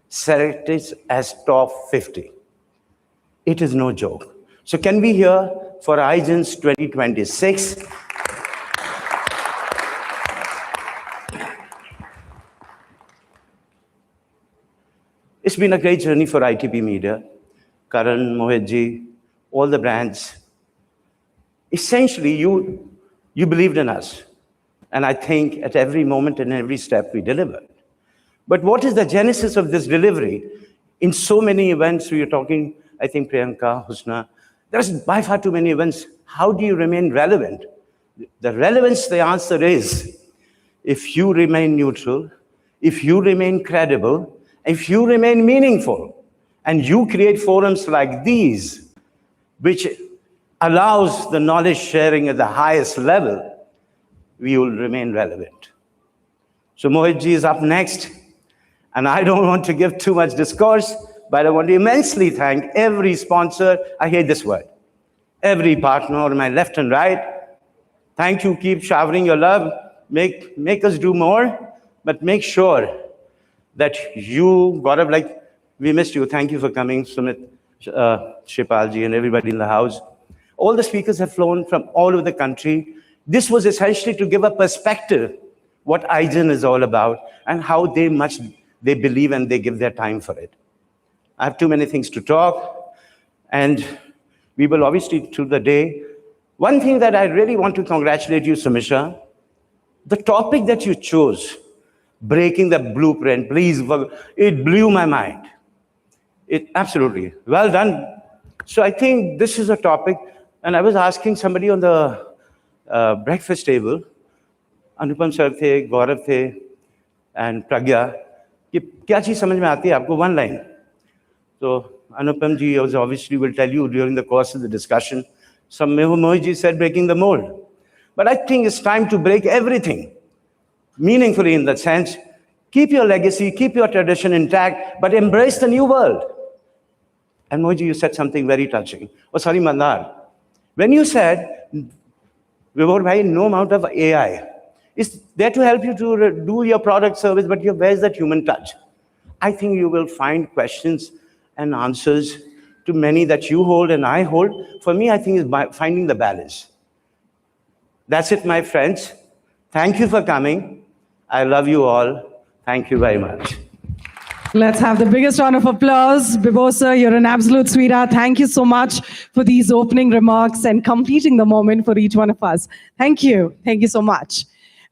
selected as top 50. It is no joke. So can we hear for iGen's 2026? It's been a great journey for ITP Media. Karan, Mohitji, all the brands. Essentially, you believed in us. And I think at every moment and every step we delivered. But what is the genesis of this delivery? In so many events, we are talking, I think Priyanka, Husna, there's by far too many events. How do you remain relevant? The relevance, the answer is, if you remain neutral, if you remain credible, if you remain meaningful, and you create forums like these, which allows the knowledge sharing at the highest level, we will remain relevant. So Mohitji is up next, and I don't want to give too much discourse, but I want to immensely thank every sponsor. I hate this word. Every partner on my left and right. Thank you. Keep showering your love. Make us do more, but make sure that you, Gaurav, like we missed you. Thank you for coming, Sumit, Shipalji, and everybody in the house. All the speakers have flown from all over the country. This was essentially to give a perspective what iGen is all about and how they believe and they give their time for it. I have too many things to talk, and we will obviously through the day. One thing that I really want to congratulate you, Sumisha, the topic that you chose, breaking the blueprint, please, it blew my mind. It absolutely, well done. So I think this is a topic, and I was asking somebody on the breakfast table, Anupam sir the, Gaurav the, and Pragya, कि क्या चीज समझ में आती है आपको one line. So Anupam ji obviously will tell you during the course of the discussion. Some Mohit ji said breaking the mold. But I think it's time to break everything. Meaningfully in that sense, keep your legacy, keep your tradition intact, but embrace the new world. And Mohit ji, you said something very touching. Oh, sorry, Mandar. When you said, Vibhor bhai, no amount of AI is there to help you to do your product service, but where's that human touch? I think you will find questions and answers to many that you hold and I hold. For me, I think is finding the balance. That's it, my friends. Thank you for coming. I love you all. Thank you very much. Let's have the biggest round of applause. Vibhor sir, you're an absolute sweetheart. Thank you so much for these opening remarks and completing the moment for each one of us. Thank you. Thank you so much.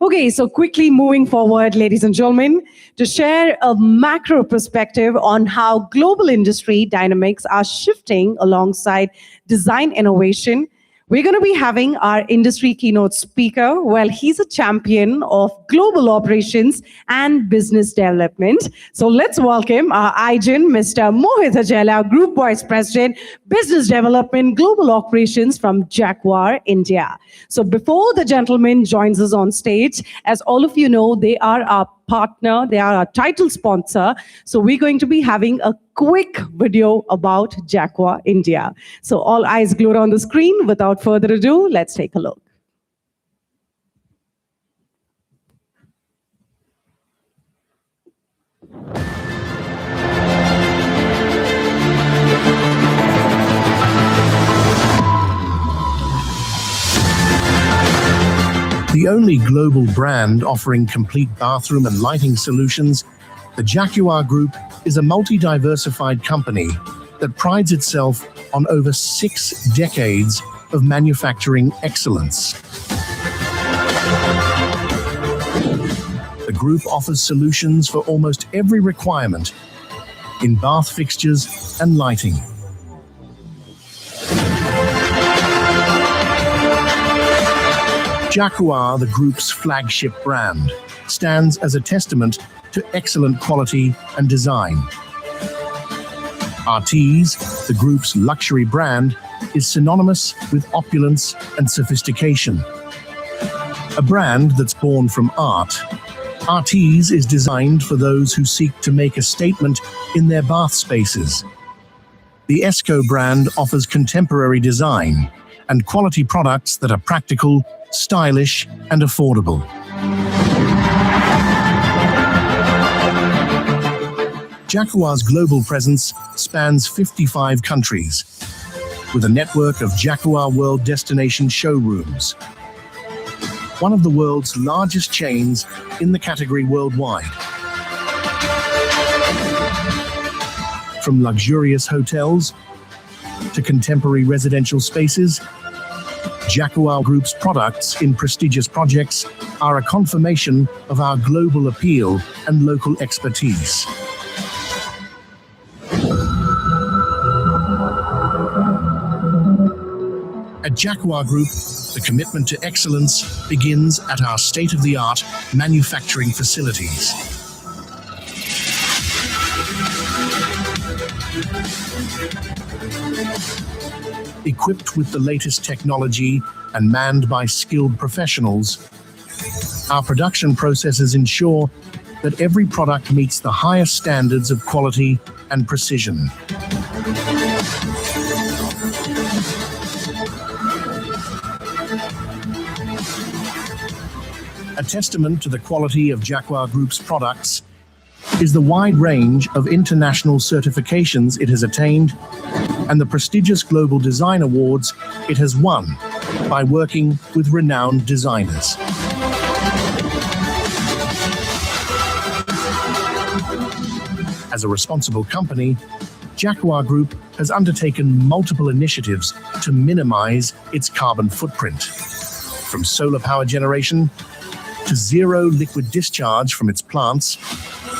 Okay, so quickly moving forward, ladies and gentlemen, to share a macro perspective on how global industry dynamics are shifting alongside design innovation. We're going to be having our industry keynote speaker. Well, he's a champion of global operations and business development. So let's welcome our iGen, Mr. Mohit Ajela, Group Vice President, Business Development, Global Operations from Jaguar, India. So before the gentleman joins us on stage, as all of you know, they are our partner, they are our title sponsor. So we're going to be having a quick video about Jaguar India. So all eyes glued on the screen. Without further ado, let's take a look. The only global brand offering complete bathroom and lighting solutions, the Jaguar Group is a multi-diversified company that prides itself on over 6 decades of manufacturing excellence. The group offers solutions for almost every requirement in bath fixtures and lighting. Jaguar, the group's flagship brand, stands as a testament to excellent quality and design. Artis, the group's luxury brand, is synonymous with opulence and sophistication. A brand that's born from art, Artis is designed for those who seek to make a statement in their bath spaces. The Esco brand offers contemporary design and quality products that are practical, stylish, and affordable. Jaguar's global presence spans 55 countries, with a network of Jaguar World Destination showrooms, one of the world's largest chains in the category worldwide. From luxurious hotels to contemporary residential spaces, Jaguar Group's products in prestigious projects are a confirmation of our global appeal and local expertise. At Jaguar Group, the commitment to excellence begins at our state-of-the-art manufacturing facilities. Equipped with the latest technology and manned by skilled professionals, our production processes ensure that every product meets the highest standards of quality and precision. A testament to the quality of Jaguar Group's products is the wide range of international certifications it has attained and the prestigious global design awards it has won by working with renowned designers. As a responsible company, Jaguar Group has undertaken multiple initiatives to minimize its carbon footprint. From solar power generation to zero liquid discharge from its plants,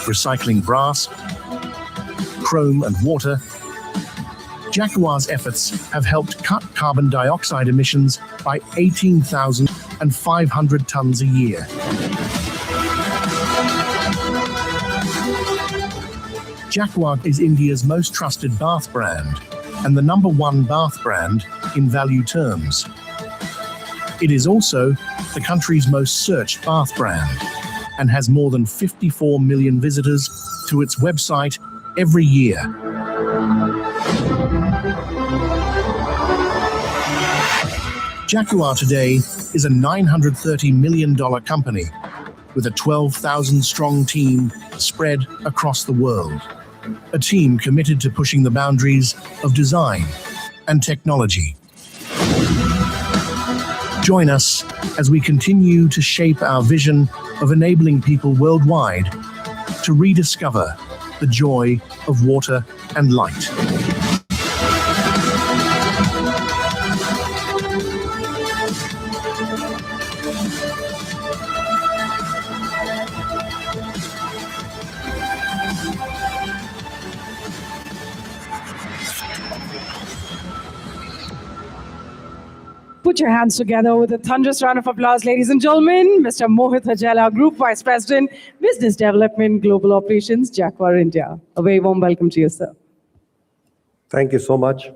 recycling brass, chrome and water, Jaguar's efforts have helped cut carbon dioxide emissions by 18,500 tons a year. Jaguar is India's most trusted bath brand and the #1 bath brand in value terms. It is also the country's most searched bath brand and has more than 54 million visitors to its website every year. Jaguar today is a $930 million company with a 12,000-strong team spread across the world. A team committed to pushing the boundaries of design and technology. Join us as we continue to shape our vision of enabling people worldwide to rediscover the joy of water and light. Put your hands together with a thunderous round of applause, ladies and gentlemen. Mr. Mohit Hajela, Group Vice President, Business Development, Global Operations, Jaguar India. A very warm welcome to you, sir. Thank you so much.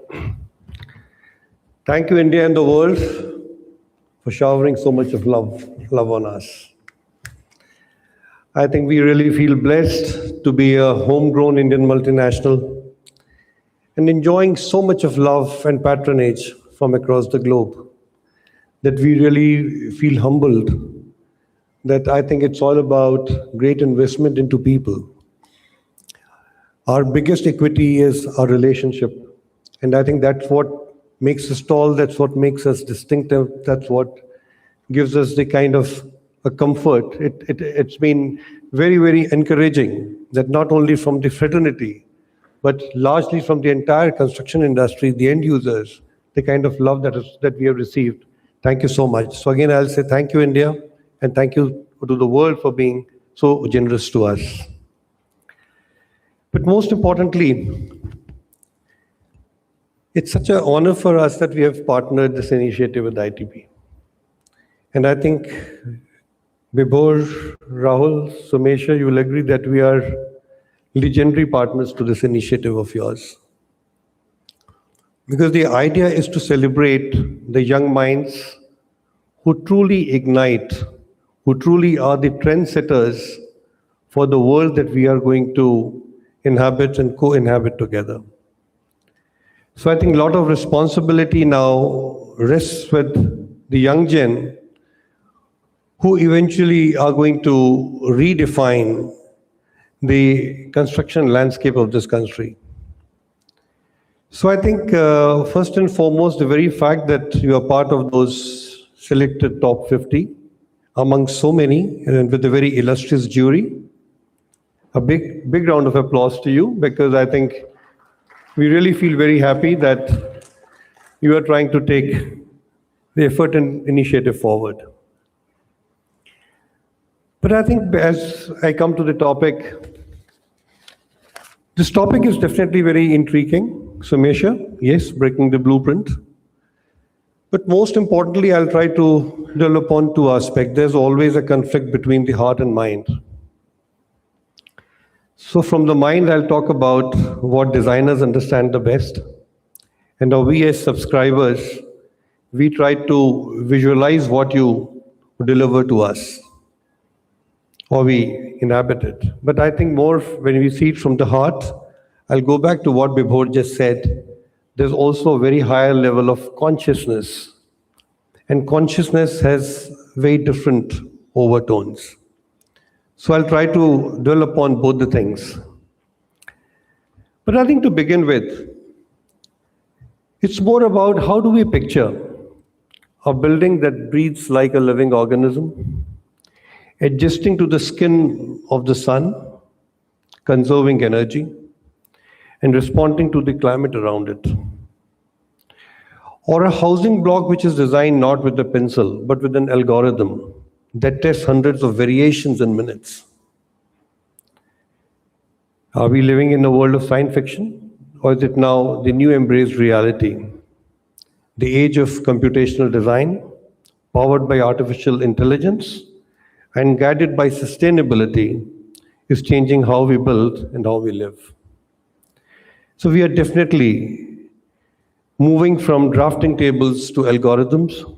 Thank you, India and the world, for showering so much of love on us. I think we really feel blessed to be a homegrown Indian multinational and enjoying so much of love and patronage from across the globe, that we really feel humbled, that I think it's all about great investment into people. Our biggest equity is our relationship. And I think that's what makes us tall, that's what makes us distinctive, that's what gives us the kind of a comfort. It's been very, very encouraging that not only from the fraternity, but largely from the entire construction industry, the end users, the kind of love that we have received. Thank you so much. So again, I'll say thank you, India, and thank you to the world for being so generous to us. But most importantly, it's such an honor for us that we have partnered this initiative with ITP. And I think Vibhor, Rahul, Sumesha, you will agree that we are legendary partners to this initiative of yours. Because the idea is to celebrate the young minds who truly ignite, who truly are the trendsetters for the world that we are going to inhabit and co-inhabit together. So I think a lot of responsibility now rests with the young gen who eventually are going to redefine the construction landscape of this country. So I think first and foremost, the very fact that you are part of those selected top 50 among so many and with a very illustrious jury, a big round of applause to you, because I think we really feel very happy that you are trying to take the effort and initiative forward. But I think as I come to the topic, this topic is definitely very intriguing. Sumesha, yes, breaking the blueprint. But most importantly, I'll try to dwell upon two aspects. There's always a conflict between the heart and mind. So from the mind, I'll talk about what designers understand the best. And how we as subscribers, we try to visualize what you deliver to us, or we inhabit it. But I think more when we see it from the heart, I'll go back to what Bibhor just said. There's also a very higher level of consciousness. And consciousness has very different overtones. So I'll try to dwell upon both the things. But I think to begin with, it's more about how do we picture a building that breathes like a living organism, adjusting to the skin of the sun, conserving energy, and responding to the climate around it. Or a housing block which is designed not with a pencil, but with an algorithm that tests hundreds of variations in minutes. Are we living in a world of science fiction, or is it now the new embraced reality? The age of computational design, powered by artificial intelligence and guided by sustainability, is changing how we build and how we live. So we are definitely moving from drafting tables to algorithms.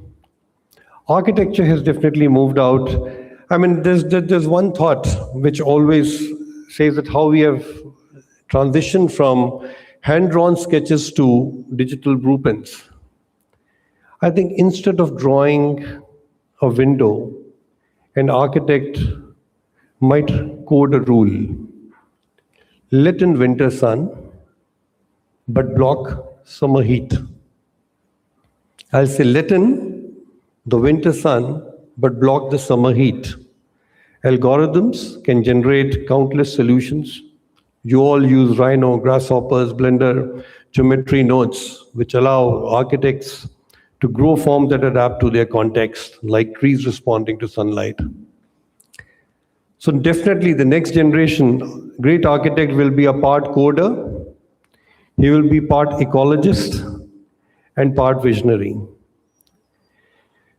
Architecture has definitely moved out. I mean, there's one thought which always says that how we have transitioned from hand-drawn sketches to digital blueprints. I think instead of drawing a window, an architect might code a rule. Let in winter sun, but block summer heat. I'll say let in the winter sun, but block the summer heat. Algorithms can generate countless solutions. You all use Rhino, Grasshoppers, Blender, geometry nodes, which allow architects to grow forms that adapt to their context, like trees responding to sunlight. So definitely the next generation, great architect will be a part coder, he will be part ecologist, and part visionary.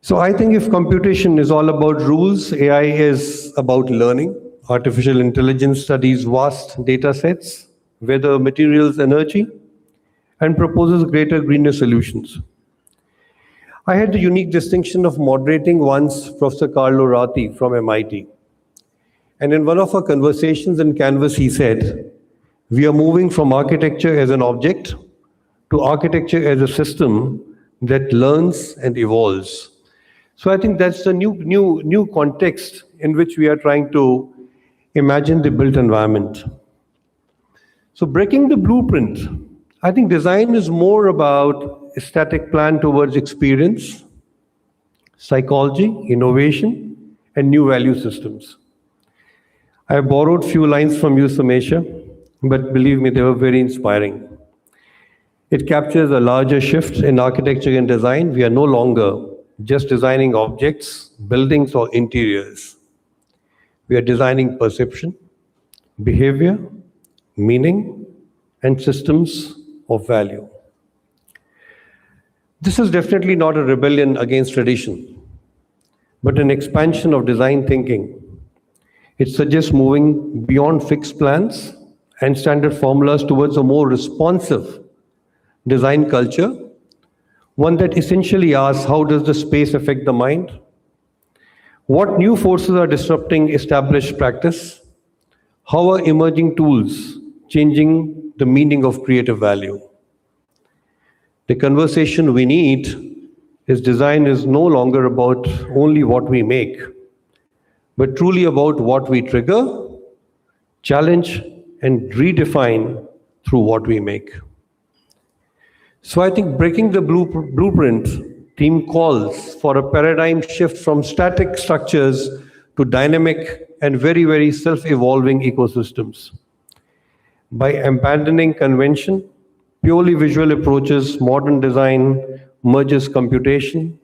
So I think if computation is all about rules, AI is about learning. Artificial intelligence studies vast data sets, weather, materials, energy, and proposes greater, greener solutions. I had the unique distinction of moderating once Professor Carlo Ratti from MIT. And in one of our conversations in Canvas, he said, we are moving from architecture as an object to architecture as a system that learns and evolves. So I think that's the new context in which we are trying to imagine the built environment. So breaking the blueprint, I think design is more about a static plan towards experience, psychology, innovation, and new value systems. I borrowed few lines from you, Sumesha, but believe me, they were very inspiring. It captures a larger shift in architecture and design. We are no longer just designing objects, buildings, or interiors. We are designing perception, behavior, meaning, and systems of value. This is definitely not a rebellion against tradition, but an expansion of design thinking. It suggests moving beyond fixed plans and standard formulas towards a more responsive design culture, one that essentially asks, how does the space affect the mind? What new forces are disrupting established practice? How are emerging tools changing the meaning of creative value? The conversation we need is design is no longer about only what we make, but truly about what we trigger, challenge, and redefine through what we make. So I think breaking the blueprint theme calls for a paradigm shift from static structures to dynamic and very, very self-evolving ecosystems. By abandoning convention, purely visual approaches, modern design merges computation,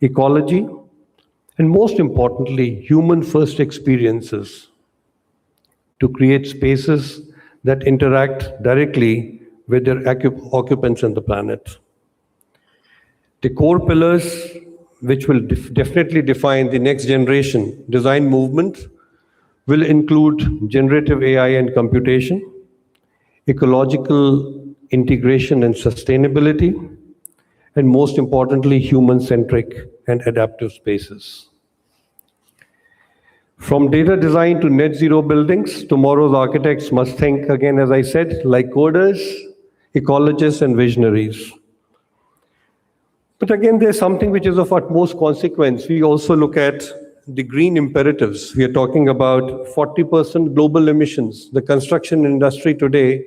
ecology, and most importantly, human-first experiences to create spaces that interact directly with their occupants and the planet. The core pillars, which will definitely define the next generation design movement, will include generative AI and computation, ecological integration and sustainability, and most importantly, human-centric and adaptive spaces. From data design to net zero buildings, tomorrow's architects must think, again, as I said, like coders, ecologists, and visionaries. But again, there's something which is of utmost consequence. We also look at the green imperatives. We are talking about 40% global emissions. The construction industry today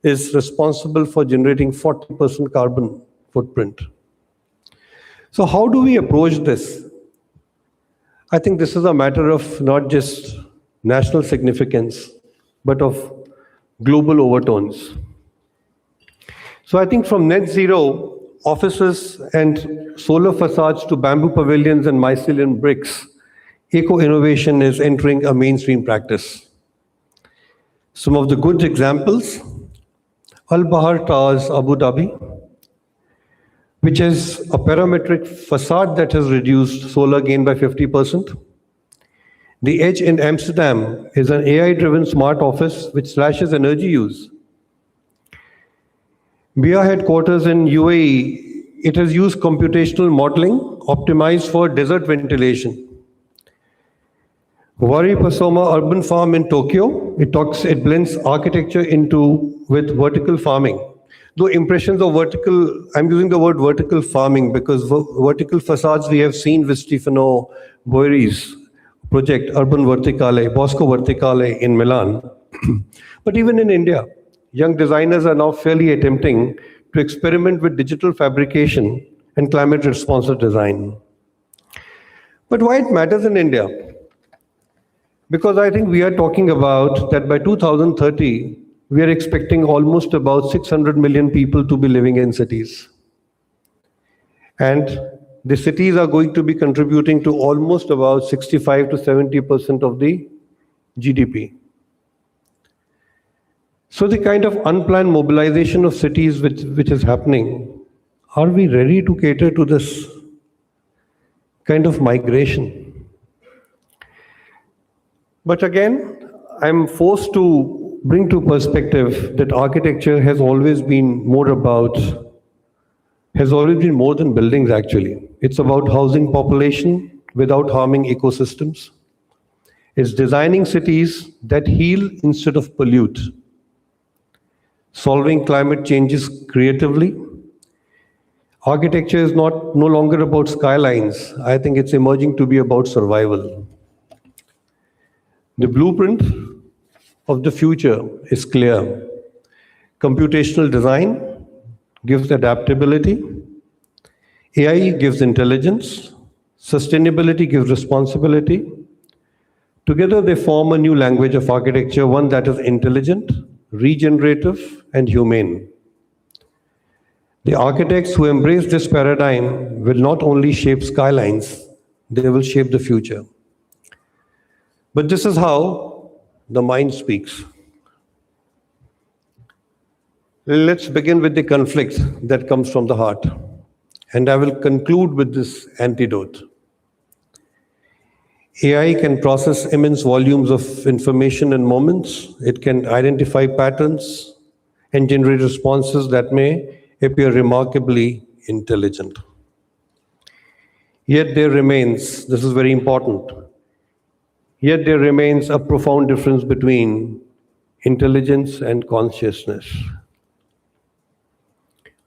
is responsible for generating 40% carbon footprint. So how do we approach this? I think this is a matter of not just national significance, but of global overtones. So I think from net zero, offices and solar facades to bamboo pavilions and mycelium bricks, eco-innovation is entering a mainstream practice. Some of the good examples, Al Bahar Towers, Abu Dhabi, which is a parametric facade that has reduced solar gain by 50%. The Edge in Amsterdam is an AI-driven smart office which slashes energy use. BIA headquarters in UAE, it has used computational modeling optimized for desert ventilation. Wari Pasoma Urban Farm in Tokyo, it blends architecture with vertical farming. Though impressions of vertical, I'm using the word vertical farming because vertical facades we have seen with Stefano Boeri's project Urban Verticale, Bosco Verticale in Milan. But even in India, young designers are now fairly attempting to experiment with digital fabrication and climate responsive design. But why it matters in India? Because I think we are talking about that by 2030, we are expecting almost about 600 million people to be living in cities. And the cities are going to be contributing to almost about 65 to 70% of the GDP. So the kind of unplanned mobilization of cities which is happening, are we ready to cater to this kind of migration? But again, I'm forced to bring to perspective that architecture has always been more than buildings actually. It's about housing population without harming ecosystems. It's designing cities that heal instead of pollute. Solving climate changes creatively. Architecture is no longer about skylines. I think it's emerging to be about survival. The blueprint of the future is clear. Computational design gives adaptability. AI gives intelligence. Sustainability gives responsibility. Together they form a new language of architecture, one that is intelligent, regenerative, and humane. The architects who embrace this paradigm will not only shape skylines, they will shape the future. But this is how the mind speaks. Let's begin with the conflict that comes from the heart. And I will conclude with this antidote. AI can process immense volumes of information in moments. It can identify patterns and generate responses that may appear remarkably intelligent. Yet there remains, this is very important, yet there remains a profound difference between intelligence and consciousness.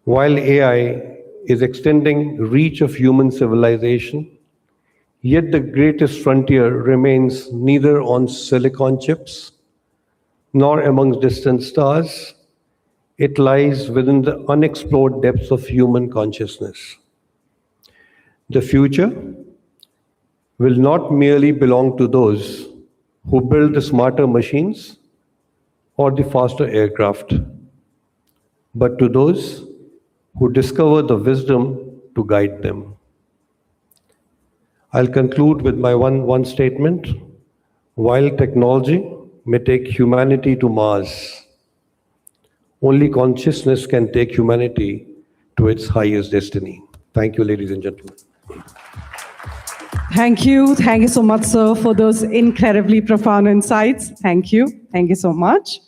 While AI is extending reach of human civilization, yet the greatest frontier remains neither on silicon chips nor amongst distant stars. It lies within the unexplored depths of human consciousness. The future will not merely belong to those who build the smarter machines or the faster aircraft, but to those who discover the wisdom to guide them. I'll conclude with my one statement. While technology may take humanity to Mars, only consciousness can take humanity to its highest destiny. Thank you, ladies and gentlemen. Thank you. Thank you so much, sir, for those incredibly profound insights. Thank you. Thank you so much.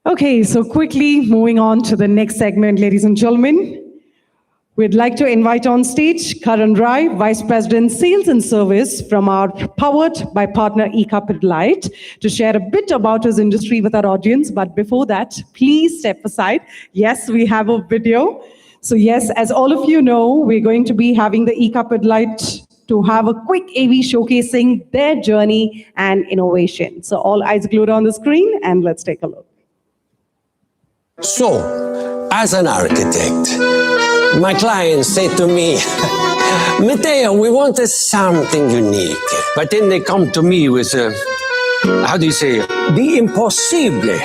Okay, so quickly moving on to the next segment, ladies and gentlemen. We'd like to invite on stage Karan Rai, Vice President, Sales and Service from our powered by partner eCapitalite, to share a bit about his industry with our audience. But before that, please step aside. Yes, we have a video. So yes, as all of you know, we're going to be having the eCapitalite to have a quick AV showcasing their journey and innovation. So all eyes glued on the screen, and let's take a look. So, as an architect, my clients say to me, Matteo, we wanted something unique. But then they come to me with, how do you say, the impossible.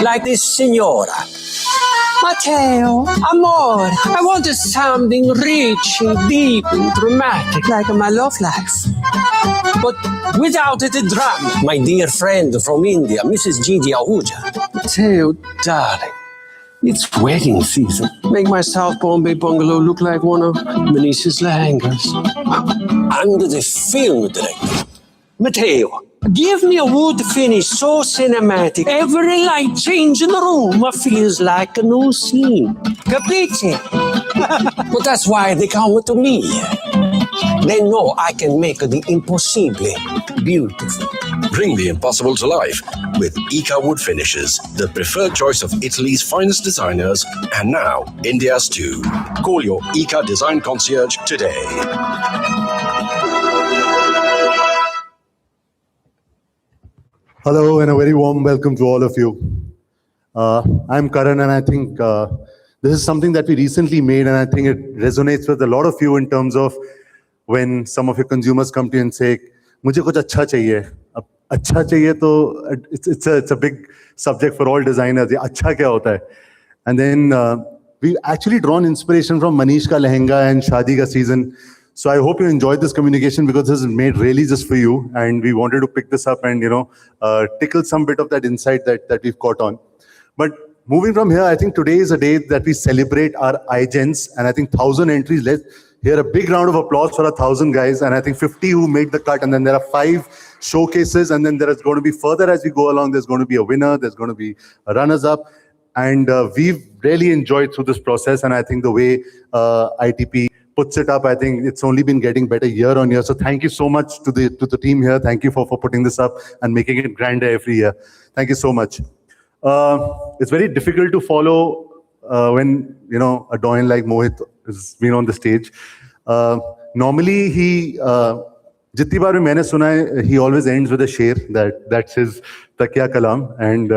Like this signora. Matteo, amore, I wanted something rich, deep, and dramatic, like my love life. But without the drama. My dear friend from India, Mrs. Gigi Ahuja. Matteo, darling, it's wedding season. Make my South Bombay bungalow look like one of Manisha's lehengas. Under the film director, Matteo, give me a wood finish so cinematic. Every light change in the room feels like a new scene. Capiche? But that's why they come to me. They know I can make the impossible beautiful. Bring the impossible to life with Ika Wood Finishes, the preferred choice of Italy's finest designers, and now India's too. Call your Ika Design Concierge today. Hello and a very warm welcome to all of you. I'm Karan, and I think this is something that we recently made, and I think it resonates with a lot of you in terms of when some of your consumers come to you and say, "Mujhe kuch acha chahiye." Ab acha chahiye to it's a big subject for all designers. Ye acha kya hota hai? And then we actually drawn inspiration from Manish ka lehenga and Shadi ka season. So I hope you enjoyed this communication, because this is made really just for you, and we wanted to pick this up and tickle some bit of that insight that we've caught on. But moving from here, I think today is a day that we celebrate our iGens, and I think 1,000 entries. Let's hear a big round of applause for 1,000 guys, and I think 50 who made the cut, and then there are 5 showcases, and then there is going to be further as we go along. There's going to be a winner, there's going to be a runners-up, and we've really enjoyed through this process, and I think the way ITP puts it up, I think it's only been getting better year on year. So thank you so much to the team here. Thank you for putting this up and making it grander every year. Thank you so much. It's very difficult to follow when a doyen like Mohit has been on the stage. Normally he jitni baar bhi maine suna hai, he always ends with a sher, that's his takya kalam, and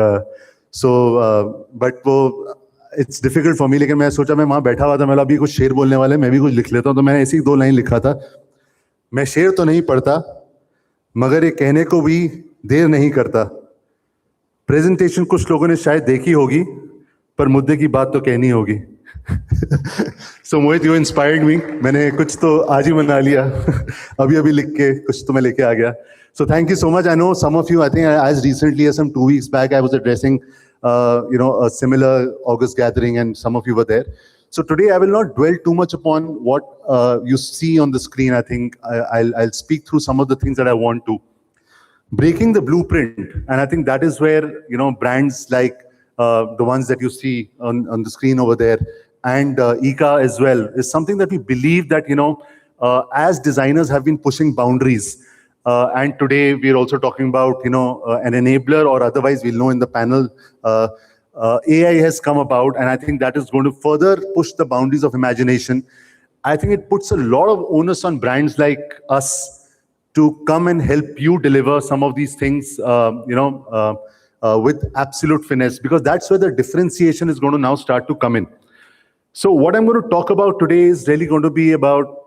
but wo it's difficult for me, लेकिन मैं सोचा, मैं वहाँ बैठा हुआ था, मैं अभी कुछ शेर बोलने वाले, मैं भी कुछ लिख लेता हूँ, तो मैंने ऐसी 2 लाइन लिखा था। मैं शेर तो नहीं पढ़ता, मगर ये कहने को भी देर नहीं करता। प्रेजेंटेशन कुछ लोगों ने शायद देखी होगी, पर मुद्दे की बात तो कहनी होगी। So Mohit, you inspired me. मैंने कुछ तो आज ही बना लिया, अभी लिख के कुछ तो मैं लेके आ गया। So thank you so much. I know some of you, I think as recently as some 2 weeks back, I was addressing a similar August gathering, and some of you were there. So today I will not dwell too much upon what you see on the screen. I think I'll speak through some of the things that I want to. Breaking the blueprint, and I think that is where brands like the ones that you see on the screen over there, and Ika as well, is something that we believe that as designers have been pushing boundaries. And today we're also talking about, an enabler, or otherwise we'll know in the panel, AI has come about, and I think that is going to further push the boundaries of imagination. I think it puts a lot of onus on brands like us to come and help you deliver some of these things, with absolute finesse, because that's where the differentiation is going to now start to come in. So what I'm going to talk about today is really going to be about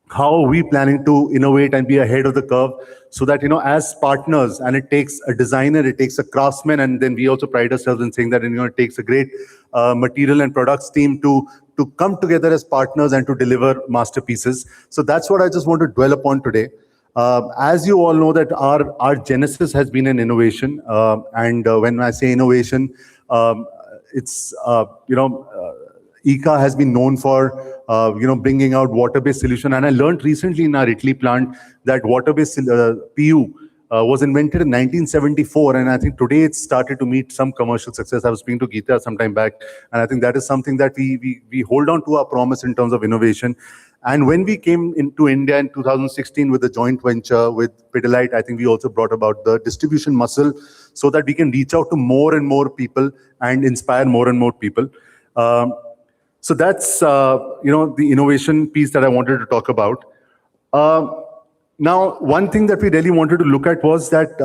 how are we planning to innovate and be ahead of the curve, so that, as partners, and it takes a designer, it takes a craftsman, and then we also pride ourselves in saying that, it takes a great material and products team to come together as partners and to deliver masterpieces. So that's what I just want to dwell upon today. As you all know, that our genesis has been an innovation, and when I say innovation, it's ICA has been known for bringing out water-based solution. And I learned recently in our Italy plant that water-based PU was invented in 1974, and I think today it's started to meet some commercial success. I was speaking to Geeta some time back, and I think that is something that we hold on to our promise in terms of innovation. And when we came into India in 2016 with a joint venture with Pidilite, I think we also brought about the distribution muscle so that we can reach out to more and more people and inspire more and more people. So that's the innovation piece that I wanted to talk about. Now, one thing that we really wanted to look at was that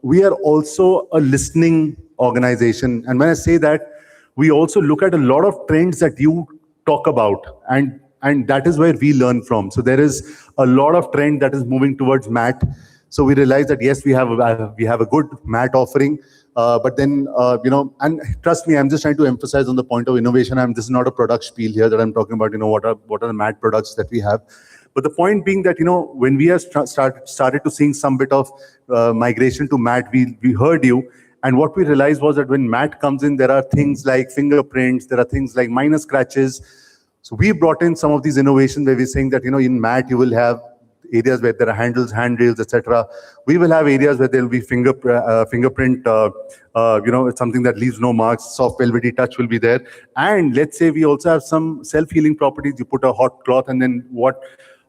we are also a listening organization. And when I say that, we also look at a lot of trends that you talk about, and that is where we learn from. So there is a lot of trend that is moving towards matte. So we realize that, yes, we have a good matte offering, but then, and trust me, I'm just trying to emphasize on the point of innovation. This is not a product spiel here that I'm talking about, what are the matte products that we have. But the point being that, when we have started to seeing some bit of migration to matte, we heard you. And what we realized was that when matte comes in, there are things like fingerprints, there are things like minor scratches. So we brought in some of these innovations where we're saying that, in matte, you will have areas where there are handles, handrails, etc. We will have areas where there will be fingerprint, it's something that leaves no marks, soft velvety touch will be there. And let's say we also have some self-healing properties. You put a hot cloth, and then what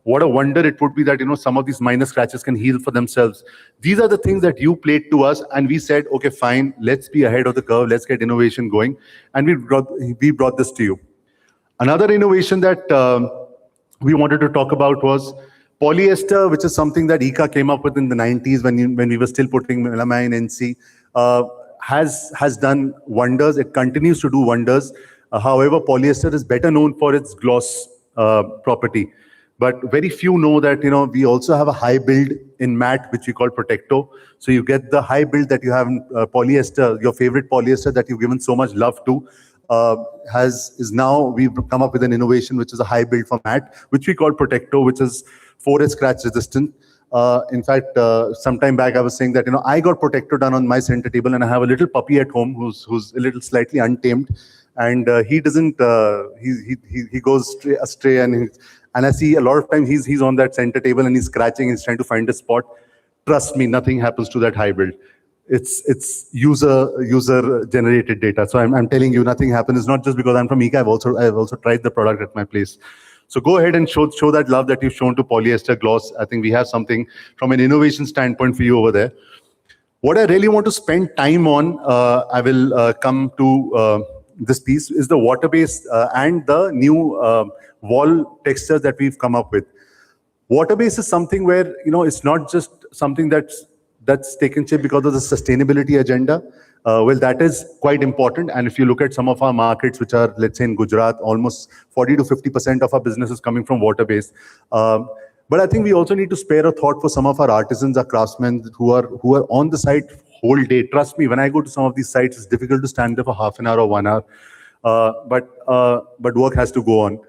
a wonder it would be that, some of these minor scratches can heal for themselves. These are the things that you played to us, and we said, okay, fine, let's be ahead of the curve, let's get innovation going. And we brought this to you. Another innovation that we wanted to talk about was polyester, which is something that ICA came up with in the 90s when we were still putting melamine NC, has done wonders. It continues to do wonders. However, polyester is better known for its gloss property. But very few know that, we also have a high build in matte, which we call Protecto. So you get the high build that you have in polyester, your favorite polyester that you've given so much love to. We've come up with an innovation which is a high build for matte, which we call Protecto, which is 4S scratch resistant. In fact, some time back I was saying that, I got Protecto done on my center table, and I have a little puppy at home who's a little slightly untamed, and he doesn't, he goes astray, and I see a lot of time he's on that center table and he's scratching, he's trying to find a spot. Trust me, nothing happens to that high build. It's user generated data. So I'm telling you, nothing happens. It's not just because I'm from ICA. I've also tried the product at my place. So go ahead and show that love that you've shown to polyester gloss. I think we have something from an innovation standpoint for you over there. What I really want to spend time on, I will come to this piece, is the water-based and the new wall textures that we've come up with. Water-based is something where, it's not just something that's taken shape because of the sustainability agenda. Well, that is quite important. And if you look at some of our markets, which are, let's say in Gujarat, almost 40 to 50% of our business is coming from water-based. But I think we also need to spare a thought for some of our artisans, our craftsmen who are on the site whole day. Trust me, when I go to some of these sites, it's difficult to stand there for half an hour or 1 hour. But work has to go on.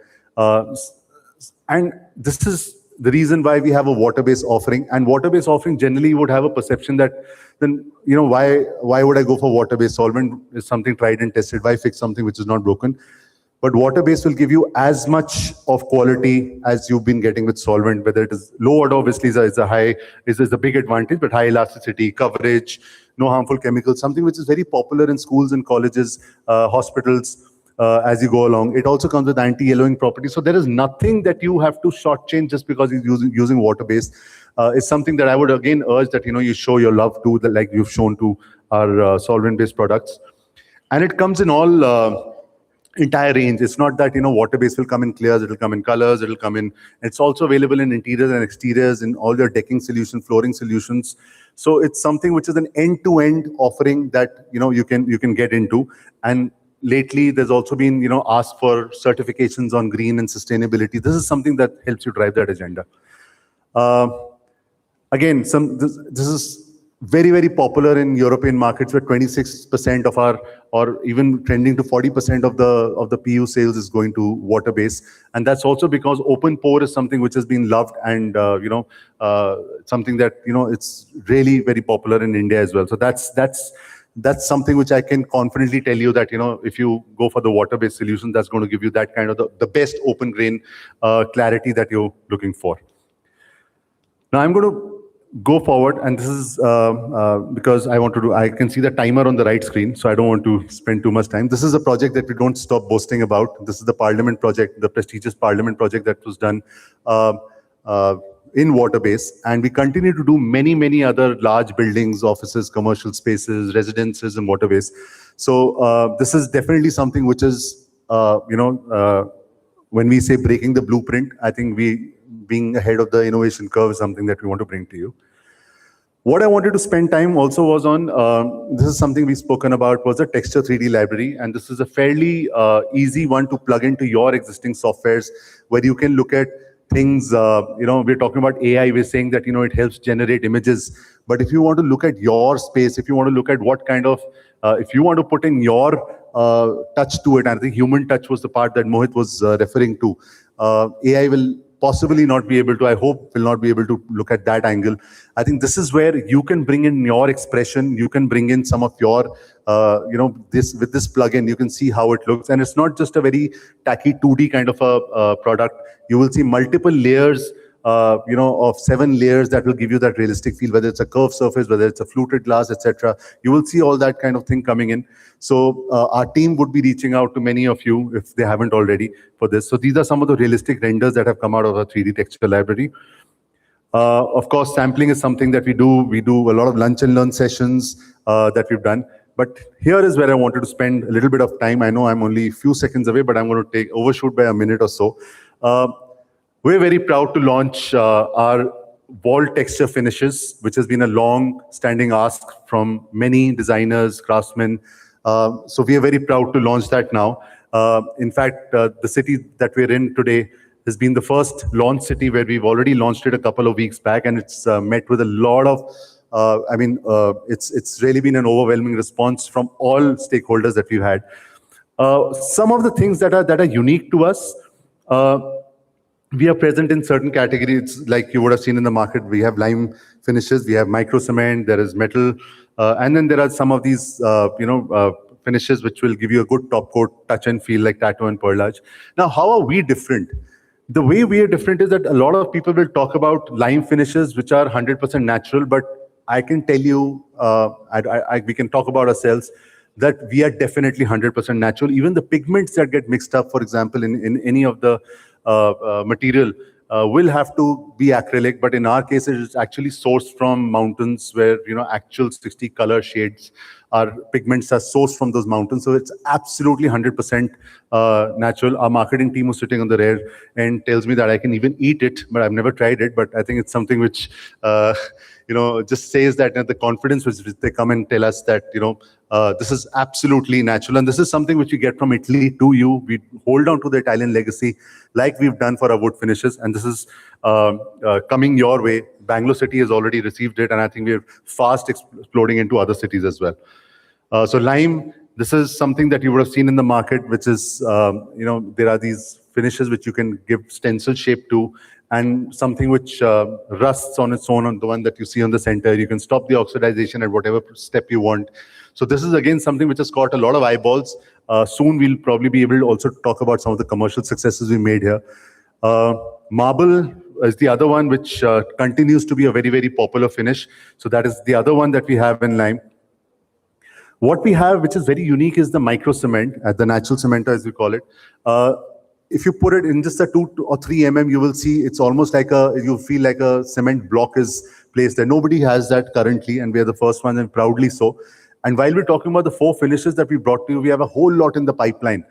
And this is the reason why we have a water-based offering. And water-based offering generally would have a perception that, then, why would I go for water-based? Solvent is something tried and tested. Why fix something which is not broken? But water-based will give you as much of quality as you've been getting with solvent, whether it is low order, obviously is a big advantage, but high elasticity, coverage, no harmful chemicals, something which is very popular in schools and colleges, hospitals, as you go along. It also comes with anti-yellowing properties. So there is nothing that you have to shortchange just because you're using water-based. It's something that I would again urge that, you show your love to, like you've shown to our solvent-based products. And it comes in all entire range. It's not that, water-based will come in clears, it'll come in colors, it'll come in. It's also available in interiors and exteriors, in all your decking solutions, flooring solutions. So it's something which is an end-to-end offering that, you can get into. And lately, there's also been, asked for certifications on green and sustainability. This is something that helps you drive that agenda. Again, this is very, very popular in European markets, where 26% of our, or even trending to 40% of the PU sales is going to water-based. And that's also because open pour is something which has been loved, and something that it's really very popular in India as well. So that's something which I can confidently tell you that if you go for the water-based solution, that's going to give you that kind of the best open grain clarity that you're looking for. Now I'm going to go forward, and this is because I can see the timer on the right screen, so I don't want to spend too much time. This is a project that we don't stop boasting about. This is the Parliament project, the prestigious Parliament project that was done in water-based, and we continue to do many other large buildings, offices, commercial spaces, residences, and water-based. So this is definitely something which is, when we say breaking the blueprint, I think being ahead of the innovation curve is something that we want to bring to you. What I wanted to spend time also was on, this is something we've spoken about, was the Texture 3D library. And this is a fairly easy one to plug into your existing softwares, where you can look at things, we're talking about AI, we're saying that, it helps generate images. But if you want to look at your space, if you want to look at what kind of, if you want to put in your touch to it, and I think human touch was the part that Mohit was referring to, AI will possibly not be able to, I hope will not be able to look at that angle. I think this is where you can bring in your expression, you can bring in some of your, with this plugin, you can see how it looks. And it's not just a very tacky 2D kind of a product. You will see multiple layers, of 7 layers that will give you that realistic feel, whether it's a curved surface, whether it's a fluted glass, etc. You will see all that kind of thing coming in. So our team would be reaching out to many of you if they haven't already for this. So these are some of the realistic renders that have come out of our 3D texture library. Of course, sampling is something that we do. We do a lot of lunch and learn sessions that we've done. But here is where I wanted to spend a little bit of time. I know I'm only a few seconds away, but I'm going to overshoot by a minute or so. We're very proud to launch our wall texture finishes, which has been a long-standing ask from many designers, craftsmen. So we are very proud to launch that now. In fact, the city that we're in today has been the first launch city where we've already launched it a couple of weeks back, and it's met with a lot of, it's really been an overwhelming response from all stakeholders that we've had. Some of the things that are unique to us, we are present in certain categories, like you would have seen in the market. We have lime finishes, we have micro cement, there is metal, and then there are some of these, finishes which will give you a good top coat touch and feel, like tattoo and perlage. Now, how are we different? The way we are different is that a lot of people will talk about lime finishes, which are 100% natural, but I can tell you, we can talk about ourselves, that we are definitely 100% natural. Even the pigments that get mixed up, for example, in any of the material will have to be acrylic, but in our case, it is actually sourced from mountains where, actual 60 color shades, our pigments are sourced from those mountains. So it's absolutely 100% natural. Our marketing team was sitting on the rear and tells me that I can even eat it, but I've never tried it. But I think it's something which, just says that the confidence with which they come and tell us that, this is absolutely natural. And this is something which we get from Italy to you. We hold on to the Italian legacy like we've done for our wood finishes. And this is coming your way. Bangalore city has already received it. And I think we're fast exploding into other cities as well. So lime, this is something that you would have seen in the market, which is, there are these finishes which you can give stencil shape to, and something which rusts on its own, on the one that you see on the center. You can stop the oxidization at whatever step you want. So this is, again, something which has caught a lot of eyeballs. Soon we'll probably be able to also talk about some of the commercial successes we made here. Marble is the other one which continues to be a very, very popular finish. So that is the other one that we have in lime. What we have, which is very unique, is the micro cement, the natural cementer as we call it. If you put it in just a 2 or 3 mm, you will see it's almost like you feel like a cement block is placed there. Nobody has that currently, and we are the first one, and proudly so. And while we're talking about the 4 finishes that we brought to you, we have a whole lot in the pipeline.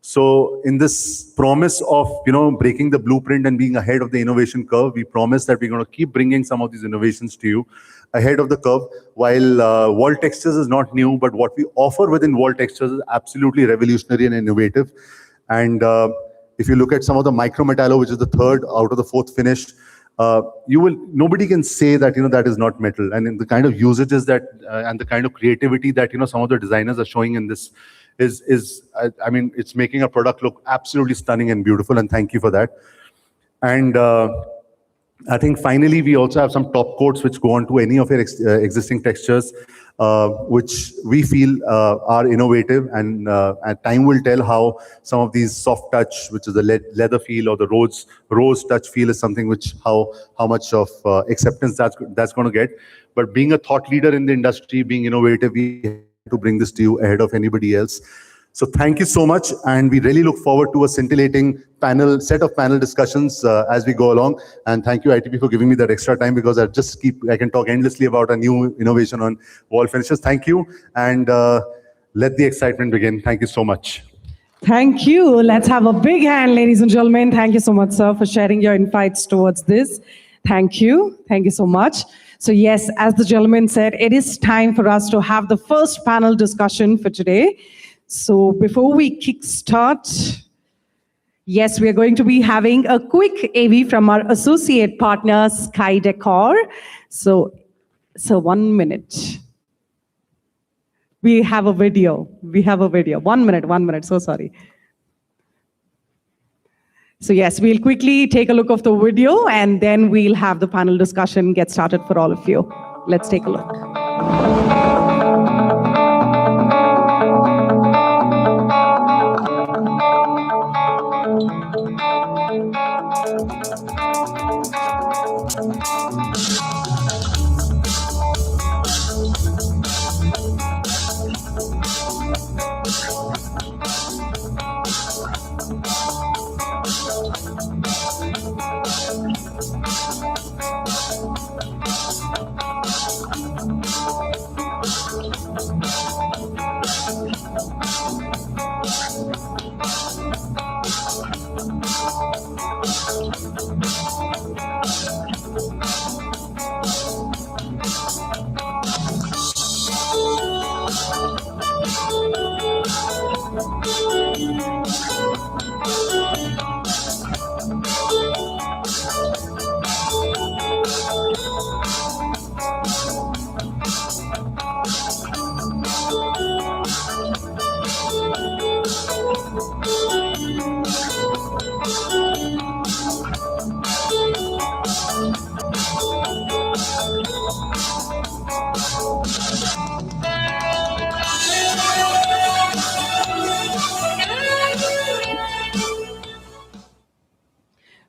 So in this promise of, breaking the blueprint and being ahead of the innovation curve, we promise that we're going to keep bringing some of these innovations to you ahead of the curve. While wall textures is not new, but what we offer within wall textures is absolutely revolutionary and innovative. And if you look at some of the micro metallo, which is the third out of the fourth finish, nobody can say that, that is not metal. And in the kind of usages that, and the kind of creativity that, some of the designers are showing in this it's making a product look absolutely stunning and beautiful. And thank you for that. And I think finally, we also have some top coats which go on to any of your existing textures, which we feel are innovative, and time will tell how some of these soft touch, which is the leather feel, or the rose touch feel, is something which how much of acceptance that's going to get. But being a thought leader in the industry, being innovative, we have to bring this to you ahead of anybody else. So thank you so much, and we really look forward to a scintillating set of panel discussions as we go along. And thank you, ITP, for giving me that extra time, because I can talk endlessly about a new innovation on wall finishes. Thank you, and let the excitement begin. Thank you so much. Thank you. Let's have a big hand, ladies and gentlemen. Thank you so much, sir, for sharing your insights towards this. Thank you. Thank you so much. So yes, as the gentleman said, it is time for us to have the first panel discussion for today. So before we kickstart, yes, we are going to be having a quick AV from our associate partner, Sky Decor. So 1 minute. We have a video. 1 minute. So sorry. So yes, we'll quickly take a look of the video, and then we'll have the panel discussion get started for all of you. Let's take a look.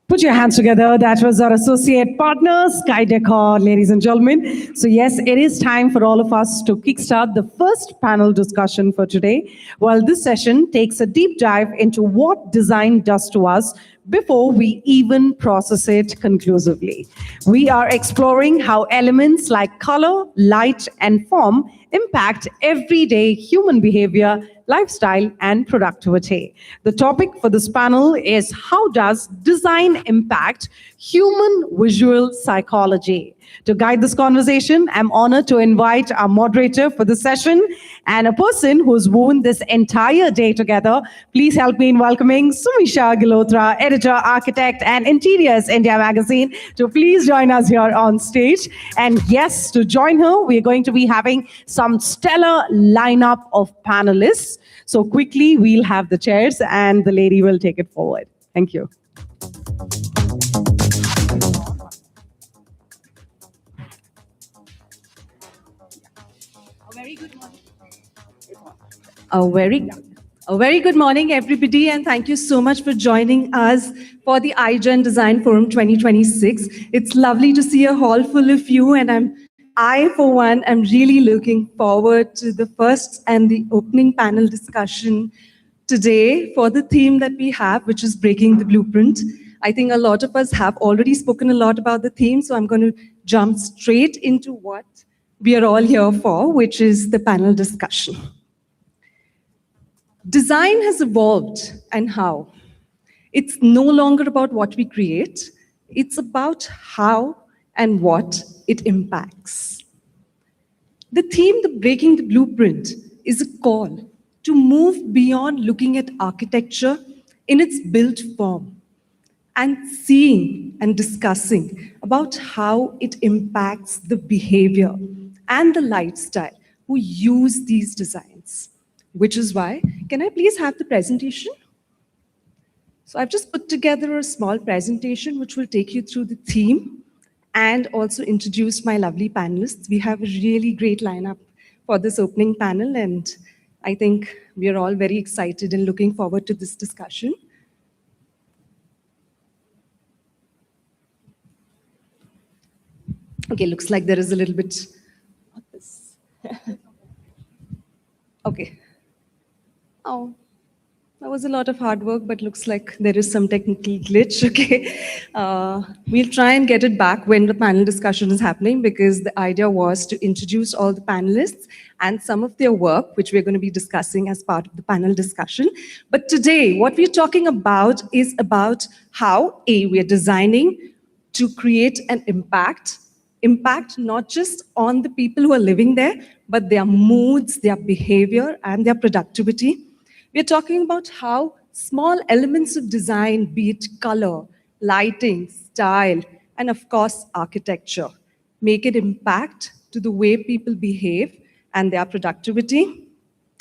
Put your hands together. That was our associate partner, Sky Decor, ladies and gentlemen. So yes, it is time for all of us to kickstart the first panel discussion for today. Well, this session takes a deep dive into what design does to us before we even process it conclusively. We are exploring how elements like color, light, and form impact everyday human behavior, lifestyle, and productivity. The topic for this panel is, how does design impact human visual psychology? To guide this conversation, I'm honored to invite our moderator for the session and a person who's woven this entire day together. Please help me in welcoming Sumisha Gilotra, editor, architect, and Interiors India magazine, to please join us here on stage. And yes, to join her, we're going to be having some stellar lineup of panelists. So quickly, we'll have the chairs and the lady will take it forward. Thank you. A very good morning, everybody, and thank you so much for joining us for the iGen Design Forum 2026. It's lovely to see a hall full of you, and I, for one, am really looking forward to the first and the opening panel discussion today for the theme that we have, which is breaking the blueprint. I think a lot of us have already spoken a lot about the theme, so I'm going to jump straight into what we are all here for, which is the panel discussion. Design has evolved, and how? It's no longer about what we create, it's about how and what it impacts. The theme, the Breaking the Blueprint, is a call to move beyond looking at architecture in its built form and seeing and discussing about how it impacts the behavior and the lifestyle who use these designs. Which is why, can I please have the presentation? So I've just put together a small presentation which will take you through the theme and also introduce my lovely panelists. We have a really great lineup for this opening panel, and I think we are all very excited and looking forward to this discussion. Okay, looks like there is a little bit. What this? Okay. Oh, that was a lot of hard work, but looks like there is some technical glitch. Okay, we'll try and get it back when the panel discussion is happening, because the idea was to introduce all the panelists and some of their work, which we're going to be discussing as part of the panel discussion. But today, what we're talking about is about how we're designing to create an impact not just on the people who are living there, but their moods, their behavior, and their productivity. We're talking about how small elements of design, be it color, lighting, style, and of course, architecture, make an impact to the way people behave and their productivity.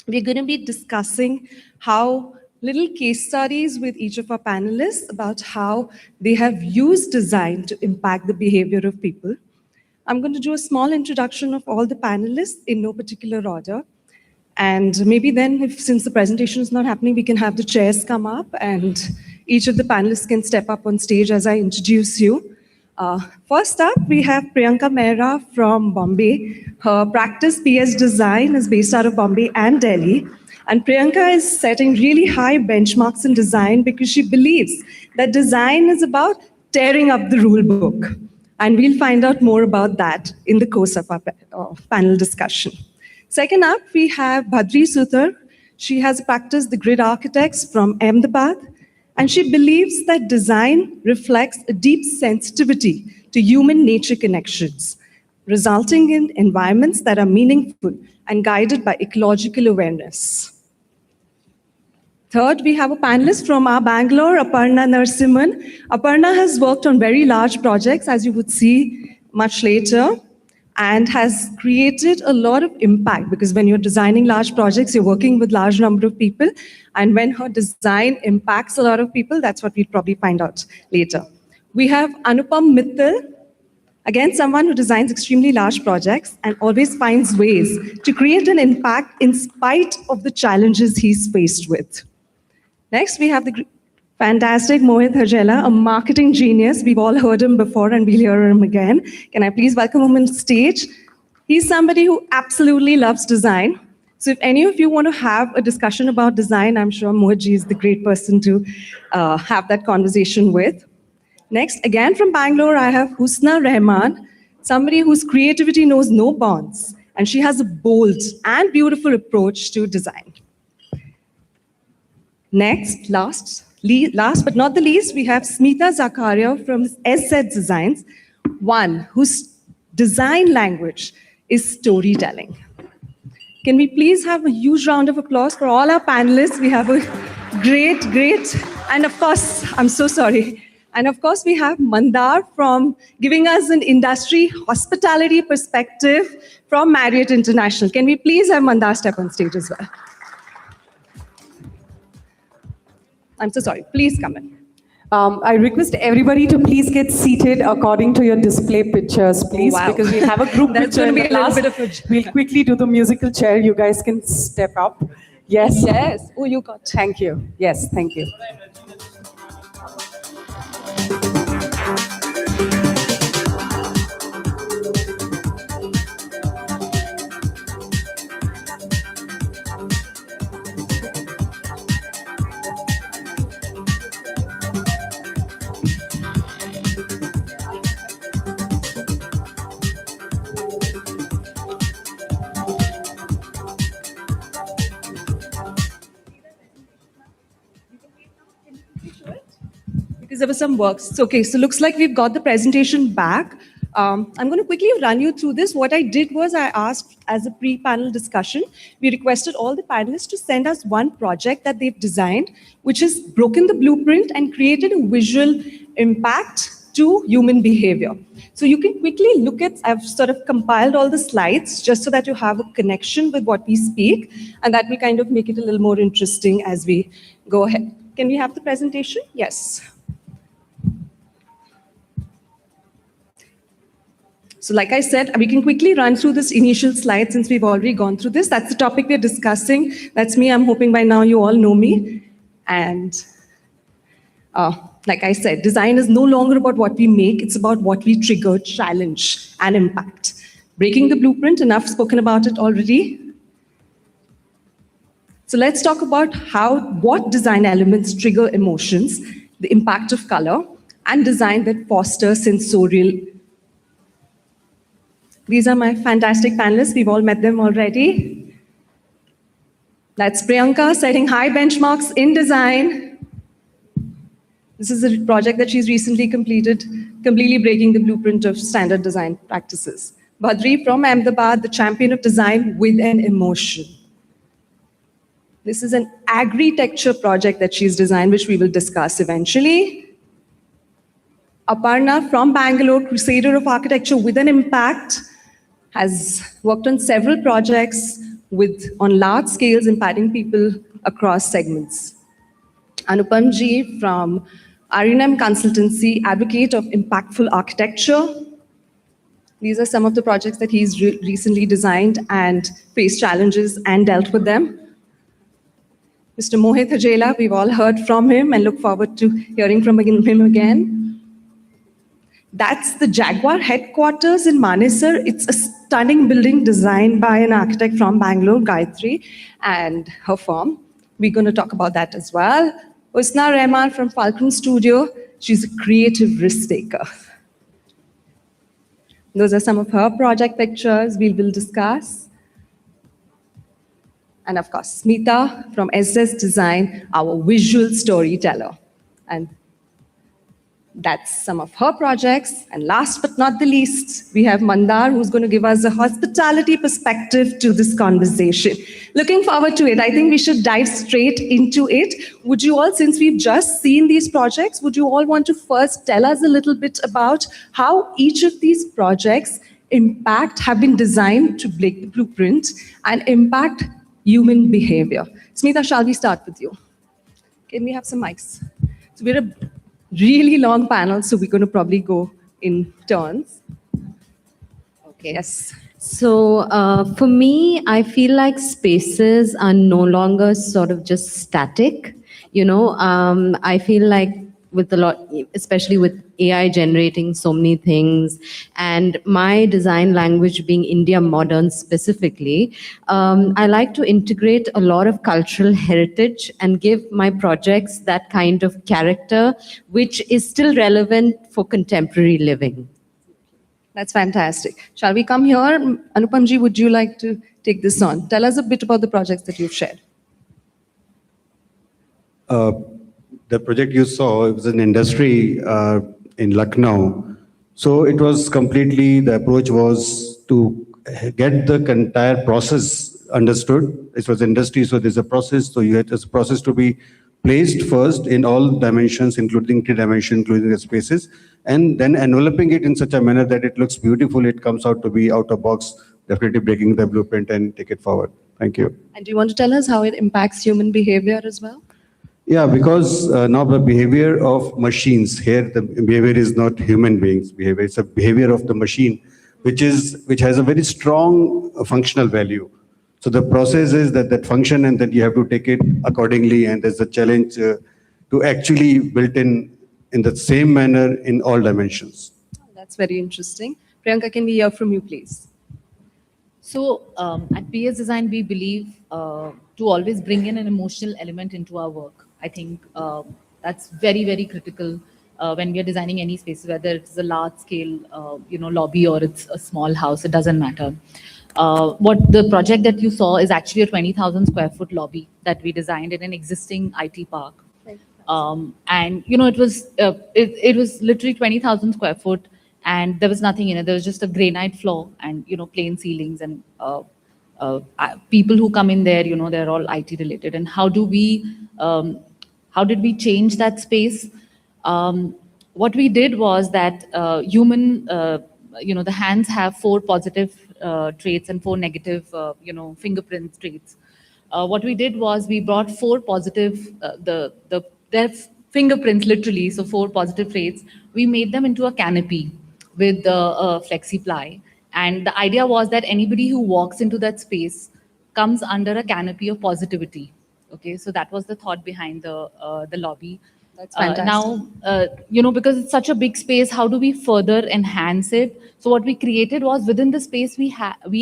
We're going to be discussing how little case studies with each of our panelists about how they have used design to impact the behavior of people. I'm going to do a small introduction of all the panelists in no particular order. And maybe then, since the presentation is not happening, we can have the chairs come up and each of the panelists can step up on stage as I introduce you. First up, we have Priyanka Mehra from Bombay. Her practice, PS Design, is based out of Bombay and Delhi. And Priyanka is setting really high benchmarks in design because she believes that design is about tearing up the rule book. And we'll find out more about that in the course of our panel discussion. Second up, we have Bhadri Suthar. She has practiced the grid architects from Ahmedabad, and she believes that design reflects a deep sensitivity to human nature connections, resulting in environments that are meaningful and guided by ecological awareness. Third, we have a panelist from our Bangalore, Aparna Narasimhan. Aparna has worked on very large projects, as you would see much later, and has created a lot of impact, because when you're designing large projects, you're working with large number of people. And when her design impacts a lot of people, that's what we'll probably find out later. We have Anupam Mittal, again, someone who designs extremely large projects and always finds ways to create an impact in spite of the challenges he's faced with. Next, we have the fantastic Mohit Harjela, a marketing genius. We've all heard him before and we'll hear him again. Can I please welcome him on stage? He's somebody who absolutely loves design. So if any of you want to have a discussion about design, I'm sure Mohitji is the great person to have that conversation with. Next, again from Bangalore, I have Husna Rahman, somebody whose creativity knows no bounds, and she has a bold and beautiful approach to design. Next, last but not the least, we have Smita Zakaria from SZ Designs, one whose design language is storytelling. Can we please have a huge round of applause for all our panelists? We have a great, and of course, I'm so sorry. And of course, we have Mandar from giving us an industry hospitality perspective from Marriott International. Can we please have Mandar step on stage as well? I'm so sorry. Please come in. I request everybody to please get seated according to your display pictures, please, Wow. because we'll have a group That's picture. going to be a little last. bit of a... We'll quickly do the musical chair. You guys can step up. Yes. Yes. Oh, you got... Thank you. Yes, thank you. there was some work. So, okay, so looks like we've got the presentation back. I'm going to quickly run you through this. What I did was I asked, as a pre-panel discussion, we requested all the panelists to send us one project that they've designed, which has broken the blueprint and created a visual impact to human behavior. So you can quickly look at, I've sort of compiled all the slides just so that you have a connection with what we speak, and that will kind of make it a little more interesting as we go ahead. Can we have the presentation? Yes. So like I said, we can quickly run through this initial slide since we've already gone through this. That's the topic we're discussing. That's me. I'm hoping by now you all know me. And like I said, design is no longer about what we make. It's about what we trigger, challenge, and impact. Breaking the blueprint, enough spoken about it already. So let's talk about what design elements trigger emotions, the impact of color, and design that fosters sensorial. These are my fantastic panelists. We've all met them already. That's Priyanka setting high benchmarks in design. This is a project that she's recently completed, completely breaking the blueprint of standard design practices. Badri from Ahmedabad, the champion of design with an emotion. This is an agri-texture project that she's designed, which we will discuss eventually. Aparna from Bangalore, crusader of architecture with an impact, has worked on several projects on large scales impacting people across segments. Anupam Ji from R&M Consultancy, advocate of impactful architecture. These are some of the projects that he's recently designed and faced challenges and dealt with them. Mr. Mohit Hajela, we've all heard from him and look forward to hearing from him again. That's the Jaguar headquarters in Manesar. It's a stunning building designed by an architect from Bangalore, Gayatri, and her firm. We're going to talk about that as well. Usna Rehman from Falcon Studio. She's a creative risk taker. Those are some of her project pictures we will discuss. And of course, Smita from SS Design, our visual storyteller. And that's some of her projects. And last but not the least, we have Mandar, who's going to give us a hospitality perspective to this conversation. Looking forward to it. I think we should dive straight into it. Would you all, since we've just seen these projects, would you all want to first tell us a little bit about how each of these projects have been designed to break the blueprint and impact human behavior? Smita, shall we start with you? Can we have some mics? So we're a really long panel, so we're going to probably go in turns. Okay, yes. So for me, I feel like spaces are no longer sort of just static. I feel like with a lot, especially with AI generating so many things, and my design language being India modern specifically, I like to integrate a lot of cultural heritage and give my projects that kind of character, which is still relevant for contemporary living. That's fantastic. Shall we come here? Anupam Ji, would you like to take this on? Tell us a bit about the projects that you've shared. The project you saw, it was an industry in Lucknow. So it was completely, the approach was to get the entire process understood. It was industry, so there's a process. So you had this process to be placed first in all dimensions, including 3-dimension, including the spaces, and then enveloping it in such a manner that it looks beautiful. It comes out to be out of box, definitely breaking the blueprint and take it forward. Thank you. And do you want to tell us how it impacts human behavior as well? Yeah, because now the behavior of machines, here the behavior is not human beings' behavior, it's a behavior of the machine, which has a very strong functional value. So the process is that function, and then you have to take it accordingly, and there's a challenge to actually build in the same manner in all dimensions. That's very interesting. Priyanka, can we hear from you, please? So at PS Design, we believe to always bring in an emotional element into our work. I think that's very, very critical when we are designing any space, whether it's a large scale, lobby, or it's a small house, it doesn't matter. What the project that you saw is actually a 20,000 square foot lobby that we designed in an existing IT park. And it was literally 20,000 square foot, and there was nothing in it. There was just a granite floor and plain ceilings, and people who come in there, they're all IT related. And how did we change that space? What we did was that the hands have 4 positive traits and 4 negative, fingerprint traits. What we did was we brought 4 positive, their fingerprints literally, so 4 positive traits. We made them into a canopy with flexi ply. And the idea was that anybody who walks into that space comes under a canopy of positivity. Okay, so that was the thought behind the lobby. That's fantastic. Now, because it's such a big space, how do we further enhance it? So what we created was, within the space, we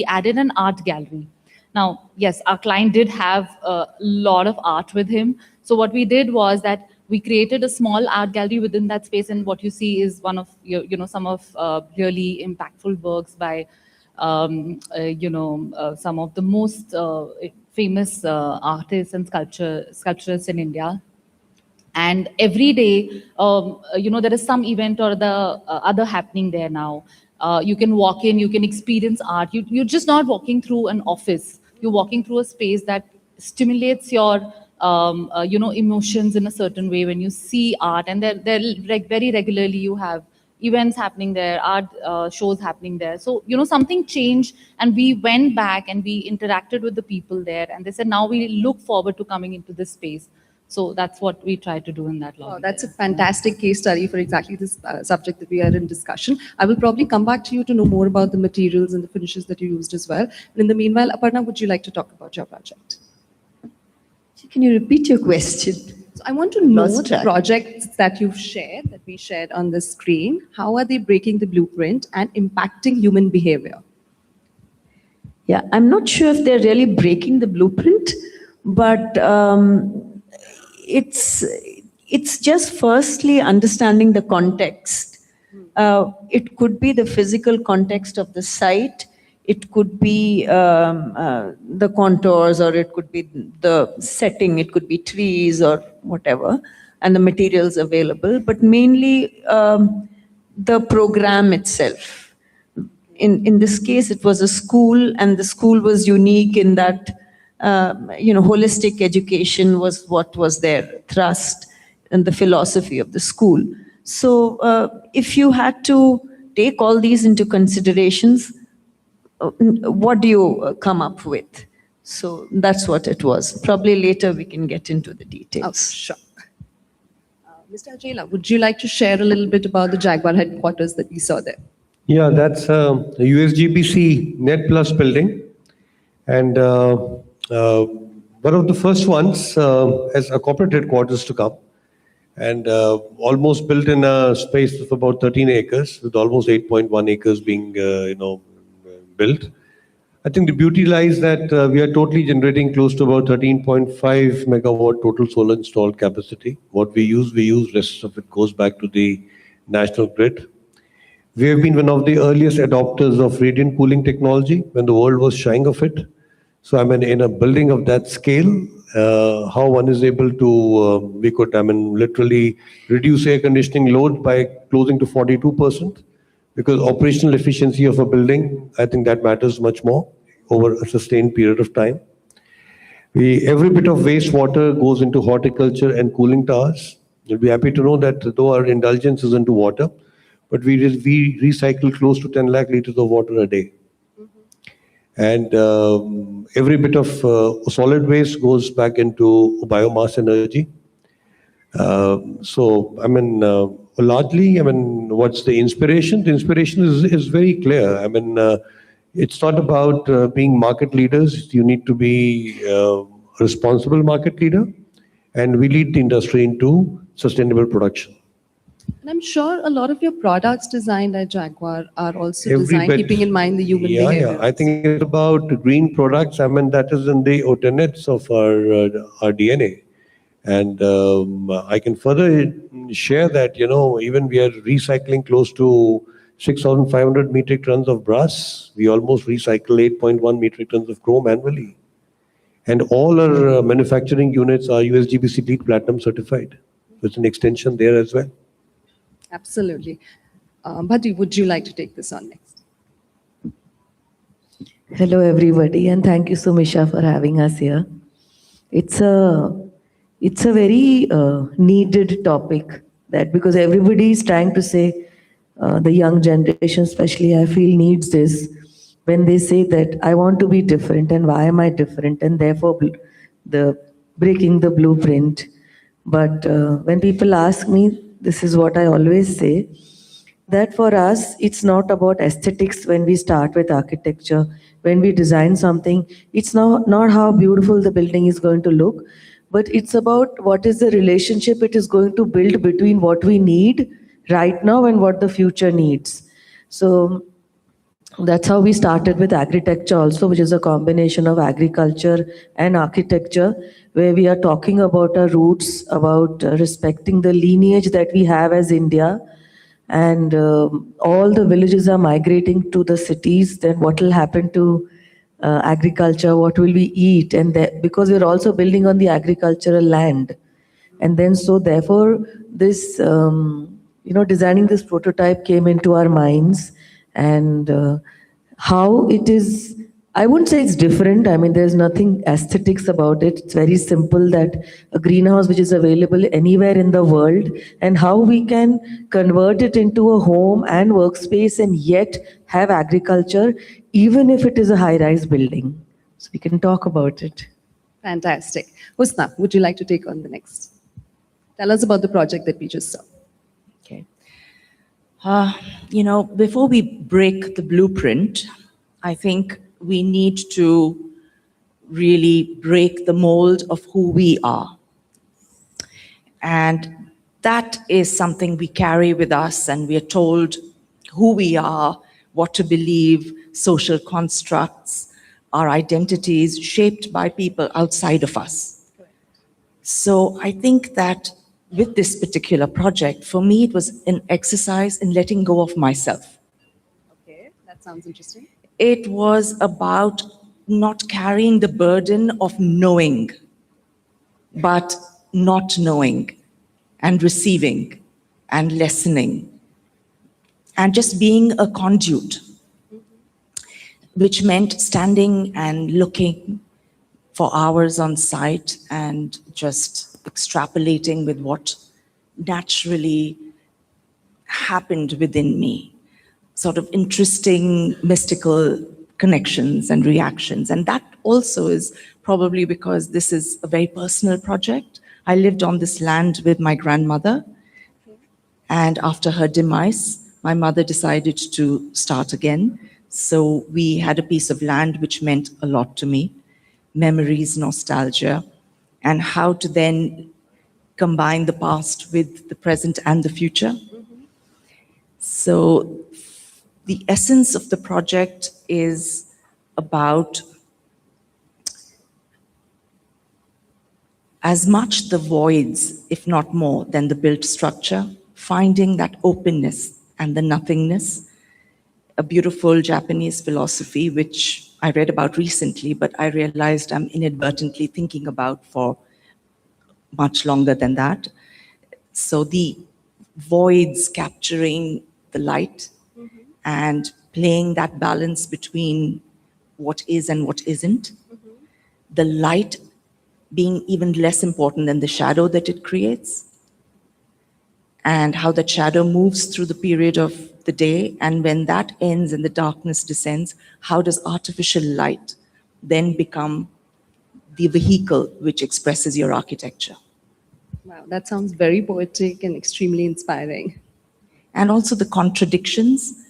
added an art gallery. Now, yes, our client did have a lot of art with him. So what we did was that we created a small art gallery within that space, and what you see is one of some of really impactful works by some of the most famous artists and sculpturists in India. And every day, there is some event or the other happening there now. You can walk in, you can experience art. You're just not walking through an office. You're walking through a space that stimulates your emotions in a certain way when you see art. And they're like very regularly you have events happening there, art shows happening there. So, something changed, and we went back and we interacted with the people there, and they said, now we look forward to coming into this space. So that's what we try to do in that lobby. Oh, that's a fantastic case study for exactly this subject that we are in discussion. I will probably come back to you to know more about the materials and the finishes that you used as well. But in the meanwhile, Aparna, would you like to talk about your project? Can you repeat your question? So I want to know the projects that you've shared, that we shared on the screen. How are they breaking the blueprint and impacting human behavior? Yeah, I'm not sure if they're really breaking the blueprint, but it's just firstly understanding the context. It could be the physical context of the site. It could be the contours, or it could be the setting. It could be trees or whatever, and the materials available. But mainly the program itself. In this case, it was a school, and the school was unique in that holistic education was what was their thrust and the philosophy of the school. So if you had to take all these into considerations, what do you come up with? So that's what it was. Probably later we can get into the details. Oh, sure. Mr. Ajela, would you like to share a little bit about the Jaguar headquarters that we saw there? Yeah, that's a USGBC Net Plus building. And one of the first ones as a corporate headquarters to come. And almost built in a space of about 13 acres, with almost 8.1 acres being, built. I think the beauty lies that we are totally generating close to about 13.5 megawatt total solar installed capacity. What we use, rest of it goes back to the national grid. We have been one of the earliest adopters of radiant cooling technology when the world was shying of it. So in a building of that scale, how one is able to, we could, literally reduce air conditioning load by closing to 42%, because operational efficiency of a building, I think that matters much more over a sustained period of time. Every bit of wastewater goes into horticulture and cooling towers. You'll be happy to know that though our indulgence is into water, but we recycle close to 10 lakh liters of water a day. And every bit of solid waste goes back into biomass energy. Largely, what's the inspiration? The inspiration is very clear. It's not about being market leaders. You need to be a responsible market leader, and we lead the industry into sustainable production. And I'm sure a lot of your products designed at Jaguar are also designed keeping in mind the human behavior. Yeah, I think it's about green products. That is in the tenets of our DNA. And I can further share that, even we are recycling close to 6,500 metric tons of brass. We almost recycle 8.1 metric tons of chrome annually. And all our manufacturing units are USGBC LEED Platinum certified. There's an extension there as well. Absolutely. Bhatti, would you like to take this on next? Hello, everybody, and thank you, Sumisha, for having us here. It's a very needed topic, that because everybody is trying to say, the young generation especially, I feel, needs this, when they say that I want to be different and why am I different, and therefore the breaking the blueprint. But when people ask me, this is what I always say, that for us, it's not about aesthetics when we start with architecture. When we design something, it's not how beautiful the building is going to look, but it's about what is the relationship it is going to build between what we need right now and what the future needs. So that's how we started with agritecture also, which is a combination of agriculture and architecture, where we are talking about our roots, about respecting the lineage that we have as India. And all the villages are migrating to the cities, then what will happen to agriculture, what will we eat? And because we're also building on the agricultural land. And then so therefore this, designing this prototype came into our minds. And how it is, I wouldn't say it's different. I mean, there's nothing aesthetics about it. It's very simple, that a greenhouse which is available anywhere in the world, and how we can convert it into a home and workspace and yet have agriculture, even if it is a high-rise building. So we can talk about it. Fantastic. Husna, would you like to take on the next? Tell us about the project that we just saw. Okay. Before we break the blueprint, I think we need to really break the mold of who we are. And that is something we carry with us, and we are told who we are, what to believe, social constructs, our identities shaped by people outside of us. So I think that with this particular project, for me, it was an exercise in letting go of myself. Okay, that sounds interesting. It was about not carrying the burden of knowing, but not knowing and receiving and listening and just being a conduit, which meant standing and looking for hours on site and just extrapolating with what naturally happened within me. Sort of interesting, mystical connections and reactions. And that also is probably because this is a very personal project. I lived on this land with my grandmother. And after her demise, my mother decided to start again. So we had a piece of land which meant a lot to me. Memories, nostalgia, and how to then combine the past with the present and the future. So the essence of the project is about as much the voids, if not more, than the built structure, finding that openness and the nothingness. A beautiful Japanese philosophy, which I read about recently, but I realized I'm inadvertently thinking about for much longer than that. So the voids capturing the light, and playing that balance between what is and what isn't. The light being even less important than the shadow that it creates, and how that shadow moves through the period of the day, and when that ends and the darkness descends, how does artificial light then become the vehicle which expresses your architecture? Wow, that sounds very poetic and extremely inspiring. And also the contradictions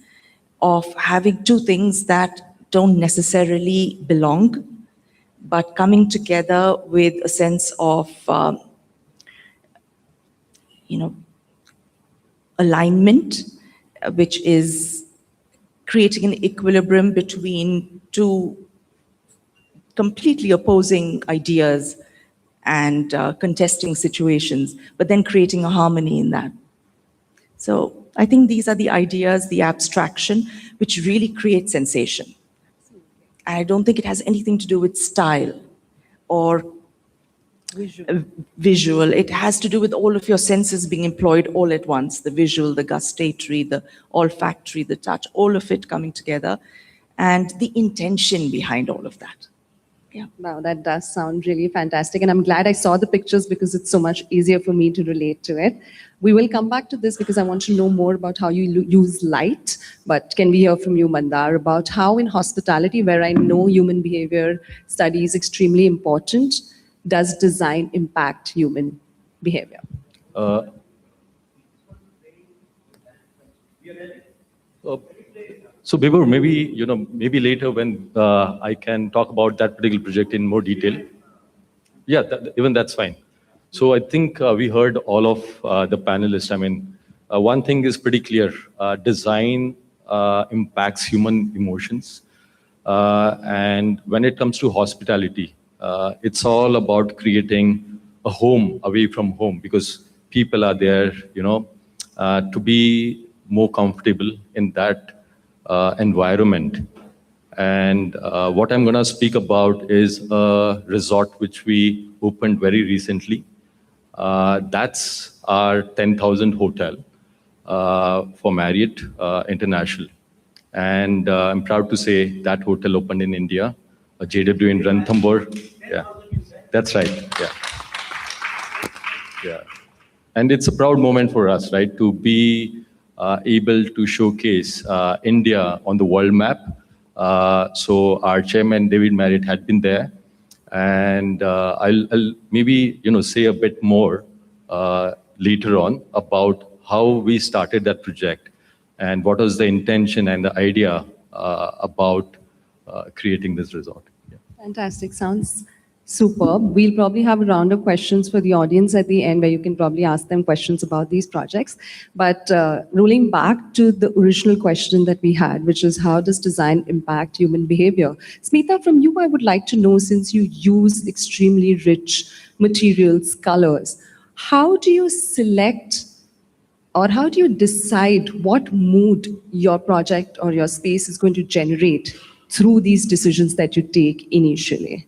of having two things that don't necessarily belong, but coming together with a sense of, alignment, which is creating an equilibrium between two completely opposing ideas and contesting situations, but then creating a harmony in that. So I think these are the ideas, the abstraction, which really creates sensation. I don't think it has anything to do with style or Visual. It has to do with all of your senses being employed all at once, the visual, the gustatory, the olfactory, the touch, all of it coming together, and the intention behind all of that. Yeah, wow, that does sound really fantastic. And I'm glad I saw the pictures because it's so much easier for me to relate to it. We will come back to this because I want to know more about how you use light. But can we hear from you, Mandar, about how in hospitality, where I know human behavior study is extremely important, does design impact human behavior? So Bibur, maybe later when I can talk about that particular project in more detail. Yeah, even that's fine. So I think we heard all of the panelists. I mean, one thing is pretty clear. Design impacts human emotions. And when it comes to hospitality, it's all about creating a home away from home because people are there, to be more comfortable in that environment. And what I'm going to speak about is a resort which we opened very recently. That's our 10,000 hotel for Marriott International. And I'm proud to say that hotel opened in India, a JW in Ranthambore. Yeah, that's right. Yeah. Yeah. And it's a proud moment for us, right, to be able to showcase India on the world map. So our chairman, David Marriott, had been there. And I'll maybe, say a bit more later on about how we started that project and what was the intention and the idea about creating this resort. Yeah. Fantastic. Sounds superb. We'll probably have a round of questions for the audience at the end where you can probably ask them questions about these projects. But rolling back to the original question that we had, which is how does design impact human behavior? Smita, from you, I would like to know, since you use extremely rich materials, colors, how do you select or how do you decide what mood your project or your space is going to generate through these decisions that you take initially?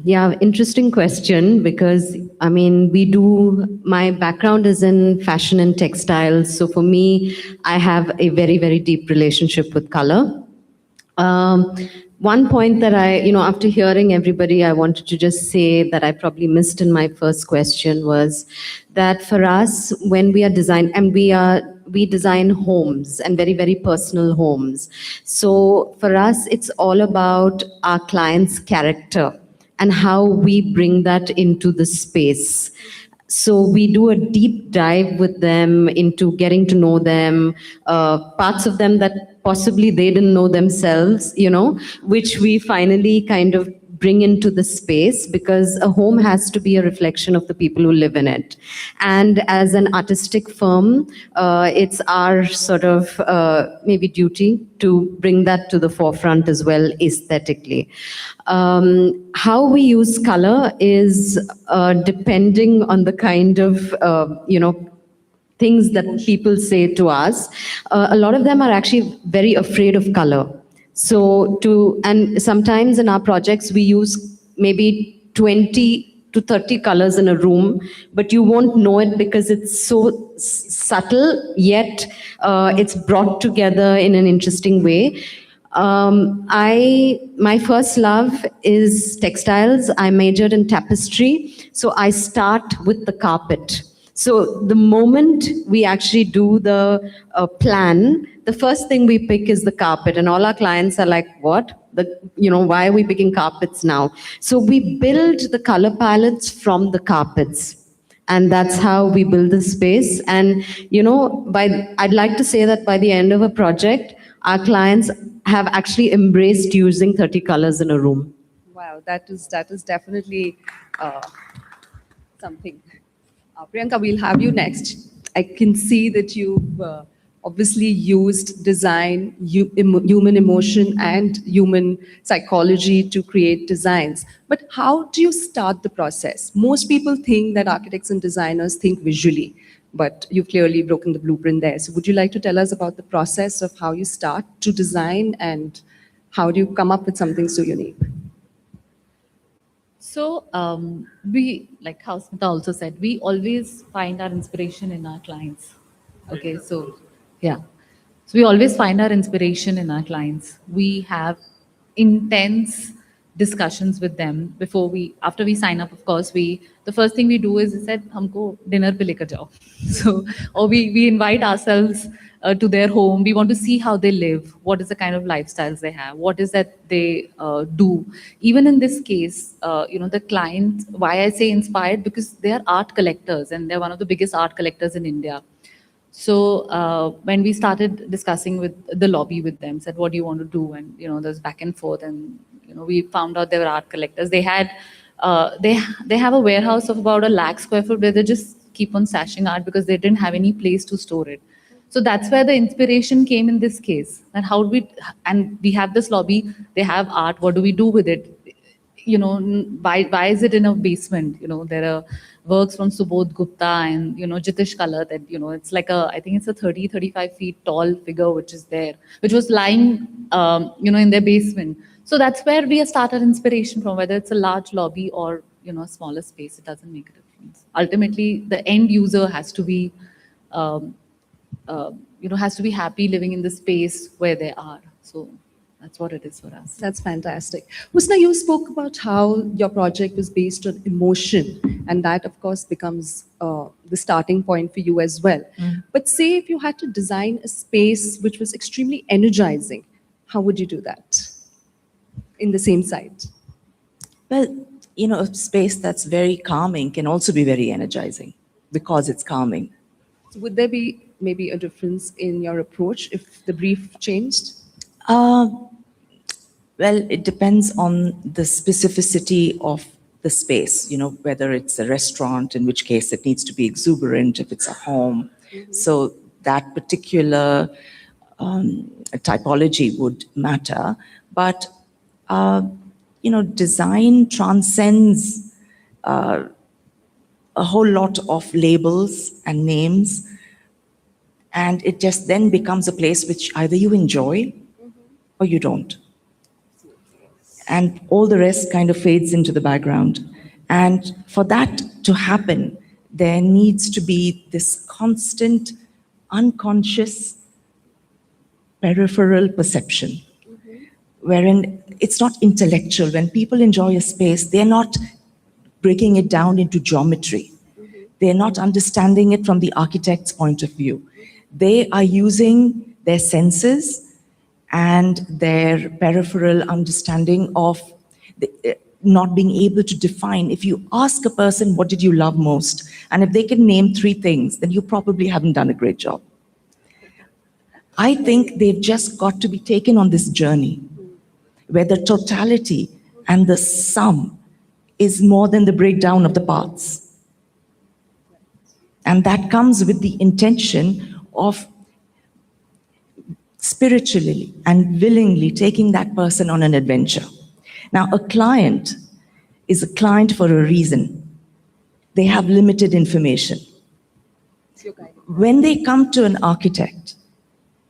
Yeah, interesting question because, my background is in fashion and textiles. So for me, I have a very, very deep relationship with color. One point that after hearing everybody, I wanted to just say that I probably missed in my first question was that for us, when we are designing, and we design homes and very, very personal homes. So for us, it's all about our client's character and how we bring that into the space. So we do a deep dive with them into getting to know them, parts of them that possibly they didn't know themselves, which we finally kind of bring into the space because a home has to be a reflection of the people who live in it. And as an artistic firm, it's our sort of maybe duty to bring that to the forefront as well aesthetically. How we use color is depending on the kind of, things that people say to us. A lot of them are actually very afraid of color. And sometimes in our projects, we use maybe 20 to 30 colors in a room, but you won't know it because it's so subtle, yet it's brought together in an interesting way. My first love is textiles. I majored in tapestry, so I start with the carpet. So the moment we actually do the plan, the first thing we pick is the carpet, and all our clients are like, what? Why are we picking carpets now? So we build the color palettes from the carpets. And that's how we build the space. And, I'd like to say that by the end of a project, our clients have actually embraced using 30 colors in a room. Wow, that is definitely something. Priyanka, we'll have you next. I can see that you've obviously used design, human emotion and human psychology to create designs. But how do you start the process? Most people think that architects and designers think visually, but you've clearly broken the blueprint there. So would you like to tell us about the process of how you start to design and How do you come up with something so unique? So we, like how Smita also said, we always find our inspiration in our clients. Okay, so yeah. So we always find our inspiration in our clients. We have intense discussions with them after we sign up. Of course, the first thing we do is we said, "Humko dinner pe lekar jao." So, or we invite ourselves to their home. We want to see how they live, what is the kind of lifestyles they have, what is that they do. Even in this case, the client, why I say inspired, because they are art collectors and they're one of the biggest art collectors in India. So when we started discussing with the lobby with them, said, what do you want to do? And, there's back and forth. And, we found out they were art collectors. They had, they have a warehouse of about 1 lakh square foot where they just keep on stashing art because they didn't have any place to store it. So that's where the inspiration came in this case. And and we have this lobby, they have art, what do we do with it? Why is it in a basement? There are works from Subodh Gupta and, Jitish Kala that, it's like I think it's a 30, 35 feet tall figure, which is there, which was lying, in their basement. So that's where we started inspiration from, whether it's a large lobby or, a smaller space, it doesn't make a difference. Ultimately, the end user has to be, has to be happy living in the space where they are. So that's what it is for us. That's fantastic. Husna, you spoke about how your project was based on emotion, and that, of course, becomes the starting point for you as well. But say if you had to design a space which was extremely energizing, how would you do that in the same site? Well, a space that's very calming can also be very energizing because it's calming. So would there be maybe a difference in your approach if the brief changed? Well, it depends on the specificity of the space, whether it's a restaurant, in which case it needs to be exuberant, if it's a home. So that particular typology would matter. But, design transcends a whole lot of labels and names. And it just then becomes a place which either you enjoy or you don't. And all the rest kind of fades into the background. And for that to happen, there needs to be this constant, unconscious, peripheral perception, wherein it's not intellectual. When people enjoy a space, they're not breaking it down into geometry. They're not understanding it from the architect's point of view. They are using their senses and their peripheral understanding of not being able to define. If you ask a person, what did you love most? And if they can name 3 things, then you probably haven't done a great job. I think they've just got to be taken on this journey where the totality and the sum is more than the breakdown of the parts. And that comes with the intention of spiritually and willingly taking that person on an adventure. Now, a client is a client for a reason. They have limited information. When they come to an architect,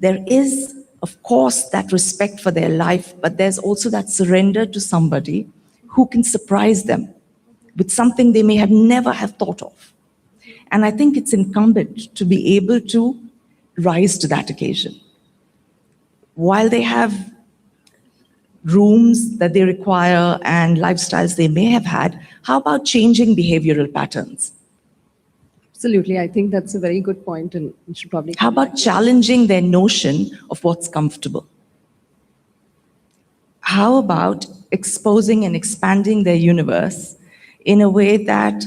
there is, of course, that respect for their life, but there's also that surrender to somebody who can surprise them with something they may have never have thought of. And I think it's incumbent to be able to rise to that occasion. While they have rooms that they require and lifestyles they may have had, how about changing behavioral patterns? Absolutely. I think that's a very good point, and we should probably... How about challenging their notion of what's comfortable? How about exposing and expanding their universe in a way that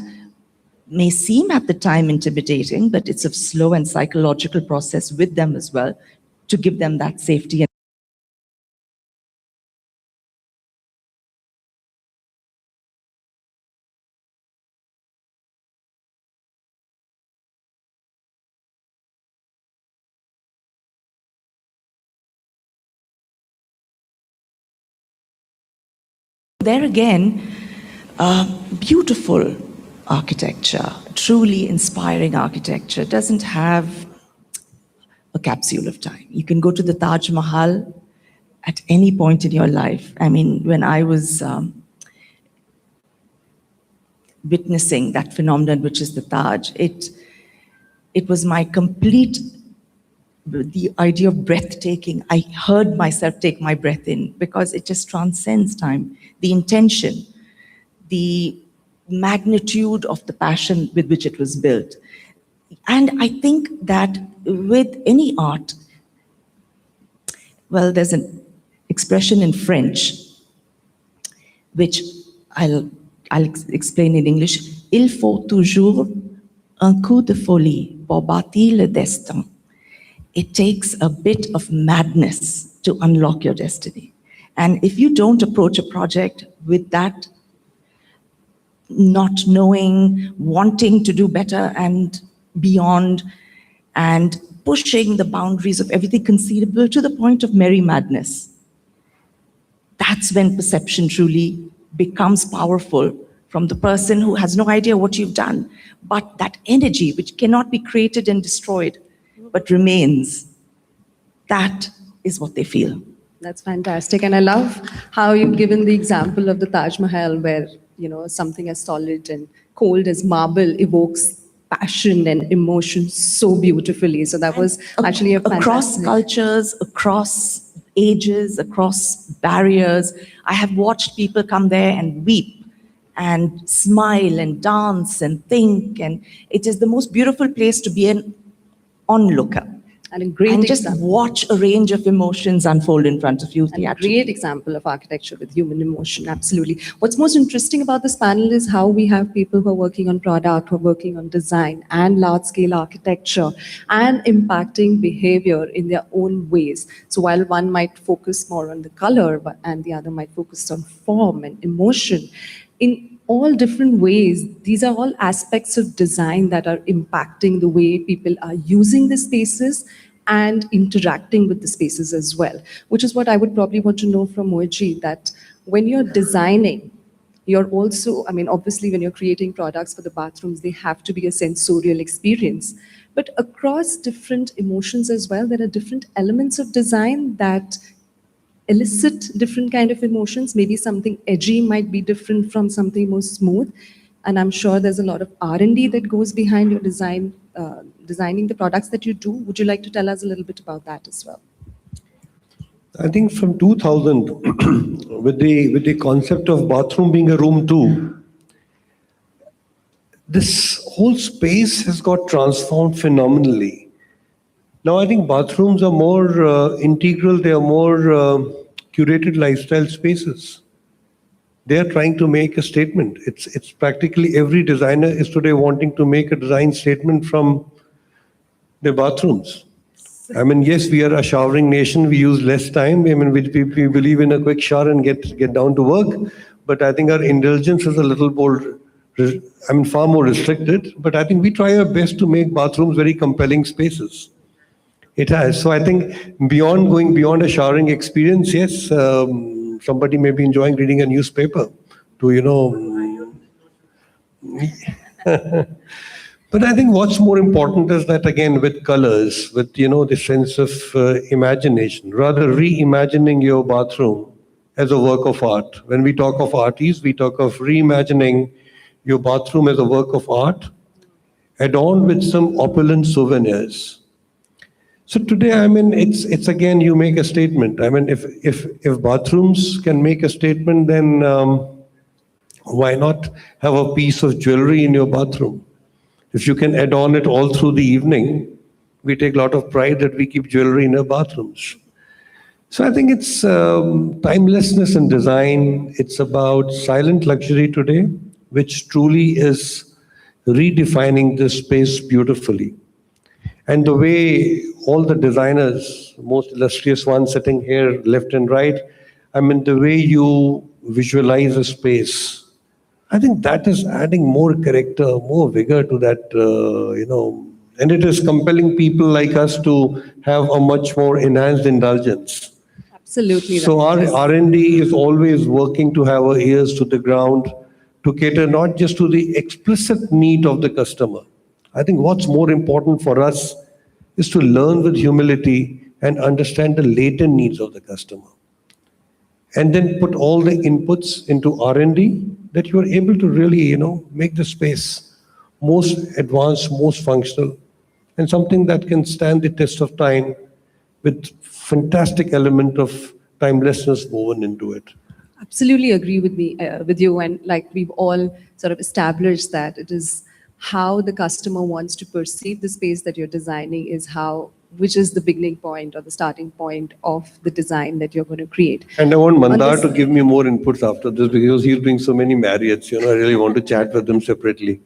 may seem at the time intimidating, but it's a slow and psychological process with them as well to give them that safety. There again, beautiful architecture, truly inspiring architecture doesn't have a capsule of time. You can go to the Taj Mahal at any point in your life. I mean, when I was witnessing that phenomenon, which is the Taj, it was my complete, the idea of breathtaking. I heard myself take my breath in because it just transcends time. The intention, the magnitude of the passion with which it was built. And I think that with any art, well, there's an expression in French, which I'll explain in English. Il faut toujours un coup de folie pour bâtir le destin. It takes a bit of madness to unlock your destiny. And if you don't approach a project with that, not knowing, wanting to do better and beyond, and pushing the boundaries of everything conceivable to the point of merry madness, that's when perception truly becomes powerful from the person who has no idea what you've done. But that energy, which cannot be created and destroyed, but remains, that is what they feel. That's fantastic. And I love how you've given the example of the Taj Mahal, where, something as solid and cold as marble evokes passion and emotion so beautifully. So that was actually a fantastic... Across cultures, across ages, across barriers, I have watched people come there and weep and smile and dance and think. And it is the most beautiful place to be an onlooker. And a great just watch a range of emotions unfold in front of you. And a great example of architecture with human emotion, absolutely. What's most interesting about this panel is how we have people who are working on product, who are working on design and large-scale architecture and impacting behavior in their own ways. So while one might focus more on the color and the other might focus on form and emotion, in all different ways, these are all aspects of design that are impacting the way people are using the spaces and interacting with the spaces as well, which is what I would probably want to know from Mohitji, that when you're designing, you're also, obviously when you're creating products for the bathrooms, they have to be a sensorial experience. But across different emotions as well, there are different elements of design that elicit different kind of emotions. Maybe something edgy might be different from something more smooth. And I'm sure there's a lot of R&D that goes behind your designing the products that you do. Would you like to tell us a little bit about that as well? I think from 2000, with the concept of bathroom being a room too, this whole space has got transformed phenomenally. Now I think bathrooms are more integral, they are more curated lifestyle spaces. They are trying to make a statement. It's practically every designer is today wanting to make a design statement from their bathrooms. Yes, we are a showering nation, we use less time. We believe in a quick shower and get down to work. But I think our indulgence is a little more, far more restricted. But I think we try our best to make bathrooms very compelling spaces. It has. So I think going beyond a showering experience, yes, somebody may be enjoying reading a newspaper to, But I think what's more important is that, again, with colors, with, the sense of imagination, rather reimagining your bathroom as a work of art. When we talk of artists, we talk of reimagining your bathroom as a work of art, adorned with some opulent souvenirs. So today, it's again, you make a statement. If bathrooms can make a statement, then why not have a piece of jewelry in your bathroom? If you can adorn it all through the evening, we take a lot of pride that we keep jewelry in our bathrooms. So I think it's timelessness in design. It's about silent luxury today, which truly is redefining this space beautifully. And the way all the designers, most illustrious ones sitting here, left and right, the way you visualize a space, I think that is adding more character, more vigor to that, and it is compelling people like us to have a much more enhanced indulgence. Absolutely. So our R&D is always working to have our ears to the ground, to cater not just to the explicit need of the customer. I think what's more important for us is to learn with humility and understand the latent needs of the customer. and then put all the inputs into R&D, that you are able to really, make the space most advanced, most functional, and something that can stand the test of time with fantastic element of timelessness woven into it. Absolutely agree with you, and like we've all sort of established that it is how the customer wants to perceive the space that you're designing which is the beginning point or the starting point of the design that you're going to create. And I want Mandar to give me more inputs after this, because he's doing so many Marriotts. I really want to chat with them separately.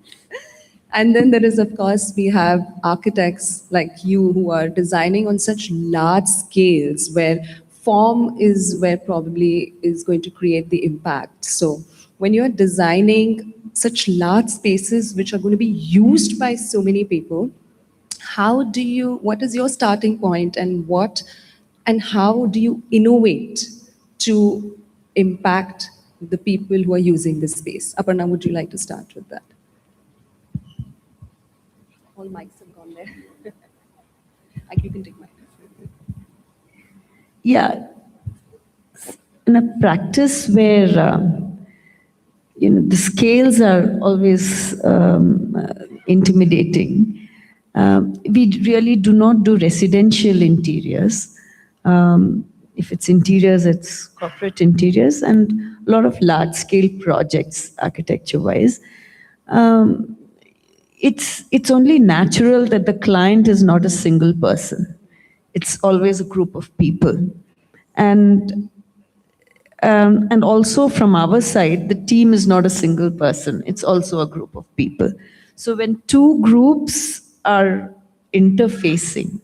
And then there is, of course, we have architects like you who are designing on such large scales where form is where probably is going to create the impact. So when you're designing such large spaces which are going to be used by so many people, what is your starting point, and how do you innovate to impact the people who are using this space? Aparna, would you like to start with that? All mics have gone there. You can take mine. Yeah. In a practice where, the scales are always intimidating, we really do not do residential interiors. If it's interiors, it's corporate interiors and a lot of large-scale projects, architecture-wise. It's only natural that the client is not a single person. It's always a group of people. And also from our side, the team is not a single person. It's also a group of people. So when two groups are interfacing,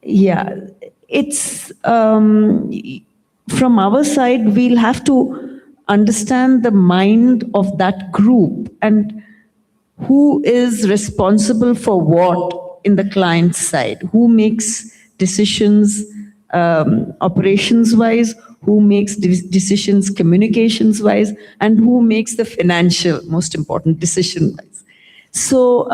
it's from our side, we'll have to understand the mind of that group and who is responsible for what in the client side, who makes decisions operations-wise, who makes decisions communications-wise, and who makes the financial, most important, decision-wise. So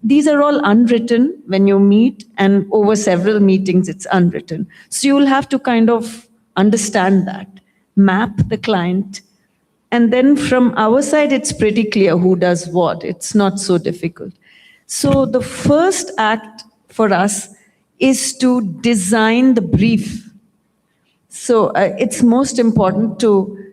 these are all unwritten when you meet, and over several meetings, it's unwritten. So you'll have to kind of understand that, map the client, and then from our side, it's pretty clear who does what. It's not so difficult. So the first act for us is to design the brief. So it's most important to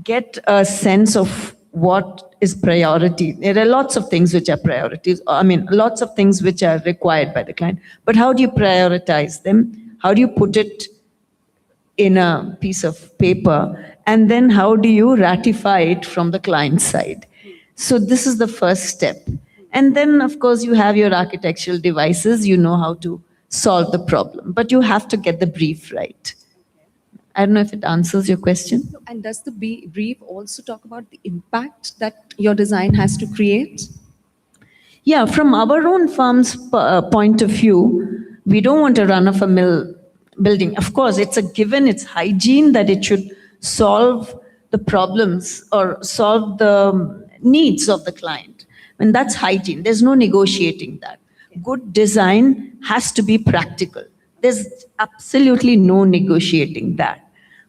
get a sense of what is priority. There are lots of things which are priorities. Lots of things which are required by the client. But how do you prioritize them? How do you put it in a piece of paper? And then how do you ratify it from the client side? So this is the first step. And then, of course, you have your architectural devices. You know how to solve the problem. But you have to get the brief right. I don't know if it answers your question. And does the brief also talk about the impact that your design has to create? Yeah, from our own firm's point of view, we don't want a run-of-the-mill building. Of course, it's a given, it's hygiene that it should solve the problems or solve the needs of the client. And that's hygiene. There's no negotiating that. Good design has to be practical. There's absolutely no negotiating that.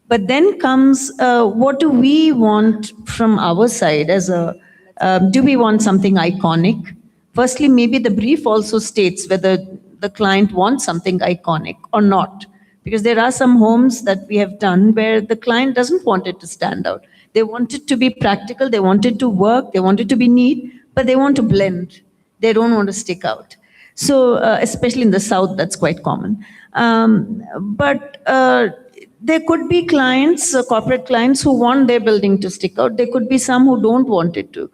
But then comes, what do we want from our side as do we want something iconic? Firstly, maybe the brief also states whether the client wants something iconic or not. Because there are some homes that we have done where the client doesn't want it to stand out. They want it to be practical, they want it to work, they want it to be neat, but they want to blend. They don't want to stick out. So especially in the South, that's quite common. But there could be clients, corporate clients, who want their building to stick out. There could be some who don't want it to.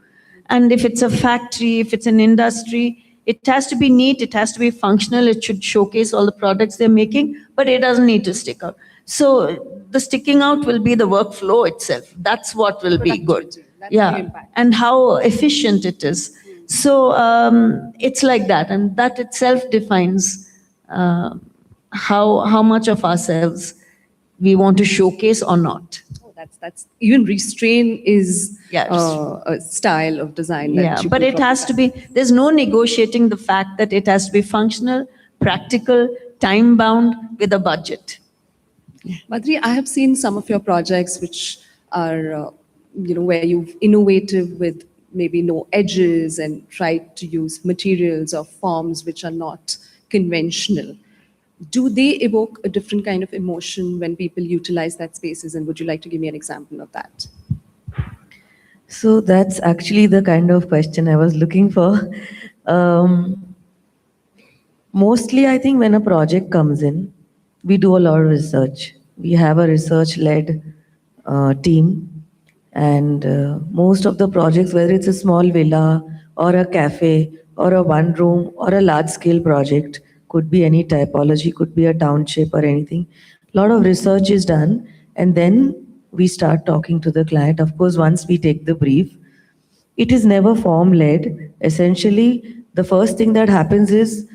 And if it's a factory, if it's an industry, it has to be neat, it has to be functional, it should showcase all the products they're making, but it doesn't need to stick out. So the sticking out will be the workflow itself. That's what will be good. Yeah, and how efficient it is. So it's like that, and that itself defines how much of ourselves we want to showcase or not. Oh, that's even restraint is a style of design. Yeah, but it has to be, there's no negotiating the fact that it has to be functional, practical, time-bound, with a budget. Badri, I have seen some of your projects which are, where you've innovative with maybe no edges and tried to use materials or forms which are not conventional. Do they evoke a different kind of emotion when people utilize that spaces? And would you like to give me an example of that? So that's actually the kind of question I was looking for. Mostly, I think when a project comes in, we do a lot of research. We have a research-led team, and most of the projects, whether it's a small villa or a cafe or a one-room or a large-scale project, could be any typology, could be a township or anything. A lot of research is done, and then we start talking to the client. Of course, once we take the brief, it is never form-led. Essentially, the first thing that happens is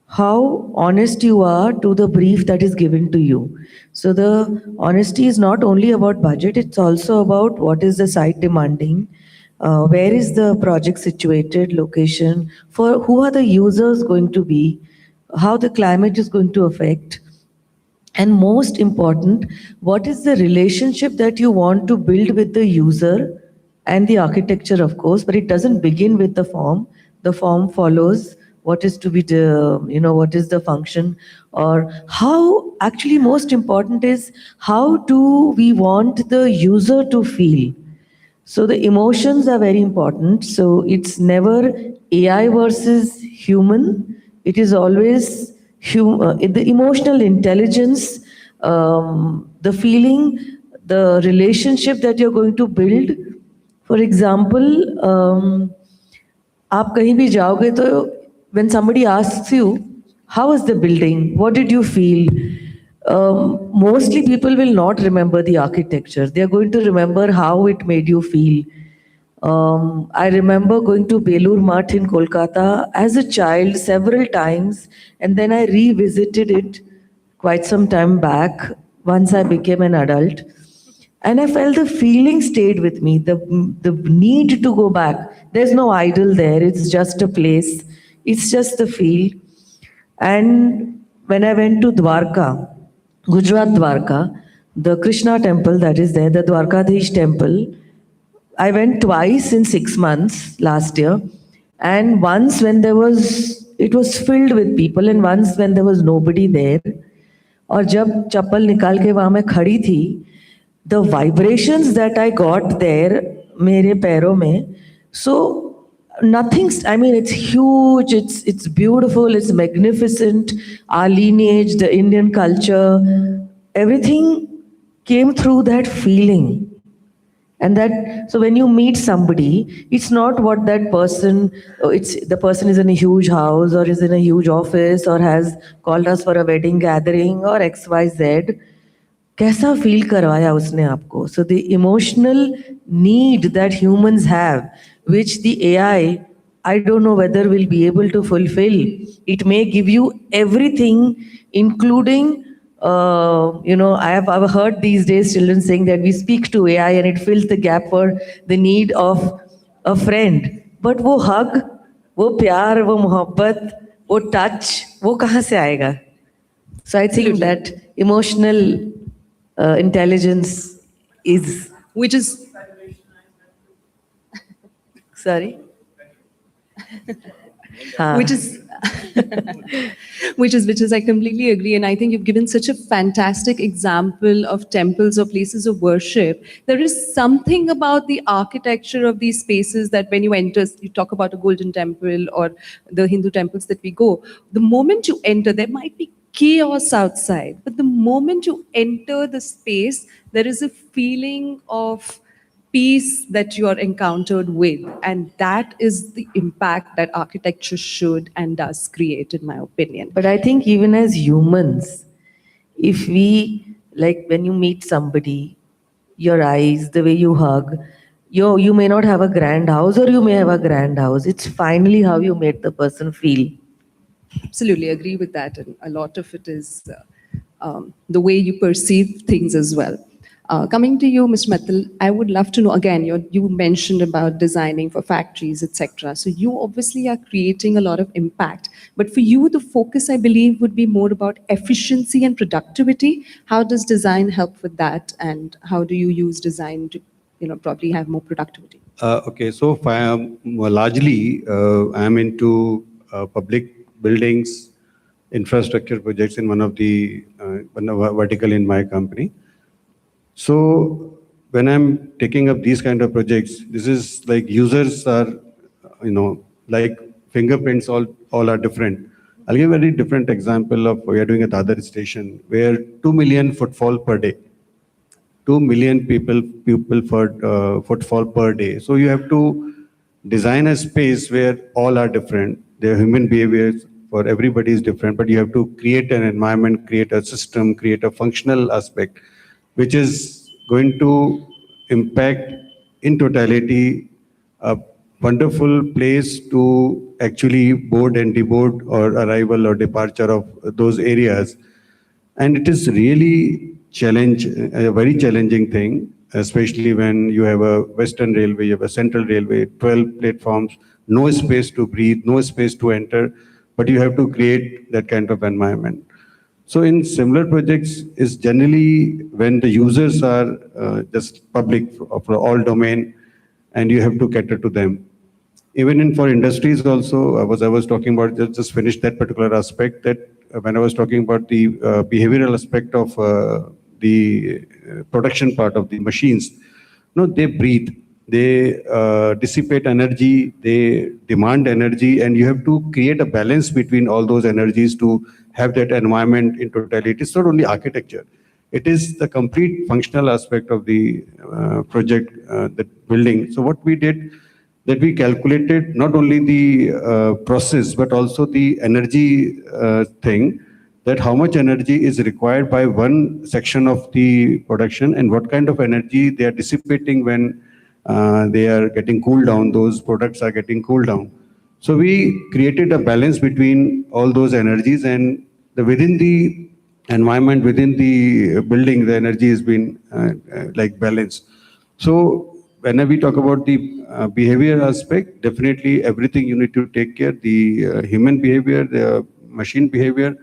how honest you are to the brief that is given to you. So the honesty is not only about budget, it's also about what is the site demanding, where is the project situated, location, for who are the users going to be, how the climate is going to affect, and most important, what is the relationship that you want to build with the user and the architecture, of course, but it doesn't begin with the form. The form follows what is to be what is the function, or how, actually most important is how do we want the user to feel. So the emotions are very important. So it's never AI versus human. It is always the emotional intelligence, the feeling, the relationship that you're going to build. For example, आप कहीं भी जाओगे तो when somebody asks you, how is the building? What did you feel? Mostly people will not remember the architecture. They are going to remember how it made you feel. I remember going to Belur Math in Kolkata as a child several times, and then I revisited it quite some time back once I became an adult. And I felt the feeling stayed with me, the need to go back. There's no idol there, it's just a place, it's just the feel. And when I went to Dwarka, Gujarat Dwarka, the Krishna temple that is there, the Dwarkadhish temple, I went twice in 6 months last year. And once when it was filled with people, and once when there was nobody there. और जब चप्पल निकाल के वहाँ मैं खड़ी थी, the vibrations that I got there, मेरे पैरों में, so I mean, it's huge, it's beautiful, it's magnificent, our lineage, the Indian culture, everything came through that feeling. And so when you meet somebody, it's not what that person, the person is in a huge house or is in a huge office or has called us for a wedding gathering or XYZ. कैसा feel करवाया उसने आपको? So the emotional need that humans have, which the AI, I don't know whether will be able to fulfill. It may give you everything, including, I've heard these days children saying that we speak to AI and it fills the gap for the need of a friend. But वो hug, वो प्यार, वो मोहब्बत, वो touch, वो कहाँ से आएगा? So I think that emotional intelligence is... Which is... Sorry? which is I completely agree, and I think you've given such a fantastic example of temples or places of worship. There is something about the architecture of these spaces that when you enter, you talk about a golden temple or the Hindu temples that we go, the moment you enter, there might be chaos outside, but the moment you enter the space, there is a feeling of peace that you are encountered with, and that is the impact that architecture should and does create, in my opinion. But I think even as humans, if we, like when you meet somebody, your eyes, the way you hug, you may not have a grand house or you may have a grand house. It's finally how you made the person feel. Absolutely agree with that, and a lot of it is the way you perceive things as well. Coming to you, Mr. Mittal, I would love to know, again, you mentioned about designing for factories, etc. So you obviously are creating a lot of impact. But for you, the focus, I believe, would be more about efficiency and productivity. How does design help with that? And how do you use design to, probably have more productivity? Okay, so largely I'm into public buildings, infrastructure projects in one of the vertical in my company. So when I'm taking up these kind of projects, this is like users are, like fingerprints, all are different. I'll give a very different example of what we are doing at Dadar station, where 2 million footfall per day. 2 million people for footfall per day. So you have to design a space where all are different. Their human behaviors for everybody is different, but you have to create an environment, create a system, create a functional aspect, which is going to impact in totality a wonderful place to actually board and deboard or arrival or departure of those areas. And it is really a very challenging thing, especially when you have a Western Railway, you have a Central Railway, 12 platforms, no space to breathe, no space to enter, but you have to create that kind of environment. So in similar projects is generally when the users are just public for all domain and you have to cater to them. Even for industries also, I was talking about, just finish that particular aspect, that when I was talking about the behavioral aspect of the production part of the machines, they breathe, they dissipate energy, they demand energy, and you have to create a balance between all those energies to have that environment in totality. It's not only architecture, it is the complete functional aspect of the project, the building. So what we did, that we calculated not only the process, but also the energy thing, that how much energy is required by one section of the production and what kind of energy they are dissipating when they are getting cooled down, those products are getting cooled down. So we created a balance between all those energies, and within the environment, within the building, the energy has been like balanced. So when we talk about the behavior aspect, definitely everything you need to take care, the human behavior, the machine behavior,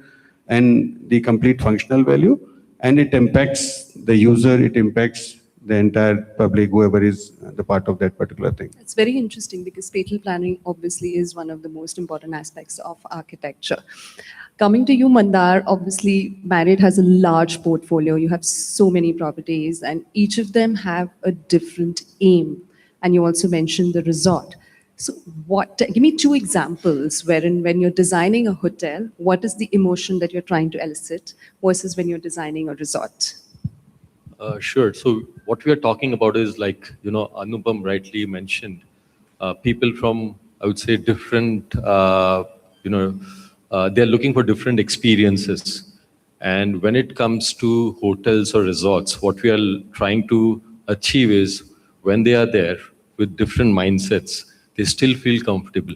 and the complete functional value, and it impacts the user, it impacts the entire public, whoever is the part of that particular thing. It's very interesting because spatial planning obviously is one of the most important aspects of architecture. Coming to you, Mandar, obviously Marriott has a large portfolio. You have so many properties and each of them have a different aim. And you also mentioned the resort. So give me two examples wherein when you're designing a hotel, what is the emotion that you're trying to elicit versus when you're designing a resort? Sure. So what we are talking about is like, Anupam rightly mentioned, people from, I would say, different, they're looking for different experiences. And when it comes to hotels or resorts, what we are trying to achieve is when they are there with different mindsets, they still feel comfortable.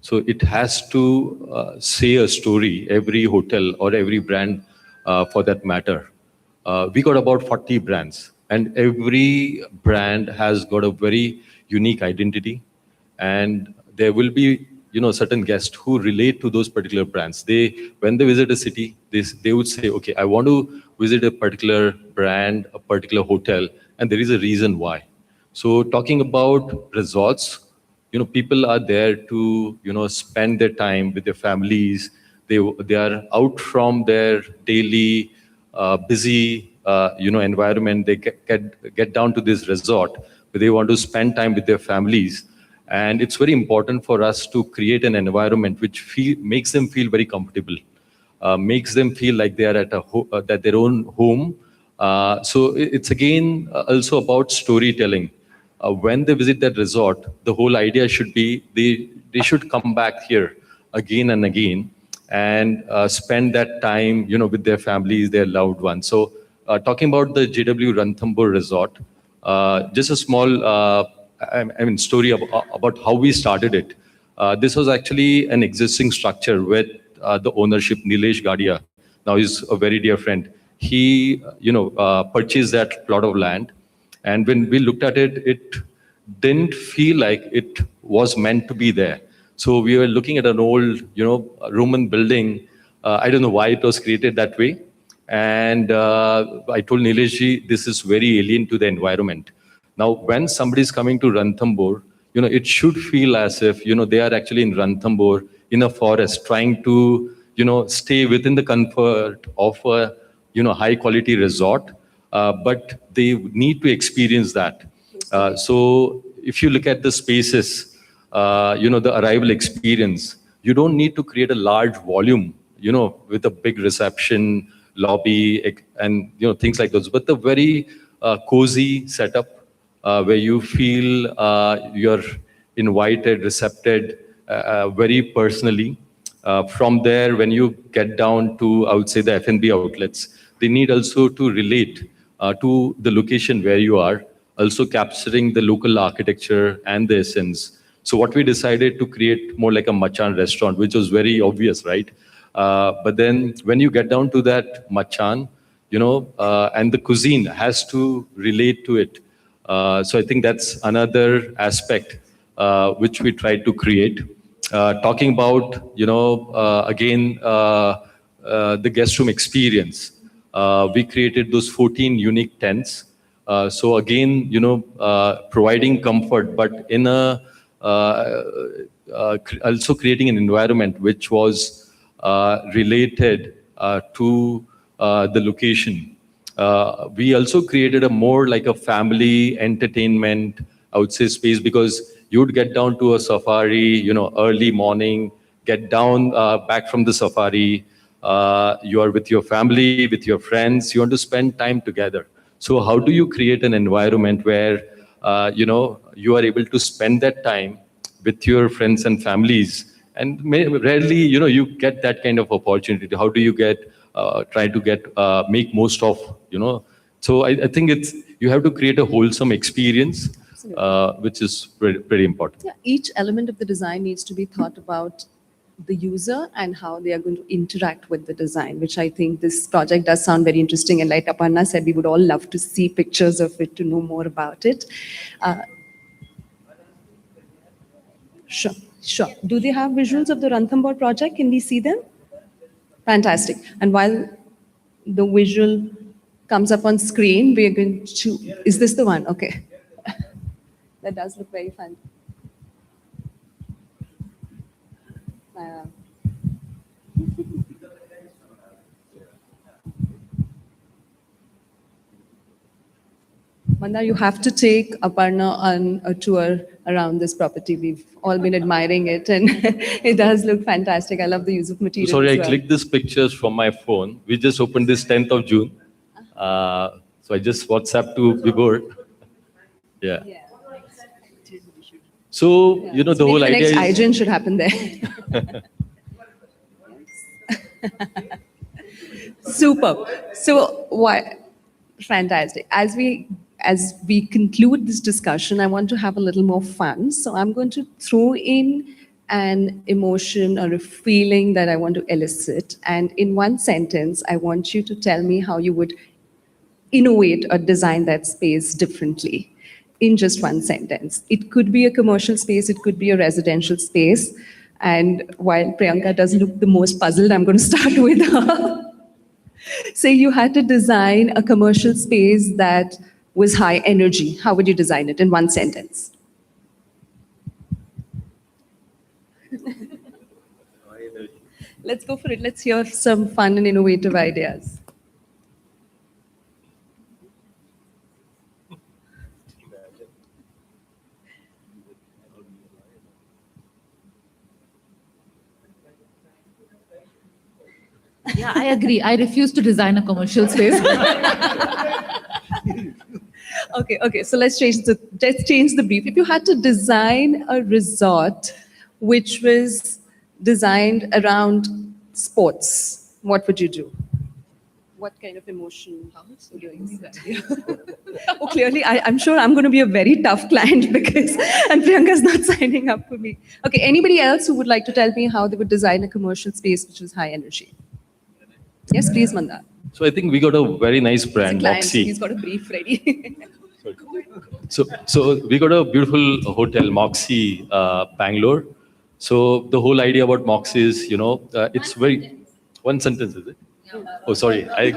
So it has to say a story, every hotel or every brand for that matter. We got about 40 brands and every brand has got a very unique identity, and there will be certain guests who relate to those particular brands. When they visit a city, they would say, okay, I want to visit a particular brand, a particular hotel, and there is a reason why. So talking about resorts, people are there to spend their time with their families. They are out from their daily busy environment. They get down to this resort where they want to spend time with their families. And it's very important for us to create an environment which makes them feel very comfortable, makes them feel like they are at their own home. So it's again also about storytelling. When they visit that resort, the whole idea should be they should come back here again and again and spend that time with their families, their loved ones. So talking about the JW Ranthambore Resort, just a small story about how we started it. This was actually an existing structure with the ownership, Nilesh Gadia. Now he's a very dear friend. he, purchased that plot of land. And when we looked at it, it didn't feel like it was meant to be there. So we were looking at an old, Roman building. I don't know why it was created that way. And I told Nileshji, this is very alien to the environment. Now, when somebody is coming to Ranthambore, it should feel as if, they are actually in Ranthambore, in a forest, trying to, stay within the comfort of a, high quality resort. But they need to experience that. So if you look at the spaces, the arrival experience, you don't need to create a large volume, with a big reception lobby and, things like those, but the very cozy setup where you feel you're invited, recepted very personally. From there, when you get down to, I would say, the F&B outlets, they need also to relate to the location where you are, also capturing the local architecture and the essence. So what we decided to create more like a Machan restaurant, which was very obvious, right? But then when you get down to that Machan, and the cuisine has to relate to it. So I think that's another aspect which we tried to create. Talking about, again, the guest room experience. We created those 14 unique tents. So again, providing comfort, but in a also creating an environment which was related to the location. We also created a more like a family entertainment, I would say, space, because you would get down to a safari, early morning, get down back from the safari. You are with your family, with your friends. You want to spend time together. So how do you create an environment where, you are able to spend that time with your friends and families? And rarely, you get that kind of opportunity. How do you try to make most of, So I think you have to create a wholesome experience, which is pretty important. Yeah, each element of the design needs to be thought about the user and how they are going to interact with the design, which I think this project does sound very interesting. And like Aparna said, we would all love to see pictures of it to know more about it. Sure. Do they have visuals of the Ranthambore project? Can we see them? Fantastic. And while the visual comes up on screen, we are going to, is this the one? Okay. That does look very fun. Manda, you have to take Aparna on a tour around this property. We've all been admiring it, and it does look fantastic. I love the use of materials. Sorry, I clicked these pictures from my phone. We just opened this 10th of June. So I just WhatsApp to Vibhor. Yeah. So, the whole idea is... Next iGen should happen there. Super. So, why? Fantastic. As we conclude this discussion, I want to have a little more fun. So I'm going to throw in an emotion or a feeling that I want to elicit. And in one sentence, I want you to tell me how you would innovate or design that space differently in just one sentence. It could be a commercial space, it could be a residential space. And while Priyanka does look the most puzzled, I'm going to start with her. Say you had to design a commercial space that was high energy. How would you design it in one sentence? Let's go for it. Let's hear some fun and innovative ideas. Yeah, I agree. I refuse to design a commercial space. Okay. So let's change the brief. If you had to design a resort which was designed around sports, what would you do? What kind of emotion would you elicit? Oh, clearly, I'm sure I'm going to be a very tough client and Priyanka's not signing up for me. Okay, anybody else who would like to tell me how they would design a commercial space which was high energy? Yes, please, Manda. So I think we got a very nice brand, Client, Moxie. he's got a brief ready. So we got a beautiful hotel, Moxie, Bangalore. So the whole idea about Moxie is, it's very, one sentence, is it? Oh, sorry. I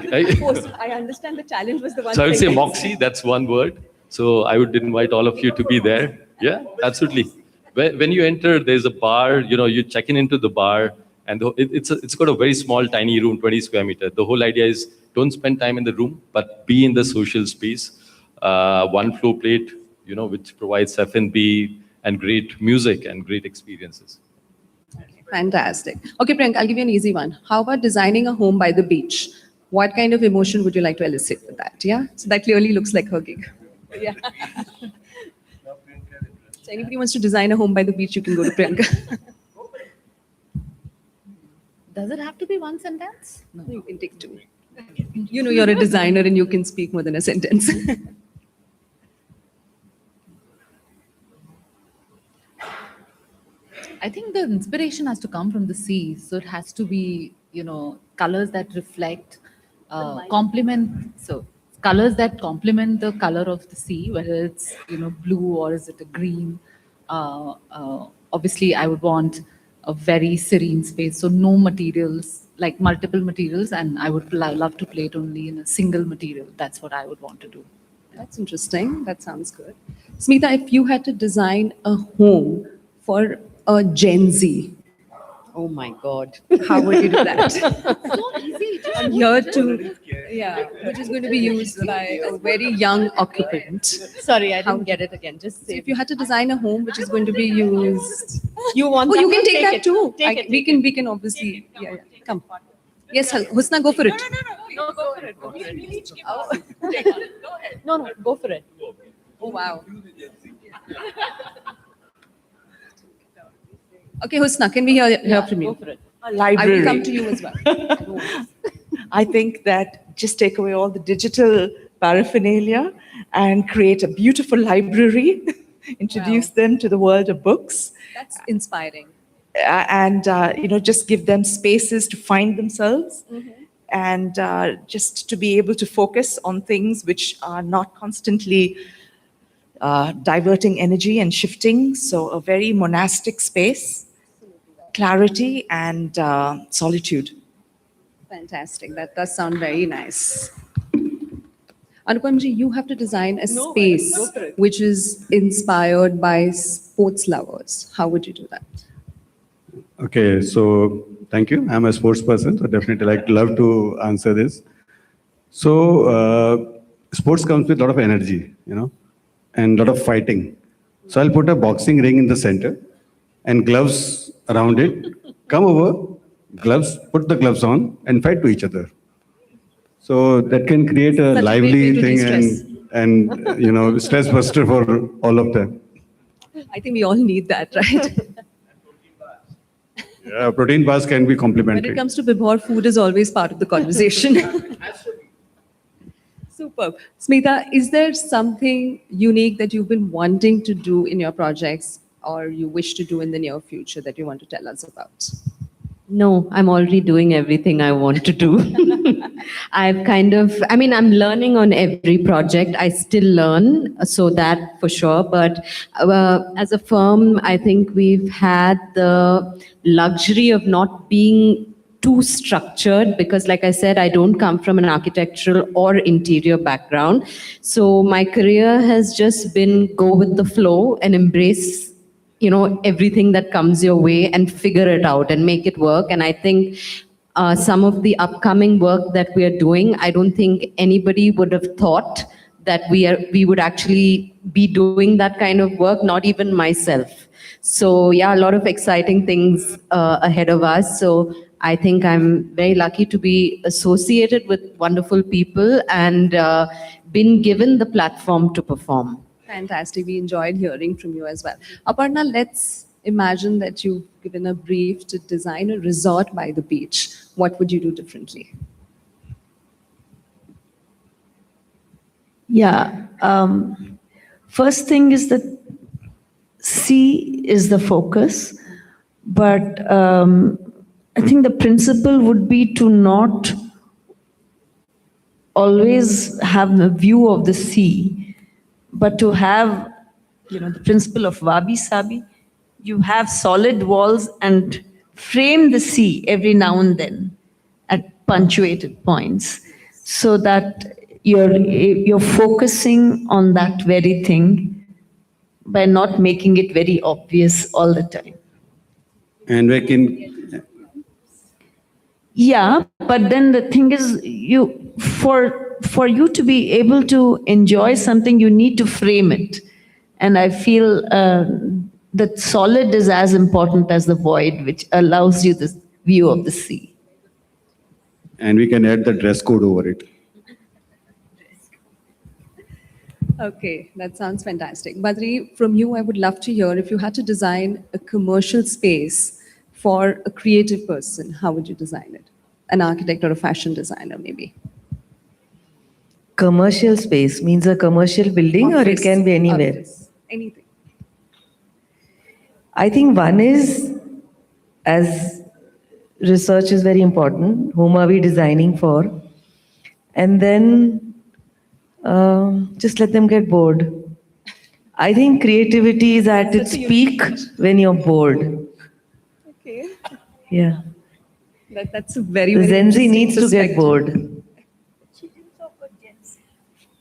understand the challenge was the one. So I would say thing. Moxie, that's one word. So I would invite all of you to be there. Yeah, absolutely. When you enter, there's a bar, you check into the bar, and it's got a very small, tiny room, 20 square meter. The whole idea is don't spend time in the room, but be in the social space. One flow plate, which provides F&B and great music and great experiences. Fantastic. Okay, Priyanka, I'll give you an easy one. How about designing a home by the beach? What kind of emotion would you like to elicit with that? Yeah, so that clearly looks like her gig. Yeah. So anybody wants to design a home by the beach, you can go to Priyanka. Does it have to be one sentence? No, you can take two. You know you're a designer and you can speak more than a sentence. I think the inspiration has to come from the sea. So it has to be, colors that reflect, complement. So colors that complement the color of the sea, whether it's, blue or is it a green. Obviously, I would want a very serene space. So no materials, like multiple materials. And I would love to play it only in a single material. That's what I would want to do. That's interesting. That sounds good. Smita, if you had to design a home for a Gen Z, Oh my God. how would you do that? So easy. I'm here to, which is going to be used by a very young occupant. Sorry, I didn't get it again. Just So say if you had to design a home which is going to be used, you want oh, that you can one? take that it. too. Take it. We can obviously, come. Yes, Husna, go for it. No, go for it. Go for it. No, go for it. Oh, wow. Okay, Husna, can we hear from you? A I library. will come to you as well. I think that just take away all the digital paraphernalia and create a beautiful library, introduce them to the world of books, That's inspiring. and just give them spaces to find themselves, and just to be able to focus on things which are not constantly diverting energy and shifting. So a very monastic space, clarity and solitude. Fantastic. That does sound very nice. Anupamji, you have to design a space which is inspired by sports lovers. How would you do that? Okay, so thank you. I'm a sports person, so definitely love to answer this. So sports comes with a lot of energy, and a lot of fighting. So I'll put a boxing ring in the center and gloves around it. Come over, gloves, put the gloves on and fight to each other. So that can create a Such a great way lively to thing de-stress. and stress buster for all of them. I think we all need that, right? Yeah, protein bars can be When complementary. it comes to Bibhor, food is always part of the conversation. Superb. Smita, is there something unique that you've been wanting to do in your projects or you wish to do in the near future that you want to tell us about? No, I'm already doing everything I want to do. I'm learning on every project. I still learn, so that for sure. But as a firm, I think we've had the luxury of not being too structured because, like I said, I don't come from an architectural or interior background. So my career has just been go with the flow and embrace everything that comes your way and figure it out and make it work. And I think some of the upcoming work that we are doing, I don't think anybody would have thought that we would actually be doing that kind of work, not even myself. So yeah, a lot of exciting things ahead of us. So I think I'm very lucky to be associated with wonderful people and been given the platform to perform. Fantastic. We enjoyed hearing from you as well. Aparna, let's imagine that you've given a brief to design a resort by the beach. What would you do differently? Yeah. First thing is that sea is the focus, but I think the principle would be to not always have a view of the sea, but to have, the principle of wabi sabi, you have solid walls and frame the sea every now and then at punctuated points, so that you're focusing on that very thing by not making it very obvious all the time. And we can, Yeah, but then the thing is, for you to be able to enjoy something, you need to frame it, and I feel that solid is as important as the void, which allows you this view of the sea. and we can add the dress code over it. Okay, that sounds fantastic. Badri, from you, I would love to hear if you had to design a commercial space for a creative person, how would you design it? An architect or a fashion designer, maybe. Commercial space means a commercial building, or it can be anywhere. Office, anything. I think one is, as research is very important, whom are we designing for? And then just let them get bored. I think creativity is at its peak when you're bored. Okay. Yeah. That's a very, The very Gen Z interesting needs to get perspective. bored.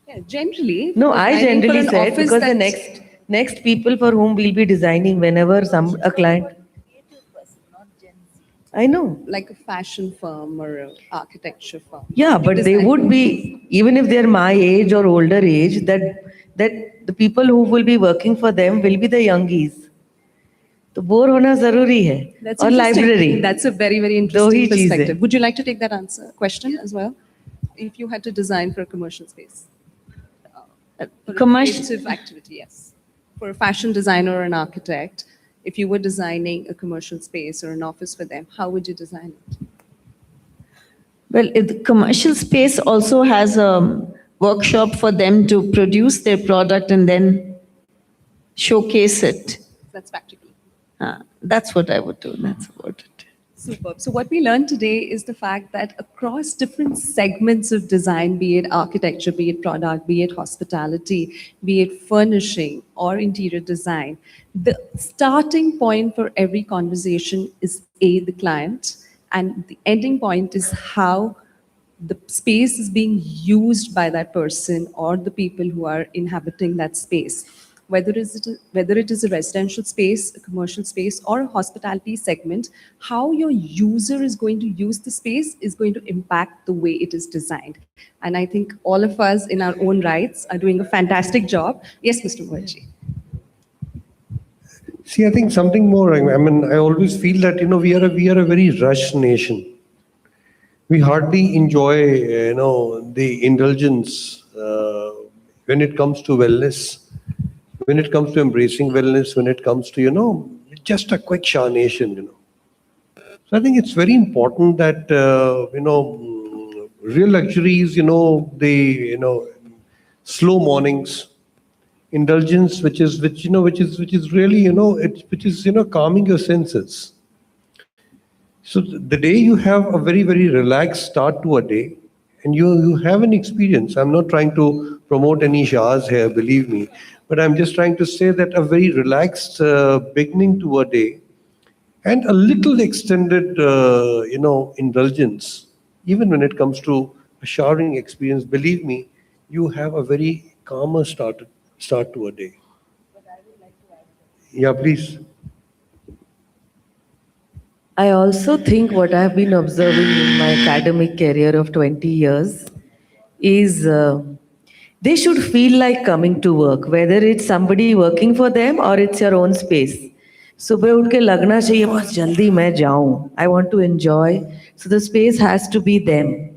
Yeah, generally. No, I designing for generally an said office because the that- next people for whom we'll be designing whenever a client. I know. like a fashion firm or an architecture firm. Yeah, but they Design would firm. be, even if they're my age or older age, that the people who will be working for them will be the youngies. तो bore होना जरूरी है That's और interesting. library. That's a very, very दो ही interesting चीजें. perspective. Would you like to take that question as well? If you had to design for a commercial space? For a creative activity, yes. For a fashion designer or an architect, if you were designing a commercial space or an office for them, how would you design it? Well, the commercial space also has a workshop for them to produce their product and then showcase it. That's practical. That's what I would do. That's about it. Superb. So what we learned today is the fact that across different segments of design, be it architecture, be it product, be it hospitality, be it furnishing or interior design, the starting point for every conversation is the client, and the ending point is how the space is being used by that person or the people who are inhabiting that space. Whether it is a residential space, a commercial space, or a hospitality segment, how your user is going to use the space is going to impact the way it is designed. And I think all of us in our own rights are doing a fantastic job. Yes, Mr. Mukherjee. See, I think something more. I mean, I always feel that we are a very rushed nation. We hardly enjoy the indulgence when it comes to wellness, when it comes to embracing wellness, when it comes to just a quick sharnation. So I think it's very important that real luxuries, the slow mornings, indulgence, which is really calming your senses. So the day you have a very, very relaxed start to a day, and you have an experience. I'm not trying to promote any shahs here, believe me, but I'm just trying to say that a very relaxed beginning to a day, and a little extended, indulgence, even when it comes to a showering experience, believe me, you have a very calmer start to a day. Yeah, please. I also think what I've been observing in my academic career of 20 years is they should feel like coming to work, whether it's somebody working for them or it's your own space. सुबह उठ के लगना चाहिए बहुत जल्दी मैं जाऊं. I want to enjoy. So the space has to be them.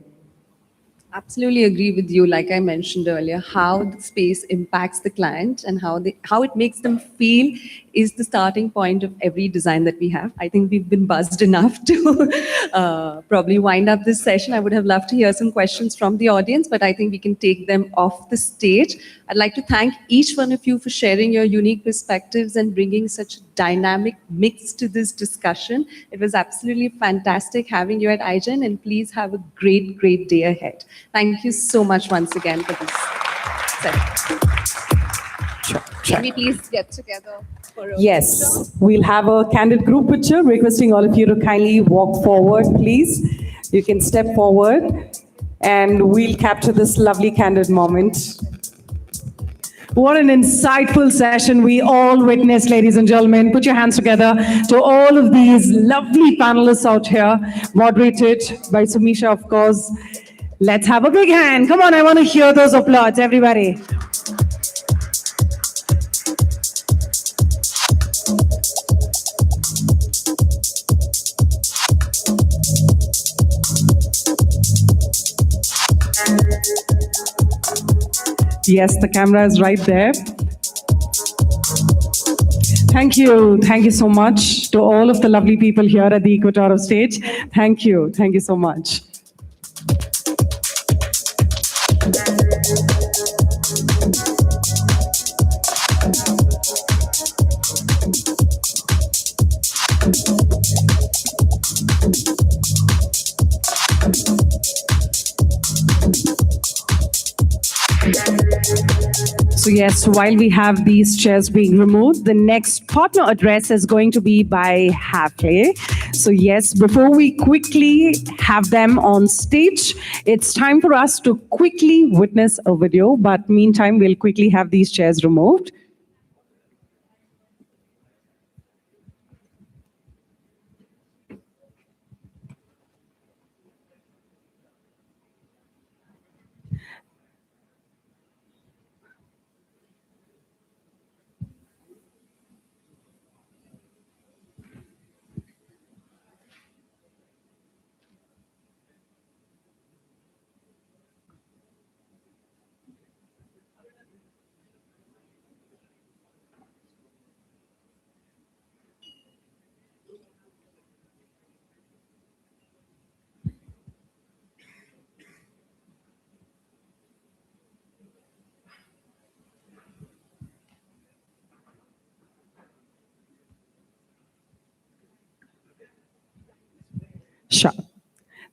Absolutely agree with you. Like I mentioned earlier, how the space impacts the client and how it makes them feel is the starting point of every design that we have. I think we've been buzzed enough to probably wind up this session. I would have loved to hear some questions from the audience, but I think we can take them off the stage. I'd like to thank each one of you for sharing your unique perspectives and bringing such a dynamic mix to this discussion. It was absolutely fantastic having you at iGen, and please have a great, great day ahead. Thank you so much once again for this session. Can we please get together for a Yes, we'll have a candid group picture, requesting all of you to kindly walk forward, please. You can step forward and we'll capture this lovely candid moment. What an insightful session we all witnessed, ladies and gentlemen. Put your hands together to all of these lovely panelists out here, moderated by Sumisha, of course. Let's have a big hand. Come on, I want to hear those applause, everybody. Yes, the camera is right there. Thank you. Thank you so much to all of the lovely people here at the Equator stage. Thank you. Thank you so much. So yes, while we have these chairs being removed, the next partner address is going to be by Hafele. So yes, before we quickly have them on stage, it's time for us to quickly witness a video, but meantime, we'll quickly have these chairs removed. Sure.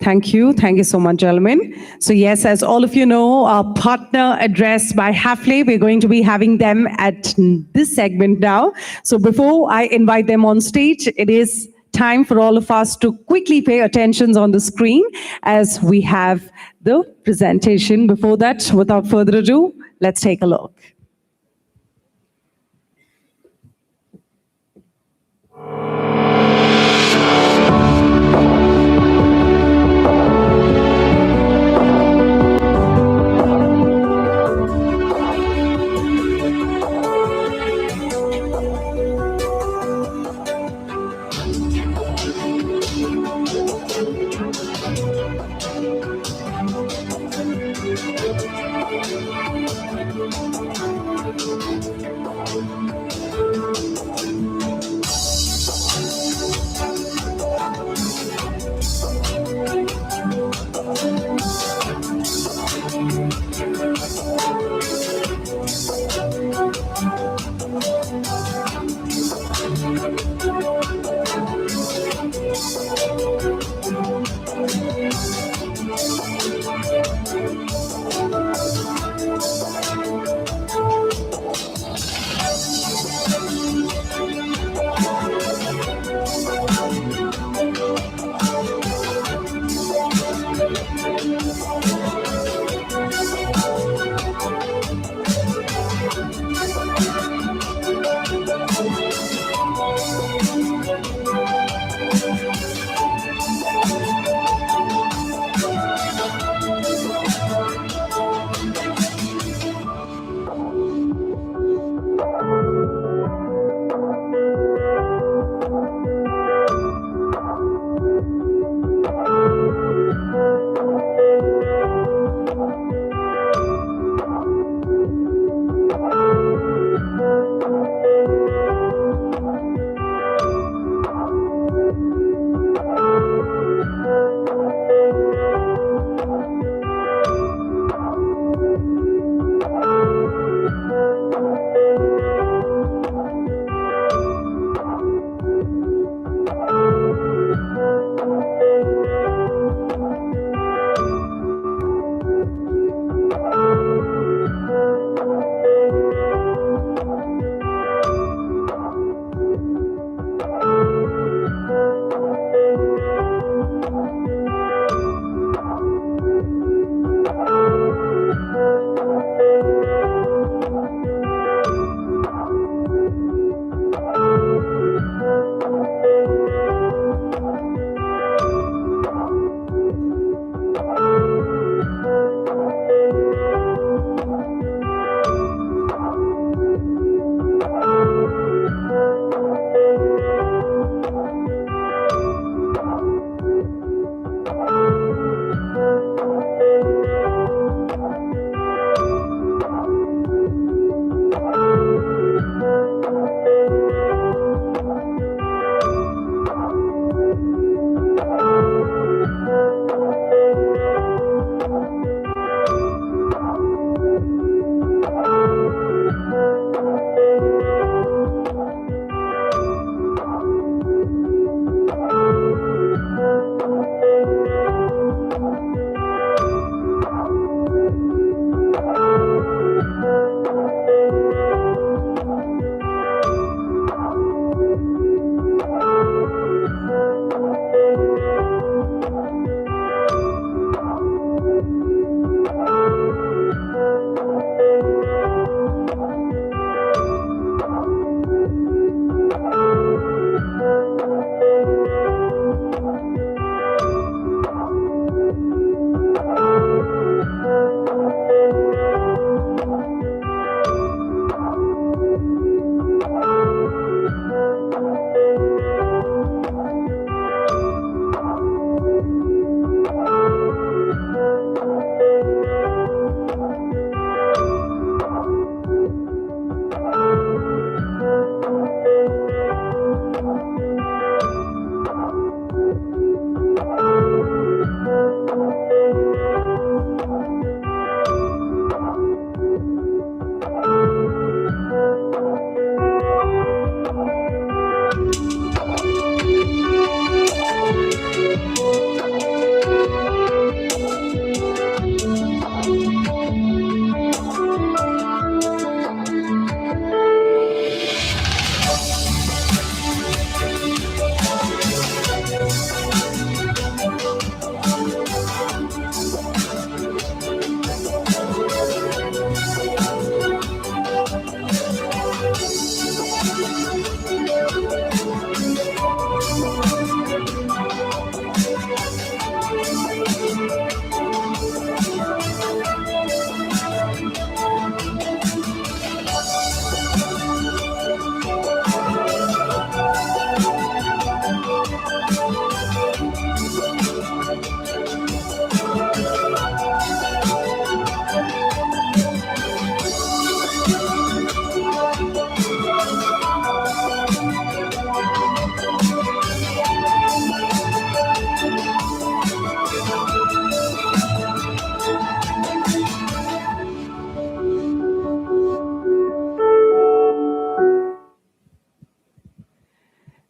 Thank you. Thank you so much, gentlemen. So yes, as all of you know, our partner address by Hafele, we're going to be having them at this segment now. So before I invite them on stage, it is time for all of us to quickly pay attention on the screen as we have the presentation. Before that, without further ado, let's take a look.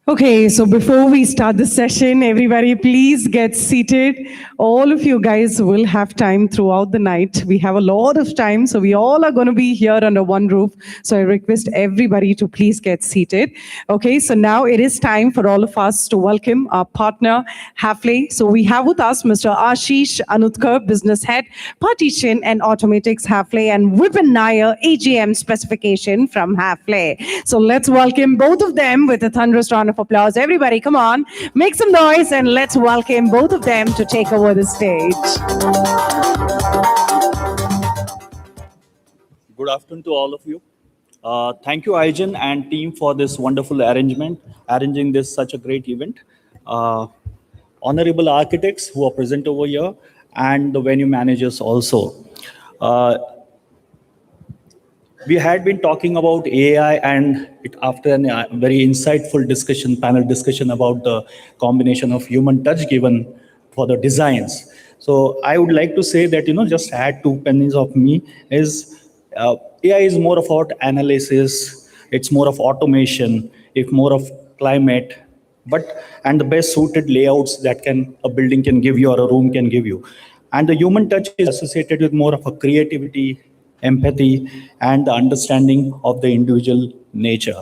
Okay, so before we start the session, everybody please get seated. All of you guys will have time throughout the night. We have a lot of time, so we all are going to be here under one roof. So I request everybody to please get seated. Okay, so now it is time for all of us to welcome our partner, Hafle. So we have with us Mr. Ashish Anutkar, Business Head, Partition and Automatics Hafle, and Vipin Nair, AGM Specification from Hafle. So let's welcome both of them with a thunderous round of applause. Everybody, come on, make some noise and let's welcome both of them to take over the stage. Good afternoon to all of you. Thank you, iGen and team, for this wonderful arranging this such a great event. Honorable architects who are present over here, and the venue managers also. We had been talking about AI, and after a very insightful panel discussion about the combination of human touch given for the designs. So I would like to say that, just add 2 pennies of me is AI is more about analysis, it's more of automation, it's more of climate, and the best suited layouts that a building can give you or a room can give you. And the human touch is associated with more of a creativity, empathy, and the understanding of the individual nature.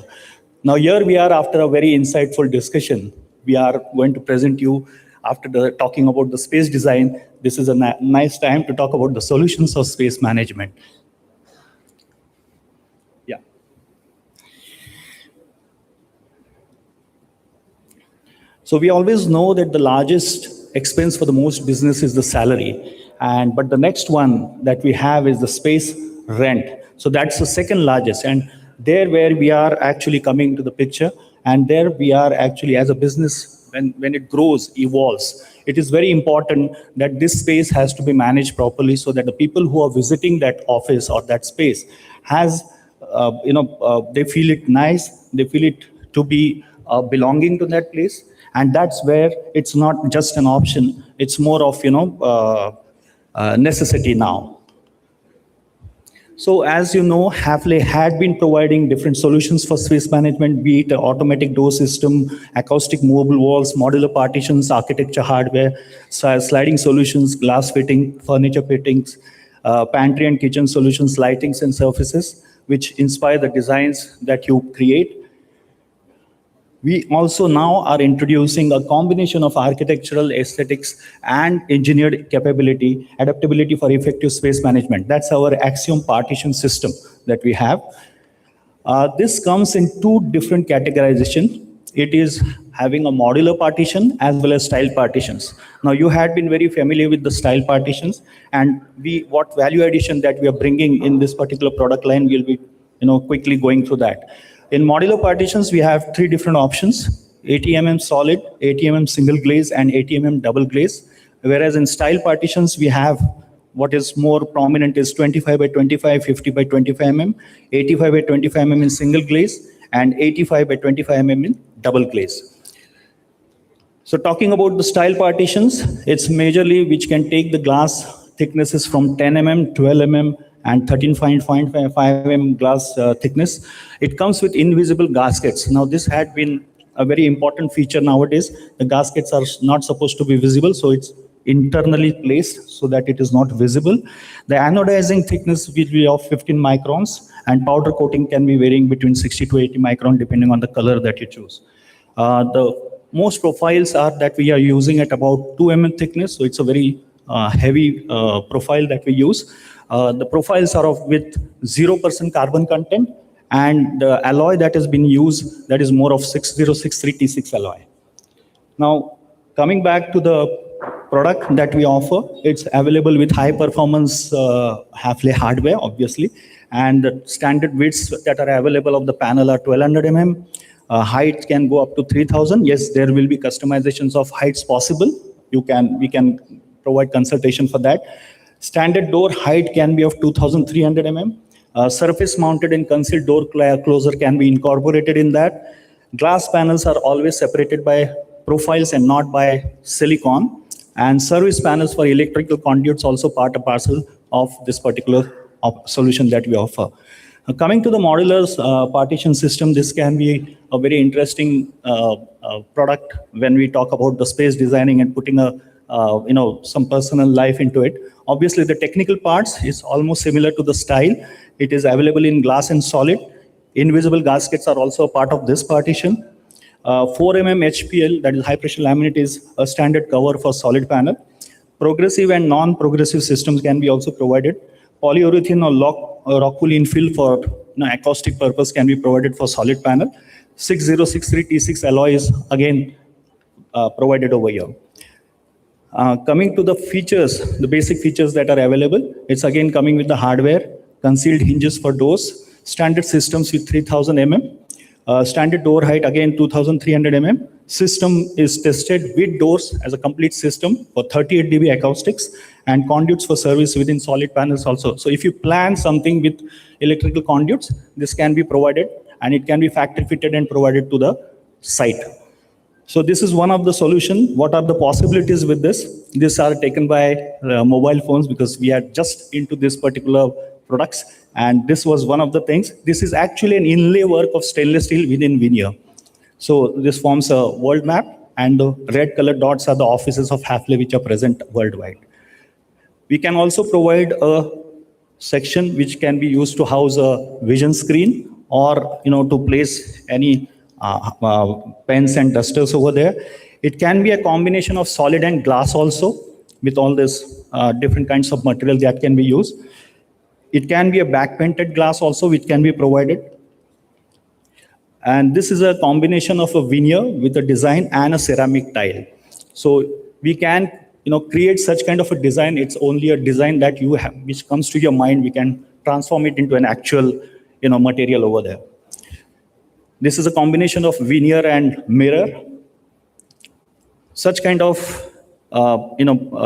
Now here we are after a very insightful discussion. We are going to present you after talking about the space design. This is a nice time to talk about the solutions of space management. Yeah. So we always know that the largest expense for the most business is the salary. But the next one that we have is the space rent. So that's the second largest. And there where we are actually coming to the picture, and there we are actually as a business, when it grows, evolves, it is very important that this space has to be managed properly so that the people who are visiting that office or that space has, they feel it nice, they feel it to be belonging to that place. And that's where it's not just an option, it's more of, necessity now. So as you know, Hafle had been providing different solutions for space management, be it an automatic door system, acoustic movable walls, modular partitions, architecture hardware, sliding solutions, glass fitting, furniture fittings, pantry and kitchen solutions, lightings and surfaces, which inspire the designs that you create. We also now are introducing a combination of architectural aesthetics and engineered capability, adaptability for effective space management. That's our Axiom partition system that we have. This comes in 2 different categorizations. It is having a modular partition as well as style partitions. Now you had been very familiar with the style partitions, and what value addition that we are bringing in this particular product line, we'll be quickly going through that. In modular partitions, we have 3 different options: 80 mm solid, 80 mm single glaze, and 80 mm double glaze. Whereas in style partitions, we have what is more prominent is 25 by 25, 50 by 25 mm, 85 by 25 mm in single glaze, and 85 by 25 mm in double glaze. So talking about the style partitions, it's majorly which can take the glass thicknesses from 10 mm, 12 mm, and 13.5 mm glass thickness. It comes with invisible gaskets. Now this had been a very important feature nowadays. The gaskets are not supposed to be visible, so it's internally placed so that it is not visible. The anodizing thickness will be of 15 microns, and powder coating can be varying between 60 to 80 micron depending on the color that you choose. The most profiles are that we are using at about 2 mm thickness, so it's a very heavy profile that we use. The profiles are with 0% carbon content, and the alloy that has been used, that is more of 6063 T6 alloy. Now, coming back to the product that we offer, it's available with high performance Hafle hardware, obviously, and the standard widths that are available of the panel are 1200 mm. Height can go up to 3000. Yes, there will be customizations of heights possible. We can provide consultation for that. Standard door height can be of 2300 mm. Surface mounted and concealed door closer can be incorporated in that. Glass panels are always separated by profiles and not by silicon. And service panels for electrical conduits also part and parcel of this particular solution that we offer. Coming to the modular partition system, this can be a very interesting product when we talk about the space designing and putting some personal life into it. Obviously, the technical parts is almost similar to the style. It is available in glass and solid. Invisible gaskets are also a part of this partition. 4 mm HPL, that is high pressure laminate, is a standard cover for solid panel. Progressive and non-progressive systems can be also provided. Polyurethane or rock wool infill for acoustic purpose can be provided for solid panel. 6063 T6 alloy is again provided over here. Coming to the features, the basic features that are available, it's again coming with the hardware, concealed hinges for doors, standard systems with 3000 mm, standard door height again 2300 mm. System is tested with doors as a complete system for 38 dB acoustics and conduits for service within solid panels also. So if you plan something with electrical conduits, this can be provided and it can be factory fitted and provided to the site. So this is one of the solutions. What are the possibilities with this? These are taken by mobile phones because we are just into this particular products. And this was one of the things. This is actually an inlay work of stainless steel within veneer. So this forms a world map, and the red colored dots are the offices of Hafele which are present worldwide. We can also provide a section which can be used to house a vision screen or to place any pens and dusters over there. It can be a combination of solid and glass also, with all this different kinds of material that can be used. It can be a back painted glass also, which can be provided. And this is a combination of a veneer with a design and a ceramic tile. So we can create such kind of a design. It's only a design that you have, which comes to your mind. We can transform it into an actual material over there. This is a combination of veneer and mirror. Such kind of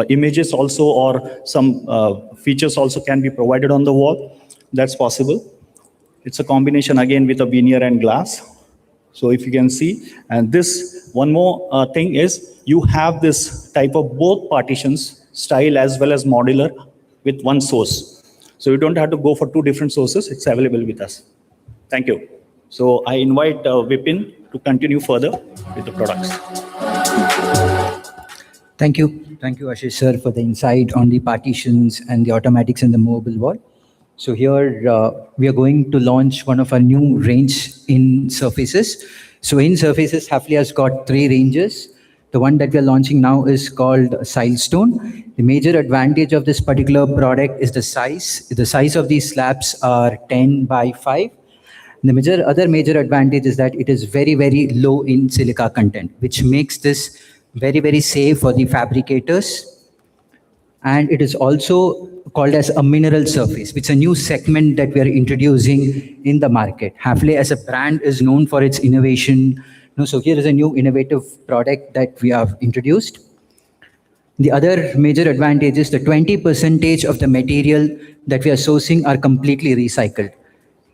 images also, or some features also can be provided on the wall. That's possible. It's a combination again with a veneer and glass. So if you can see, and this one more thing is you have this type of both partitions, style as well as modular, with one source. So you don't have to go for two different sources. It's available with us. Thank you. So I invite Vipin to continue further with the products. Thank you. Thank you, Ashish sir, for the insight on the partitions and the automatics in the mobile wall. So here we are going to launch one of our new range in surfaces. So in surfaces, Hafele has got 3 ranges. The one that we are launching now is called Silestone. The major advantage of this particular product is the size. The size of these slabs are 10 by 5. And the other major advantage is that it is very, very low in silica content, which makes this very, very safe for the fabricators. And it is also called as a mineral surface, which is a new segment that we are introducing in the market. Hafele as a brand is known for its innovation. So here is a new innovative product that we have introduced. The other major advantage is the 20% of the material that we are sourcing are completely recycled.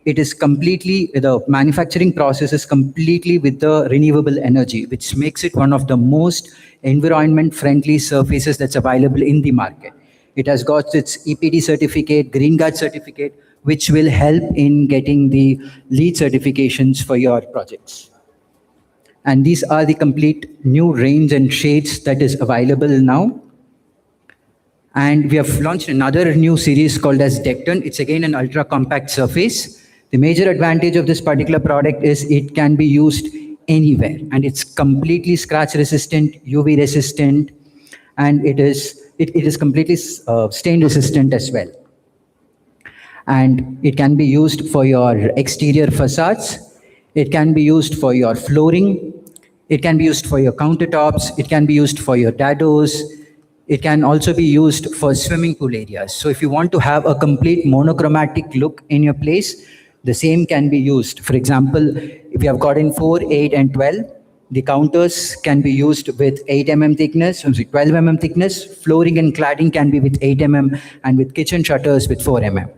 It is completely, the manufacturing process is completely with the renewable energy, which makes it one of the most environment-friendly surfaces that's available in the market. It has got its EPD certificate, Green Guard certificate, which will help in getting the LEED certifications for your projects. And these are the complete new range and shades that is available now. And we have launched another new series called as Decton. It's again an ultra compact surface. The major advantage of this particular product is it can be used anywhere, and it's completely scratch resistant, UV resistant, and it is completely stain resistant as well. And it can be used for your exterior facades. It can be used for your flooring. It can be used for your countertops. It can be used for your dados. It can also be used for swimming pool areas. So if you want to have a complete monochromatic look in your place, the same can be used. For example, if you have got in 4, 8, and 12, the counters can be used with 8 mm thickness, 12 mm thickness. Flooring and cladding can be with 8 mm, and with kitchen shutters with 4 mm.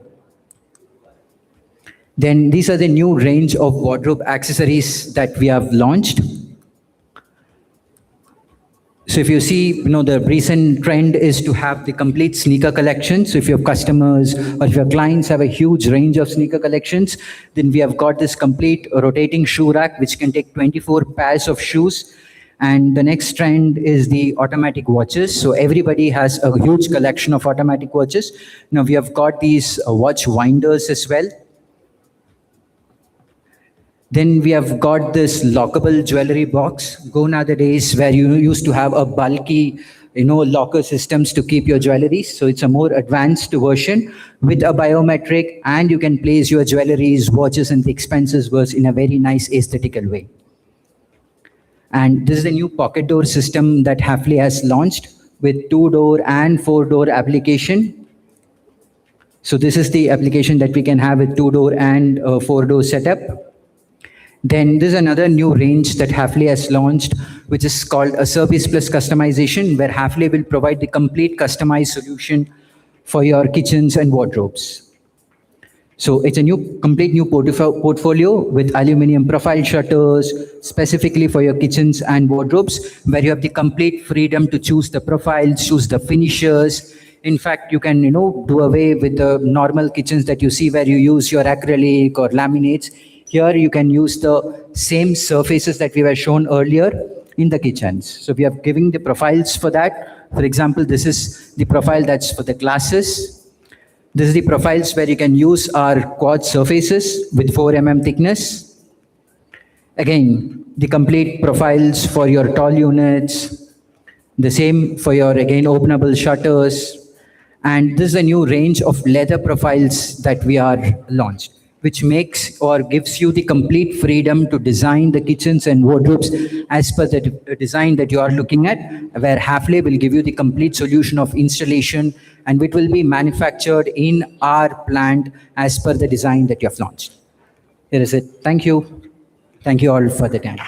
Then these are the new range of wardrobe accessories that we have launched. So if you see, the recent trend is to have the complete sneaker collection. So if your customers or if your clients have a huge range of sneaker collections, then we have got this complete rotating shoe rack, which can take 24 pairs of shoes. And the next trend is the automatic watches. So everybody has a huge collection of automatic watches. Now we have got these watch winders as well. Then we have got this lockable jewelry box. Gone are the days where you used to have a bulky, locker systems to keep your jewelry. So it's a more advanced version with a biometric, and you can place your jewelries, watches, and the expenses in a very nice aesthetical way. And this is the new pocket door system that Hafele has launched with 2-door and 4-door application. So this is the application that we can have with 2-door and 4-door setup. Then there's another new range that Hafele has launched, which is called a Service Plus Customization, where Hafele will provide the complete customized solution for your kitchens and wardrobes. So it's a complete new portfolio with aluminum profile shutters, specifically for your kitchens and wardrobes, where you have the complete freedom to choose the profiles, choose the finishers. In fact, you can, do away with the normal kitchens that you see where you use your acrylic or laminates. Here you can use the same surfaces that we were shown earlier in the kitchens. So we are giving the profiles for that. For example, this is the profile that's for the glasses. This is the profiles where you can use our quad surfaces with 4 mm thickness. Again, the complete profiles for your tall units. The same for your, again, openable shutters. And this is a new range of leather profiles that we are launched, which makes or gives you the complete freedom to design the kitchens and wardrobes as per the design that you are looking at, where Hafele will give you the complete solution of installation, and it will be manufactured in our plant as per the design that you have launched. Here is it. Thank you. Thank you all for the time.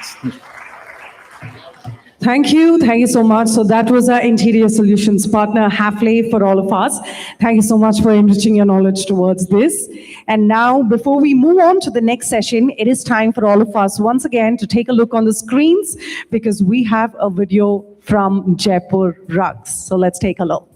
Thank you. Thank you so much. So that was our interior solutions partner, Hafele, for all of us. Thank you so much for enriching your knowledge towards this. And now, before we move on to the next session, it is time for all of us once again to take a look on the screens, because we have a video from Jaipur Rugs. So let's take a look.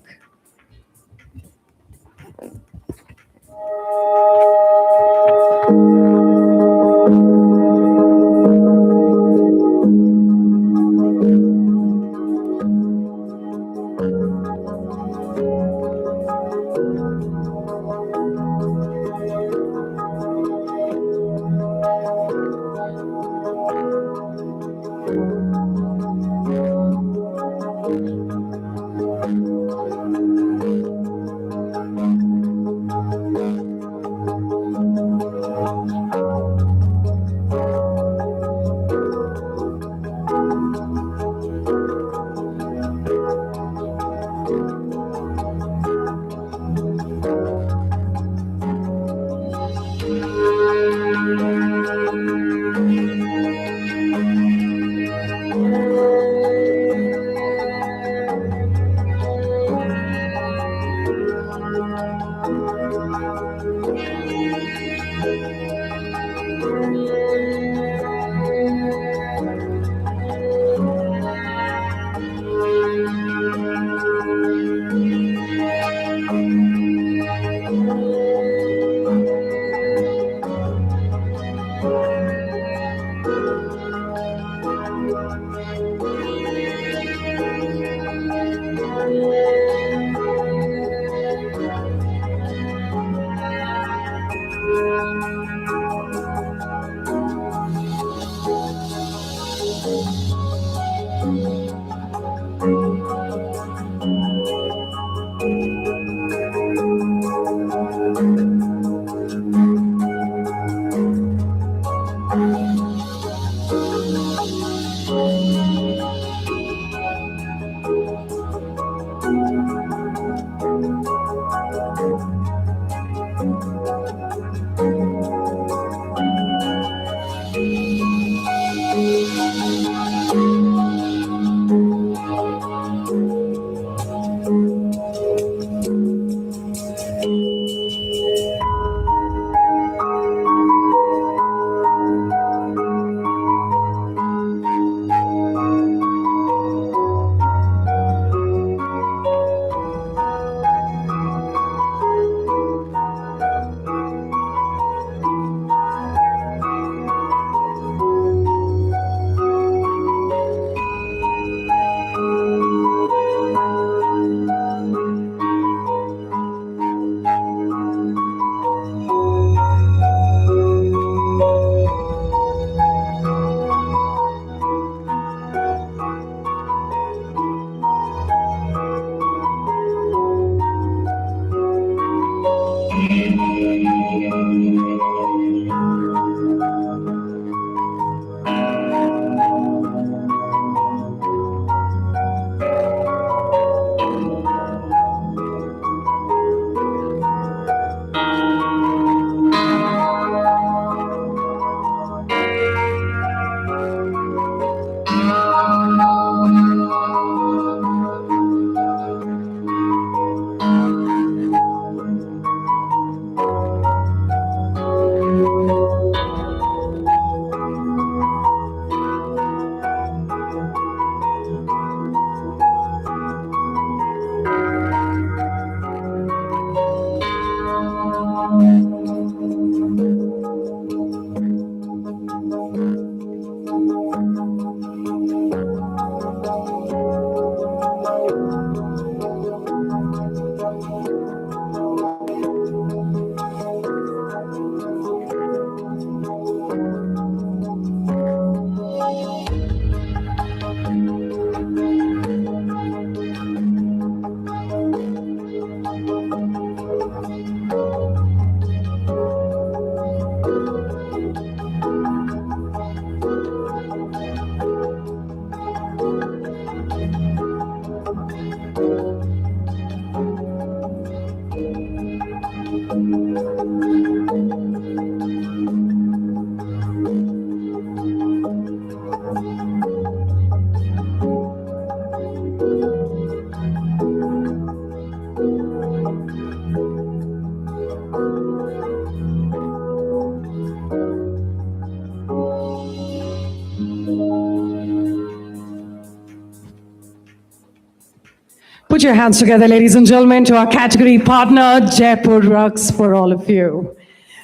Put your hands together, ladies and gentlemen, to our category partner, Jaipur Rugs, for all of you.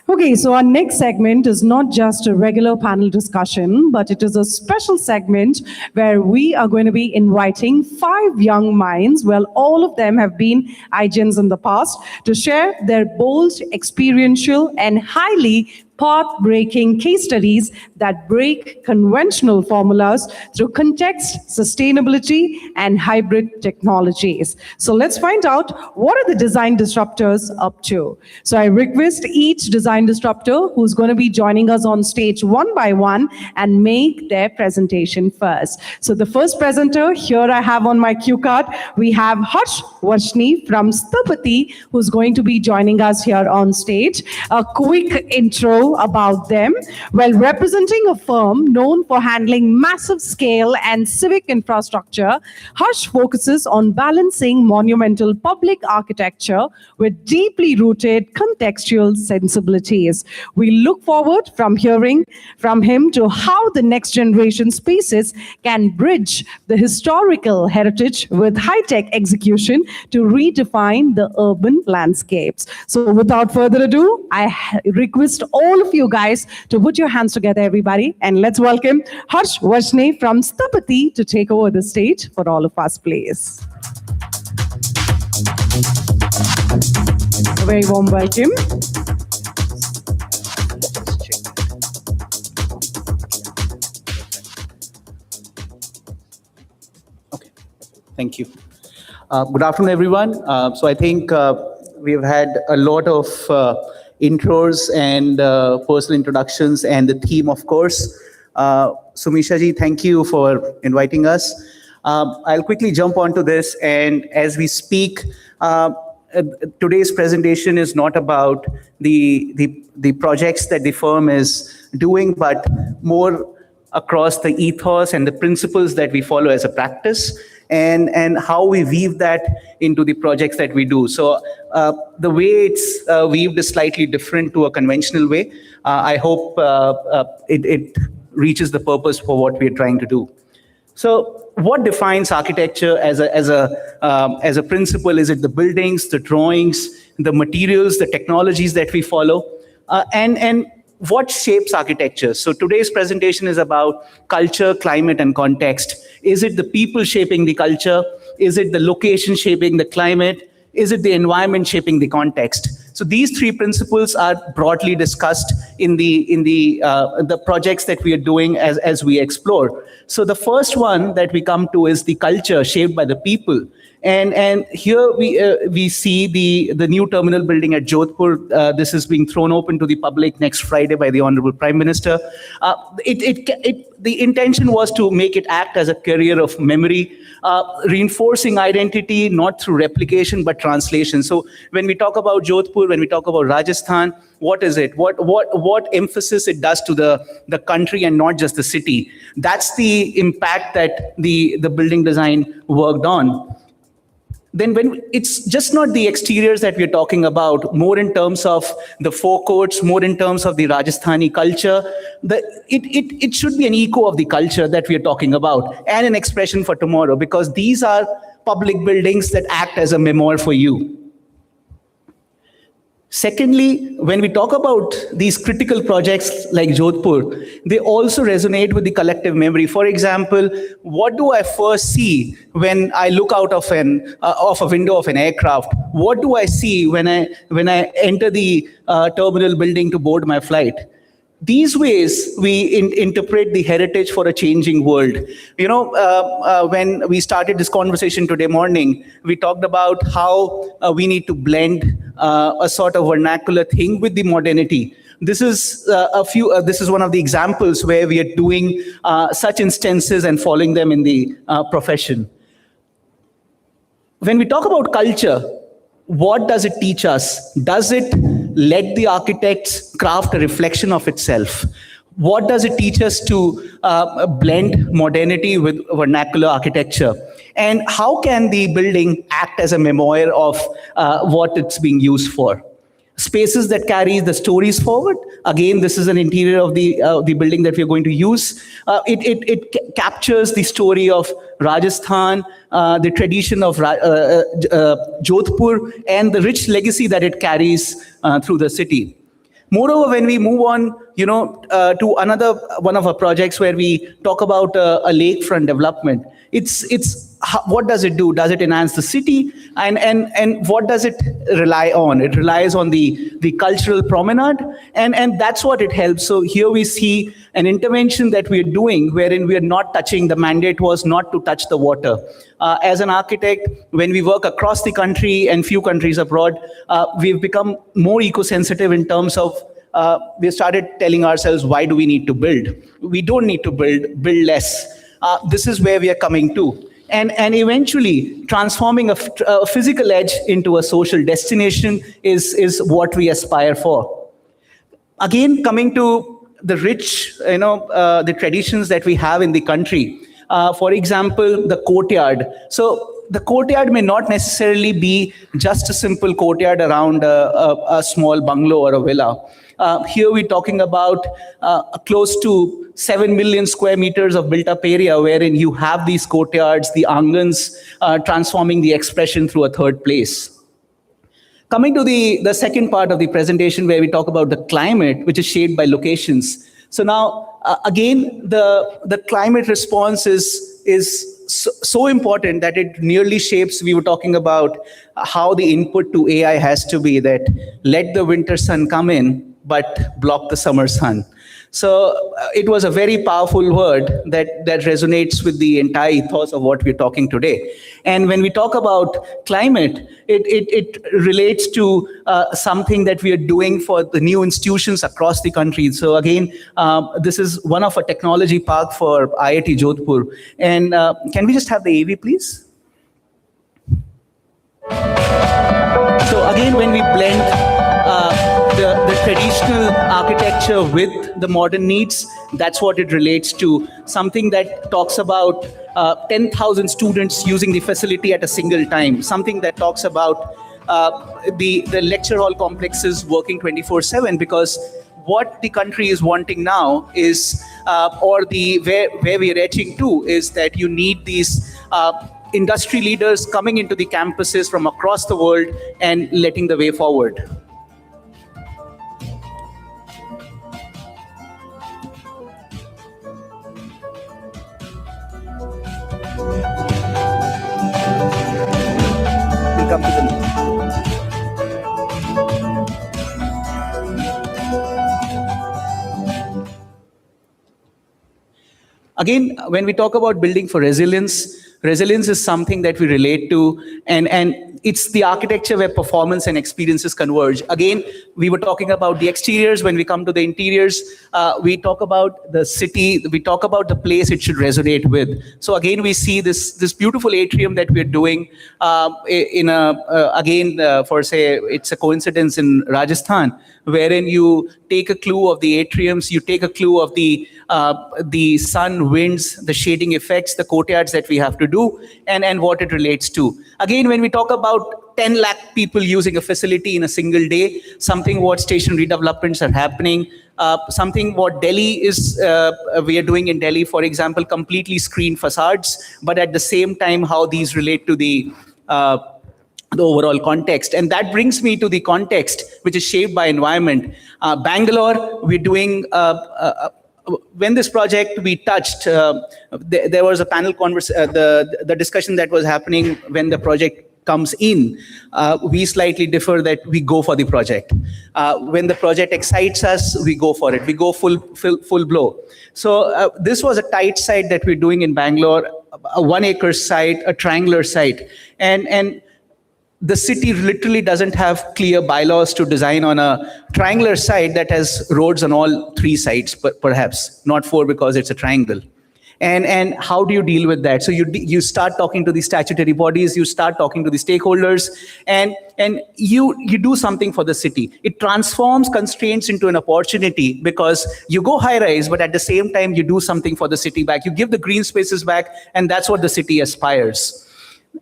Okay, so our next segment is not just a regular panel discussion, but it is a special segment where we are going to be inviting 5 young minds, well, all of them have been iGens in the past, to share their bold, experiential, and highly path-breaking case studies that break conventional formulas through context, sustainability, and hybrid technologies. So let's find out what are the design disruptors up to. So I request each design disruptor who's going to be joining us on stage one by one and make their presentation first. So the first presenter here I have on my cue card, we have Harsh Varshni from Sthapati, who's going to be joining us here on stage. A quick intro about them. Well, representing a firm known for handling massive scale and civic infrastructure, Harsh focuses on balancing monumental public architecture with deeply rooted contextual sensibilities. We look forward from hearing from him to how the next generation spaces can bridge the historical heritage with high-tech execution to redefine the urban landscapes. So without further ado, I request all of you guys to put your hands together, everybody, and let's welcome Harsh Varshni from Sthapati to take over the stage for all of us, please. A very warm welcome. Thank you. Good afternoon, everyone. So I think we've had a lot of intros and personal introductions, and the theme, of course. Sumisha ji, thank you for inviting us. I'll quickly jump onto this, and as we speak, today's presentation is not about the projects that the firm is doing, but more across the ethos and the principles that we follow as a practice, and how we weave that into the projects that we do. So the way it's weaved is slightly different to a conventional way. I hope it reaches the purpose for what we're trying to do. So what defines architecture as a principle? Is it the buildings, the drawings, the materials, the technologies that we follow? And what shapes architecture? So today's presentation is about culture, climate, and context. Is it the people shaping the culture? Is it the location shaping the climate? Is it the environment shaping the context? So these 3 principles are broadly discussed in the projects that we are doing as we explore. So the first one that we come to is the culture shaped by the people. And here we see the new terminal building at Jodhpur. This is being thrown open to the public next Friday by the Honorable Prime Minister. The intention was to make it act as a carrier of memory, reinforcing identity not through replication but translation. So when we talk about Jodhpur, when we talk about Rajasthan, what is it? What emphasis it does to the country and not just the city? That's the impact that the building design worked on. Then when it's just not the exteriors that we're talking about, more in terms of the forecourts, more in terms of the Rajasthani culture, it should be an echo of the culture that we're talking about and an expression for tomorrow, because these are public buildings that act as a memoir for you. Secondly, when we talk about these critical projects like Jodhpur, they also resonate with the collective memory. For example, what do I first see when I look out of a window of an aircraft? What do I see when I enter the terminal building to board my flight? These ways we interpret the heritage for a changing world. You know, when we started this conversation today morning, we talked about how we need to blend a sort of vernacular thing with the modernity. This is this is one of the examples where we are doing such instances and following them in the profession. When we talk about culture, what does it teach us? Does it let the architects craft a reflection of itself? What does it teach us to blend modernity with vernacular architecture? And how can the building act as a memoir of what it's being used for? spaces that carry the stories forward. Again, this is an interior of the building that we're going to use. It captures the story of Rajasthan, the tradition of Jodhpur, and the rich legacy that it carries through the city. Moreover, when we move on, to another one of our projects where we talk about a lakefront development, what does it do? Does it enhance the city? And what does it rely on? It relies on the cultural promenade, and that's what it helps. So here we see an intervention that we're doing wherein we are not touching, the mandate was not to touch the water. As an architect, when we work across the country and few countries abroad, we've become more eco-sensitive in terms of we started telling ourselves, why do we need to build? We don't need to build less. This is where we are coming to. And eventually transforming a physical edge into a social destination is what we aspire for. Again, coming to the rich, the traditions that we have in the country. For example, the courtyard. So the courtyard may not necessarily be just a simple courtyard around a small bungalow or a villa. Here we're talking about close to 7 million square meters of built-up area wherein you have these courtyards, the angans, transforming the expression through a third place. Coming to the second part of the presentation where we talk about the climate, which is shaped by locations. So now, again, the climate response is so important that it nearly shapes, we were talking about how the input to AI has to be that let the winter sun come in, but block the summer sun. So it was a very powerful word that resonates with the entire ethos of what we're talking today. And when we talk about climate, it relates to something that we are doing for the new institutions across the country. So again, this is one of a technology park for IIT Jodhpur. And can we just have the AV, please? So again, when we blend the traditional architecture with the modern needs, that's what it relates to. Something that talks about 10,000 students using the facility at a single time. Something that talks about the lecture hall complexes working 24/7, because what the country is wanting now is, or where we're reaching to, is that you need these industry leaders coming into the campuses from across the world and letting the way forward. Come to the again, when we talk about building for resilience, resilience is something that we relate to, and it's the architecture where performance and experiences converge. Again, we were talking about the exteriors. When we come to the interiors, we talk about the city, we talk about the place it should resonate with. So again, we see this beautiful atrium that we're doing for say, it's a coincidence in Rajasthan, wherein you take a clue of the atriums, you take a clue of the sun, winds, the shading effects, the courtyards that we have to do, and what it relates to. Again, when we talk about 10 lakh people using a facility in a single day, something what station redevelopments are happening, something what Delhi is, we are doing in Delhi, for example, completely screened facades, but at the same time, how these relate to the overall context. And that brings me to the context, which is shaped by environment. Bangalore, we're doing, when this project we touched, there was a panel conversation, the discussion that was happening when the project comes in, we slightly differ that we go for the project. When the project excites us, we go for it. We go full blow. So this was a tight site that we're doing in Bangalore, a 1 acre site, a triangular site. And the city literally doesn't have clear bylaws to design on a triangular site that has roads on all 3 sides, but perhaps not 4 because it's a triangle. And how do you deal with that? So you start talking to the statutory bodies, you start talking to the stakeholders, and you do something for the city. It transforms constraints into an opportunity, because you go high rise, but at the same time you do something for the city back. You give the green spaces back, and that's what the city aspires.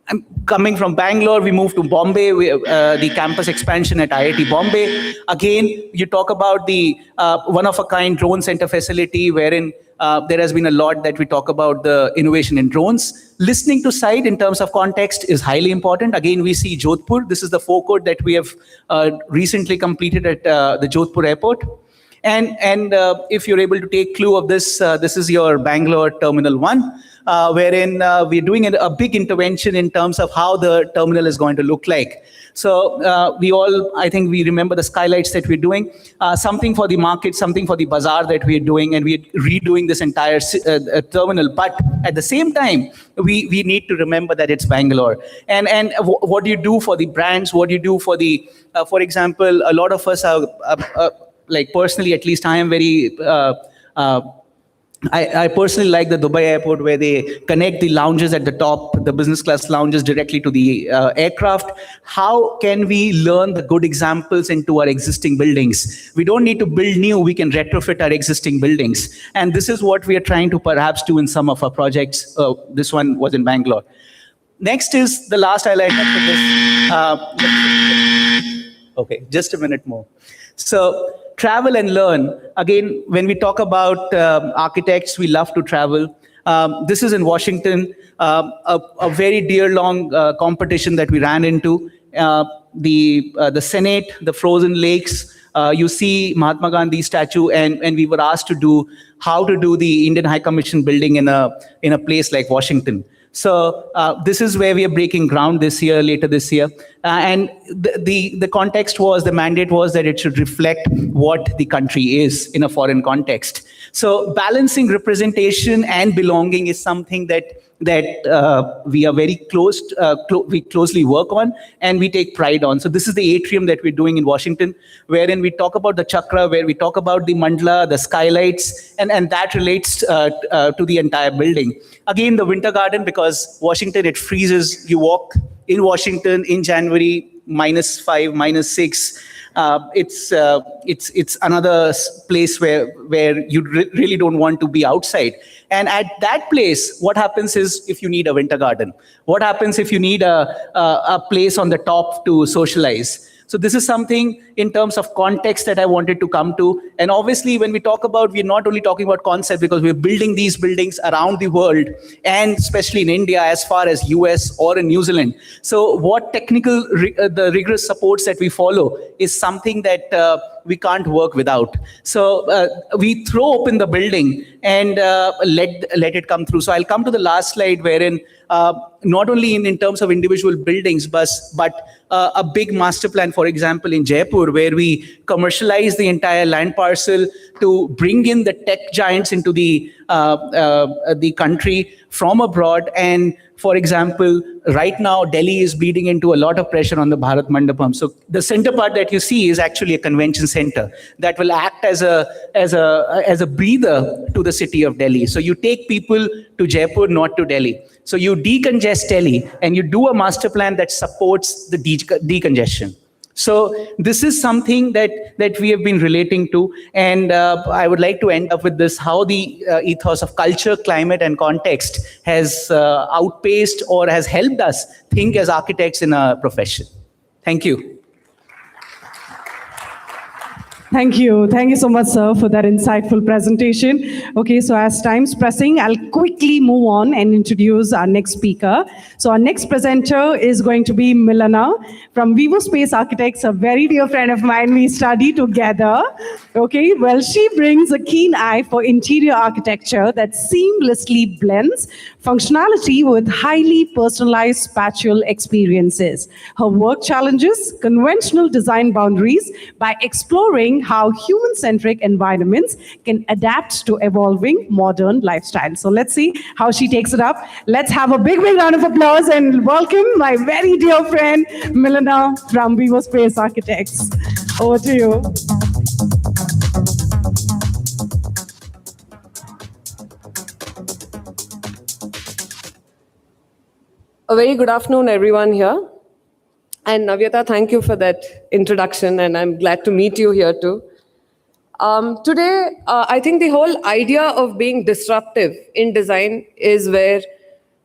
I'm coming from Bangalore, we moved to Bombay, the campus expansion at IIT Bombay. Again, you talk about the one-of-a-kind drone center facility wherein there has been a lot that we talk about the innovation in drones. Listening to site in terms of context is highly important. Again, we see Jodhpur. This is the forecourt that we have recently completed at the Jodhpur airport. And if you're able to take clue of this, this is your Bangalore Terminal 1. Wherein we're doing a big intervention in terms of how the terminal is going to look like. So I think we remember the skylights that we're doing, something for the market, something for the bazaar that we're doing, and we're redoing this entire terminal. But at the same time, we need to remember that it's Bangalore. And what do you do for the brands? What do you do for the, for example, a lot of us are, like personally, at least I am very, I personally like the Dubai airport where they connect the lounges at the top, the business class lounges directly to the aircraft. How can we learn the good examples into our existing buildings? We don't need to build new, we can retrofit our existing buildings. And this is what we are trying to perhaps do in some of our projects. This one was in Bangalore. Next is the last highlight for this. Okay, just a minute more. So, travel and learn. Again, when we talk about architects, we love to travel. This is in Washington, a very dear-long competition that we ran into. The Senate, the frozen lakes, you see Mahatma Gandhi statue, and we were asked to do how to do the Indian High Commission building in a place like Washington. So this is where we are breaking ground this year, later this year. And the context was, the mandate was that it should reflect what the country is in a foreign context. So balancing representation and belonging is something that we are very we closely work on and we take pride on. So this is the atrium that we're doing in Washington, wherein we talk about the chakra, where we talk about the mandala, the skylights, and that relates to the entire building. Again, the winter garden, because Washington, it freezes. You walk in Washington in January, -5, -6. It's another place where you really don't want to be outside. And at that place, what happens is if you need a winter garden, what happens if you need a place on the top to socialize? So this is something in terms of context that I wanted to come to. And obviously, when we talk about, we're not only talking about concept, because we're building these buildings around the world, and especially in India, as far as US or in New Zealand. So what technical, the rigorous supports that we follow is something that we can't work without. So we throw open the building and let it come through. So I'll come to the last slide, wherein not only in terms of individual buildings, but a big master plan, for example, in Jaipur, where we commercialize the entire land parcel to bring in the tech giants into the country from abroad. And for example, right now, Delhi is bleeding into a lot of pressure on the Bharat Mandapam. So the center part that you see is actually a convention center that will act as a breather to the city of Delhi. So you take people to Jaipur, not to Delhi. So you decongest Delhi and you do a master plan that supports the decongestion. So this is something that we have been relating to. And I would like to end up with this, how the ethos of culture, climate, and context has outpaced or has helped us think as architects in our profession. Thank you. Thank you. Thank you so much, sir, for that insightful presentation. Okay, so as time's pressing, I'll quickly move on and introduce our next speaker. So our next presenter is going to be Milana from Vivo Space Architects, a very dear friend of mine. We study together. Okay, well, she brings a keen eye for interior architecture that seamlessly blends functionality with highly personalized spatial experiences. Her work challenges conventional design boundaries by exploring how human-centric environments can adapt to evolving modern lifestyles. So let's see how she takes it up. Let's have a big round of applause and welcome my very dear friend, Milana from Vivo Space Architects. Over to you. A very good afternoon, everyone here. And Navyata, thank you for that introduction, and I'm glad to meet you here too. Today, I think the whole idea of being disruptive in design is where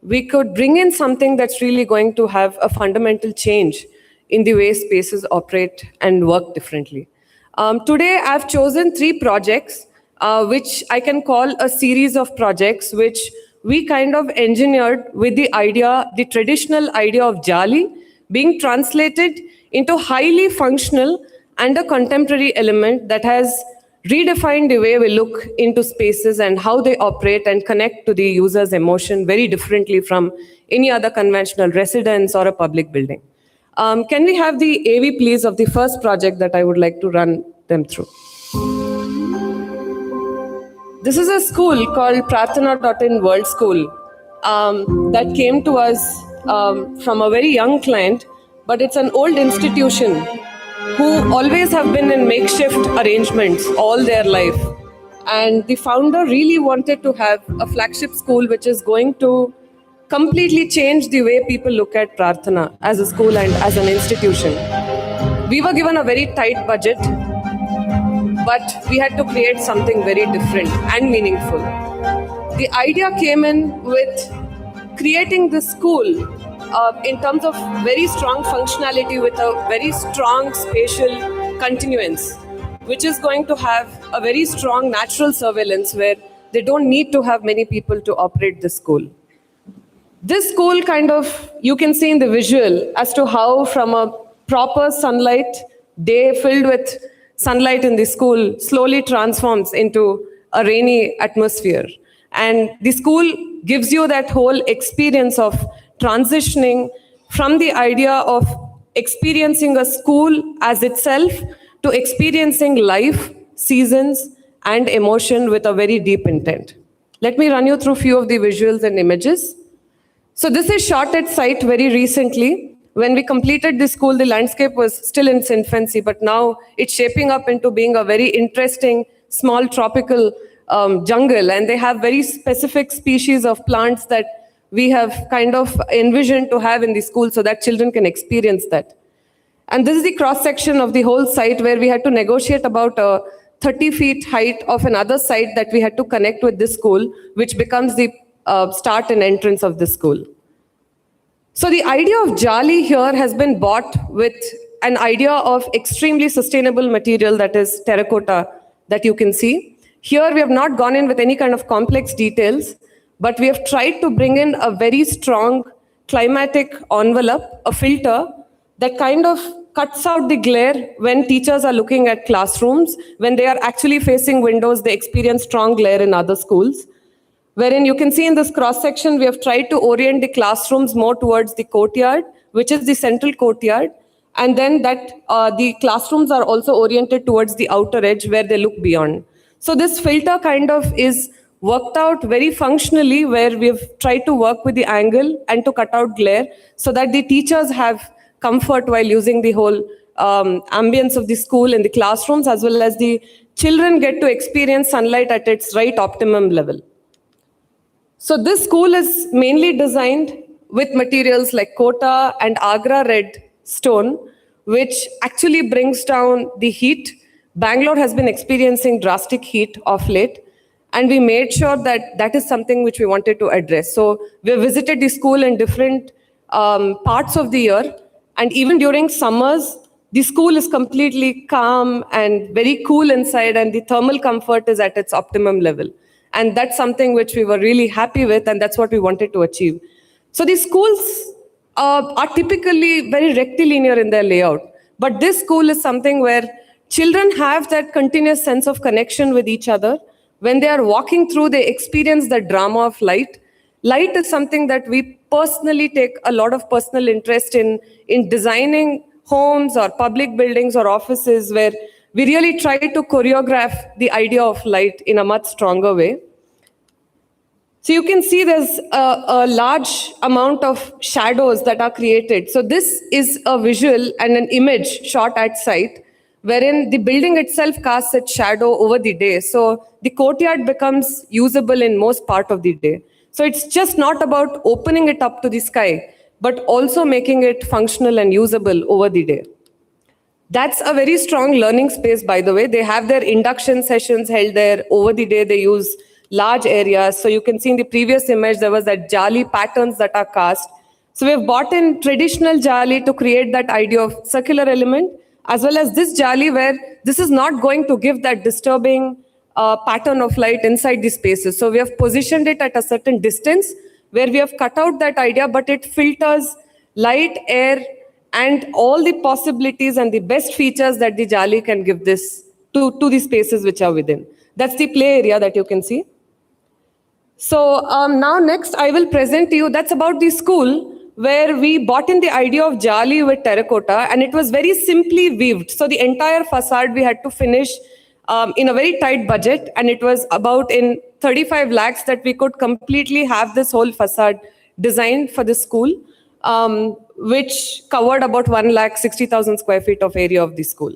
we could bring in something that's really going to have a fundamental change in the way spaces operate and work differently. Today, I've chosen 3 projects, which I can call a series of projects, which we kind of engineered with the traditional idea of Jali being translated into highly functional and a contemporary element that has redefined the way we look into spaces and how they operate and connect to the user's emotion very differently from any other conventional residence or a public building. Can we have the AV, please, of the first project that I would like to run them through? This is a school called Prarthana.in World School that came to us from a very young client, but it's an old institution who always have been in makeshift arrangements all their life. And the founder really wanted to have a flagship school which is going to completely change the way people look at Prarthana as a school and as an institution. We were given a very tight budget, but we had to create something very different and meaningful. The idea came in with creating this school in terms of very strong functionality with a very strong spatial continuance, which is going to have a very strong natural surveillance where they don't need to have many people to operate the school. This school kind of, you can see in the visual as to how from a proper sunlight day filled with sunlight in the school slowly transforms into a rainy atmosphere. And the school gives you that whole experience of transitioning from the idea of experiencing a school as itself to experiencing life, seasons, and emotion with a very deep intent. Let me run you through a few of the visuals and images. So this is shot at site very recently. When we completed this school, the landscape was still in its infancy, but now it's shaping up into being a very interesting, small tropical jungle. And they have very specific species of plants that we have kind of envisioned to have in the school so that children can experience that. And this is the cross-section of the whole site where we had to negotiate about a 30 feet height of another site that we had to connect with this school, which becomes the start and entrance of this school. So the idea of Jali here has been bought with an idea of extremely sustainable material that is terracotta that you can see. Here we have not gone in with any kind of complex details, but we have tried to bring in a very strong climatic envelope, a filter that kind of cuts out the glare when teachers are looking at classrooms. When they are actually facing windows, they experience strong glare in other schools. Wherein you can see in this cross-section, we have tried to orient the classrooms more towards the courtyard, which is the central courtyard. And then that the classrooms are also oriented towards the outer edge where they look beyond. So this filter kind of is worked out very functionally where we've tried to work with the angle and to cut out glare so that the teachers have comfort while using the whole ambience of the school in the classrooms, as well as the children get to experience sunlight at its right optimum level. So this school is mainly designed with materials like Kota and Agra red stone, which actually brings down the heat. Bangalore has been experiencing drastic heat of late, and we made sure that that is something which we wanted to address. So we visited the school in different parts of the year, and even during summers, the school is completely calm and very cool inside, and the thermal comfort is at its optimum level. And that's something which we were really happy with, and that's what we wanted to achieve. So the schools are typically very rectilinear in their layout, but this school is something where children have that continuous sense of connection with each other. When they are walking through, they experience the drama of light. Light is something that we personally take a lot of personal interest in designing homes or public buildings or offices, where we really try to choreograph the idea of light in a much stronger way. So you can see there's a large amount of shadows that are created. So this is a visual and an image shot at site, wherein the building itself casts its shadow over the day. So the courtyard becomes usable in most part of the day. So it's just not about opening it up to the sky, but also making it functional and usable over the day. That's a very strong learning space, by the way. They have their induction sessions held there over the day. They use large areas. So you can see in the previous image, there was that jali patterns that are cast. So we've bought in traditional jali to create that idea of circular element, as well as this jali where this is not going to give that disturbing pattern of light inside the spaces. So we have positioned it at a certain distance where we have cut out that idea, but it filters light, air, and all the possibilities and the best features that the jali can give this to the spaces which are within. That's the play area that you can see. So now next I will present to you, that's about the school where we bought in the idea of jali with terracotta, and it was very simply weaved. So the entire facade we had to finish in a very tight budget, and it was about in 35 lakhs that we could completely have this whole facade designed for the school, which covered about 1,60,000 square feet of area of the school.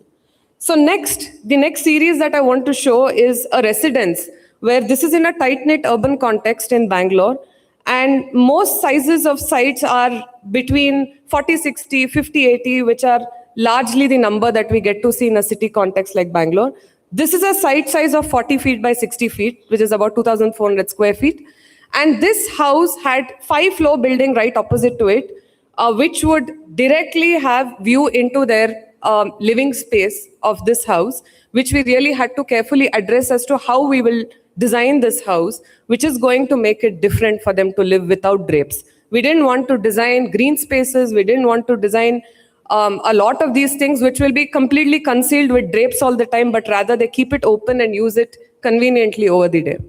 So next, the next series that I want to show is a residence, where this is in a tight-knit urban context in Bangalore. And most sizes of sites are between 40, 60, 50, 80, which are largely the number that we get to see in a city context like Bangalore. This is a site size of 40 feet by 60 feet, which is about 2,400 square feet. And this house had 5-floor building right opposite to it, which would directly have view into their living space of this house, which we really had to carefully address as to how we will design this house, which is going to make it different for them to live without drapes. We didn't want to design green spaces. We didn't want to design a lot of these things which will be completely concealed with drapes all the time, but rather they keep it open and use it conveniently over the day.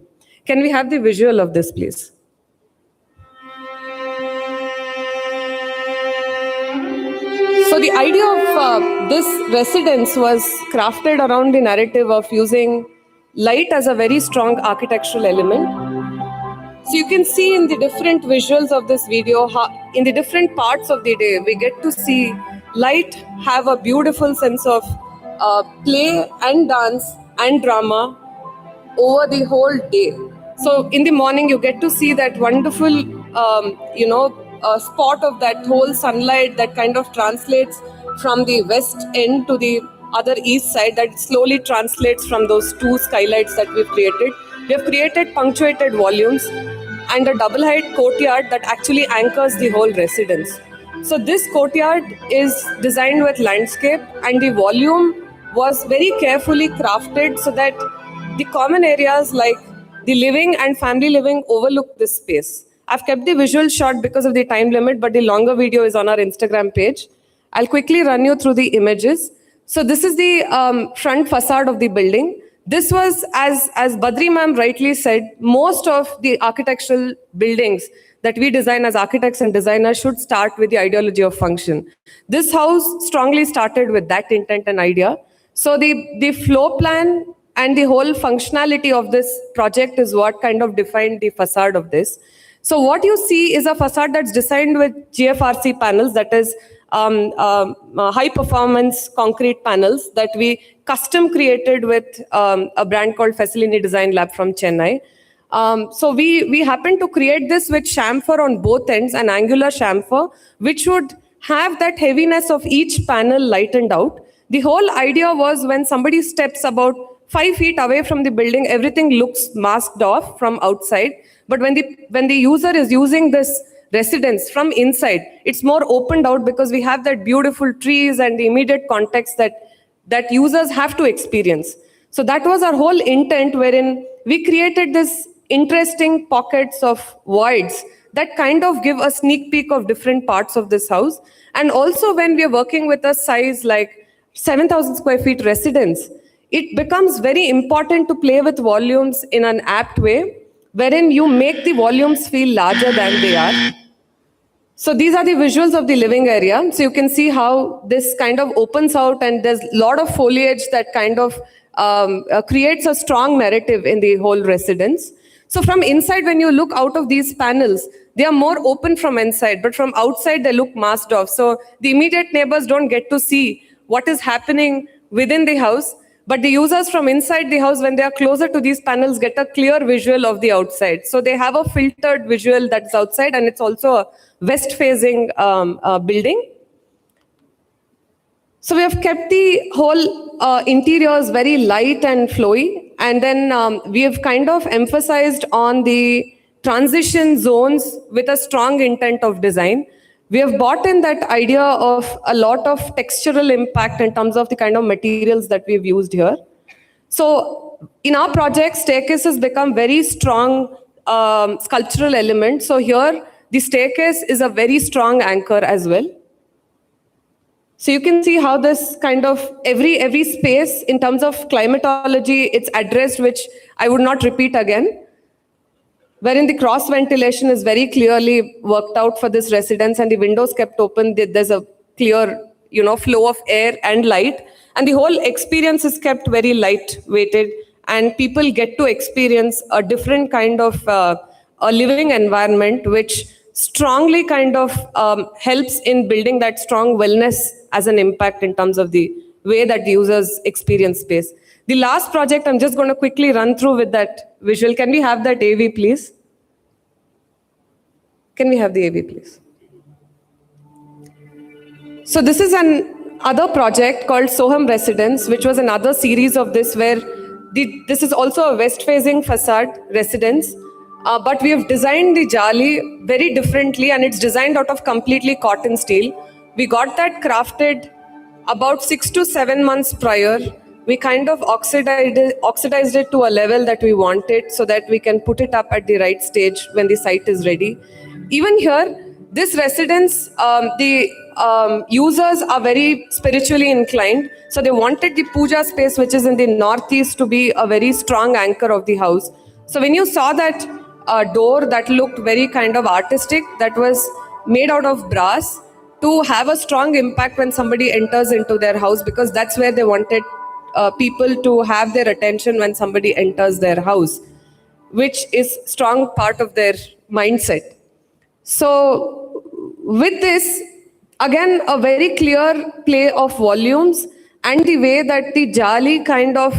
Can we have the visual of this, please? So the idea of this residence was crafted around the narrative of using light as a very strong architectural element. So you can see in the different visuals of this video, how in the different parts of the day, we get to see light have a beautiful sense of play and dance and drama over the whole day. So in the morning, you get to see that wonderful, spot of that whole sunlight that kind of translates from the west end to the other east side, that slowly translates from those two skylights that we've created. We have created punctuated volumes and a double height courtyard that actually anchors the whole residence. So this courtyard is designed with landscape, and the volume was very carefully crafted so that the common areas like the living and family living overlook this space. I've kept the visual short because of the time limit, but the longer video is on our Instagram page. I'll quickly run you through the images. So this is the front facade of the building. This was, as Badri ma'am rightly said, most of the architectural buildings that we design as architects and designers should start with the ideology of function. This house strongly started with that intent and idea. So the floor plan and the whole functionality of this project is what kind of defined the facade of this. So what you see is a facade that's designed with GFRC panels, that is high performance concrete panels that we custom created with a brand called Facilini Design Lab from Chennai. So we happened to create this with chamfer on both ends, an angular chamfer, which would have that heaviness of each panel lightened out. The whole idea was when somebody steps about 5 feet away from the building, everything looks masked off from outside. But when the user is using this residence from inside, it's more opened out because we have that beautiful trees and the immediate context that users have to experience. So that was our whole intent, wherein we created this interesting pockets of voids that kind of give a sneak peek of different parts of this house. And also when we are working with a size like 7,000 square feet residence, it becomes very important to play with volumes in an apt way, wherein you make the volumes feel larger than they are. So these are the visuals of the living area. So you can see how this kind of opens out, and there's a lot of foliage that kind of creates a strong narrative in the whole residence. So from inside, when you look out of these panels, they are more open from inside, but from outside, they look masked off. So the immediate neighbors don't get to see what is happening within the house. But the users from inside the house, when they are closer to these panels, get a clear visual of the outside. So they have a filtered visual that's outside, and it's also a west-facing building. So we have kept the whole interiors very light and flowy. And then we have kind of emphasized on the transition zones with a strong intent of design. We have bought in that idea of a lot of textural impact in terms of the kind of materials that we've used here. So in our project, staircases become very strong sculptural element. So here, the staircase is a very strong anchor as well. So you can see how this kind of every space in terms of climatology, it's addressed, which I would not repeat again, wherein the cross ventilation is very clearly worked out for this residence and the windows kept open. There's a clear, flow of air and light, and the whole experience is kept very light weighted, and people get to experience a different kind of a living environment, which strongly kind of helps in building that strong wellness as an impact in terms of the way that the users experience space. The last project, I'm just going to quickly run through with that visual. Can we have that AV, please? Can we have the AV, please? So this is another project called Soham Residence, which was another series of this where this is also a west-facing facade residence. But we have designed the jali very differently, and it's designed out of completely cotton steel. We got that crafted about 6 to 7 months prior. We kind of oxidized it to a level that we wanted so that we can put it up at the right stage when the site is ready. Even here, this residence, the users are very spiritually inclined. So they wanted the puja space, which is in the northeast, to be a very strong anchor of the house. So when you saw that door that looked very kind of artistic, that was made out of brass to have a strong impact when somebody enters into their house, because that's where they wanted people to have their attention when somebody enters their house, which is strong part of their mindset. So with this, again, a very clear play of volumes and the way that the jali kind of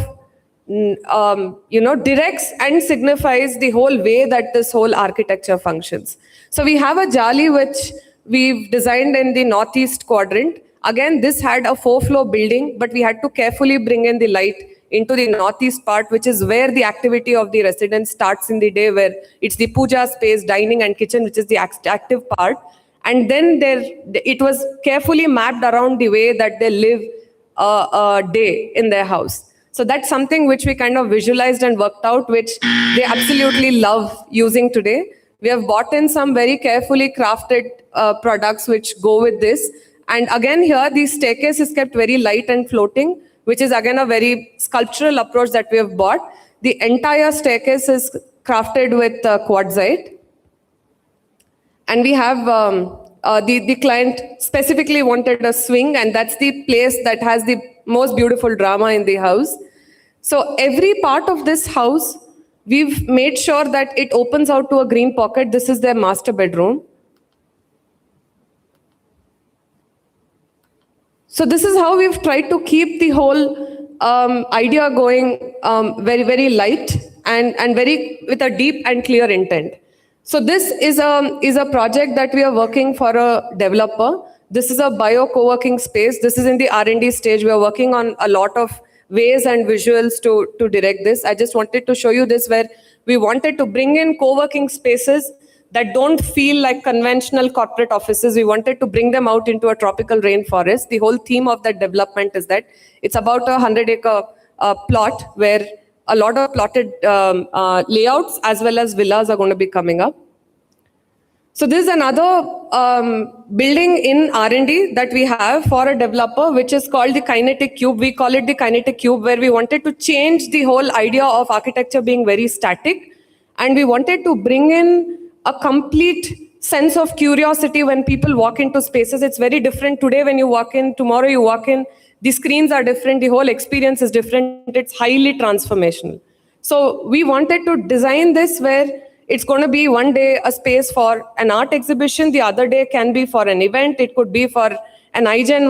directs and signifies the whole way that this whole architecture functions. So we have a jali which we've designed in the northeast quadrant. Again, this had a 4-floor building, but we had to carefully bring in the light into the northeast part, which is where the activity of the residents starts in the day, where it's the puja space, dining and kitchen, which is the active part. And then it was carefully mapped around the way that they live a day in their house. So that's something which we kind of visualized and worked out, which they absolutely love using today. We have bought in some very carefully crafted products which go with this. And again here, the staircase is kept very light and floating, which is again a very sculptural approach that we have bought. The entire staircase is crafted with quartzite. And we have the client specifically wanted a swing, and that's the place that has the most beautiful drama in the house. So every part of this house, we've made sure that it opens out to a green pocket. This is their master bedroom. So this is how we've tried to keep the whole idea going very, very light and very with a deep and clear intent. So this is a project that we are working for a developer. This is a bio co-working space. This is in the R&D stage. We are working on a lot of ways and visuals to direct this. I just wanted to show you this, where we wanted to bring in co-working spaces that don't feel like conventional corporate offices. We wanted to bring them out into a tropical rainforest. The whole theme of that development is that it's about a 100-acre plot where a lot of plotted layouts as well as villas are going to be coming up. So this is another building in R&D that we have for a developer, which is called the Kinetic Cube. We call it the Kinetic Cube, where we wanted to change the whole idea of architecture being very static. And we wanted to bring in a complete sense of curiosity when people walk into spaces. It's very different today when you walk in, tomorrow you walk in, the screens are different, the whole experience is different, it's highly transformational. So we wanted to design this where it's going to be one day a space for an art exhibition, the other day can be for an event, it could be for an iGen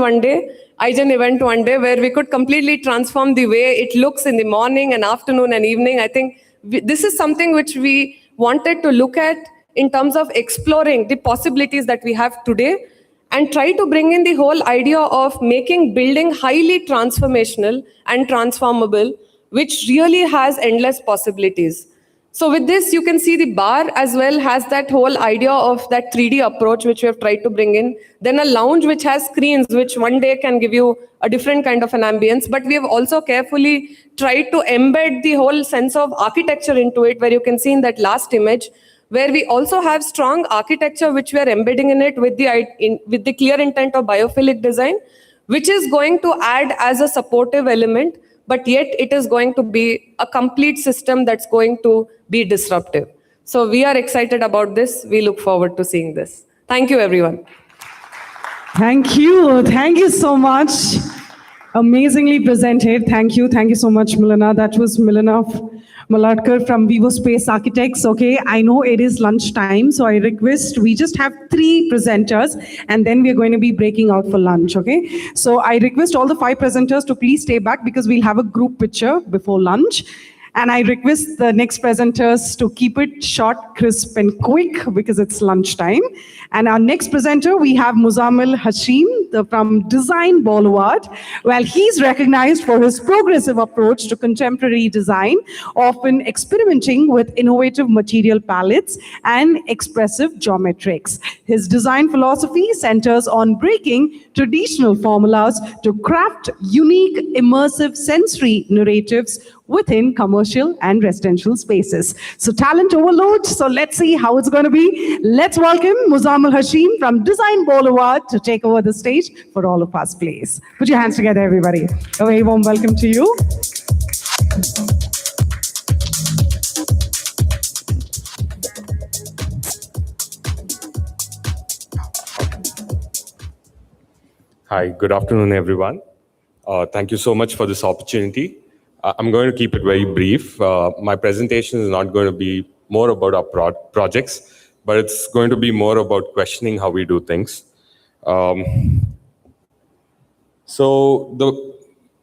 event one day, where we could completely transform the way it looks in the morning and afternoon and evening. I think this is something which we wanted to look at in terms of exploring the possibilities that we have today and try to bring in the whole idea of making building highly transformational and transformable, which really has endless possibilities. So with this, you can see the bar as well has that whole idea of that 3D approach, which we have tried to bring in. Then a lounge, which has screens, which one day can give you a different kind of an ambience. But we have also carefully tried to embed the whole sense of architecture into it, where you can see in that last image, where we also have strong architecture, which we are embedding in it with the clear intent of biophilic design, which is going to add as a supportive element, but yet it is going to be a complete system that's going to be disruptive. So we are excited about this. We look forward to seeing this. Thank you, everyone. Thank you. Thank you so much. Amazingly presented. Thank you. Thank you so much, Milana. That was Milana Maladkar from Vivo Space Architects. Okay, I know it is lunchtime, so I request we just have 3 presenters and then we're going to be breaking out for lunch. Okay, so I request all the 5 presenters to please stay back because we'll have a group picture before lunch. And I request the next presenters to keep it short, crisp, and quick because it's lunchtime. And our next presenter, we have Muzammil Hashim from Design Boulevard. Well, he's recognized for his progressive approach to contemporary design, often experimenting with innovative material palettes and expressive geometrics. His design philosophy centers on breaking traditional formulas to craft unique, immersive sensory narratives within commercial and residential spaces. So talent overload. So let's see how it's going to be. Let's welcome Muzammil Hashim from Design Boulevard to take over the stage for all of us, please. Put your hands together, everybody. A very warm welcome to you. Hi, good afternoon, everyone. Thank you so much for this opportunity. I'm going to keep it very brief. My presentation is not going to be more about our projects, but it's going to be more about questioning how we do things. So the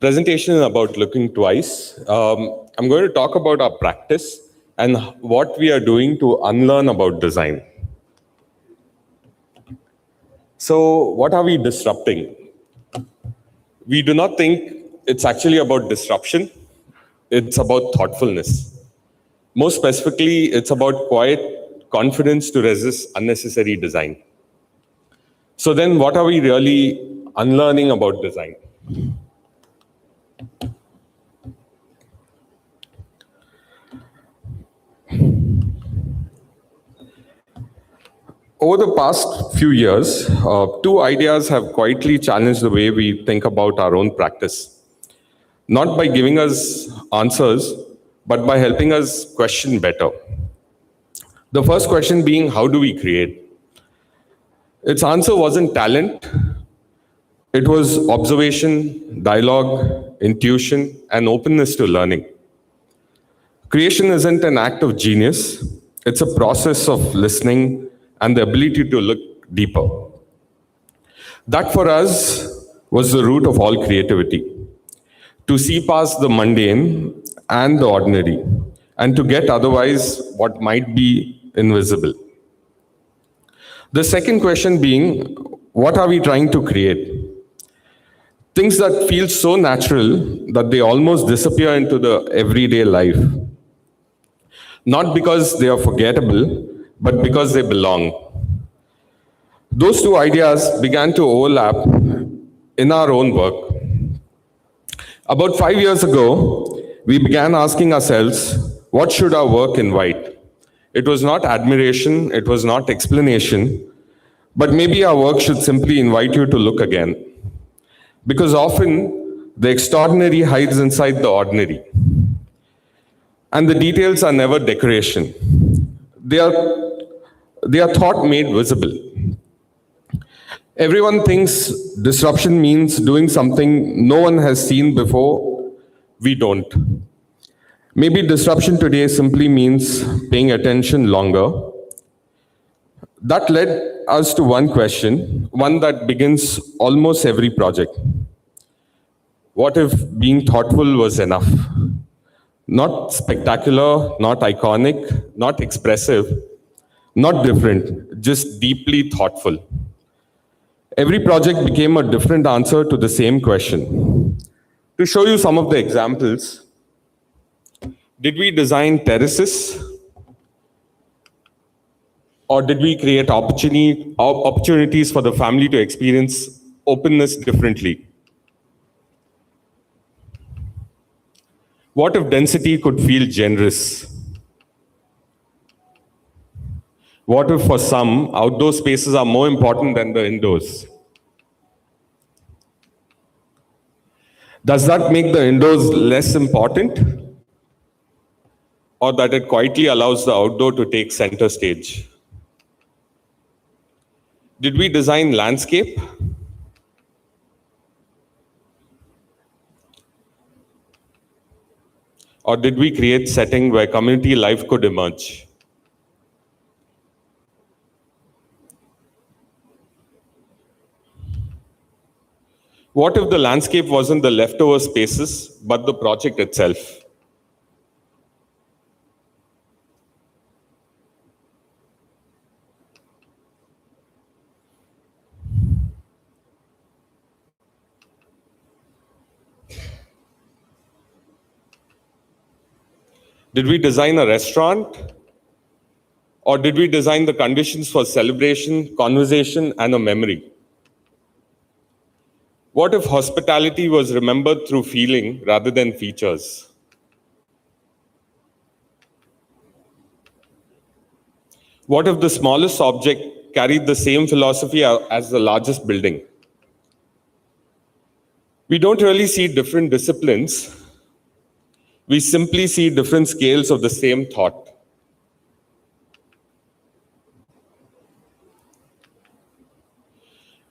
presentation is about looking twice. I'm going to talk about our practice and what we are doing to unlearn about design. So what are we disrupting? We do not think it's actually about disruption. It's about thoughtfulness. More specifically, it's about quiet confidence to resist unnecessary design. So then what are we really unlearning about design? Over the past few years, 2 ideas have quietly challenged the way we think about our own practice. Not by giving us answers, but by helping us question better. The first question being, how do we create? Its answer wasn't talent. It was observation, dialogue, intuition, and openness to learning. Creation isn't an act of genius. It's a process of listening and the ability to look deeper. That for us was the root of all creativity. To see past the mundane and the ordinary, and to get otherwise what might be invisible. The second question being, what are we trying to create? Things that feel so natural that they almost disappear into the everyday life. Not because they are forgettable, but because they belong. Those 2 ideas began to overlap in our own work. About 5 years ago, we began asking ourselves, what should our work invite? It was not admiration, it was not explanation, but maybe our work should simply invite you to look again. Because often, the extraordinary hides inside the ordinary. And the details are never decoration. They are thought made visible. Everyone thinks disruption means doing something no one has seen before. We don't. Maybe disruption today simply means paying attention longer. That led us to one question, one that begins almost every project. What if being thoughtful was enough? Not spectacular, not iconic, not expressive, not different, just deeply thoughtful. Every project became a different answer to the same question. To show you some of the examples, Did we design terraces? Or did we create opportunities for the family to experience openness differently? What if density could feel generous? What if for some, outdoor spaces are more important than the indoors? Does that make the indoors less important? Or that it quietly allows the outdoor to take center stage? Did we design landscape? Or did we create setting where community life could emerge? What if the landscape wasn't the leftover spaces, but the project itself? Did we design a restaurant? Or did we design the conditions for celebration, conversation, and a memory? What if hospitality was remembered through feeling rather than features? What if the smallest object carried the same philosophy as the largest building? We don't really see different disciplines. We simply see different scales of the same thought.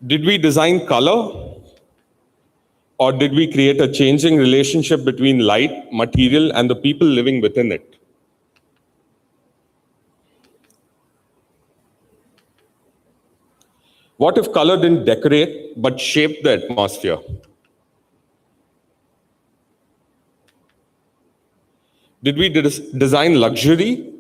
Did we design color? Or did we create a changing relationship between light, material, and the people living within it? What if color didn't decorate, but shaped the atmosphere? Did we design luxury?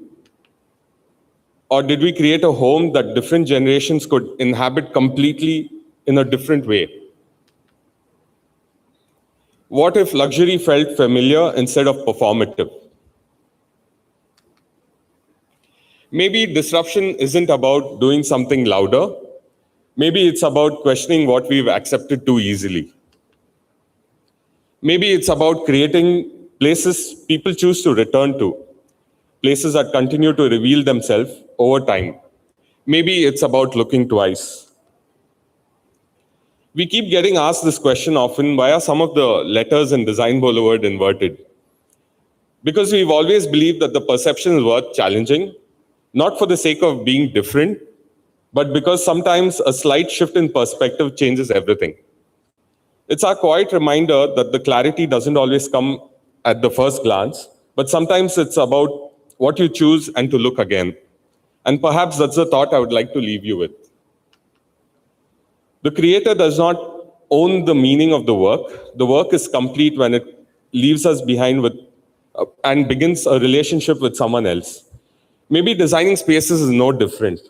Or did we create a home that different generations could inhabit completely in a different way? What if luxury felt familiar instead of performative? Maybe disruption isn't about doing something louder. Maybe it's about questioning what we've accepted too easily. Maybe it's about creating places people choose to return to, places that continue to reveal themselves over time. Maybe it's about looking twice. We keep getting asked this question often, why are some of the letters in Design Boulevard inverted? Because we've always believed that the perception is worth challenging, not for the sake of being different, but because sometimes a slight shift in perspective changes everything. It's our quiet reminder that the clarity doesn't always come at the first glance, but sometimes it's about what you choose and to look again. And perhaps that's the thought I would like to leave you with. The creator does not own the meaning of the work. The work is complete when it leaves us behind with and begins a relationship with someone else. Maybe designing spaces is no different.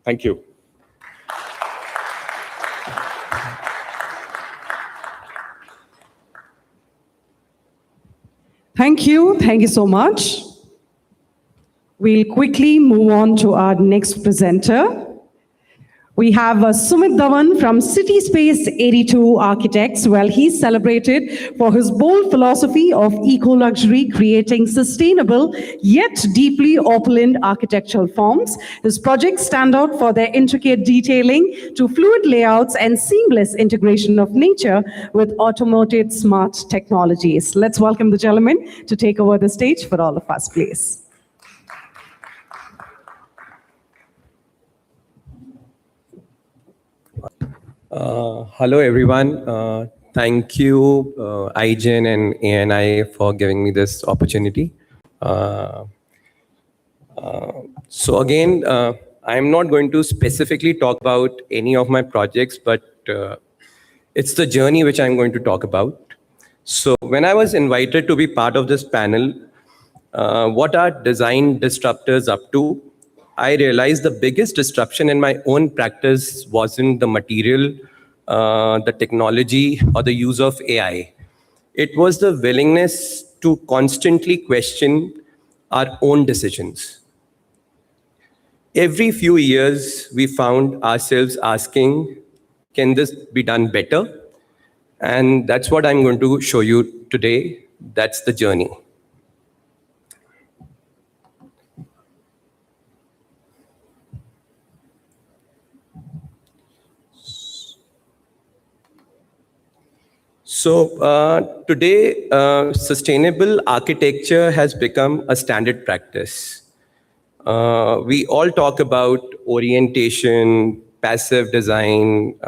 Thank you. Thank you. Thank you so much. We'll quickly move on to our next presenter. We have Sumit Dhawan from City Space 82 Architects. Well, he's celebrated for his bold philosophy of eco-luxury, creating sustainable yet deeply opulent architectural forms. His projects stand out for their intricate detailing to fluid layouts and seamless integration of nature with automated smart technologies. Let's welcome the gentleman to take over the stage for all of us, please. Hello, everyone. Thank you, iGen and ANI for giving me this opportunity. So again, I'm not going to specifically talk about any of my projects, but it's the journey which I'm going to talk about. So when I was invited to be part of this panel, what are design disruptors up to? I realized the biggest disruption in my own practice wasn't the material, the technology, or the use of AI. It was the willingness to constantly question our own decisions. Every few years, we found ourselves asking, can this be done better? And that's what I'm going to show you today. That's the journey. So today, sustainable architecture has become a standard practice. We all talk about orientation, passive design,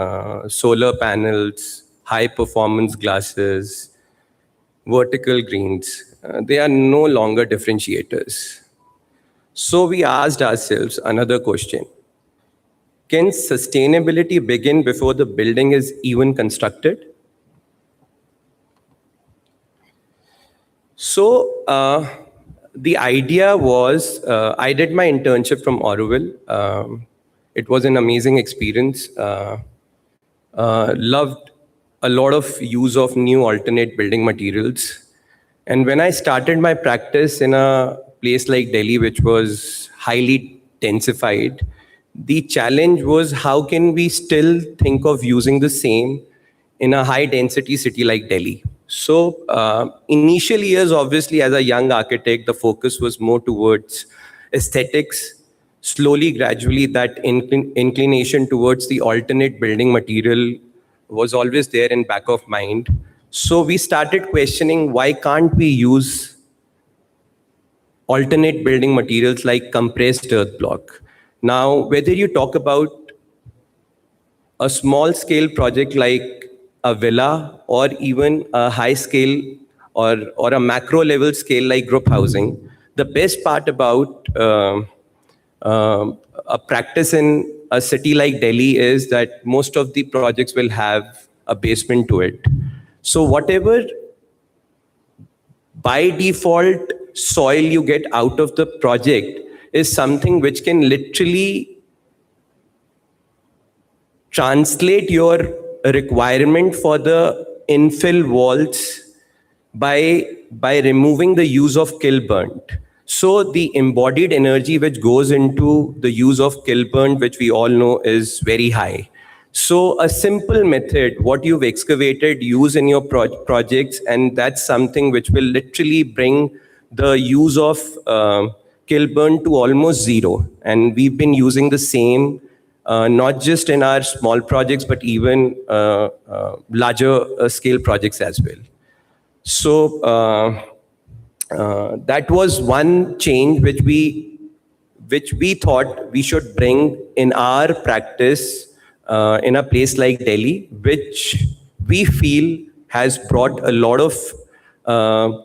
solar panels, high performance glasses, vertical greens. They are no longer differentiators. So we asked ourselves another question. Can sustainability begin before the building is even constructed? So the idea was, I did my internship from Auroville. It was an amazing experience. Loved a lot of use of new alternate building materials. And when I started my practice in a place like Delhi, which was highly densified, the challenge was how can we still think of using the same in a high density city like Delhi? So initial years, obviously, as a young architect, the focus was more towards aesthetics. Slowly, gradually, that inclination towards the alternate building material was always there in back of mind. So we started questioning, why can't we use alternate building materials like compressed earth block? Now, whether you talk about a small scale project like a villa or even a high scale or a macro level scale like group housing, the best part about a practice in a city like Delhi is that most of the projects will have a basement to it. So whatever by default soil you get out of the project is something which can literally translate your requirement for the infill walls by removing the use of kilburnt. So the embodied energy which goes into the use of kilburnt, which we all know is very high. So a simple method, what you've excavated, use in your projects, and that's something which will literally bring the use of kilburnt to almost zero. And we've been using the same, not just in our small projects, but even larger scale projects as well. So that was one change which we thought we should bring in our practice in a place like Delhi, which we feel has brought a lot of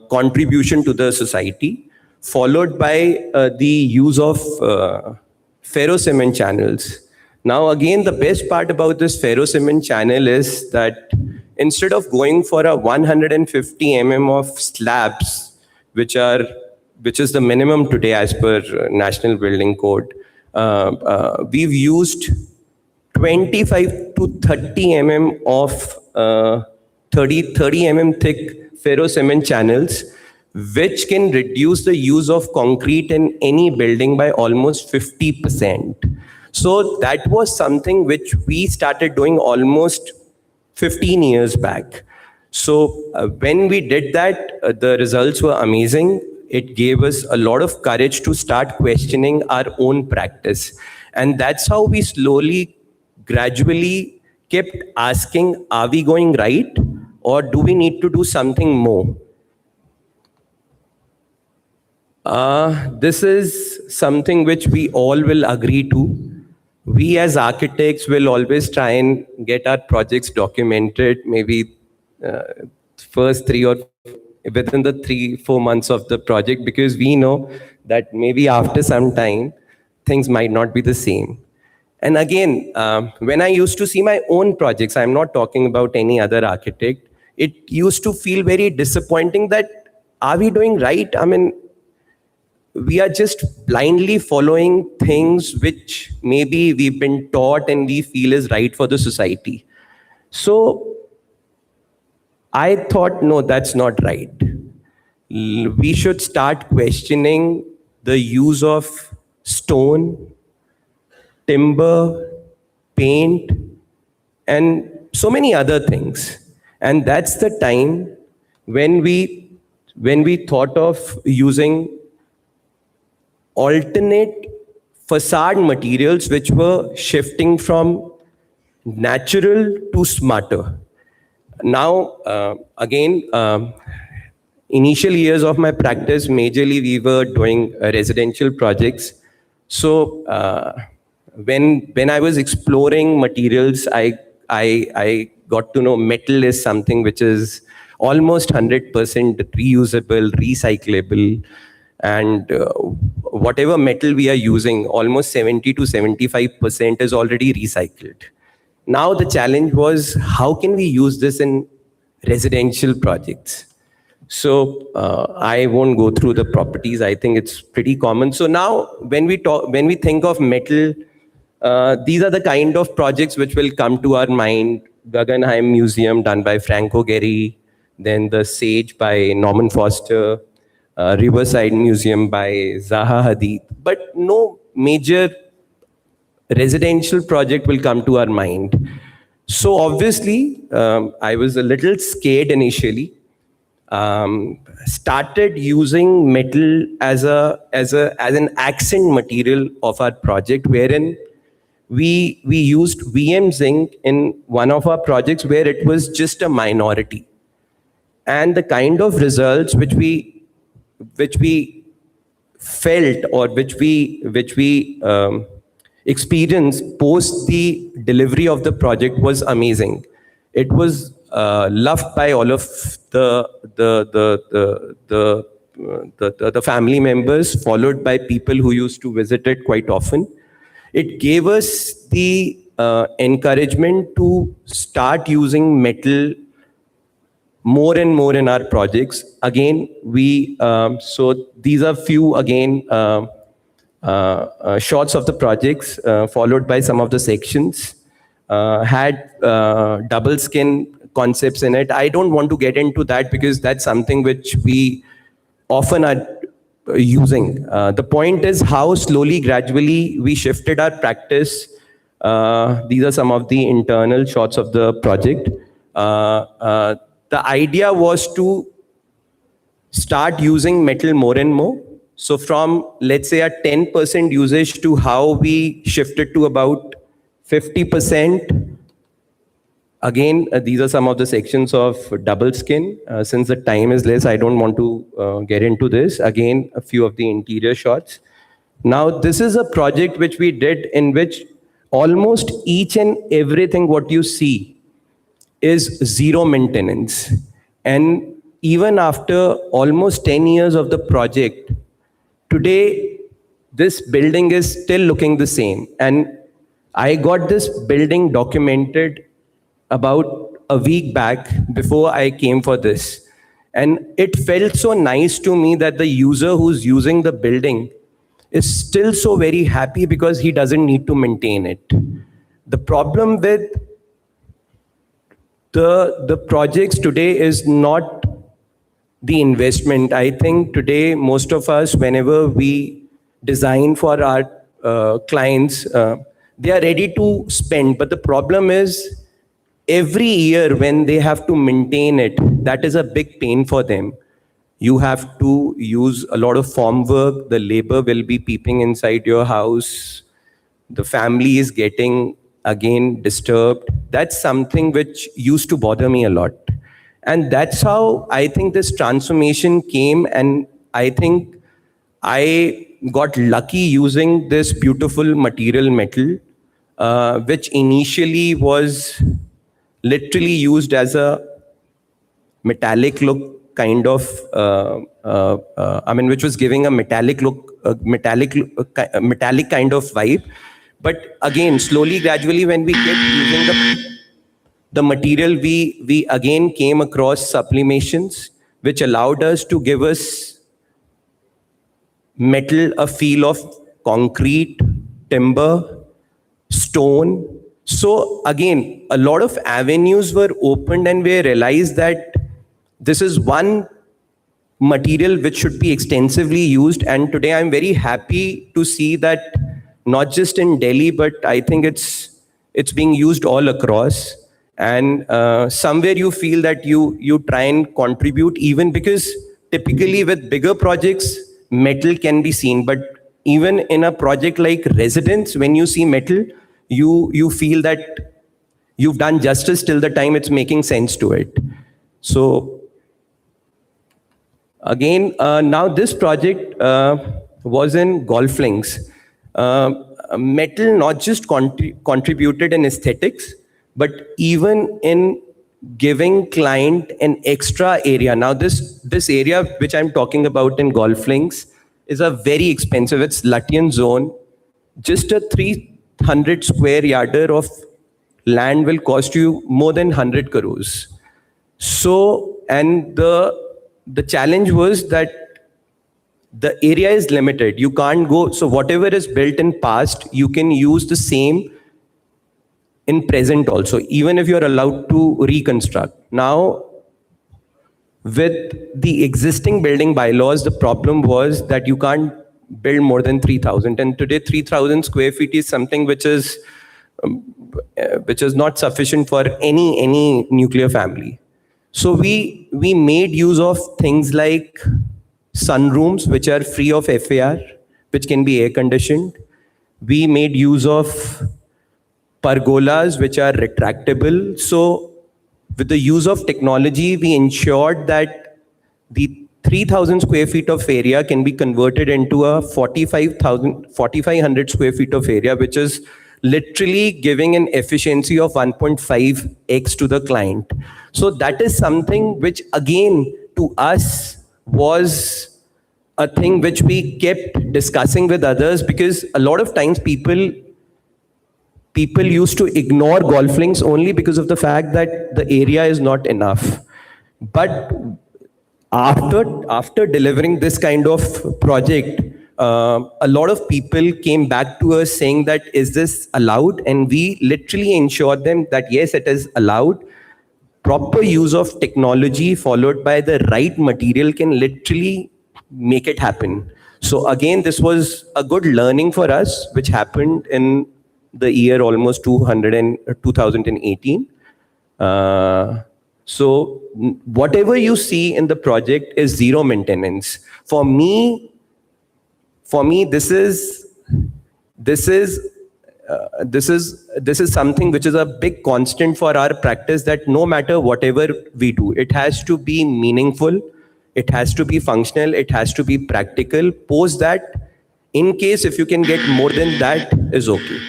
contribution to the society, followed by the use of ferrocement channels. Now, again, the best part about this ferrocement channel is that instead of going for a 150 mm of slabs, which is the minimum today as per National Building Code, we've used 25 to 30 mm of 30 mm thick ferrocement channels, which can reduce the use of concrete in any building by almost 50%. So that was something which we started doing almost 15 years back. So when we did that, the results were amazing. It gave us a lot of courage to start questioning our own practice. And that's how we slowly, gradually kept asking, are we going right? Or do we need to do something more? This is something which we all will agree to. We as architects will always try and get our projects documented, maybe first within the 3-4 months of the project, because we know that maybe after some time, things might not be the same. And again, when I used to see my own projects, I'm not talking about any other architect, it used to feel very disappointing that, are we doing right? I mean, we are just blindly following things which maybe we've been taught and we feel is right for the society. So I thought, no, that's not right. we should start questioning the use of stone, timber, paint, and so many other things. And that's the time when we thought of using alternate facade materials which were shifting from natural to smarter. Now, initial years of my practice, majorly we were doing residential projects. So when I was exploring materials, I got to know metal is something which is almost 100% reusable, recyclable, and whatever metal we are using, almost 70 to 75% is already recycled. Now the challenge was, how can we use this in residential projects? So I won't go through the properties. I think it's pretty common. So now when we think of metal, these are the kind of projects which will come to our mind. Guggenheim Museum done by Franco Gehry, then the Sage by Norman Foster, Riverside Museum by Zaha Hadid. But no major residential project will come to our mind. So obviously, I was a little scared initially. Started using metal as an accent material of our project, wherein we used VM zinc in one of our projects where it was just a minority. And the kind of results which we felt, or which we experienced post the delivery of the project was amazing. It was loved by all of the family members, followed by people who used to visit it quite often. It gave us the encouragement to start using metal more and more in our projects. Again, so these are few shots of the projects, followed by some of the sections. Had double skin concepts in it. I don't want to get into that because that's something which we often are using. The point is how slowly, gradually we shifted our practice. These are some of the internal shots of the project. The idea was to start using metal more and more. So from, let's say, a 10% usage to how we shifted to about 50%. Again, these are some of the sections of double skin. Since the time is less, I don't want to get into this. Again, a few of the interior shots. Now, this is a project which we did in which almost each and everything what you see is zero maintenance. And even after almost 10 years of the project, today, this building is still looking the same. And I got this building documented about a week back before I came for this. And it felt so nice to me that the user who's using the building is still so very happy because he doesn't need to maintain it. The problem with the projects today is not the investment. I think today, most of us, whenever we design for our clients, they are ready to spend. But the problem is, every year when they have to maintain it, that is a big pain for them. You have to use a lot of form work. The labor will be peeping inside your house. The family is getting, again, disturbed. That's something which used to bother me a lot. And that's how I think this transformation came. And I think I got lucky using this beautiful material metal, which initially was literally used as a metallic look kind of, which was giving a metallic look, metallic kind of vibe. But again, slowly, gradually, when we kept using the material, we again came across sublimations, which allowed us to give us metal a feel of concrete, timber, stone. So again, a lot of avenues were opened, and we realized that this is one material which should be extensively used. And today I'm very happy to see that not just in Delhi, but I think it's being used all across. And somewhere you feel that you try and contribute, even because typically with bigger projects, metal can be seen. But even in a project like residence, when you see metal, you feel that you've done justice till the time it's making sense to it. So again, now this project was in golf links. Metal not just contributed in aesthetics, but even in giving client an extra area. Now this area which I'm talking about in golf links is a very expensive, it's Lutyens zone. Just a 300 square yarder of land will cost you more than 100 crores. So, and the challenge was that the area is limited. You can't go, so whatever is built in past, you can use the same in present also, even if you're allowed to reconstruct. Now, with the existing building bylaws, the problem was that you can't build more than 3,000. And today, 3,000 square feet is something which is not sufficient for any nuclear family. So we made use of things like sunrooms, which are free of FAR, which can be air conditioned. We made use of pergolas, which are retractable. So with the use of technology, we ensured that the 3,000 square feet of area can be converted into a 4,500 square feet of area, which is literally giving an efficiency of 1.5x to the client. So that is something which, again, to us was a thing which we kept discussing with others, because a lot of times people used to ignore golf links only because of the fact that the area is not enough. But after delivering this kind of project, a lot of people came back to us saying that, is this allowed? And we literally ensured them that yes, it is allowed. Proper use of technology followed by the right material can literally make it happen. So again, this was a good learning for us, which happened in the year almost 2018. So whatever you see in the project is zero maintenance. For me, this is something which is a big constant for our practice, that no matter whatever we do, it has to be meaningful, it has to be functional, it has to be practical. Post that, in case if you can get more than that, is okay.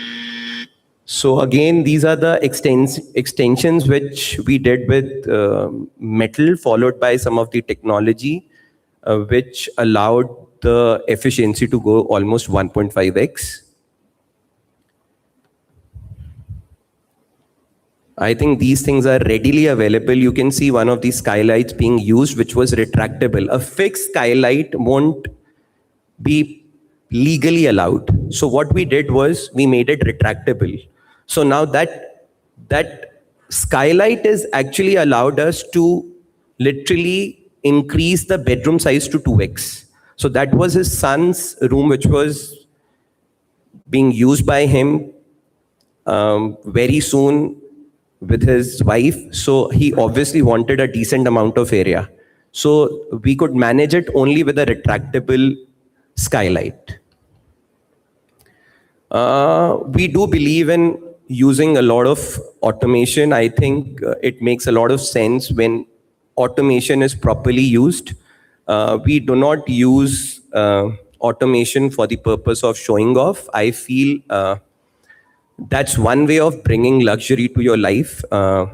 So again, these are the extensions which we did with metal, followed by some of the technology, which allowed the efficiency to go almost 1.5x. I think these things are readily available. You can see one of these skylights being used, which was retractable. A fixed skylight won't be legally allowed. So what we did was we made it retractable. So now that skylight is actually allowed us to literally increase the bedroom size to 2x. So that was his son's room, which was being used by him very soon with his wife. So he obviously wanted a decent amount of area. So we could manage it only with a retractable skylight. We do believe in using a lot of automation. I think it makes a lot of sense when automation is properly used. We do not use automation for the purpose of showing off. I feel that's one way of bringing luxury to your life. There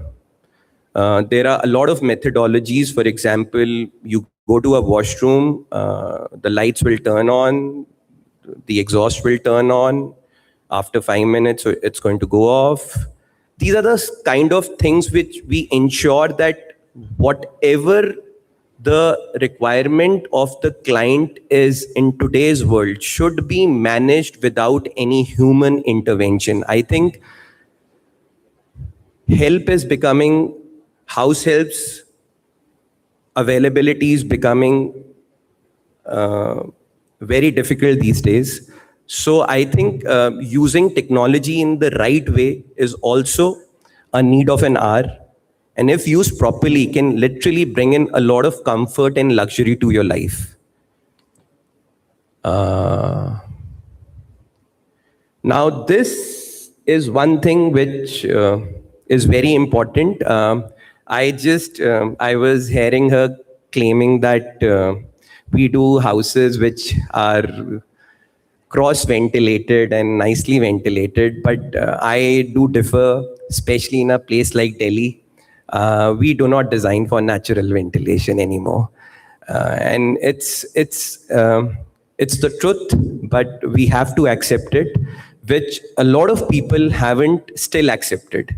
are a lot of methodologies. For example, you go to a washroom, the lights will turn on, the exhaust will turn on. After 5 minutes, it's going to go off. These are the kind of things which we ensure that whatever the requirement of the client is in today's world should be managed without any human intervention. I think help is becoming, house helps availability is becoming very difficult these days. So I think using technology in the right way is also a need of an hour. And if used properly, can literally bring in a lot of comfort and luxury to your life. Now, this is one thing which is very important. I was hearing her claiming that we do houses which are cross-ventilated and nicely ventilated, but I do differ, especially in a place like Delhi. We do not design for natural ventilation anymore. And it's the truth, but we have to accept it, which a lot of people haven't still accepted.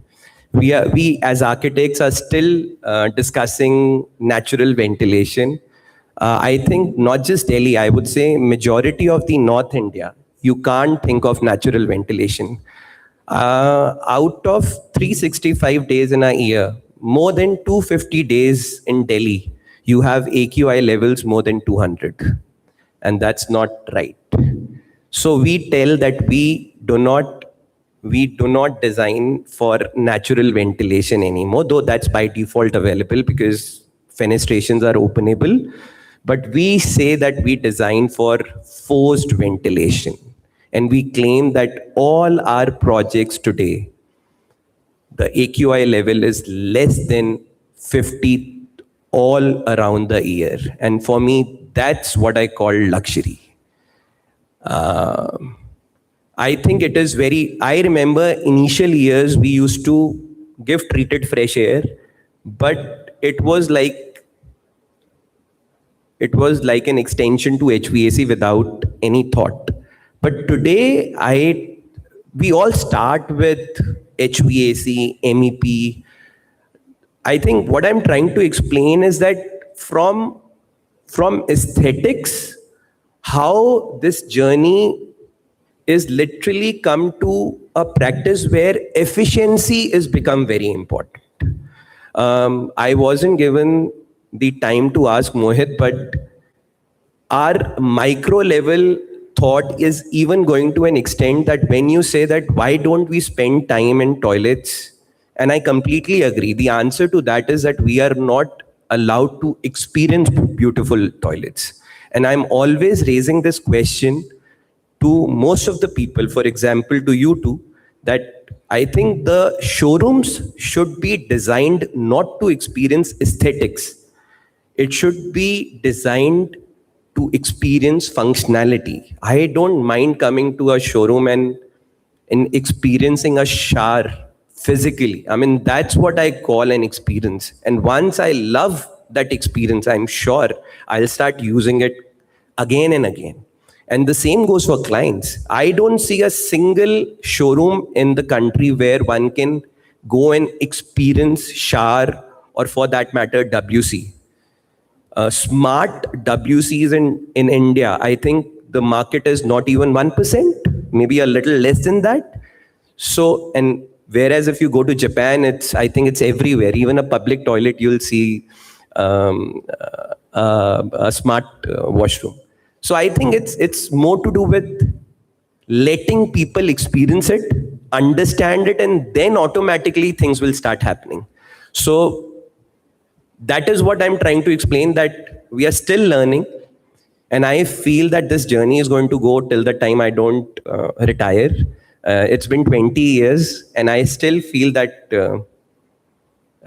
We as architects are still discussing natural ventilation. I think not just Delhi, I would say majority of the North India, you can't think of natural ventilation. Out of 365 days in a year, more than 250 days in Delhi, you have AQI levels more than 200. And that's not right. So we tell that we do not design for natural ventilation anymore, though that's by default available because fenestrations are openable. But we say that we design for forced ventilation. And we claim that all our projects today, the AQI level is less than 50 all around the year. And for me, that's what I call luxury. I think it is I remember initial years we used to give treated fresh air, but it was like an extension to HVAC without any thought. But today, we all start with HVAC, MEP. I think what I'm trying to explain is that from aesthetics, how this journey is literally come to a practice where efficiency is become very important. I wasn't given the time to ask Mohit, but our micro level thought is even going to an extent that when you say that why don't we spend time in toilets, and I completely agree. The answer to that is that we are not allowed to experience beautiful toilets. And I'm always raising this question to most of the people, for example, to you too, that I think the showrooms should be designed not to experience aesthetics. It should be designed to experience functionality. I don't mind coming to a showroom and experiencing a shower physically. I mean, that's what I call an experience. And once I love that experience, I'm sure I'll start using it again and again. And the same goes for clients. I don't see a single showroom in the country where one can go and experience shower or for that matter, WC. Smart WCs in India, I think the market is not even 1%, maybe a little less than that. So, and whereas if you go to Japan, I think it's everywhere. Even a public toilet, you'll see a smart washroom. So I think it's more to do with letting people experience it, understand it, and then automatically things will start happening. So that is what I'm trying to explain, that we are still learning. And I feel that this journey is going to go till the time I don't retire. It's been 20 years and I still feel that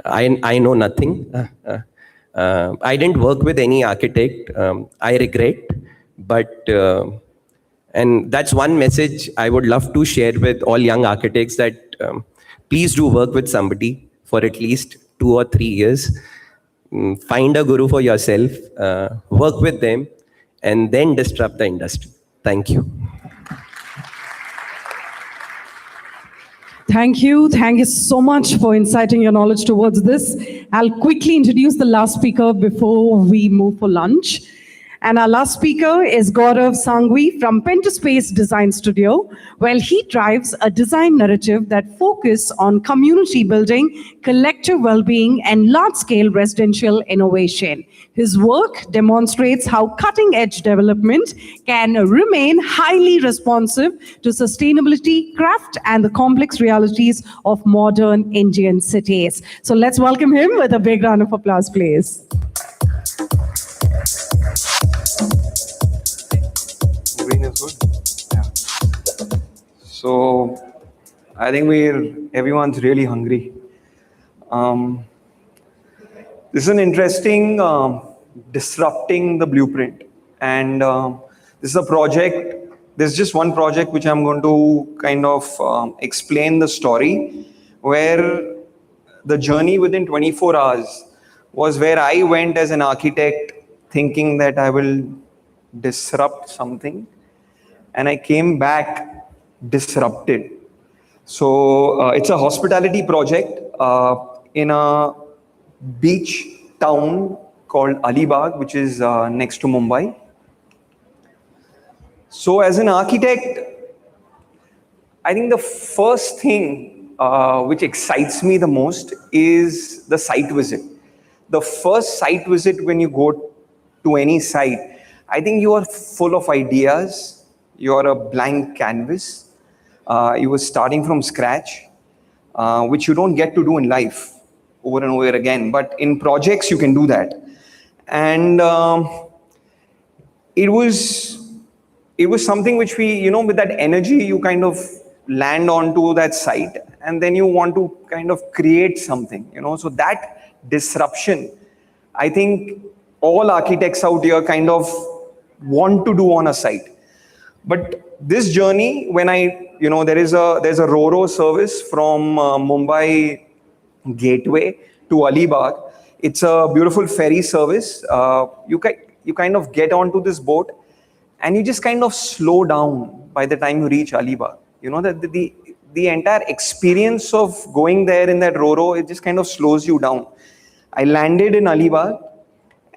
I know nothing. I didn't work with any architect. I regret. But, and that's one message I would love to share with all young architects, that please do work with somebody for at least 2 or 3 years. Find a guru for yourself, work with them, and then disrupt the industry. Thank you. Thank you. Thank you so much for inciting your knowledge towards this. I'll quickly introduce the last speaker before we move for lunch. And our last speaker is Gaurav Sangvi from Pen to Space Design Studio. Well, he drives a design narrative that focuses on community building, collective well-being, and large-scale residential innovation. His work demonstrates how cutting-edge development can remain highly responsive to sustainability, craft, and the complex realities of modern Indian cities. So let's welcome him with a big round of applause, please. Green is good. Yeah. So I think everyone's really hungry. This is an interesting disrupting the blueprint, and this is a project. There's just one project which I'm going to kind of explain the story, where the journey within 24 hours was where I went as an architect thinking that I will disrupt something, and I came back disrupted. So it's a hospitality project in a beach town called Alibag, which is next to Mumbai. So as an architect, I think the first thing which excites me the most is the site visit. The first site visit when you go to any site, I think you are full of ideas. You're a blank canvas. You were starting from scratch, which you don't get to do in life over and over again. But in projects, you can do that. And it was something which we, with that energy, you kind of land onto that site, and then you want to kind of create something, So that disruption, I think all architects out here kind of want to do on a site. But this journey, when there's a Ro-Ro service from Mumbai Gateway to Alibag. It's a beautiful ferry service. You kind of get onto this boat, and you just kind of slow down by the time you reach Alibag. The entire experience of going there in that Ro-Ro, it just kind of slows you down. I landed in Alibag,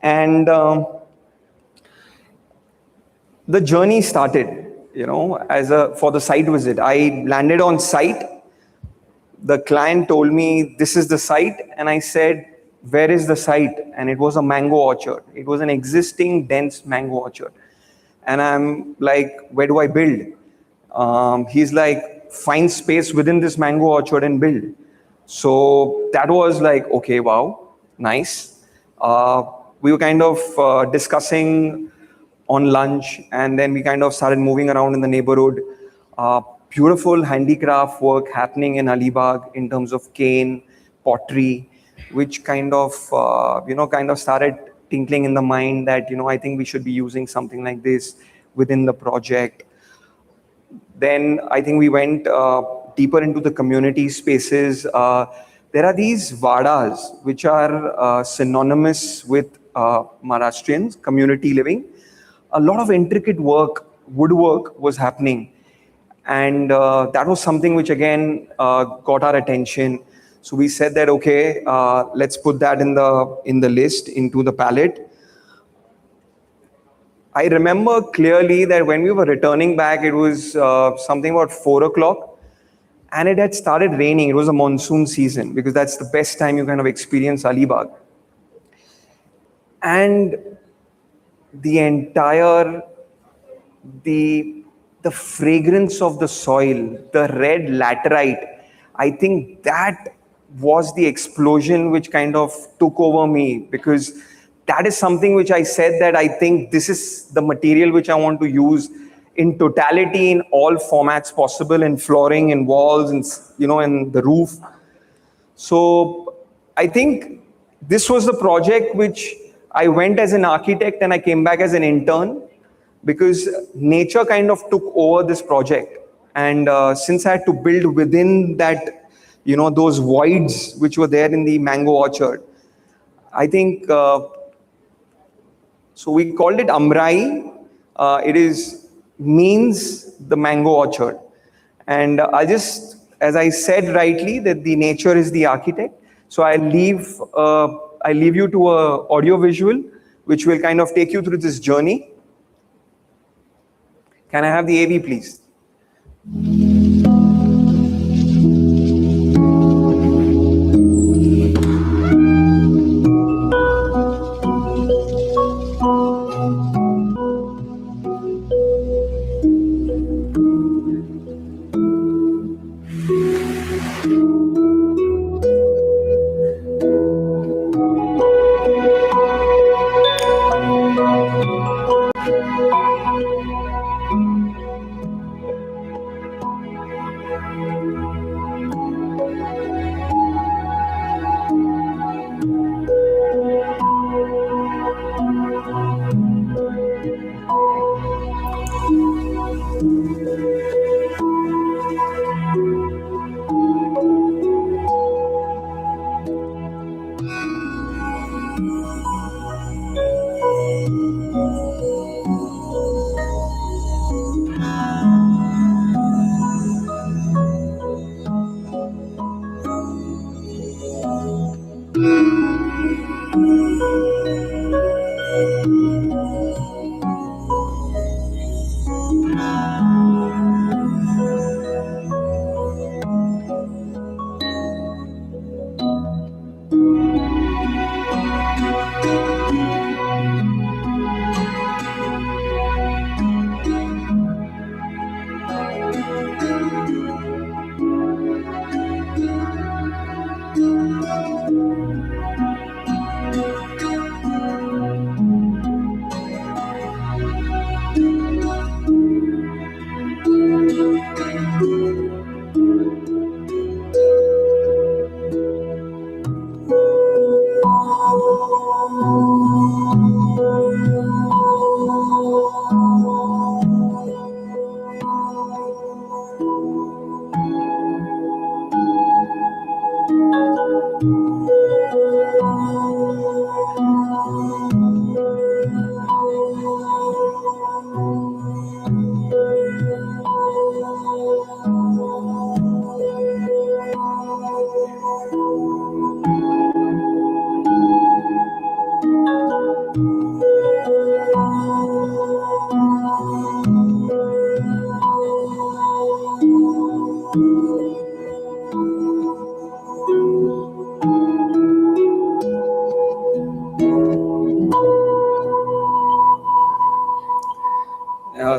and the journey started, for the site visit. I landed on site. The client told me, this is the site. And I said, where is the site? And it was a mango orchard. It was an existing dense mango orchard. And I'm like, where do I build? He's like, find space within this mango orchard and build. So that was like, okay, wow, nice. We were kind of discussing on lunch, and then we kind of started moving around in the neighborhood. Beautiful handicraft work happening in Alibag in terms of cane, pottery, which kind of started tinkling in the mind that, I think we should be using something like this within the project. Then I think we went deeper into the community spaces. There are these vadas, which are synonymous with Maharashtrians, community living. A lot of intricate work, woodwork was happening. And that was something which again got our attention. So we said that, okay, let's put that in the list, into the palette. I remember clearly that when we were returning back, it was something about 4 o'clock, and it had started raining. It was a monsoon season, because that's the best time you kind of experience Alibag. And the entire, the fragrance of the soil, the red laterite, I think that was the explosion which kind of took over me, because that is something which I said that I think this is the material which I want to use in totality, in all formats possible, in flooring, in walls, and in the roof. So I think this was the project which I went as an architect and I came back as an intern, because nature kind of took over this project. And since I had to build within that, those voids which were there in the mango orchard, I think, so we called it Amrai. It means the mango orchard. And as I said rightly, that the nature is the architect. So I leave you to a audio visual which will kind of take you through this journey. Can I have the AV, please?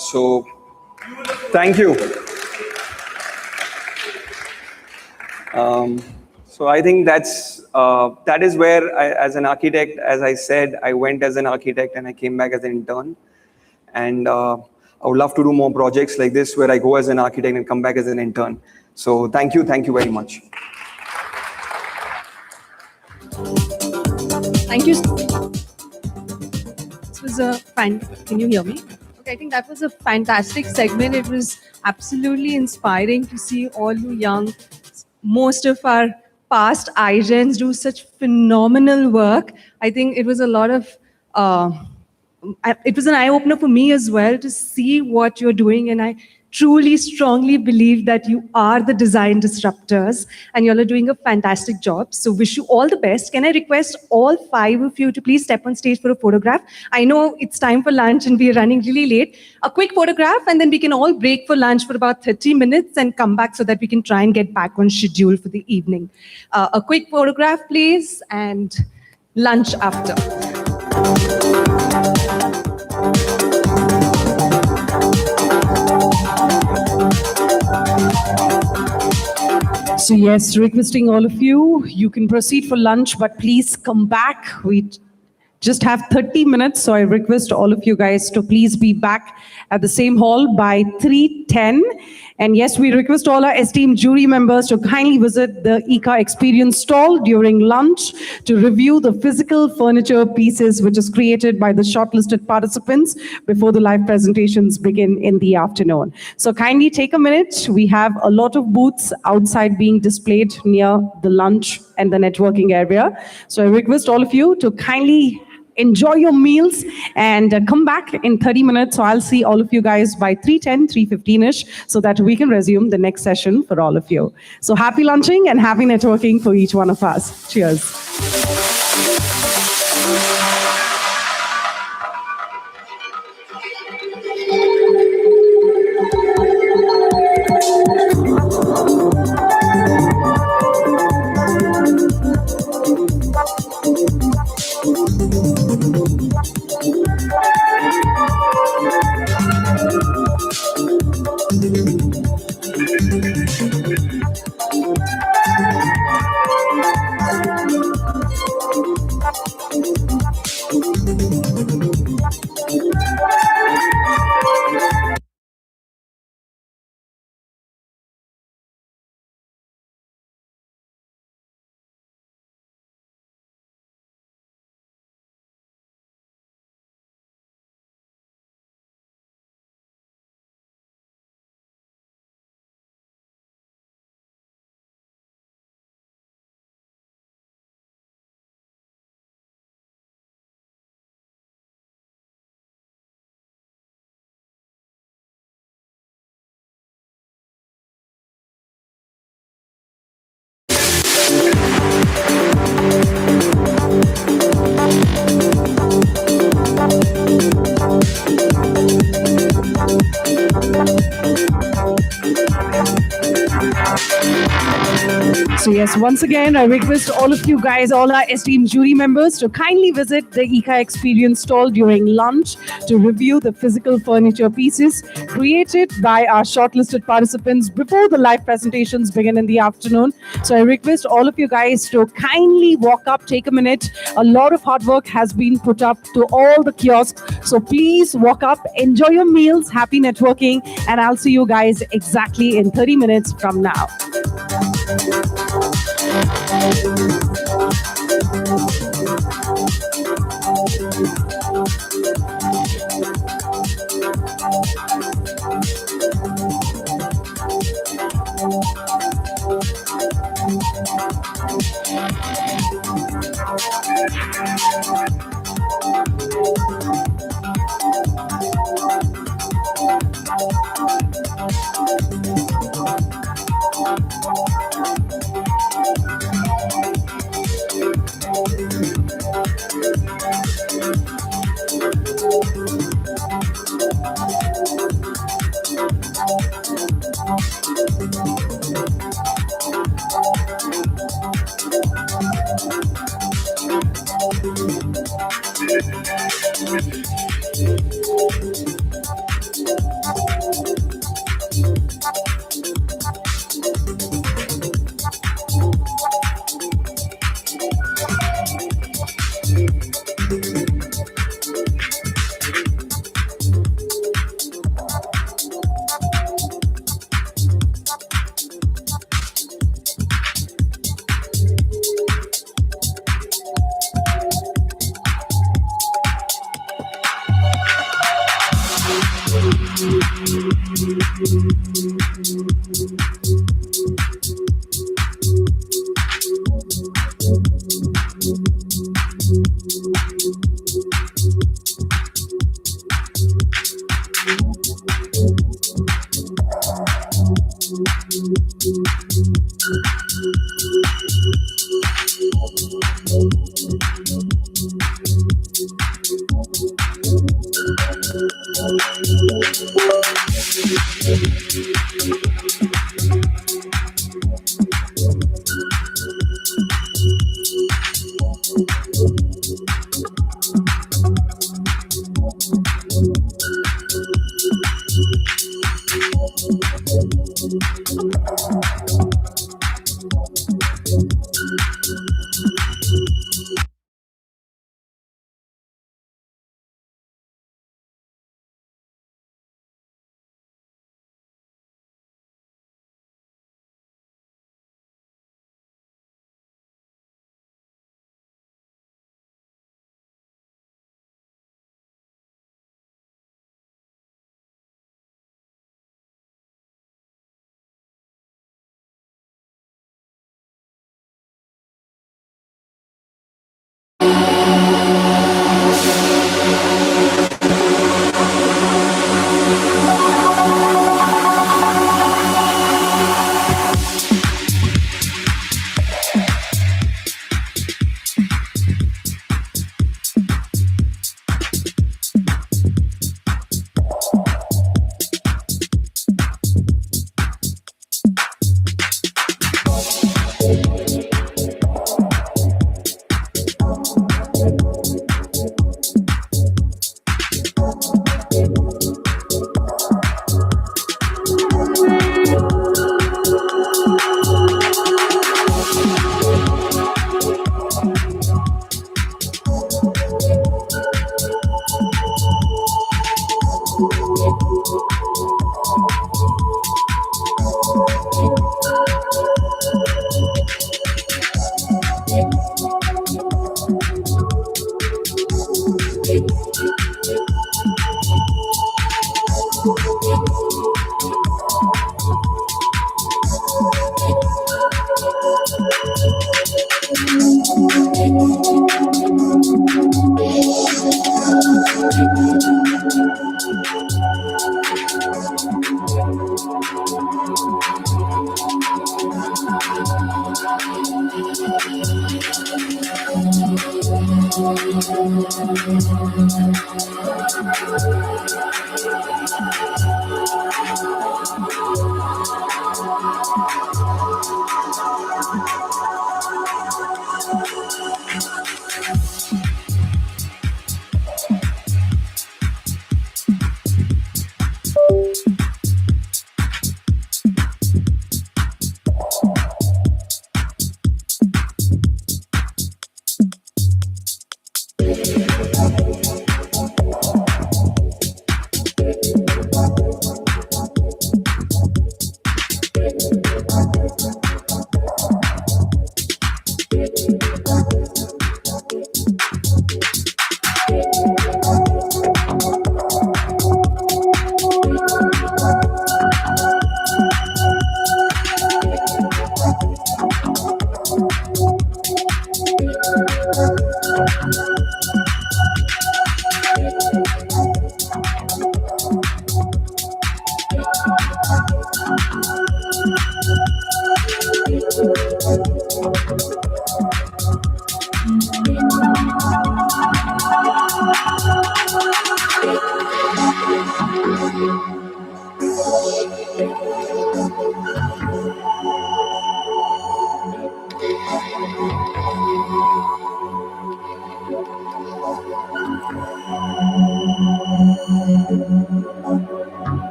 So thank you. So I think that is where as an architect, as I said, I went as an architect and I came back as an intern. And I would love to do more projects like this where I go as an architect and come back as an intern. So thank you very much. Thank you. This was a can you hear me? Okay, I think that was a fantastic segment. It was absolutely inspiring to see all you young, most of our past iGens do such phenomenal work. I think it was a lot of, it was an eye-opener for me as well to see what you're doing, and I truly, strongly believe that you are the design disruptors and you all are doing a fantastic job. So wish you all the best. Can I request all 5 of you to please step on stage for a photograph? I know it's time for lunch and we're running really late. A quick photograph and then we can all break for lunch for about 30 minutes and come back so that we can try and get back on schedule for the evening. A quick photograph, please, and lunch after. So yes, requesting all of you, you can proceed for lunch, but please come back. We just have 30 minutes, so I request all of you guys to please be back at the same hall by 3:10. And yes, we request all our esteemed jury members to kindly visit the ICA Experience stall during lunch to review the physical furniture pieces which is created by the shortlisted participants before the live presentations begin in the afternoon. So kindly take a minute. We have a lot of booths outside being displayed near the lunch and the networking area. So I request all of you to kindly enjoy your meals and come back in 30 minutes. So I'll see all of you guys by 3:10, 3:15-ish, so that we can resume the next session for all of you. So happy lunching and happy networking for each one of us. Cheers. So yes, once again, I request all of you guys, all our esteemed jury members, to kindly visit the ICA Experience stall during lunch to review the physical furniture pieces created by our shortlisted participants before the live presentations begin in the afternoon. So I request all of you guys to kindly walk up, take a minute. A lot of hard work has been put up to all the kiosks. So please walk up, enjoy your meals, happy networking, and I'll see you guys exactly in 30 minutes from now.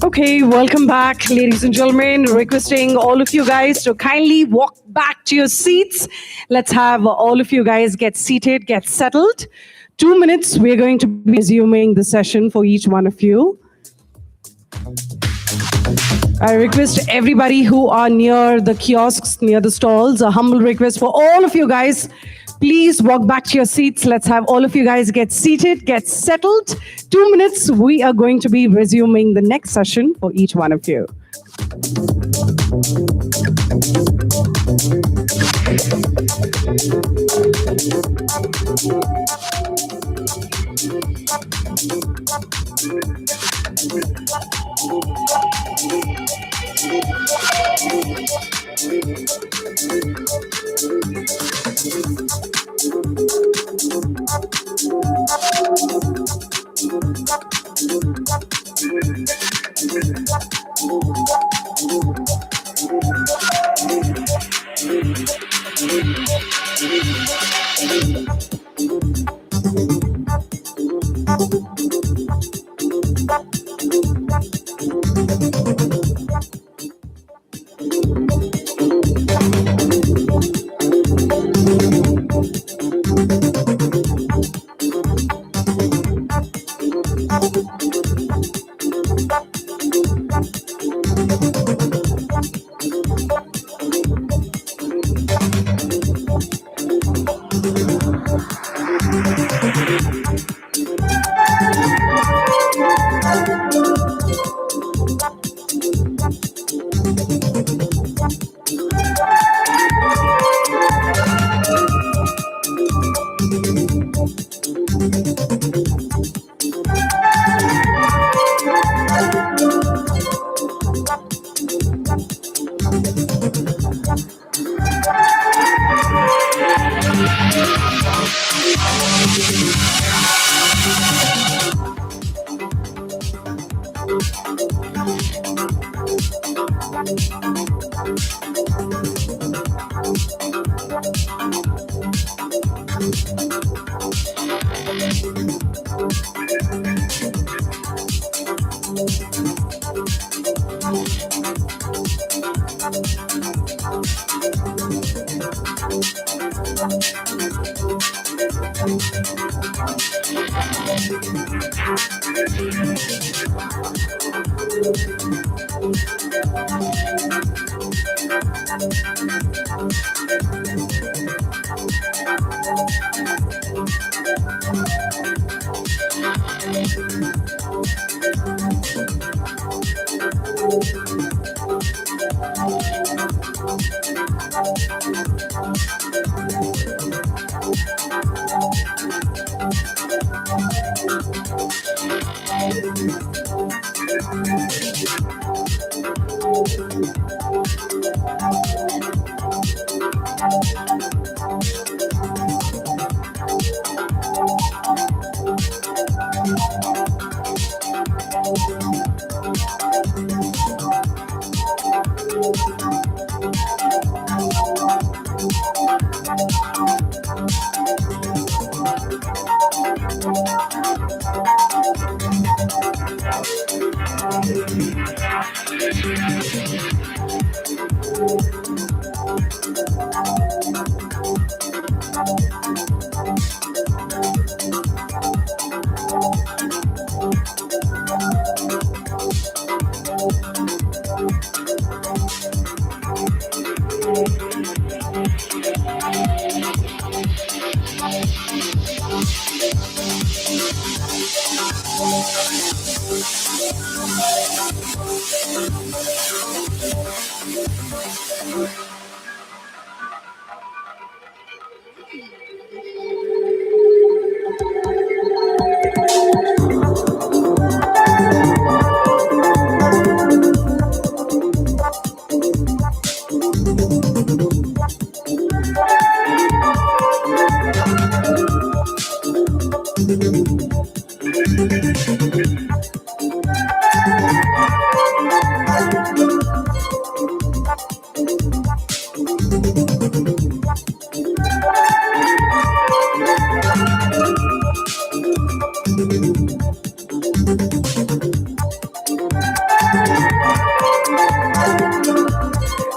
Okay, welcome back, ladies and gentlemen. Requesting all of you guys to kindly walk back to your seats. Let's have all of you guys get seated, get settled. 2 minutes, we're going to be resuming the session for each one of you. I request everybody who are near the kiosks, near the stalls, a humble request for all of you guys. Please walk back to your seats. Let's have all of you guys get seated, get settled. 2 minutes, we are going to be resuming the next session for each one of you.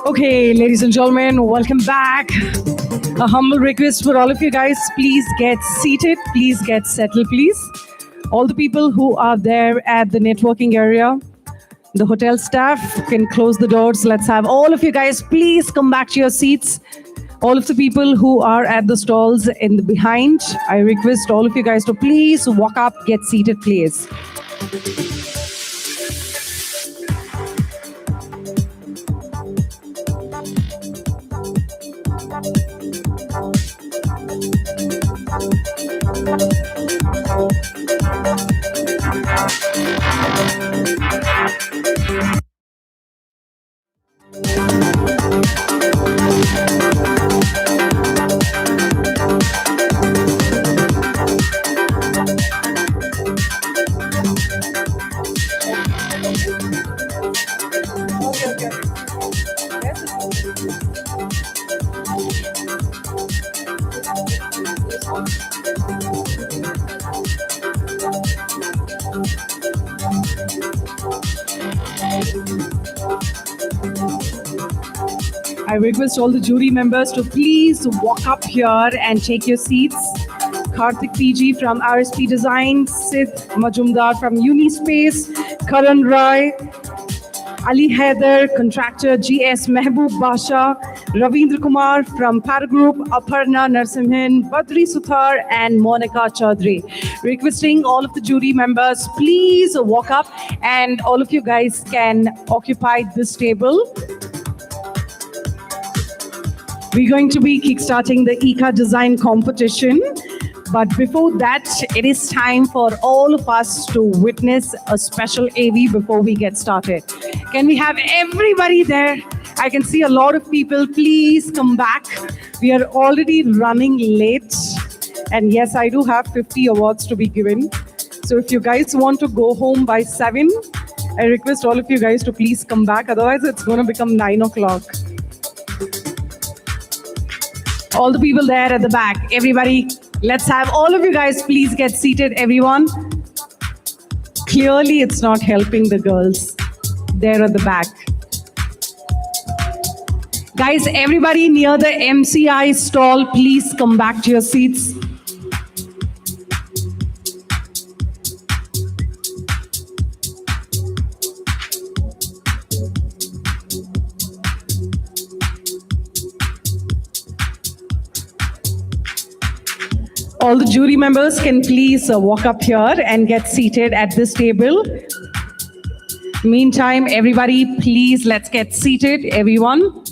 Okay, ladies and gentlemen, welcome back. A humble request for all of you guys, please get seated, please get settled, please. All the people who are there at the networking area, the hotel staff can close the doors. Let's have all of you guys, please come back to your seats. All of the people who are at the stalls in the behind, I request all of you guys to please walk up, get seated, please. I request all the jury members to please walk up here and take your seats. Karthik PG from RSP Design, Sid Majumdar from Unispace, Karan Rai, Ali Haider, contractor GS Mehboob Basha, Ravindra Kumar from Paragroup, Aparna Narsimhan, Badri Suthar, and Monica Chaudhary. Requesting all of the jury members, please walk up and all of you guys can occupy this table. We're going to be kickstarting the ICA design competition. But before that, it is time for all of us to witness a special AV before we get started. Can we have everybody there? I can see a lot of people. Please come back. We are already running late. And yes, I do have 50 awards to be given. So if you guys want to go home by 7, I request all of you guys to please come back. Otherwise, it's going to become 9 o'clock. All the people there at the back, everybody, let's have all of you guys please get seated, everyone. Clearly, it's not helping the girls there at the back. Guys, everybody near the MCI stall, please come back to your seats. All the jury members can please walk up here and get seated at this table. Meantime, everybody, please, let's get seated, everyone.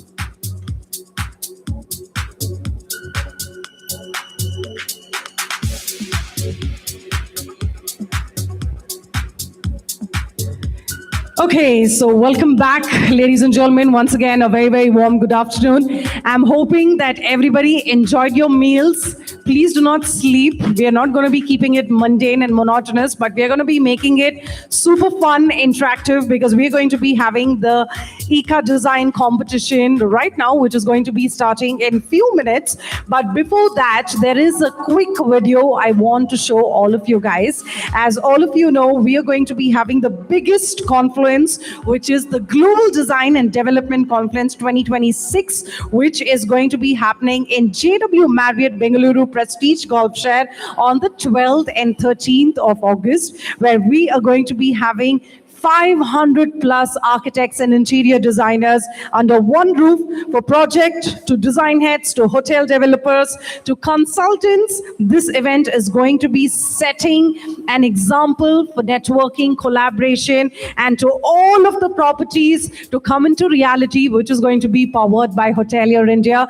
Okay, so welcome back, ladies and gentlemen. Once again, a very, very warm good afternoon. I'm hoping that everybody enjoyed your meals. Please do not sleep. We are not going to be keeping it mundane and monotonous, but we are going to be making it super fun, interactive, because we are going to be having the ICA design competition right now, which is going to be starting in few minutes. But before that, there is a quick video I want to show all of you guys. As all of you know, we are going to be having the biggest conference, which is the Global Design and Development Conference 2026, which is going to be happening in JW Marriott Bengaluru Prestige Golf Share on the 12th and 13th of August, where we are going to be having 500 plus architects and interior designers under one roof, for project to design heads to hotel developers to consultants. This event is going to be setting an example for networking, collaboration, and to all of the properties to come into reality, which is going to be powered by Hotelier India.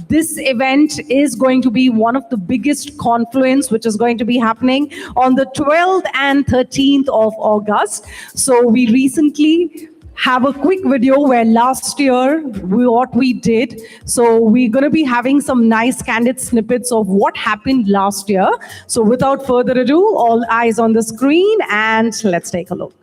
This event is going to be one of the biggest confluence, which is going to be happening on the 12th and 13th of August. So we recently have a quick video where last year what we did. So we're going to be having some nice candid snippets of what happened last year. So without further ado, all eyes on the screen and let's take a look.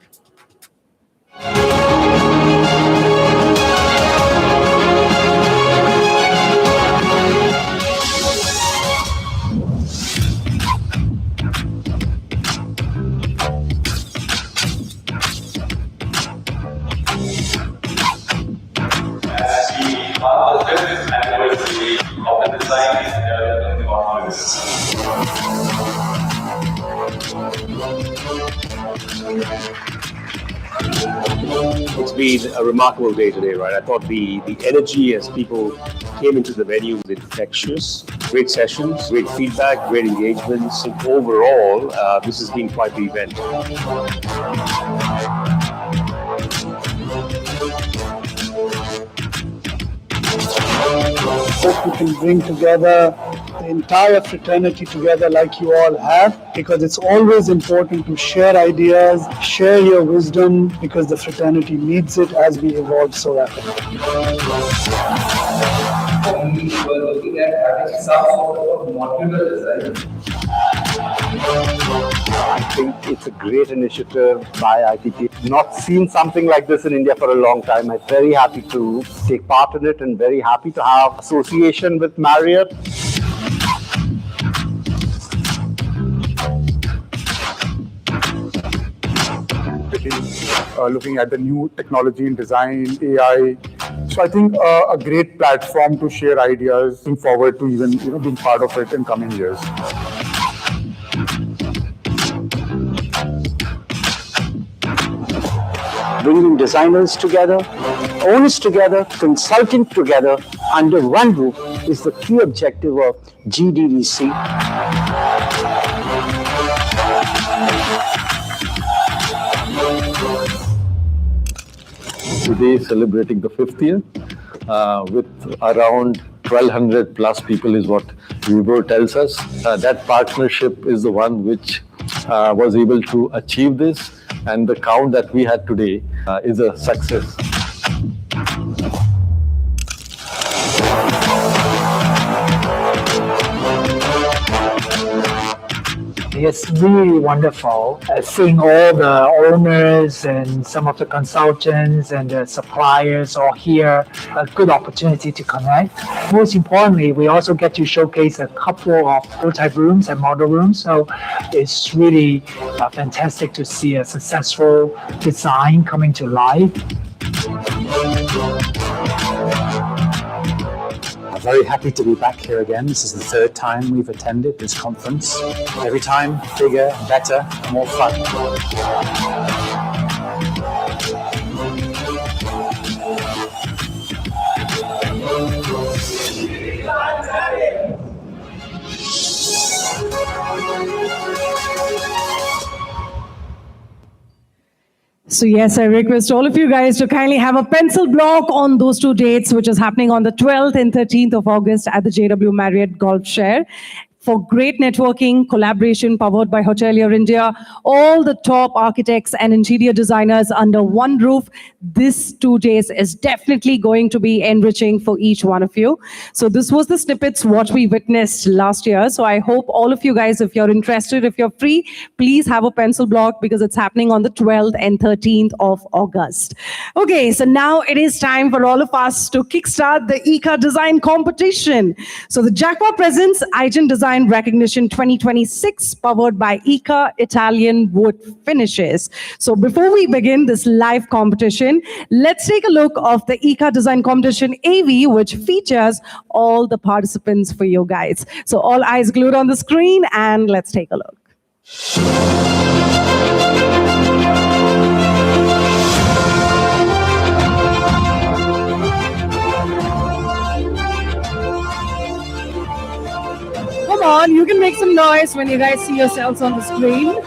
It's been a remarkable day today, right? I thought the energy as people came into the venue was infectious. Great sessions, great feedback, great engagements. And overall, this has been quite the event. Hope we can bring together the entire fraternity together like you all have, because it's always important to share ideas, share your wisdom, because the fraternity needs it as we evolve so rapidly. We were looking at having some sort of a modular design. I think it's a great initiative by ITT. Not seen something like this in India for a long time. I'm very happy to take part in it and very happy to have association with Marriott. Looking at the new technology in design, AI. So I think a great platform to share ideas. Looking forward to even being part of it in coming years. Bringing designers together, owners together, consultants together under one roof is the key objective of GDDC. Today celebrating the 5th year with around 1,200 plus people is what Vibor tells us. That partnership is the one which was able to achieve this, and the count that we had today is a success. It's really wonderful seeing all the owners and some of the consultants and the suppliers all here. A good opportunity to connect. Most importantly, we also get to showcase a couple of prototype rooms and model rooms. So it's really fantastic to see a successful design coming to life. Very happy to be back here again. This is the third time we've attended this conference. Every time bigger, better, more fun. So yes, I request all of you guys to kindly have a pencil block on those two dates, which is happening on the 12th and 13th of August at the JW Marriott Golf Share. For great networking, collaboration powered by Hotelier India, all the top architects and interior designers under one roof. This 2 days is definitely going to be enriching for each one of you. So this was the snippets what we witnessed last year. So I hope all of you guys, if you're interested, if you're free, please have a pencil block because it's happening on the 12th and 13th of August. Okay, so now it is time for all of us to kickstart the ICA Design Competition. So the JACPA presents iGen Design Recognition 2026 powered by ICA Italian Wood Finishes. So before we begin this live competition, let's take a look of the ICA Design Competition AV, which features all the participants for you guys. So all eyes glued on the screen and let's take a look. Come on, you can make some noise when you guys see yourselves on the screen.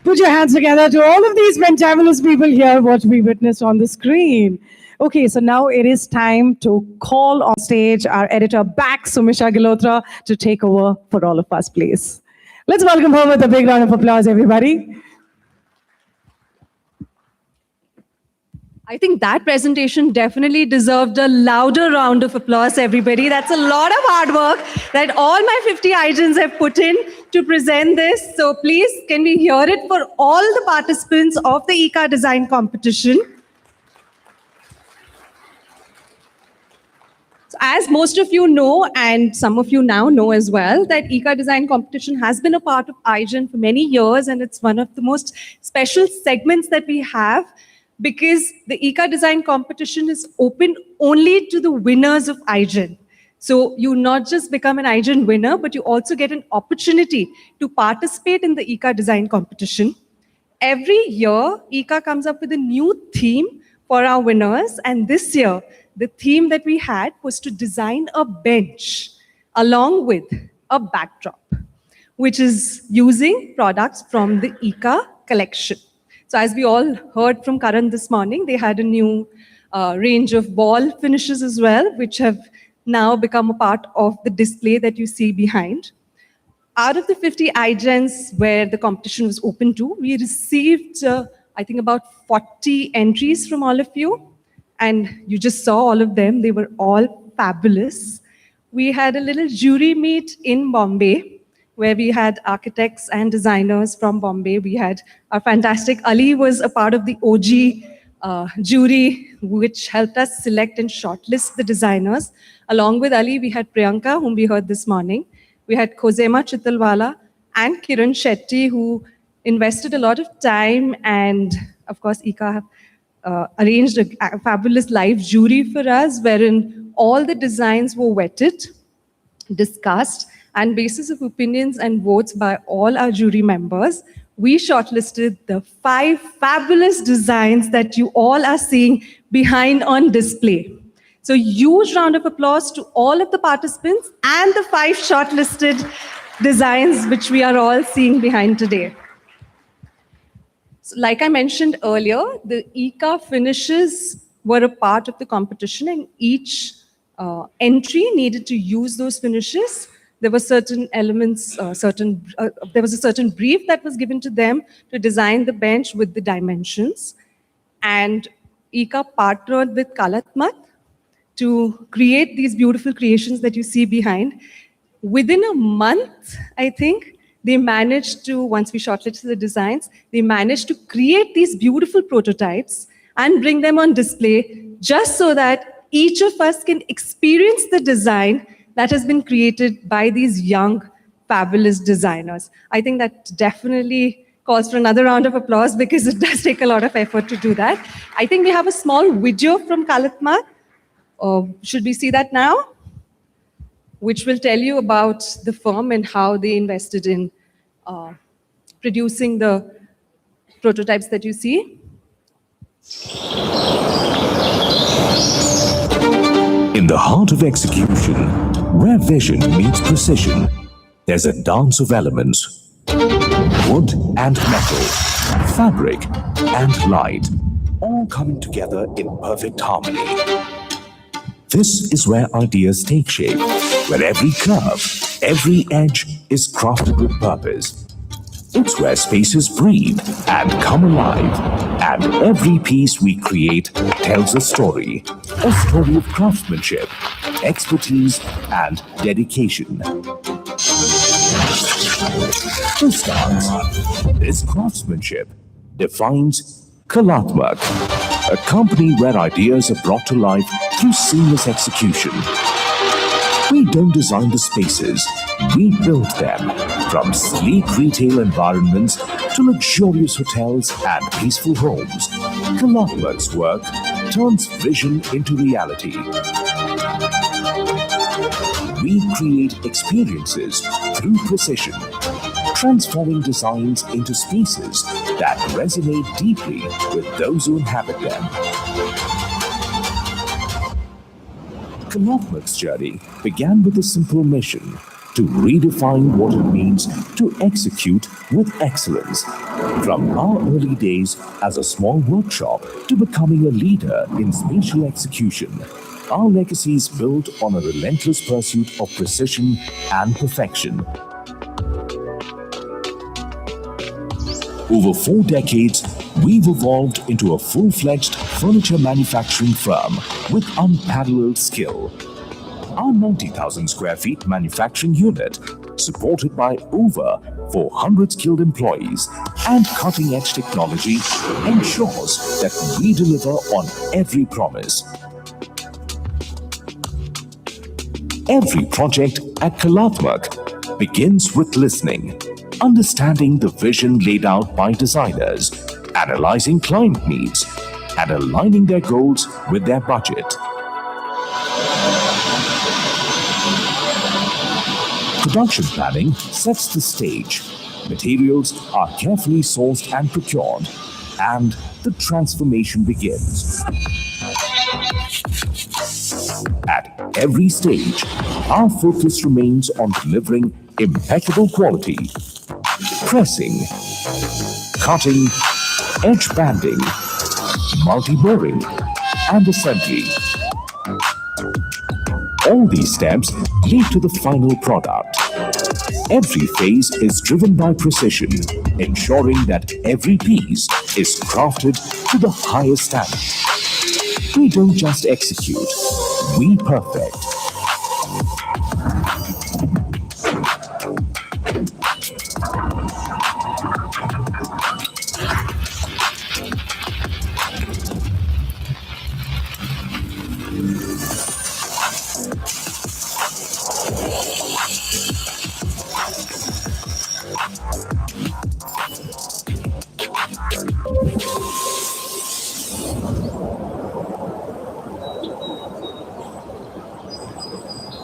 Put your hands together to all of these fantabulous people here, what we witnessed on the screen. Okay, so now it is time to call on stage our editor back, Sumisha Gilotra, to take over for all of us, please. Let's welcome her with a big round of applause, everybody. I think that presentation definitely deserved a louder round of applause, everybody. That's a lot of hard work that all my 50 iGens have put in to present this. So please, can we hear it for all the participants of the ICA Design Competition? So as most of you know, and some of you now know as well, that ICA Design Competition has been a part of iGen for many years, and it's one of the most special segments that we have, because the ICA Design Competition is open only to the winners of iGen. So you not just become an iGen winner, but you also get an opportunity to participate in the ICA Design Competition. Every year, ICA comes up with a new theme for our winners. And this year, the theme that we had was to design a bench along with a backdrop, which is using products from the ICA collection. So as we all heard from Karan this morning, they had a new range of ball finishes as well, which have now become a part of the display that you see behind. Out of the 50 iGens where the competition was open to, we received, I think, about 40 entries from all of you. And you just saw all of them. They were all fabulous. We had a little jury meet in Bombay, where we had architects and designers from Bombay. We had our fantastic Ali was a part of the OG jury, which helped us select and shortlist the designers. Along with Ali, we had Priyanka, whom we heard this morning. We had Khozema Chittalwala and Kiran Shetty, who invested a lot of time, and of course, ICA have arranged a fabulous live jury for us, wherein all the designs were vetted, discussed, and basis of opinions and votes by all our jury members, we shortlisted the 5 fabulous designs that you all are seeing behind on display. So huge round of applause to all of the participants and the 5 shortlisted designs which we are all seeing behind today. So like I mentioned earlier, the ICA finishes were a part of the competition, and each entry needed to use those finishes. There were certain elements, there was a certain brief that was given to them to design the bench with the dimensions. And ICA partnered with Kalatmat to create these beautiful creations that you see behind. Within a month, I think, they managed to, once we shortlisted the designs, they managed to create these beautiful prototypes and bring them on display just so that each of us can experience the design that has been created by these young, fabulous designers. I think that definitely calls for another round of applause because it does take a lot of effort to do that. I think we have a small video from Kalatmat. Should we see that now? Which will tell you about the firm and how they invested in producing the prototypes that you see. In the heart of execution, where vision meets precision, there's a dance of elements. Wood and metal, fabric and light, all coming together in perfect harmony. This is where ideas take shape, where every curve, every edge is crafted with purpose. It's where spaces breathe and come alive, and every piece we create tells a story of craftsmanship, expertise, and dedication. This dance, this craftsmanship, defines Kalatmat, a company where ideas are brought to life through seamless execution. We don't design the spaces, we build them. From sleek retail environments to luxurious hotels and peaceful homes, Kalatmat's work turns vision into reality. We create experiences through precision, transforming designs into spaces that resonate deeply with those who inhabit them. Kalatmat's journey began with a simple mission: to redefine what it means to execute with excellence. From our early days as a small workshop to becoming a leader in spatial execution, our legacy is built on a relentless pursuit of precision and perfection. Over 4 decades, we've evolved into a full-fledged furniture manufacturing firm with unparalleled skill. Our 90,000 square feet manufacturing unit, supported by over 400 skilled employees and cutting-edge technology, ensures that we deliver on every promise. Every project at Kalatmat begins with listening, understanding the vision laid out by designers, analyzing client needs, and aligning their goals with their budget. Production planning sets the stage. Materials are carefully sourced and procured, and the transformation begins. At every stage, our focus remains on delivering impeccable quality, pressing, cutting, edge banding, multi-boring, and assembly. All these steps lead to the final product. Every phase is driven by precision, ensuring that every piece is crafted to the highest standard. We don't just execute, we perfect.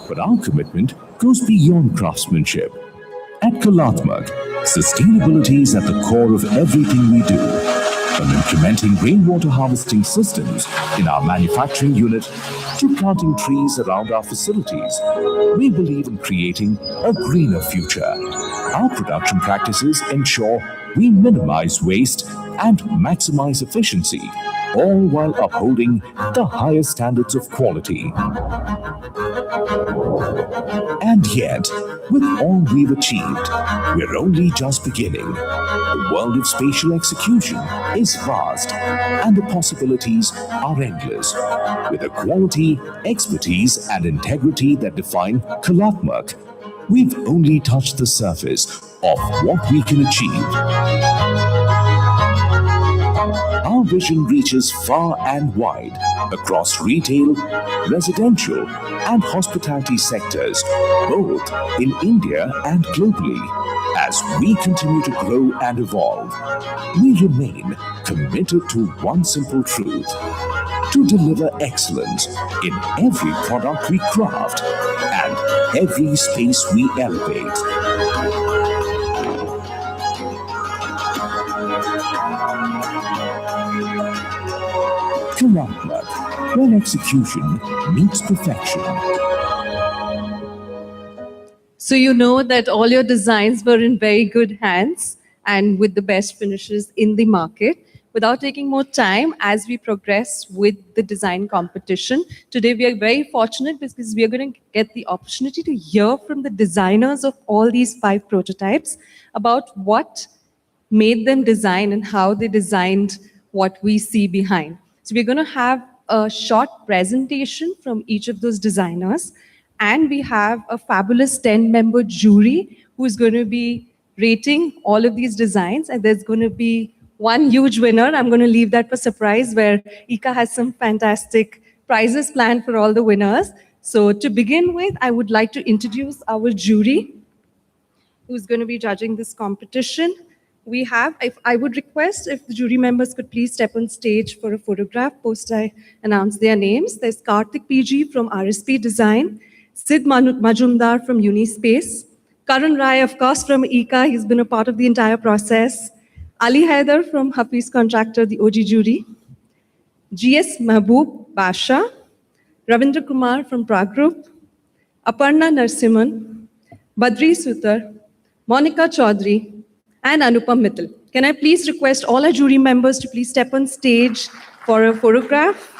But our commitment goes beyond craftsmanship. At Kalatmak, sustainability is at the core of everything we do. From implementing rainwater harvesting systems in our manufacturing unit to planting trees around our facilities, we believe in creating a greener future. Our production practices ensure we minimize waste and maximize efficiency, all while upholding the highest standards of quality. And yet, with all we've achieved, we're only just beginning. The world of spatial execution is vast, and the possibilities are endless. With the quality, expertise, and integrity that define Kalatmak, we've only touched the surface of what we can achieve. Our vision reaches far and wide across retail, residential, and hospitality sectors, both in India and globally. As we continue to grow and evolve, we remain committed to one simple truth: to deliver excellence in every product we craft and every space we elevate. Kalatmak, where execution meets perfection. So you know that all your designs were in very good hands and with the best finishes in the market. Without taking more time, as we progress with the design competition, today we are very fortunate because we are going to get the opportunity to hear from the designers of all these 5 prototypes about what made them design and how they designed what we see behind. So we're going to have a short presentation from each of those designers, and we have a fabulous 10-member jury who is going to be rating all of these designs, and there's going to be one huge winner. I'm going to leave that for surprise, where Ika has some fantastic prizes planned for all the winners. So to begin with, I would like to introduce our jury who's going to be judging this competition. We have, if I would request if the jury members could please step on stage for a photograph post I announce their names. There's Karthik PG from RSP Design, Sid Majumdar from Unispace, Karan Rai, of course, from Ika. He's been a part of the entire process. Ali Haider from Hafiz Contractor, the OG jury. GS Mahboob Basha, Ravindra Kumar from Prag Group, Aparna Narsimhan, Badri Sutar, Monica Chaudhary, and Anupam Mittal. Can I please request all our jury members to please step on stage for a photograph?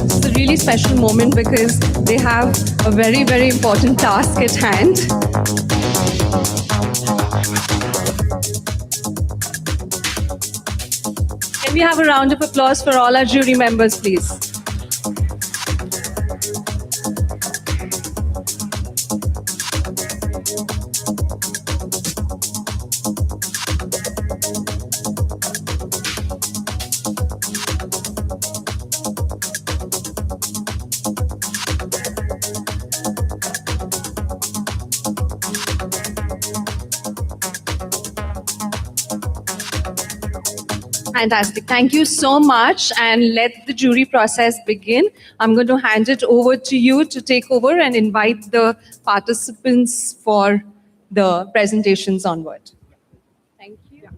This is a really special moment because they have a very, very important task at hand. Can we have a round of applause for all our jury members, please? Fantastic. Thank you so much. And let the jury process begin. I'm going to hand it over to you to take over and invite the participants for the presentations onward. Thank you.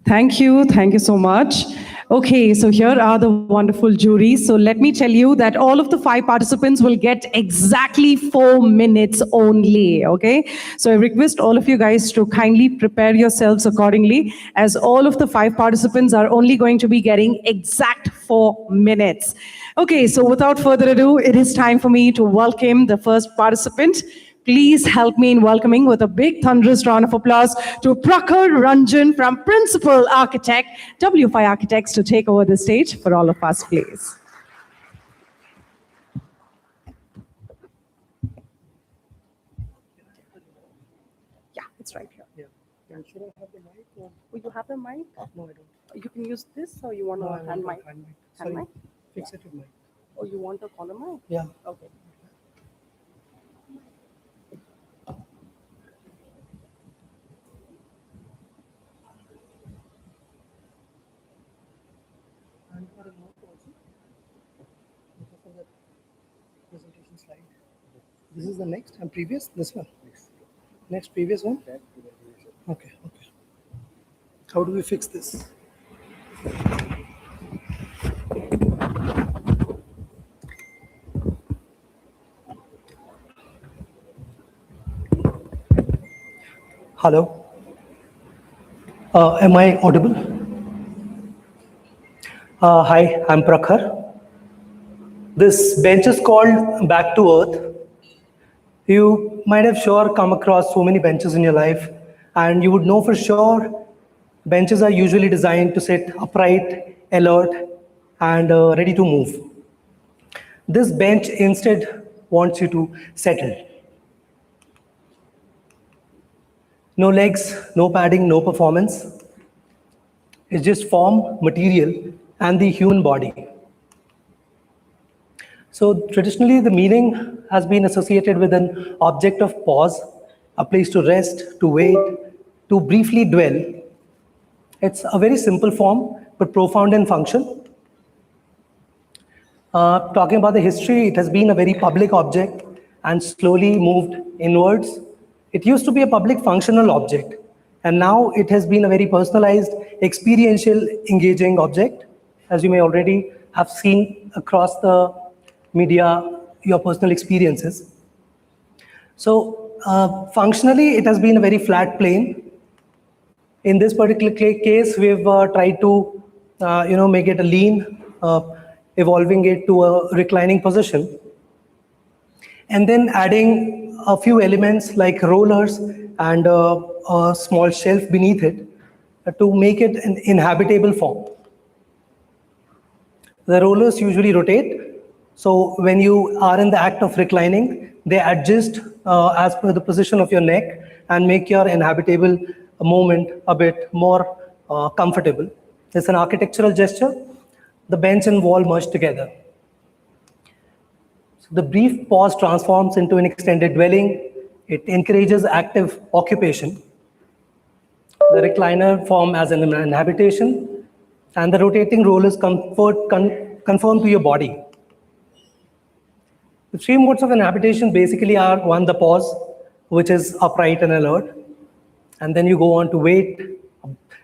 Thank you. Thank you so much. Okay, so here are the wonderful juries. So let me tell you that all of the 5 participants will get exactly 4 minutes only, okay? So I request all of you guys to kindly prepare yourselves accordingly, as all of the 5 participants are only going to be getting exact 4 minutes. Okay, so without further ado, it is time for me to welcome the first participant. Please help me in welcoming with a big thunderous round of applause to Prakhar Ranjan from Principal Architect, W5 Architects, to take over the stage for all of us, please. Yeah, it's right here. Yeah. Should I have the mic? Or... Oh, you have the mic? No, I don't. You can use this, or you want a hand mic? Hand mic? Fix it with mic. Oh, you want a collar mic? Yeah. Okay. Presentation slide. This is the next and previous. This one. Next previous one. Okay. Okay. How do we fix this? Hello. Am I audible? Hi, I'm Prakhar. This bench is called Back to Earth. You might have sure come across so many benches in your life, and you would know for sure benches are usually designed to sit upright, alert, and ready to move. This bench instead wants you to settle. No legs, no padding, no performance. It's just form, material, and the human body. So traditionally, the meaning has been associated with an object of pause, a place to rest, to wait, to briefly dwell. It's a very simple form, but profound in function. Talking about the history, it has been a very public object and slowly moved inwards. It used to be a public functional object, and now it has been a very personalized, experiential, engaging object, as you may already have seen across the media, your personal experiences. So functionally, it has been a very flat plane. In this particular case, we've tried to make it a lean, evolving it to a reclining position, and then adding a few elements like rollers and a small shelf beneath it to make it an inhabitable form. The rollers usually rotate. So when you are in the act of reclining, they adjust as per the position of your neck and make your inhabitable moment a bit more comfortable. It's an architectural gesture. The bench and wall merge together. So the brief pause transforms into an extended dwelling. It encourages active occupation. The recliner form as an inhabitation, and the rotating rollers conform to your body. The 3 modes of inhabitation basically are: 1, the pause, which is upright and alert, and then you go on to wait,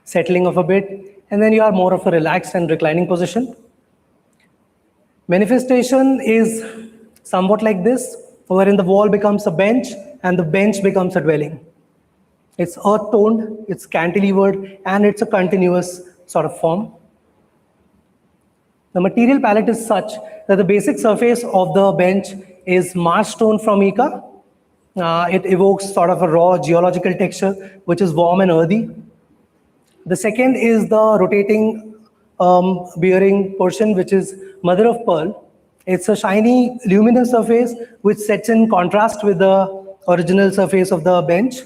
settling of a bit, and then you are more of a relaxed and reclining position. Manifestation is somewhat like this, wherein the wall becomes a bench and the bench becomes a dwelling. It's earth-toned, it's cantilevered, and it's a continuous sort of form. The material palette is such that the basic surface of the bench is marsh stone from Ika. It evokes sort of a raw geological texture, which is warm and earthy. The second is the rotating bearing portion, which is mother of pearl. It's a shiny, luminous surface, which sets in contrast with the original surface of the bench.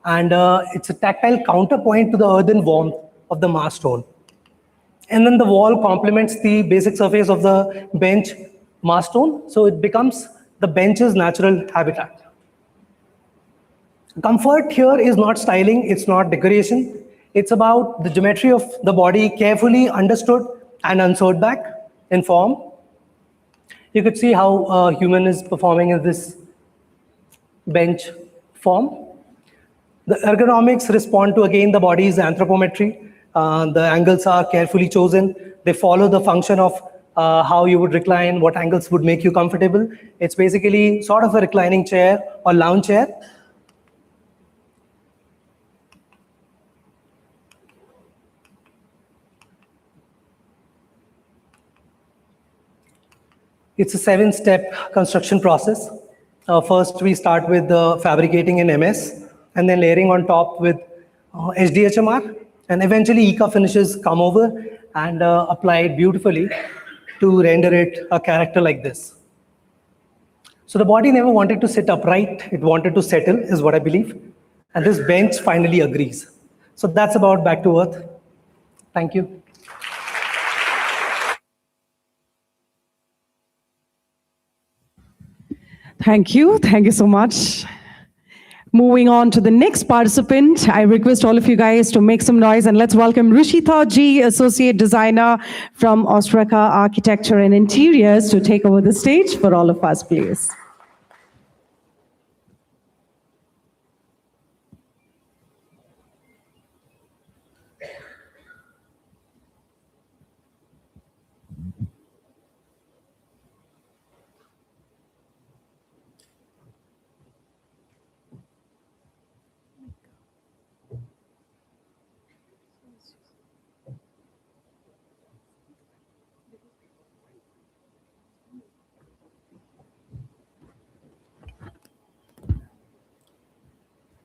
And it's a tactile counterpoint to the earthen warmth of the marsh stone. And then the wall complements the basic surface of the bench marsh stone, so it becomes the bench's natural habitat. Comfort here is not styling, it's not decoration. It's about the geometry of the body carefully understood and unsewed back in form. You could see how a human is performing in this bench form. The ergonomics respond to, again, the body's anthropometry. The angles are carefully chosen. They follow the function of how you would recline, what angles would make you comfortable. It's basically sort of a reclining chair or lounge chair. It's a 7-step construction process. First, we start with fabricating in MS, and then layering on top with HDHMR, and eventually ECA finishes come over and apply it beautifully to render it a character like this. So the body never wanted to sit upright, it wanted to settle, is what I believe. And this bench finally agrees. So that's about Back to Earth. Thank you. Thank you. Thank you so much. Moving on to the next participant, I request all of you guys to make some noise and let's welcome Rishita G, Associate Designer from Ostraka Architecture and Interiors, to take over the stage for all of us, please.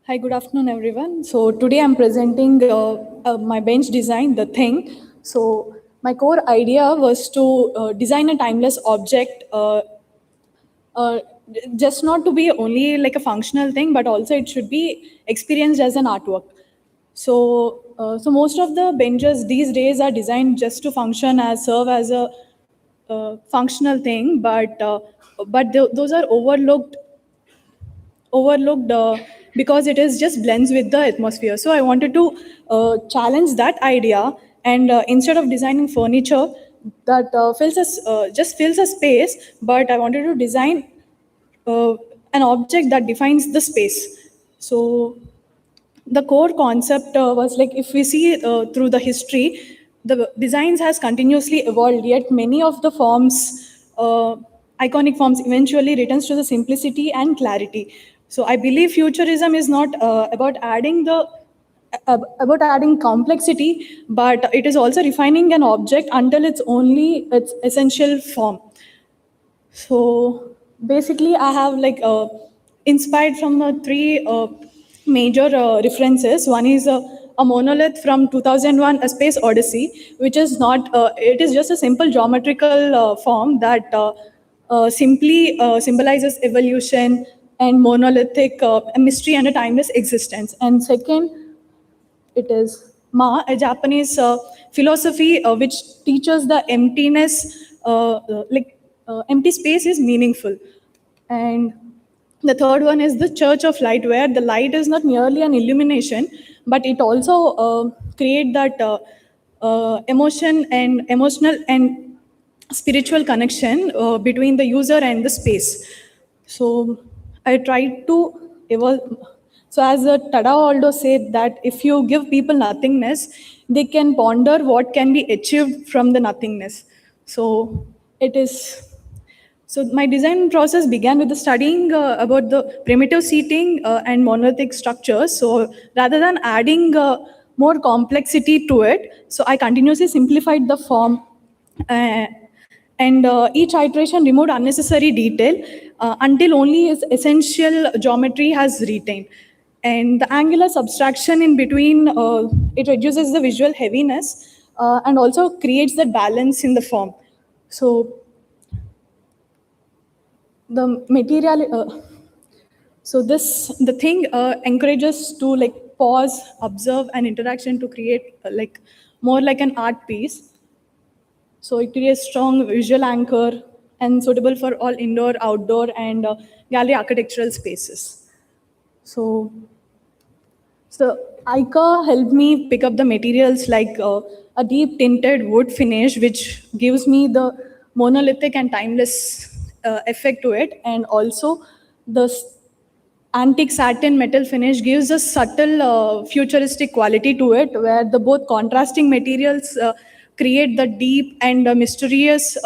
Hi, good afternoon, everyone. So today I'm presenting my bench design, The Thing. So my core idea was to design a timeless object, just not to be only like a functional thing, but also it should be experienced as an artwork. So, so most of the benches these days are designed just to serve as a functional thing, but those are overlooked because it is just blends with the atmosphere. So I wanted to challenge that idea, and instead of designing furniture that just fills a space, but I wanted to design an object that defines the space. So the core concept was like, if we see through the history, the designs has continuously evolved, yet many of the forms, iconic forms, eventually returns to the simplicity and clarity. So I believe futurism is not about adding complexity, but it is also refining an object until it's only its essential form. So basically, I have inspired from three major references. One is a monolith from 2001, A Space Odyssey, which is not, it is just a simple geometrical form that simply symbolizes evolution and monolithic mystery and a timeless existence. And second, it is Ma, a Japanese philosophy which teaches the emptiness, empty space is meaningful. And the third one is the Church of Light, where the light is not merely an illumination, but it also create that emotional and spiritual connection between the user and the space. So I tried to evolve. So as Tada Aldo said, that if you give people nothingness, they can ponder what can be achieved from the nothingness. So it is. So my design process began with the studying about the primitive seating and monolithic structures. So rather than adding more complexity to it, so I continuously simplified the form, and each iteration removed unnecessary detail until only its essential geometry has retained. And the angular subtraction in between, it reduces the visual heaviness and also creates that balance in the form. So the material, the thing encourages to pause, observe, and interaction to create more like an art piece. So it creates strong visual anchor and suitable for all indoor, outdoor, and gallery architectural spaces. So So Ica helped me pick up the materials like a deep tinted wood finish, which gives me the monolithic and timeless effect to it, and also the antique satin metal finish gives a subtle futuristic quality to it, where the both contrasting materials create the deep and mysterious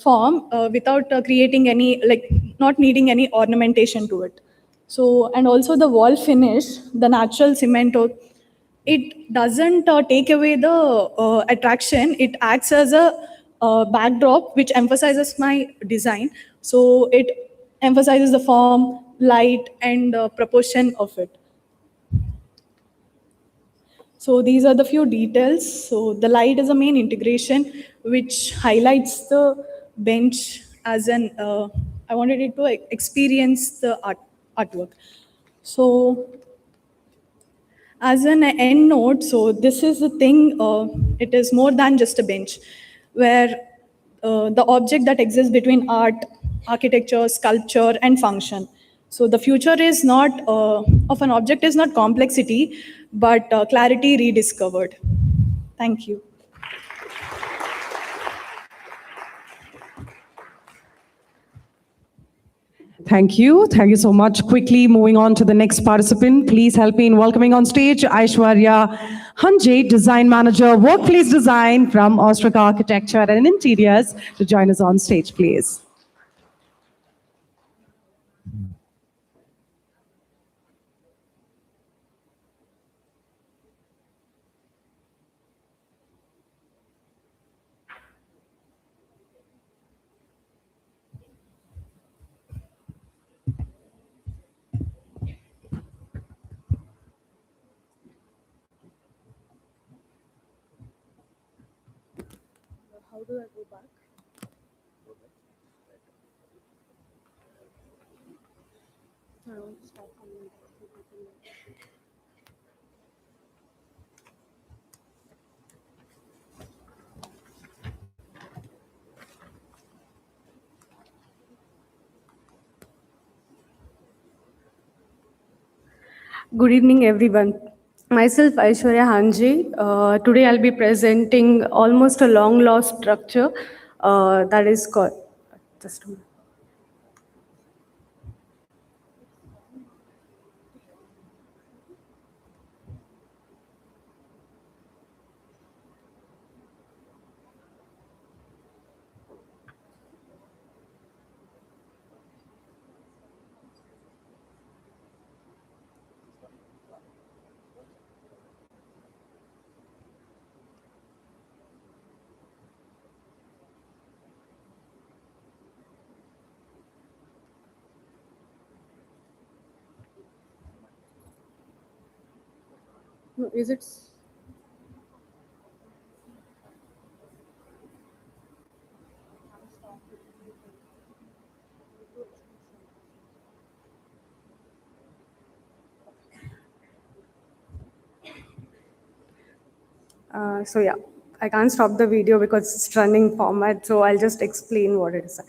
form without creating any, like, not needing any ornamentation to it. So, and also the wall finish, the natural cement, it doesn't take away the attraction. It acts as a backdrop which emphasizes my design. So it emphasizes the form, light, and proportion of it. So these are the few details. So the light is a main integration which highlights the bench as an, I wanted it to experience the artwork. So as an end note, so this is the thing, it is more than just a bench, where the object that exists between art, architecture, sculpture, and function. So the future is not of an object is not complexity, but clarity rediscovered. Thank you. Thank you. Thank you so much. Quickly moving on to the next participant. Please help me in welcoming on stage Aishwarya Hanjay, Design Manager, Workplace Design from Ostraka Architecture and Interiors, to join us on stage, please. How do I go back? I want to stop. Good evening, everyone. Myself, Aishwarya Hanji. Today, I'll be presenting almost a long-lost structure that is called. Just a minute. No, is it? So yeah, I can't stop the video because it's running format, so I'll just explain what it is.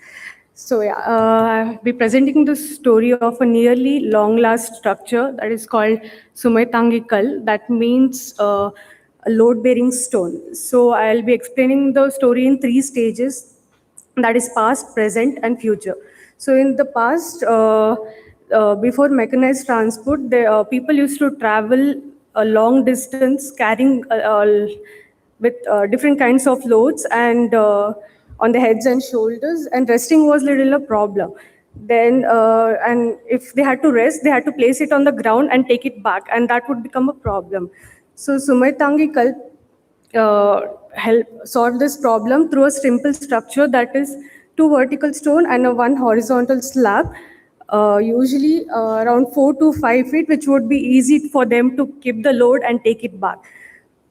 So yeah, I'll be presenting the story of a nearly long-last structure that is called Sumaitangikal. That means a load-bearing stone. So I'll be explaining the story in 3 stages, that is past, present, and future. So in the past, before mechanized transport, people used to travel a long distance carrying with different kinds of loads and on the heads and shoulders, and resting was little a problem. Then and if they had to rest, they had to place it on the ground and take it back, and that would become a problem. So Sumaitangikal help solve this problem through a simple structure, that is 2 vertical stone and a 1 horizontal slab, usually around 4 to 5 feet, which would be easy for them to keep the load and take it back.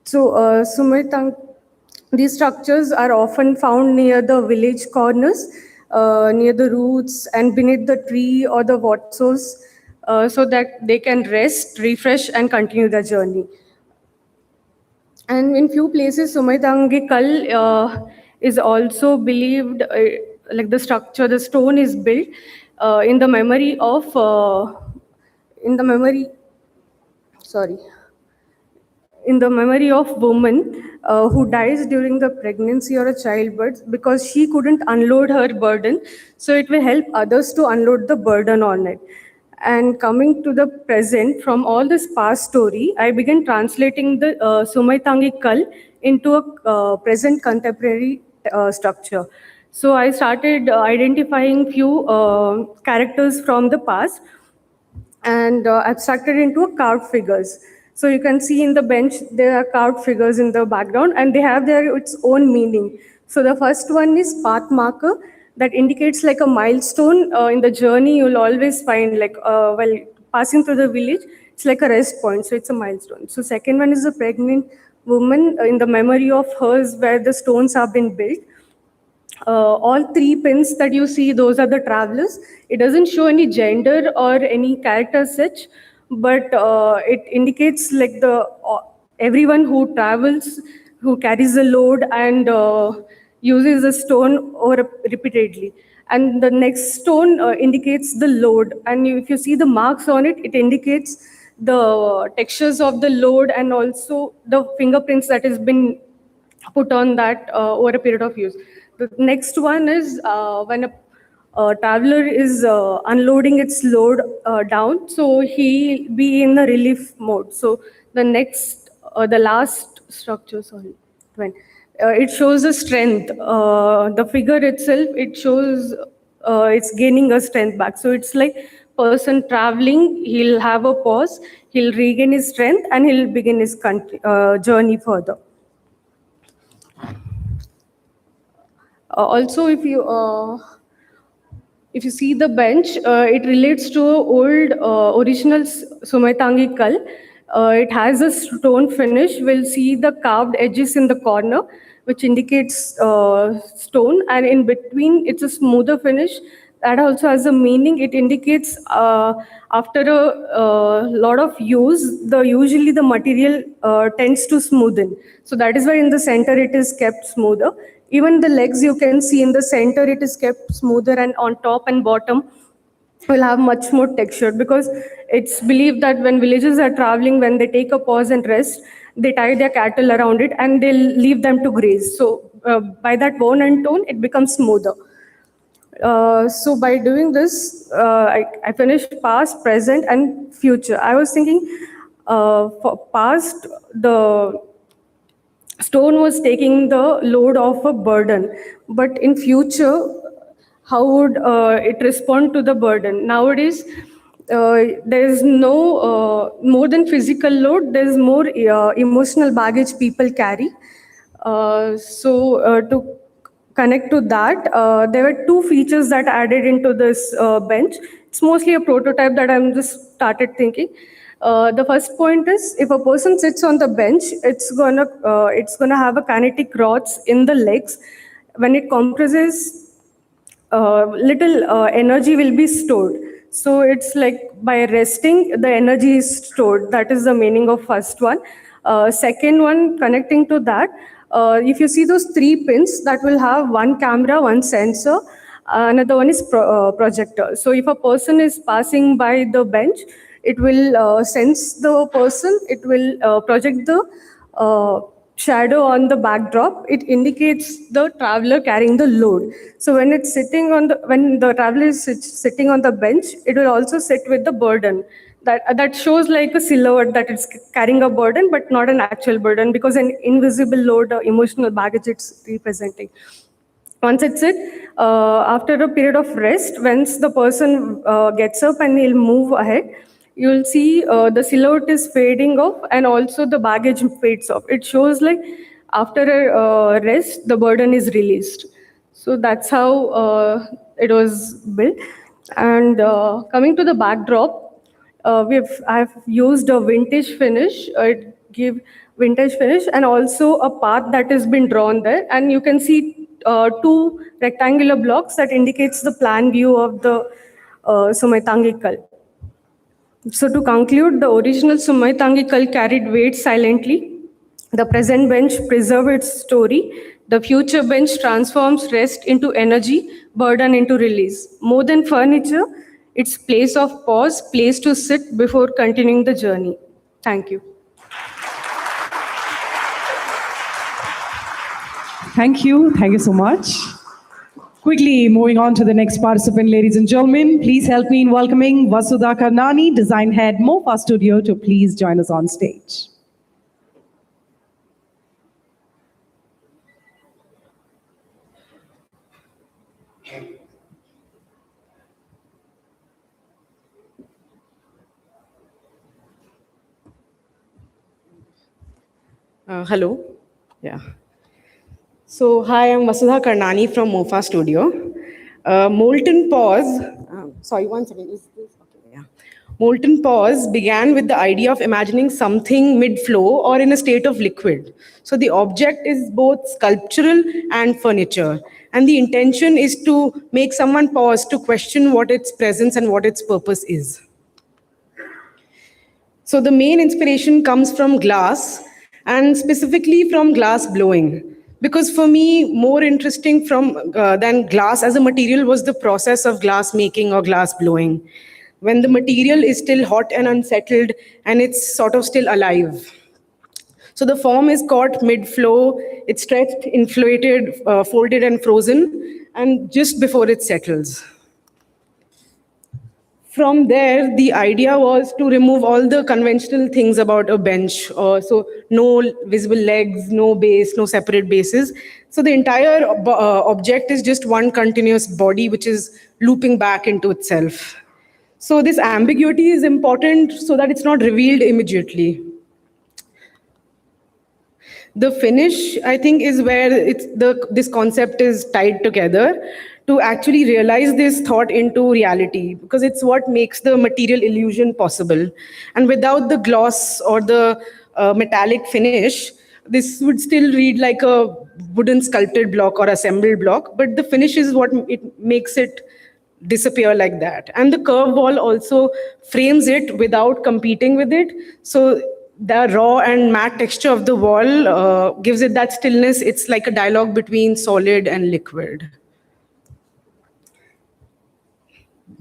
So these structures are often found near the village corners, near the roots and beneath the tree or the water source, so that they can rest, refresh, and continue their journey. And in few places, Sumaitangikal is also believed, like the structure, the stone is built in the memory of, sorry, in the memory of woman who dies during the pregnancy or a childbirth because she couldn't unload her burden. So it will help others to unload the burden on it. And coming to the present, from all this past story, I began translating the Sumaitangi Kal into a present contemporary structure. So I started identifying few characters from the past and abstracted into carved figures. So you can see in the bench, there are carved figures in the background and they have their its own meaning. So the first one is path marker that indicates like a milestone in the journey. You'll always find like while passing through the village, it's like a rest point. So it's a milestone. So second one is a pregnant woman in the memory of hers where the stones have been built. All three pins that you see, those are the travelers. It doesn't show any gender or any character such, but it indicates like the everyone who travels, who carries a load and uses a stone or repeatedly. And the next stone indicates the load. And if you see the marks on it, it indicates the textures of the load and also the fingerprints that has been put on that over a period of use. The next one is when a traveler is unloading its load down, so he'll be in the relief mode. So the next, the last structure, sorry, when it shows the strength. The figure itself, it shows it's gaining a strength back. So it's like person traveling, he'll have a pause, he'll regain his strength, and he'll begin his journey further. Also, if you see the bench, it relates to old original Sumaitangi Kal. It has a stone finish. We'll see the carved edges in the corner, which indicates stone, and in between it's a smoother finish. That also has a meaning. It indicates after a lot of use, usually the material tends to smoothen. So that is why in the center it is kept smoother. Even the legs you can see in the center, it is kept smoother, and on top and bottom will have much more texture because it's believed that when villagers are traveling, when they take a pause and rest, they tie their cattle around it and they'll leave them to graze. So by that bone and tone, it becomes smoother. So by doing this, I finished past, present, and future. I was thinking for past, the stone was taking the load of a burden, but in future, how would it respond to the burden? Nowadays, there is no more than physical load, there is more emotional baggage people carry. So to connect to that, there were two features that added into this bench. It's mostly a prototype that I'm just started thinking. The first point is if a person sits on the bench, it's gonna have a kinetic rods in the legs. When it compresses, little energy will be stored. So it's like by resting, the energy is stored. That is the meaning of first one. Second one, connecting to that, if you see those three pins, that will have one camera, one sensor, another one is projector. So if a person is passing by the bench, it will sense the person, it will project the shadow on the backdrop. It indicates the traveler carrying the load. So when it's sitting on when the traveler is sitting on the bench, it will also sit with the burden. That shows like a silhouette that it's carrying a burden, but not an actual burden because an invisible load or emotional baggage it's representing. Once it's after a period of rest, once the person gets up and he'll move ahead, you'll see the silhouette is fading off and also the baggage fades off. It shows like after a rest, the burden is released. So that's how it was built. And coming to the backdrop, I've used a vintage finish. It give vintage finish and also a path that has been drawn there. And you can see two rectangular blocks that indicates the plan view of the Sumaitangi Kal. So to conclude, the original Sumaitangi Kal carried weight silently. The present bench preserved its story. The future bench transforms rest into energy, burden into release. More than furniture, it's place of pause, place to sit before continuing the journey. Thank you. Thank you. Thank you so much. Quickly moving on to the next participant, ladies and gentlemen. Please help me in welcoming Vasudha Karnani, Design Head, Mofa Studio, to please join us on stage. Hello. Yeah. So, hi, I'm Vasudha Karnani from Mofa Studio. Molten Pause, sorry, one second. Is this okay? Yeah. Molten Pause began with the idea of imagining something mid-flow or in a state of liquid. So the object is both sculptural and furniture. And the intention is to make someone pause to question what its presence and what its purpose is. So the main inspiration comes from glass, and specifically from glass blowing. Because for me, more interesting than glass as a material was the process of glass making or glass blowing. When the material is still hot and unsettled, and it's sort of still alive. So the form is caught mid-flow, it's stretched, inflated, folded and frozen, and just before it settles. From there, the idea was to remove all the conventional things about a bench. So no visible legs, no base, no separate bases. So the entire object is just one continuous body which is looping back into itself. So this ambiguity is important so that it's not revealed immediately. The finish, I think, is where this concept is tied together to actually realize this thought into reality, because it's what makes the material illusion possible. And without the gloss or the metallic finish, this would still read like a wooden sculpted block or assembled block, but the finish is what it makes it disappear like that. And the curve wall also frames it without competing with it. So the raw and matte texture of the wall gives it that stillness. It's like a dialogue between solid and liquid.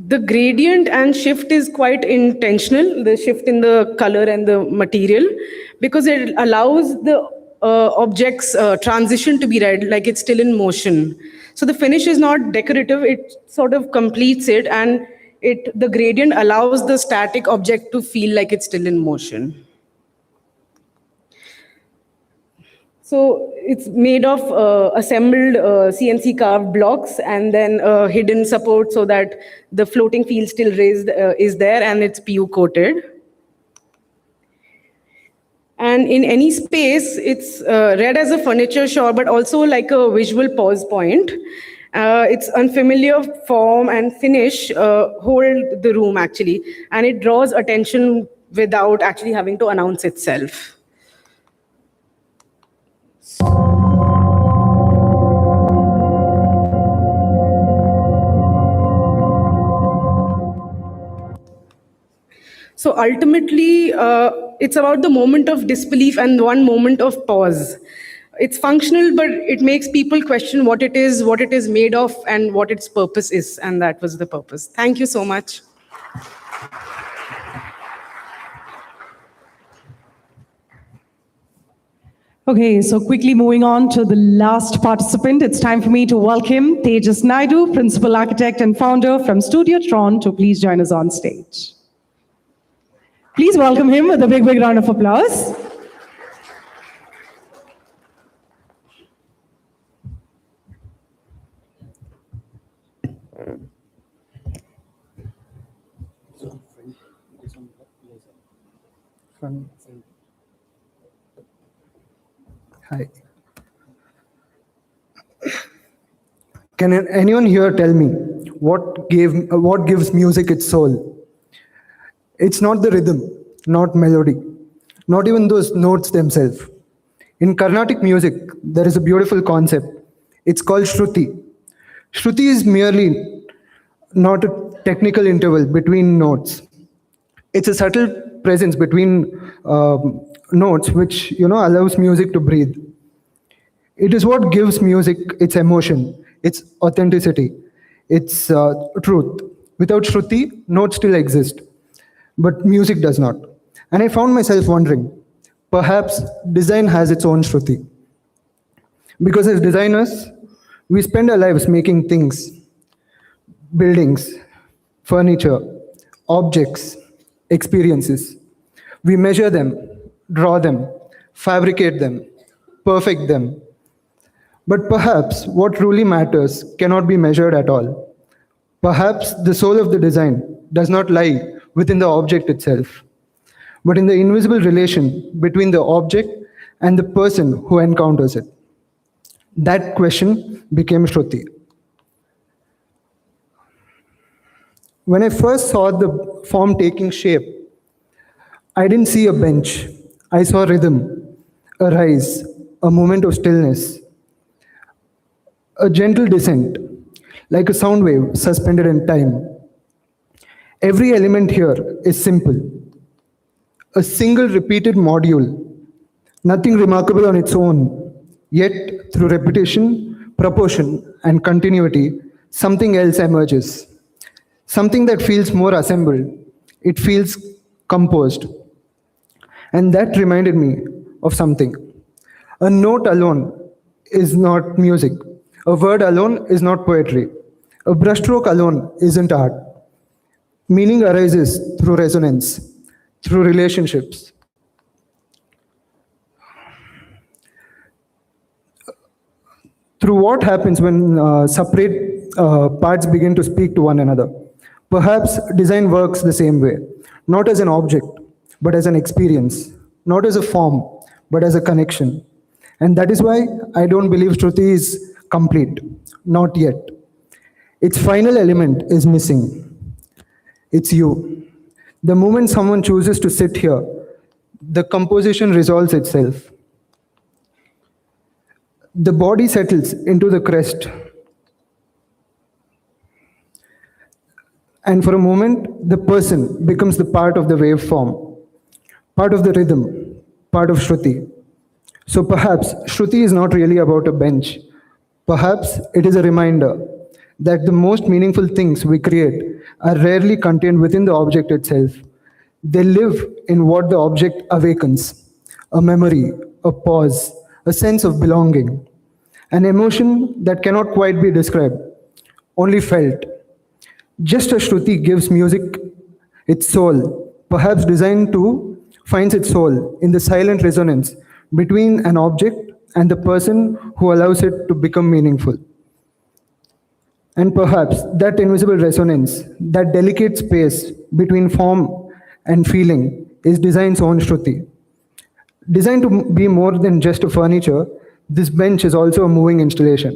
The gradient and shift is quite intentional, the shift in the color and the material, because it allows the object's transition to be read like it's still in motion. So the finish is not decorative, it sort of completes it, and the gradient allows the static object to feel like it's still in motion. So it's made of assembled CNC carved blocks and then hidden support so that the floating field still raised is there, and it's PU coated. And in any space, it's read as a furniture, sure, but also like a visual pause point. Its unfamiliar form and finish hold the room actually, and it draws attention without actually having to announce itself. So ultimately, it's about the moment of disbelief and one moment of pause. It's functional, but it makes people question what it is made of, and what its purpose is. And that was the purpose. Thank you so much. Okay, so quickly moving on to the last participant, it's time for me to welcome Tejas Naidu, Principal Architect and Founder from Studio Tron, to please join us on stage. Please welcome him with a big, big round of applause. Hi. Can anyone here tell me what gives music its soul? It's not the rhythm, not melody, not even those notes themselves. In Carnatic music, there is a beautiful concept. It's called Shruti. Shruti is merely not a technical interval between notes. It's a subtle presence between notes which allows music to breathe. It is what gives music its emotion, its authenticity, its truth. Without Shruti, notes still exist, but music does not. And I found myself wondering, perhaps design has its own Shruti. Because as designers, we spend our lives making things, buildings, furniture, objects, experiences. We measure them, draw them, fabricate them, perfect them. But perhaps what truly matters cannot be measured at all. Perhaps the soul of the design does not lie within the object itself, but in the invisible relation between the object and the person who encounters it. That question became Shruti. When I first saw the form taking shape, I didn't see a bench. I saw rhythm, a rise, a moment of stillness, a gentle descent, like a sound wave suspended in time. Every element here is simple. A single repeated module, nothing remarkable on its own, yet through repetition, proportion, and continuity, something else emerges. Something that feels more assembled. It feels composed. And that reminded me of something. A note alone is not music. A word alone is not poetry. A brushstroke alone isn't art. Meaning arises through resonance, through relationships. Through what happens when separate parts begin to speak to one another. Perhaps design works the same way, not as an object, but as an experience, not as a form, but as a connection. And that is why I don't believe Shruti is complete, not yet. Its final element is missing. It's you. The moment someone chooses to sit here, the composition resolves itself. The body settles into the crest. And for a moment, the person becomes the part of the waveform, part of the rhythm, part of Shruti. So perhaps Shruti is not really about a bench. Perhaps it is a reminder that the most meaningful things we create are rarely contained within the object itself. They live in what the object awakens, a memory, a pause, a sense of belonging, an emotion that cannot quite be described, only felt. Just as Shruti gives music its soul, perhaps design too finds its soul in the silent resonance between an object and the person who allows it to become meaningful. And perhaps that invisible resonance, that delicate space between form and feeling is design's own Shruti. Designed to be more than just a furniture, this bench is also a moving installation.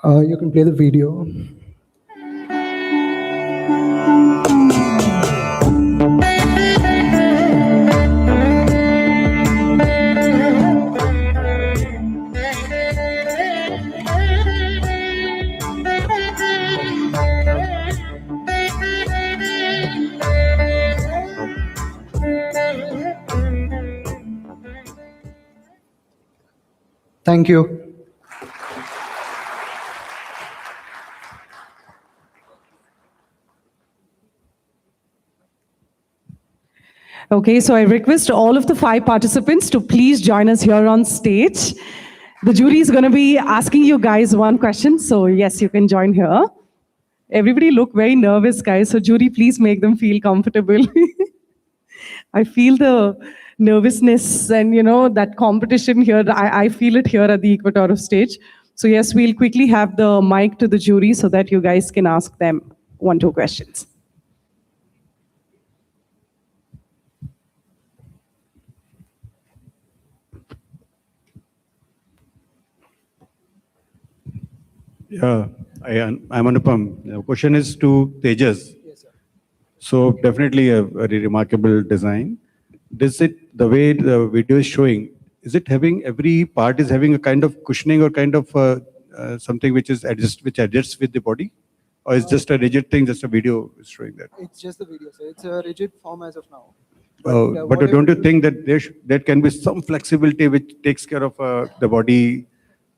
You can play the video. Thank you. Okay, so I request all of the 5 participants to please join us here on stage. The jury is going to be asking you guys one question, so yes, you can join here. Everybody look very nervous, guys, so jury, please make them feel comfortable. I feel the nervousness and, that competition here. I feel it here at the equator of stage. So yes, we'll quickly have the mic to the jury so that you guys can ask them 1-2 questions. Yeah, I'm Anupam. The question is to Tejas. Yes, sir. So definitely a very remarkable design. Does it, the way the video is showing, is it having, every part is having a kind of cushioning or kind of something which adjusts with the body? Or is just a rigid thing, just a video is showing that? It's just the video, sir. It's a rigid form as of now. But don't you think that there can be some flexibility which takes care of the body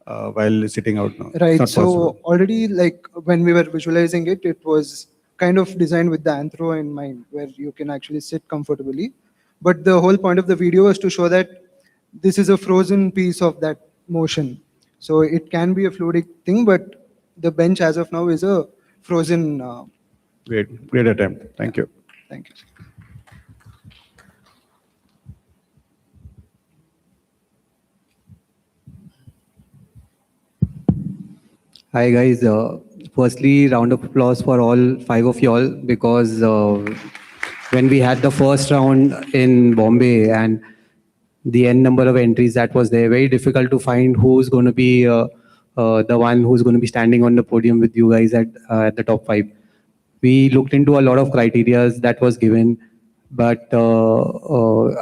while sitting out now? It's Right. not So possible. already, like when we were visualizing it, it was kind of designed with the anthro in mind, where you can actually sit comfortably. But the whole point of the video was to show that this is a frozen piece of that motion. So it can be a fluidic thing, but the bench as of now is a frozen. Great attempt. Thank you. Thank you. Hi guys. Firstly, round of applause for all 5 of y'all, because when we had the first round in Bombay and the n number of entries that was there, very difficult to find who's going to be the one who's going to be standing on the podium with you guys at the top 5. We looked into a lot of criterias that was given, but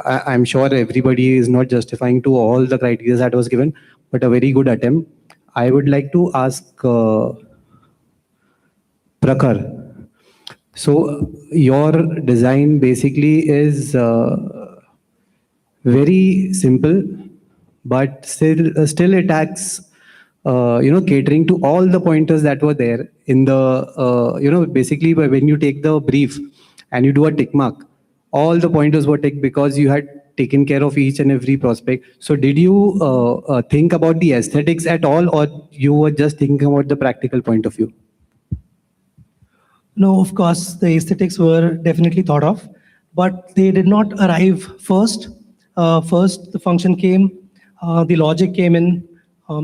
I'm sure everybody is not justifying to all the criteria that was given, but a very good attempt. I would like to ask Prakhar. So your design basically is very simple, but still it acts, catering to all the pointers that were there in the, basically when you take the brief and you do a tick mark, all the pointers were ticked because you had taken care of each and every prospect. So did you think about the aesthetics at all, or you were just thinking about the practical point of view? No, of course, the aesthetics were definitely thought of, but they did not arrive first. First, the function came, the logic came in,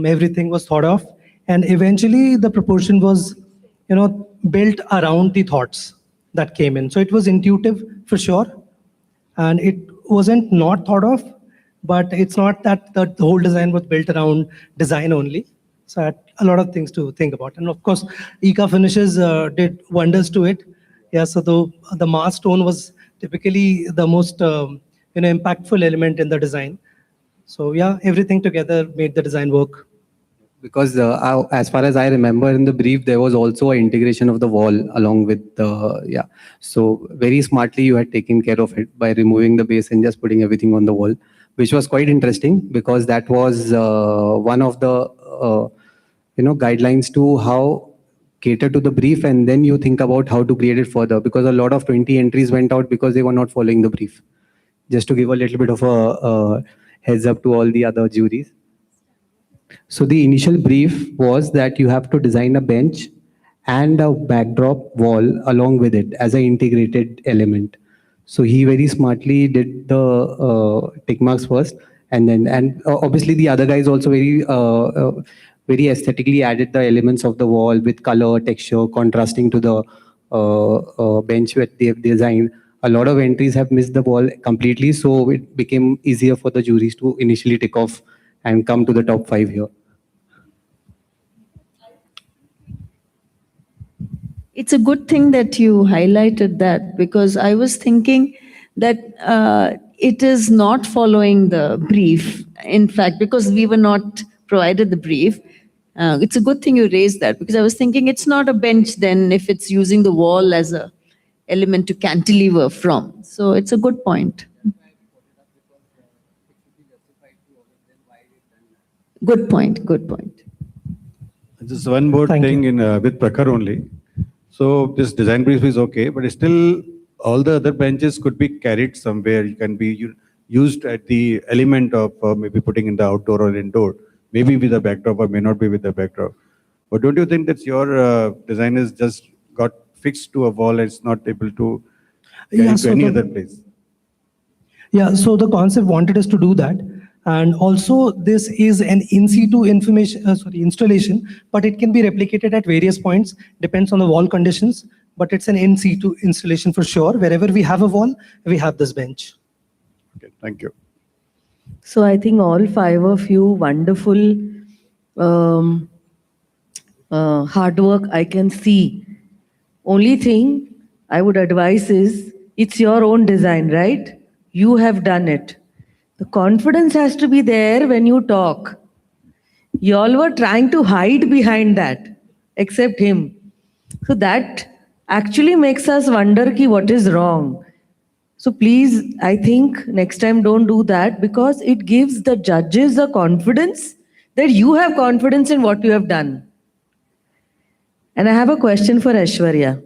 everything was thought of, and eventually the proportion was, built around the thoughts that came in. So it was intuitive for sure, and it wasn't not thought of, but it's not that the whole design was built around design only. So I had a lot of things to think about. And of course, Ika finishes did wonders to it. Yeah, so the mass tone was typically the most impactful element in the design. So yeah, everything together made the design work. Because as far as I remember in the brief, there was also an integration of the wall along with the, So very smartly you had taken care of it by removing the base and just putting everything on the wall, which was quite interesting because that was one of the, guidelines to how cater to the brief, and then you think about how to create it further, because a lot of 20 entries went out because they were not following the brief. Just to give a little bit of a heads up to all the other juries. So the initial brief was that you have to design a bench and a backdrop wall along with it as an integrated element. So he very smartly did the tick marks first, and obviously the other guys also very aesthetically added the elements of the wall with color, texture, contrasting to the bench that they have designed. A lot of entries have missed the wall completely, so it became easier for the juries to initially tick off and come to the top 5 here. It's a good thing that you highlighted that, because I was thinking that it is not following the brief. In fact, because we were not provided the brief, it's a good thing you raised that, because I was thinking it's not a bench then if it's using the wall as a element to cantilever from. So it's a good point. Good point, good point. Just one more thing with Prakhar only. So this design brief is okay, but still all the other benches could be carried somewhere. You can be used at the element of maybe putting in the outdoor or indoor, maybe with a backdrop or may not be with a backdrop. But don't you think that your design is just got fixed to a wall and it's not able to carry to any other place? Yeah, so the concept wanted us to do that. And also this is an in situ installation, but it can be replicated at various points, depends on the wall conditions, but it's an in situ installation for sure. Wherever we have a wall, we have this bench. Okay, thank you. So I think all 5 of you, wonderful hard work I can see. Only thing I would advise is, it's your own design, right? You have done it. The confidence has to be there when you talk. You all were trying to hide behind that, except him. So that actually makes us wonder what is wrong. So please, I think next time don't do that, because it gives the judges a confidence that you have confidence in what you have done. And I have a question for Aishwarya.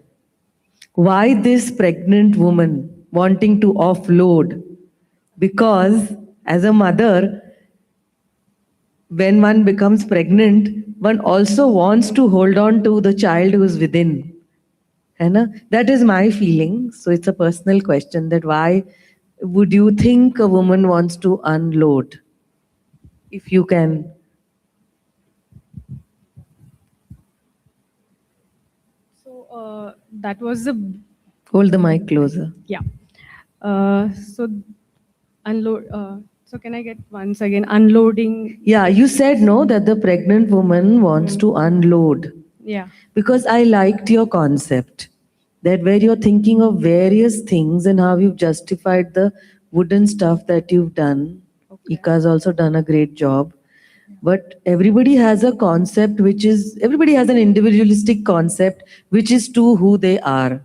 Why this pregnant woman wanting to offload? Because as a mother, when one becomes pregnant, one also wants to hold on to the child who is within. That is my feeling. So it's a personal question, that why would you think a woman wants to unload? If you can. So that was the, Hold the mic closer. yeah. So unload. So can I get once again unloading? Yeah, you said no, that the pregnant woman wants to unload. Yeah. Because I liked your concept, that where you're thinking of various things and how you've justified the wooden stuff that you've done. Ika's also done a great job. But everybody has a concept everybody has an individualistic concept which is to who they are.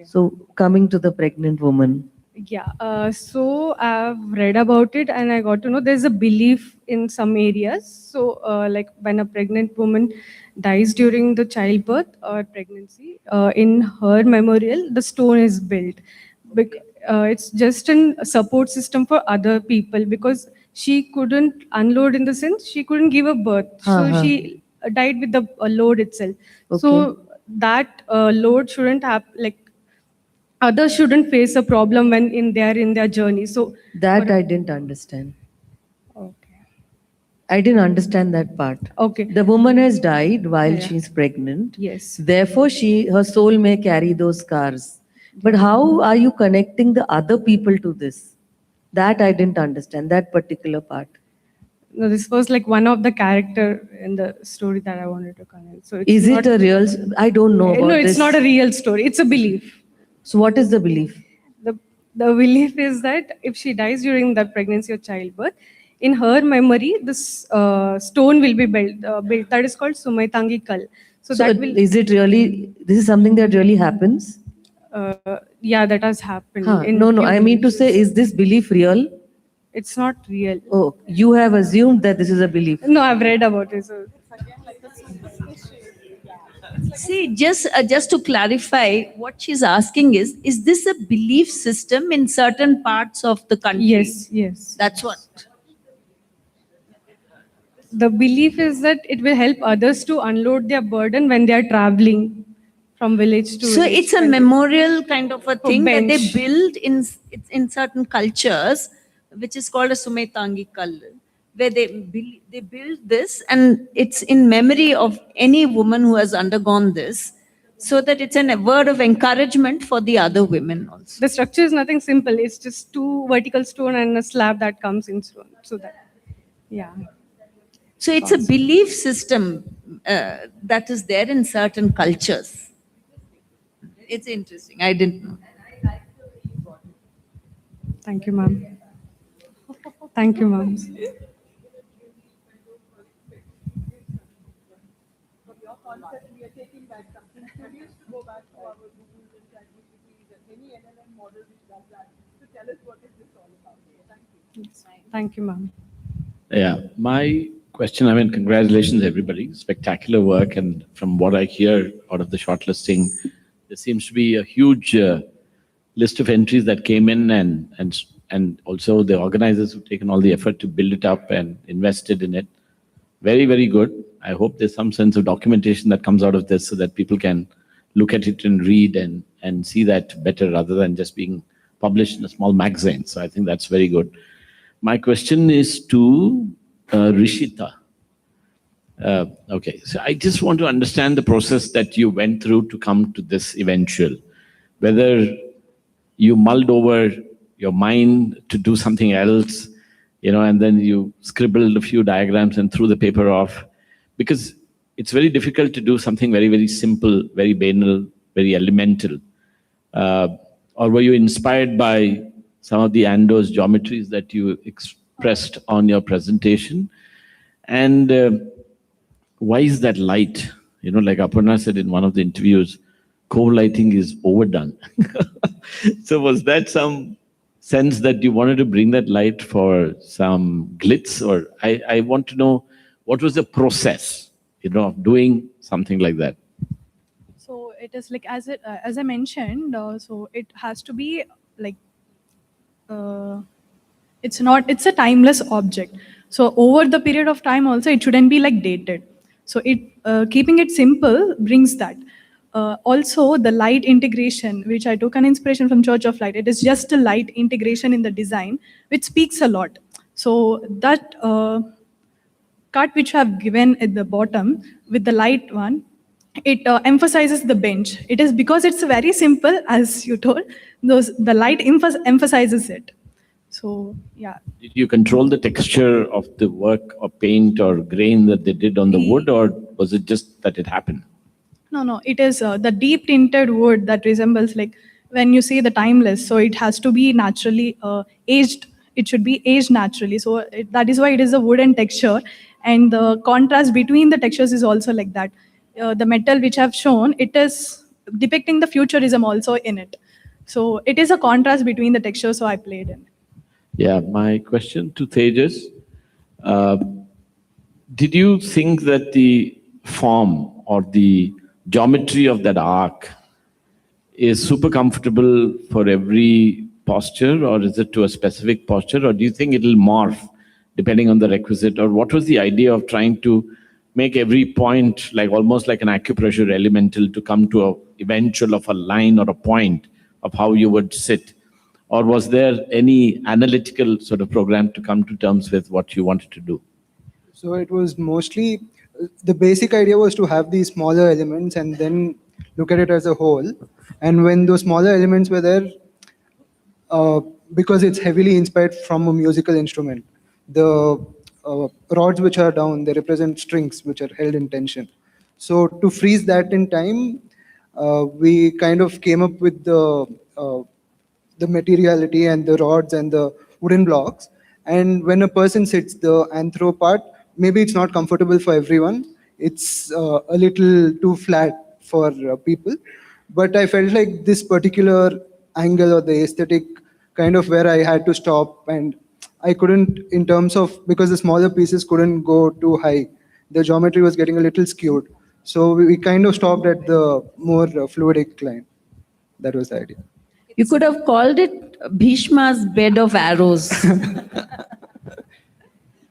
So coming to the pregnant woman. Yeah, so I've read about it and I got to know there's a belief in some areas. So, like when a pregnant woman dies during the childbirth or pregnancy, in her memorial, the stone is built. It's just a support system for other people because she couldn't unload in the sense she couldn't give a birth. So she died with the load itself. So that load shouldn't have, like, others shouldn't face a problem when they're in their journey. So that I didn't understand. Okay. I didn't understand that part. Okay. The woman has died while Yeah. she's pregnant. Yes. Therefore, her soul may carry those scars. But how are you connecting the other people to this? That I didn't understand, that particular part. No, this was like one of the character in the story that I wanted to connect. So Is it a real? I don't know about No, this. it's not a real story. It's a belief. So what is the belief? The belief is that if she dies during the pregnancy or childbirth, in her memory, this stone will be built. That is called Sumaitangi Kal. So that will. Is it really? This is something that really happens? Yeah, that has happened. No. I mean to say, is this belief real? It's not real. Oh, you have assumed that this is a belief. No, I've read about it. So. See, just to clarify, what she's asking is this a belief system in certain parts of the country? Yes. That's what. The belief is that it will help others to unload their burden when they are traveling from village to So village. it's a memorial kind of a thing that they bench. build in certain cultures, which is called a Sumaitangi Kal, where they build this, and it's in memory of any woman who has undergone this, so that it's a word of encouragement for the other women also. The structure is nothing simple. It's just 2 vertical stone and a slab that comes in stone. So that, yeah. So it's a belief system that is there in certain cultures. It's interesting. I didn't know. Thank you, ma'am. Thank you, ma'am. Thank you, ma'am. Yeah, my question, I mean, congratulations, everybody. Spectacular work. And from what I hear out of the shortlisting, there seems to be a huge list of entries that came in, and also the organizers who've taken all the effort to build it up and invested in it. Very, very good. I hope there's some sense of documentation that comes out of this so that people can look at it and read and see that better rather than just being published in a small magazine. So I think that's very good. My question is to Rishita. Okay, so I just want to understand the process that you went through to come to this eventual. Whether you mulled over your mind to do something else, and then you scribbled a few diagrams and threw the paper off. Because it's very difficult to do something very, very simple, very banal, very elemental. Or were you inspired by some of the Ando's geometries that you expressed on your presentation? And why is that light? Like Aparna said in one of the interviews, co-lighting is overdone. So was that some sense that you wanted to bring that light for some glitz? Or I want to know, what was the process, of doing something like that? So it is like, as I mentioned, so it has to be like, it's a timeless object. So over the period of time also, it shouldn't be like dated. So keeping it simple brings that. Also, the light integration, which I took an inspiration from Church of Light, it is just a light integration in the design, which speaks a lot. So that cut which I have given at the bottom with the light one, it emphasizes the bench. It is because it's very simple, as you told, the light emphasizes it. So, yeah. Did you control the texture of the work or paint or grain that they did on the wood, or was it just that it happened? No, it is the deep tinted wood that resembles, like when you say the timeless, so it has to be naturally aged. It should be aged naturally. So that is why it is a wooden texture. And the contrast between the textures is also like that. The metal which I've shown, it is depicting the futurism also in it. So it is a contrast between the textures, so I played in it. Yeah, my question to Tejas, did you think that the form or the geometry of that arc is super comfortable for every posture, or is it to a specific posture, or do you think it'll morph depending on the requisite? Or what was the idea of trying to make every point like almost like an acupressure elemental to come to a eventual of a line or a point of how you would sit? Or was there any analytical sort of program to come to terms with what you wanted to do? So it was mostly, the basic idea was to have these smaller elements and then look at it as a whole. And when those smaller elements were there, because it's heavily inspired from a musical instrument, the rods which are down, they represent strings which are held in tension. So to freeze that in time, we kind of came up with the materiality and the rods and the wooden blocks. And when a person sits, the anthro part, maybe it's not comfortable for everyone. It's a little too flat for people. But I felt like this particular angle or the aesthetic kind of where I had to stop, and I couldn't, in terms of, because the smaller pieces couldn't go too high. The geometry was getting a little skewed. So we kind of stopped at the more fluidic line. That was the idea. You could have called it Bhishma's bed of arrows.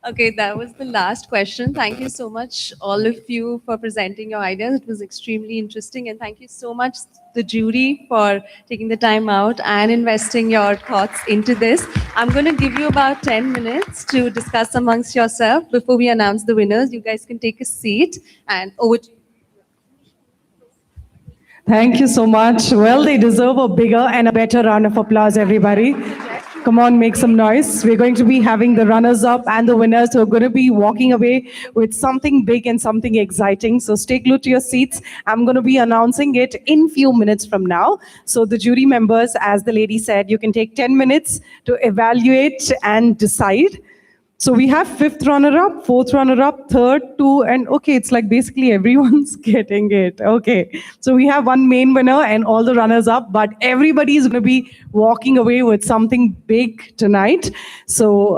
Okay, that was the last question. Thank you so much, all of you, for presenting your ideas. It was extremely interesting. And thank you so much, the jury, for taking the time out and investing your thoughts into this. I'm going to give you about 10 minutes to discuss amongst yourself before we announce the winners. You guys can take a seat, and over to you. Thank you so much. Well, they deserve a bigger and a better round of applause, everybody. Come on, make some noise. We're going to be having the runners-up and the winners who are going to be walking away with something big and something exciting. So stay glued to your seats. I'm going to be announcing it in few minutes from now. So the jury members, as the lady said, you can take 10 minutes to evaluate and decide. So we have 5th runner-up, 4th runner-up, 3rd, 2, and okay, it's like basically everyone's getting it. Okay, so we have one main winner and all the runners-up, but everybody is going to be walking away with something big tonight. So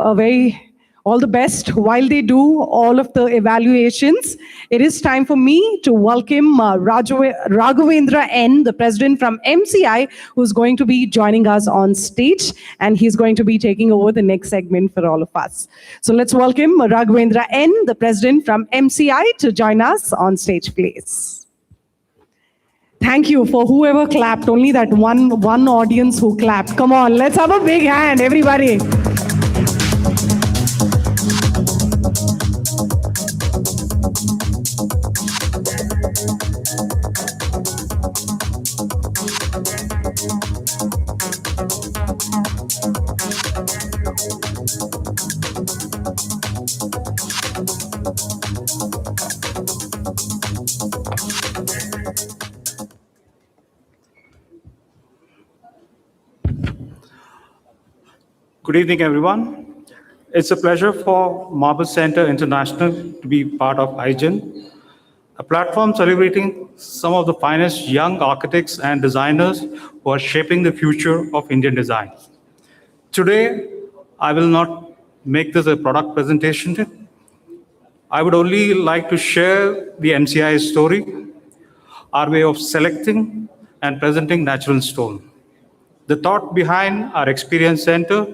all the best while they do all of the evaluations. It is time for me to welcome Raghavendra N., the president from MCI, who's going to be joining us on stage, and he's going to be taking over the next segment for all of us. So let's welcome Raghavendra N., the president from MCI, to join us on stage, please. Thank you for whoever clapped, only that one audience who clapped. Come on, let's have a big hand, everybody. Good evening, everyone. It's a pleasure for Marble Center International to be part of iGen, a platform celebrating some of the finest young architects and designers who are shaping the future of Indian design. Today, I will not make this a product presentation. I would only like to share the MCI story, our way of selecting and presenting natural stone, the thought behind our experience center,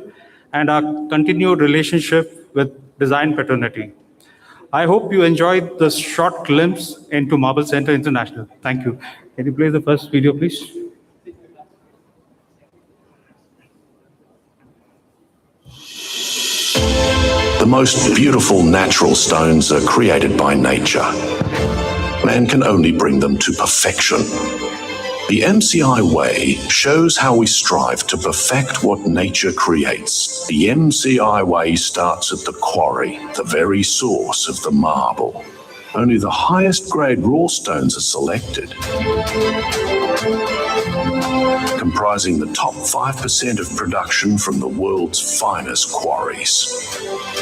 and our continued relationship with design fraternity. I hope you enjoyed this short glimpse into Marble Center International. Thank you. Can you play the first video, please? The most beautiful natural stones are created by nature. Man can only bring them to perfection. The MCI way shows how we strive to perfect what nature creates. The MCI way starts at the quarry, the very source of the marble. Only the highest grade raw stones are selected, comprising the top 5% of production from the world's finest quarries.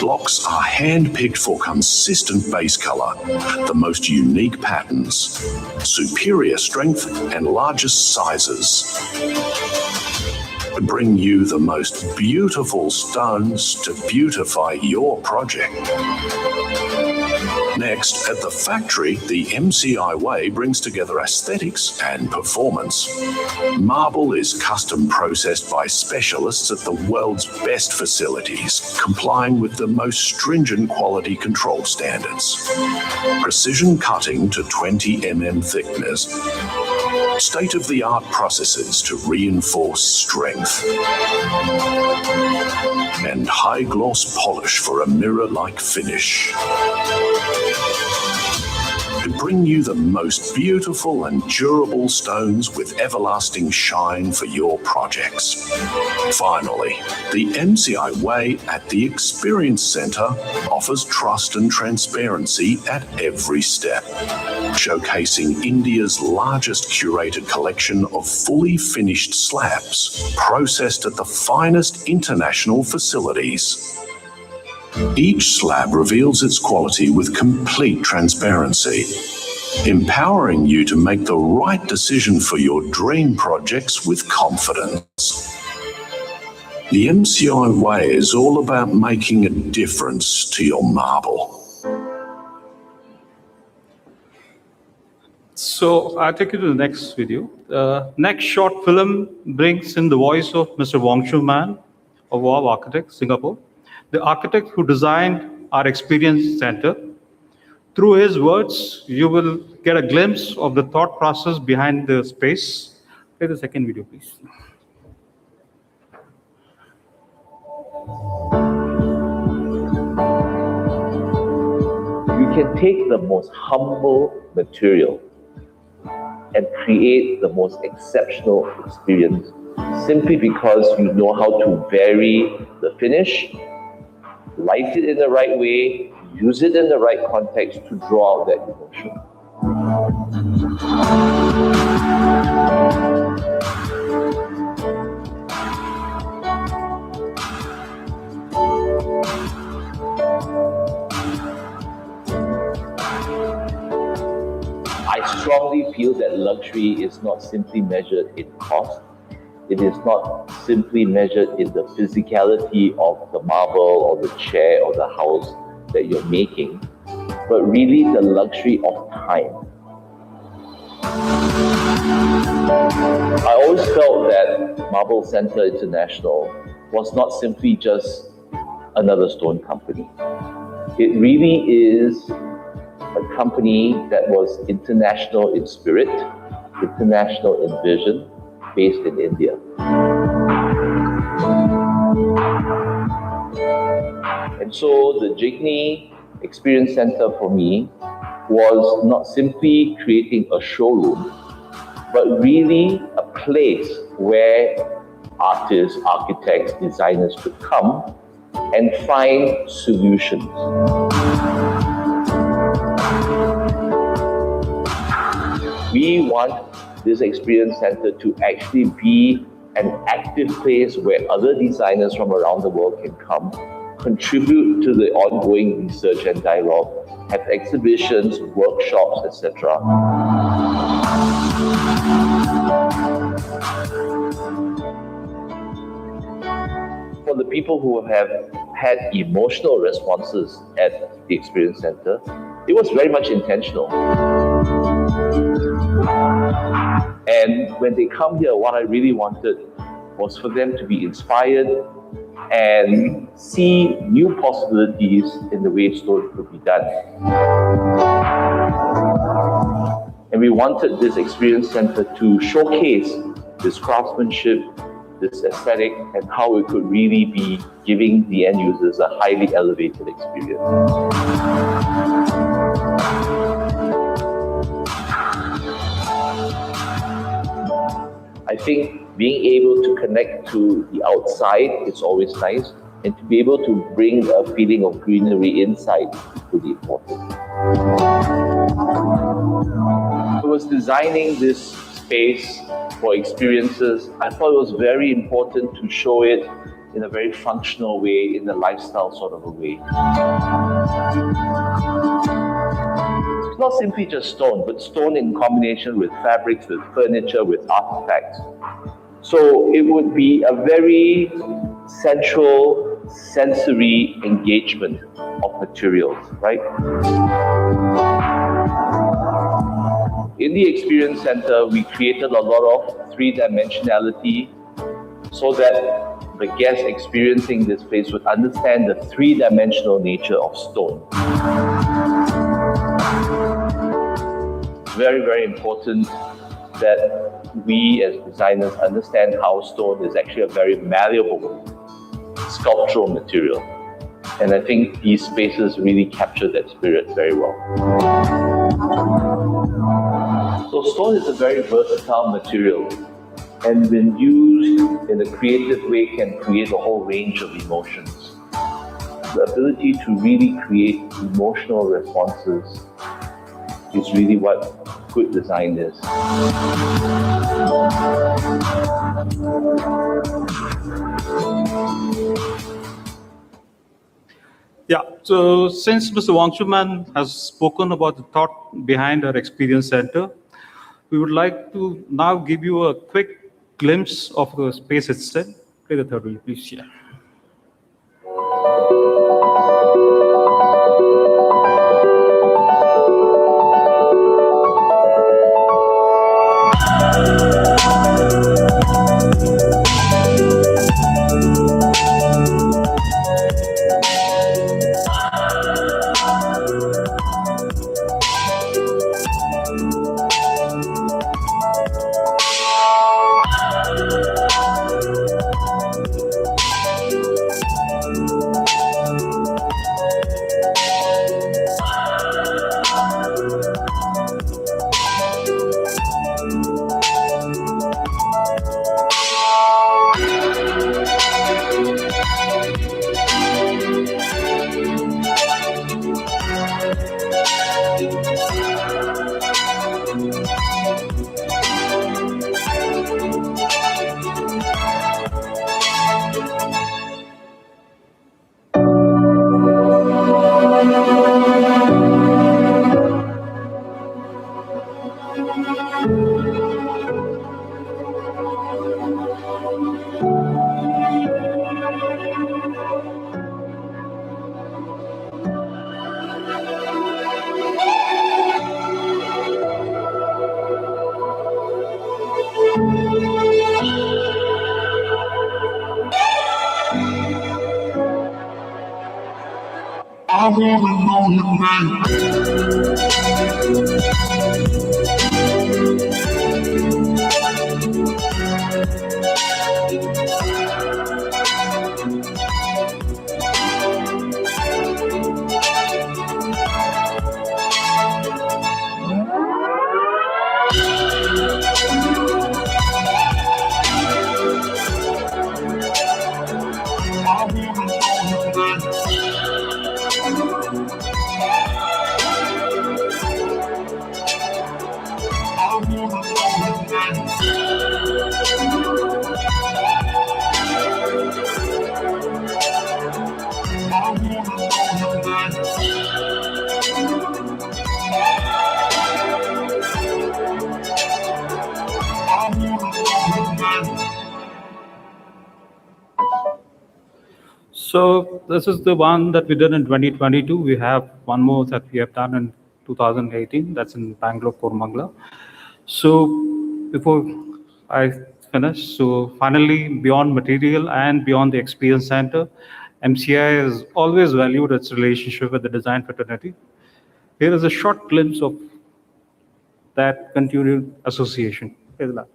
Blocks are hand-picked for consistent base color, the most unique patterns, superior strength, and largest sizes. To bring you the most beautiful stones to beautify your project. Next, at the factory, the MCI way brings together aesthetics and performance. Marble is custom processed by specialists at the world's best facilities, complying with the most stringent quality control standards. Precision cutting to 20 mm thickness. State-of-the-art processes to reinforce strength. And high-gloss polish for a mirror-like finish. To bring you the most beautiful and durable stones with everlasting shine for your projects. Finally, the MCI way at the Experience Centre offers trust and transparency at every step, showcasing India's largest curated collection of fully finished slabs processed at the finest international facilities. Each slab reveals its quality with complete transparency, empowering you to make the right decision for your dream projects with confidence. The MCI way is all about making a difference to your marble. So I'll take you to the next video. Next short film brings in the voice of Mr. Wong Chu Man of Wow Architects, Singapore, the architect who designed our experience center. Through his words, you will get a glimpse of the thought process behind the space. Play the second video, please. You can take the most humble material and create the most exceptional experience simply because you know how to vary the finish, light it in the right way, use it in the right context to draw out that emotion. I strongly feel that luxury is not simply measured in cost. It is not simply measured in the physicality of the marble or the chair or the house that you're making, but really the luxury of time. I always felt that Marble Center International was not simply just another stone company. It really is a company that was international in spirit, international in vision, based in India. And so the Jigni Experience Center for me was not simply creating a showroom, but really a place where artists, architects, designers could come and find solutions. We want this experience center to actually be an active place where other designers from around the world can come, contribute to the ongoing research and dialogue, have exhibitions, workshops, etc. For the people who have had emotional responses at the Experience Center, it was very much intentional. And when they come here, what I really wanted was for them to be inspired and see new possibilities in the way stone could be done. And we wanted this Experience Center to showcase this craftsmanship, this aesthetic, and how it could really be giving the end users a highly elevated experience. I think being able to connect to the outside is always nice, and to be able to bring a feeling of greenery inside is really important. I was designing this space for experiences. I thought it was very important to show it in a very functional way, in a lifestyle sort of a way. It's not simply just stone, but stone in combination with fabrics, with furniture, with artifacts. So it would be a very central sensory engagement of materials, right? In the Experience Center, we created a lot of three-dimensionality so that the guests experiencing this place would understand the three-dimensional nature of stone. Very, very important that we as designers understand how stone is actually a very malleable sculptural material. And I think these spaces really capture that spirit very well. So stone is a very versatile material, and when used in a creative way can create a whole range of emotions. The ability to really create emotional responses is really what good design is. Yeah, so since Mr. Wangshuman has spoken about the thought behind our Experience Center, we would like to now give you a quick glimpse of the space itself. Play the third wheel, please. Yeah. I wanna know your name. So this is the one that we did in 2022. We have one more that we have done in 2018. That's in Bangalore, Koramangala. So before I finish, so finally, beyond material and beyond the experience center, MCI has always valued its relationship with the design fraternity. Here is a short glimpse of that continued association. Here's that.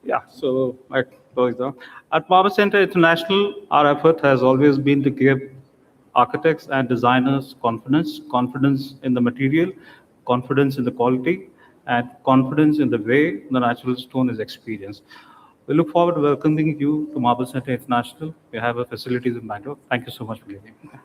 Yeah, so at Power Center International, our effort has always been to give architects and designers confidence in the material, confidence in the quality, and confidence in the way the natural stone is experienced. We look forward to welcoming you to Marble Center International. We have our facilities in Bangalore. Thank you so much for being here.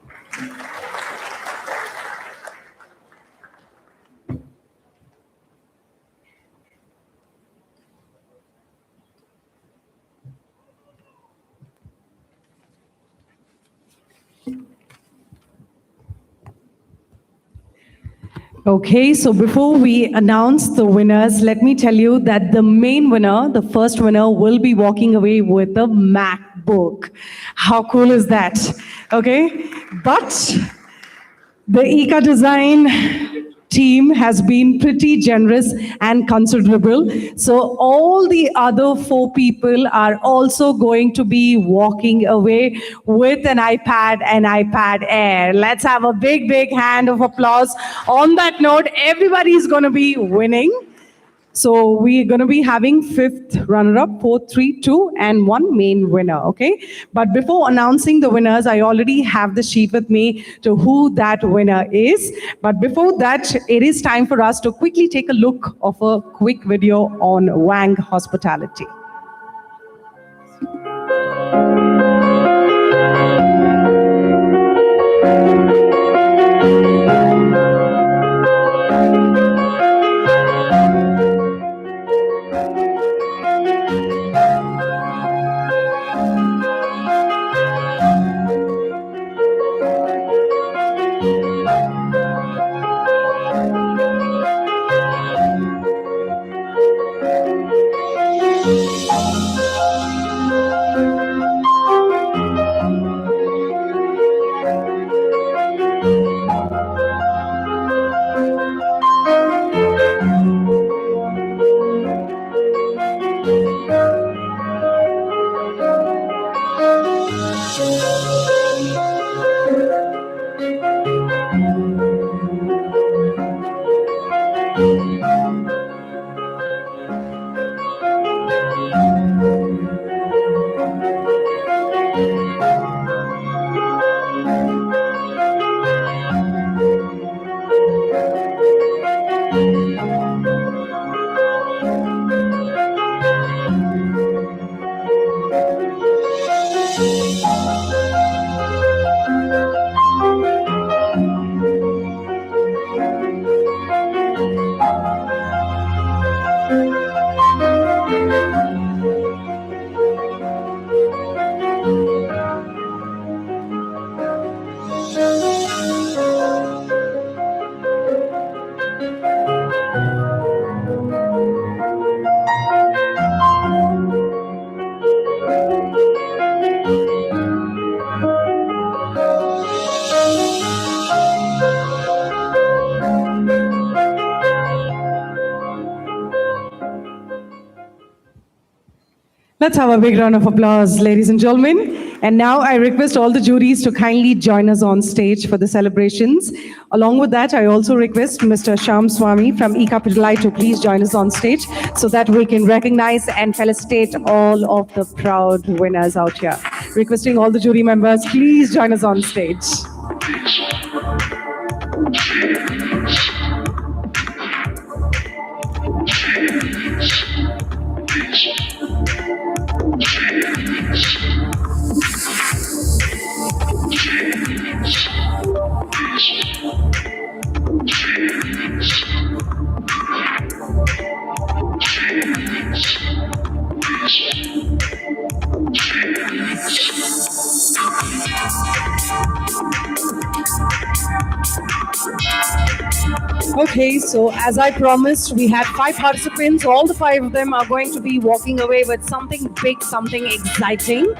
Okay, so before we announce the winners, let me tell you that the main winner, the first winner, will be walking away with a MacBook. How cool is that? Okay, but the Eka Design team has been pretty generous and considerable. So all the other 4 people are also going to be walking away with an iPad and iPad Air. Let's have a big, big hand of applause. On that note, everybody's going to be winning. So we're going to be having 5th runner-up, 4th, 3, 2, and 1 main winner, okay? But before announcing the winners, I already have the sheet with me to who that winner is. But before that, it is time for us to quickly take a look of a quick video on Wang Hospitality. Let's have a big round of applause, ladies and gentlemen. And now I request all the juries to kindly join us on stage for the celebrations. Along with that, I also request Mr. Shyam Swami from eCapital to please join us on stage so that we can recognize and felicitate all of the proud winners out here. Requesting all the jury members, please join us on stage. Okay, so as I promised, we had 5 participants. All the 5 of them are going to be walking away with something big, something exciting.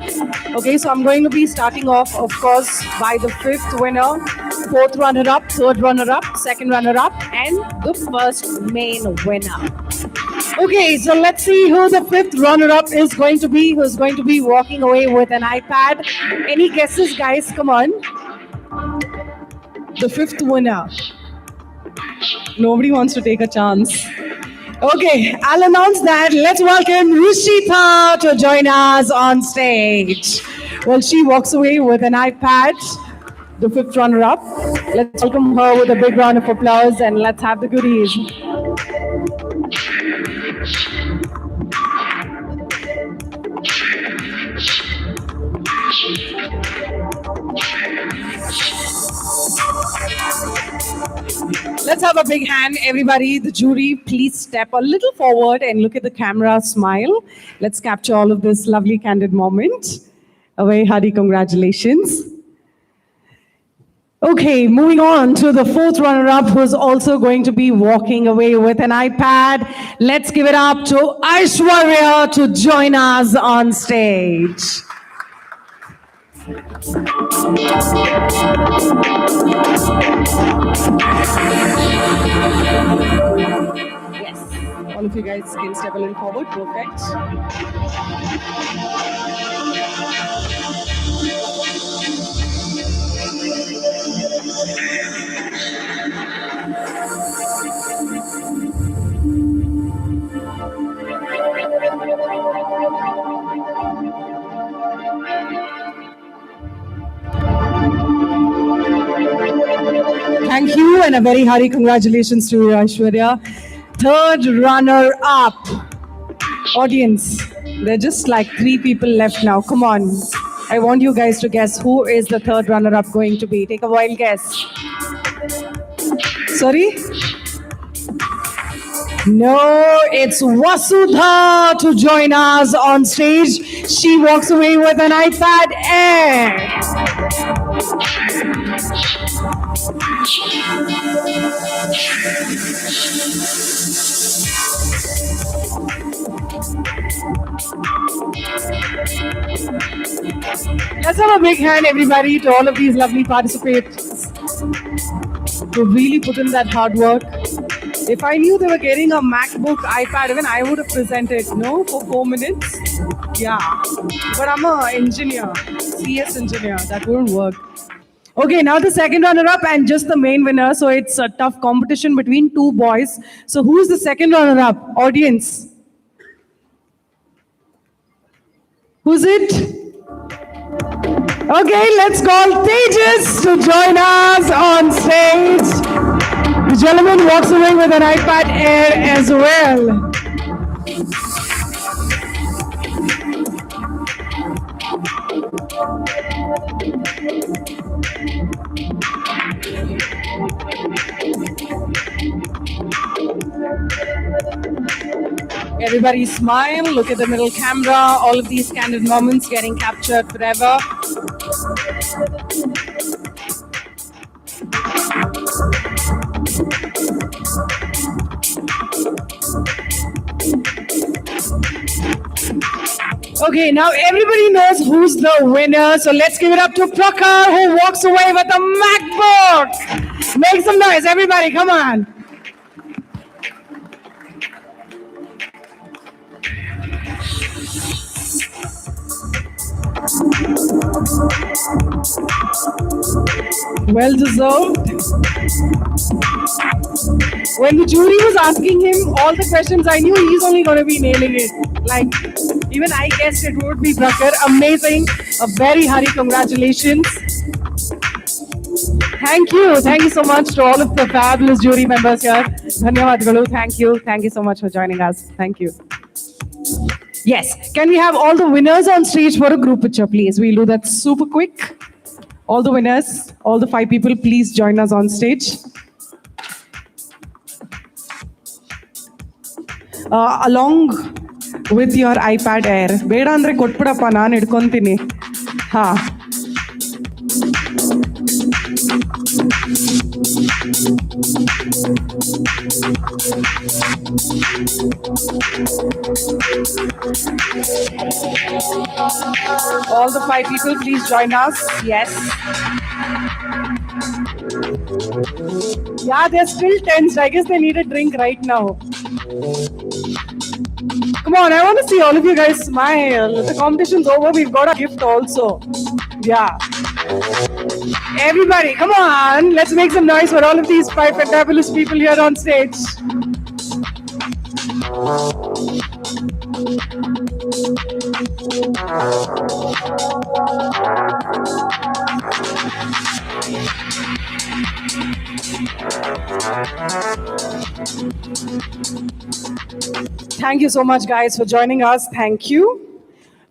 Okay, so I'm going to be starting off, of course, by the 5th winner, 4th runner-up, 3rd runner-up, 2nd runner-up, and the 1st main winner. Okay, so let's see who the 5th runner-up is going to be, who's going to be walking away with an iPad. Any guesses, guys? Come on. The 5th winner. Nobody wants to take a chance. Okay, I'll announce that. Let's welcome Rushita to join us on stage. Well, she walks away with an iPad, the 5th runner-up. Let's welcome her with a big round of applause and let's have the goodies. Let's have a big hand, everybody. The jury, please step a little forward and look at the camera, smile. Let's capture all of this lovely, candid moment. A very hearty congratulations. Okay, moving on to the 4th runner-up, who's also going to be walking away with an iPad. Let's give it up to Aishwarya to join us on stage. Yes, all of you guys can step a little forward. Perfect. Thank you and a very hearty congratulations to you, Aishwarya. 3rd runner-up. Audience, there are just like 3 people left now. Come on. I want you guys to guess who is the 3rd runner-up going to be. Take a wild guess. Sorry? No, it's Vasudha to join us on stage. She walks away with an iPad Air. Let's have a big hand, everybody, to all of these lovely participants who really put in that hard work. If I knew they were getting a MacBook, iPad, even I would have presented, no, for 4 minutes. Yeah, but I'm an engineer, CS engineer, that wouldn't work. Okay, now the 2nd runner-up and just the main winner. So it's a tough competition between 2 boys. So who's the 2nd runner-up? Audience. Who's it? Okay, let's call Tejas to join us on stage. The gentleman walks away with an iPad Air as well. Everybody smile, look at the middle camera, all of these candid moments getting captured forever. Okay, now everybody knows who's the winner, so let's give it up to Prakar, who walks away with a MacBook. Make some noise, everybody, come on. Well deserved. When the jury was asking him all the questions, I knew he's only going to be nailing it. Like, even I guessed it would be Prakar. Amazing. A very hearty congratulations. Thank you. Thank you so much to all of the fabulous jury members here. Dhanyavad, thank you. Thank you so much for joining us. Thank you. Yes. Can we have all the winners on stage for a group picture, please? We'll do that super quick. All the winners, all the 5 people, please join us on stage. Along with your iPad Air. Beda andre kottpidappa naan idkontini. Ha. All the 5 people, please join us. Yes. Yeah, they're still tensed. I guess they need a drink right now. Come on, I want to see all of you guys smile. The competition's over. We've got a gift also. Yeah. Everybody, come on. Let's make some noise for all of these 5 fabulous people here on stage. Thank you so much, guys, for joining us. Thank you.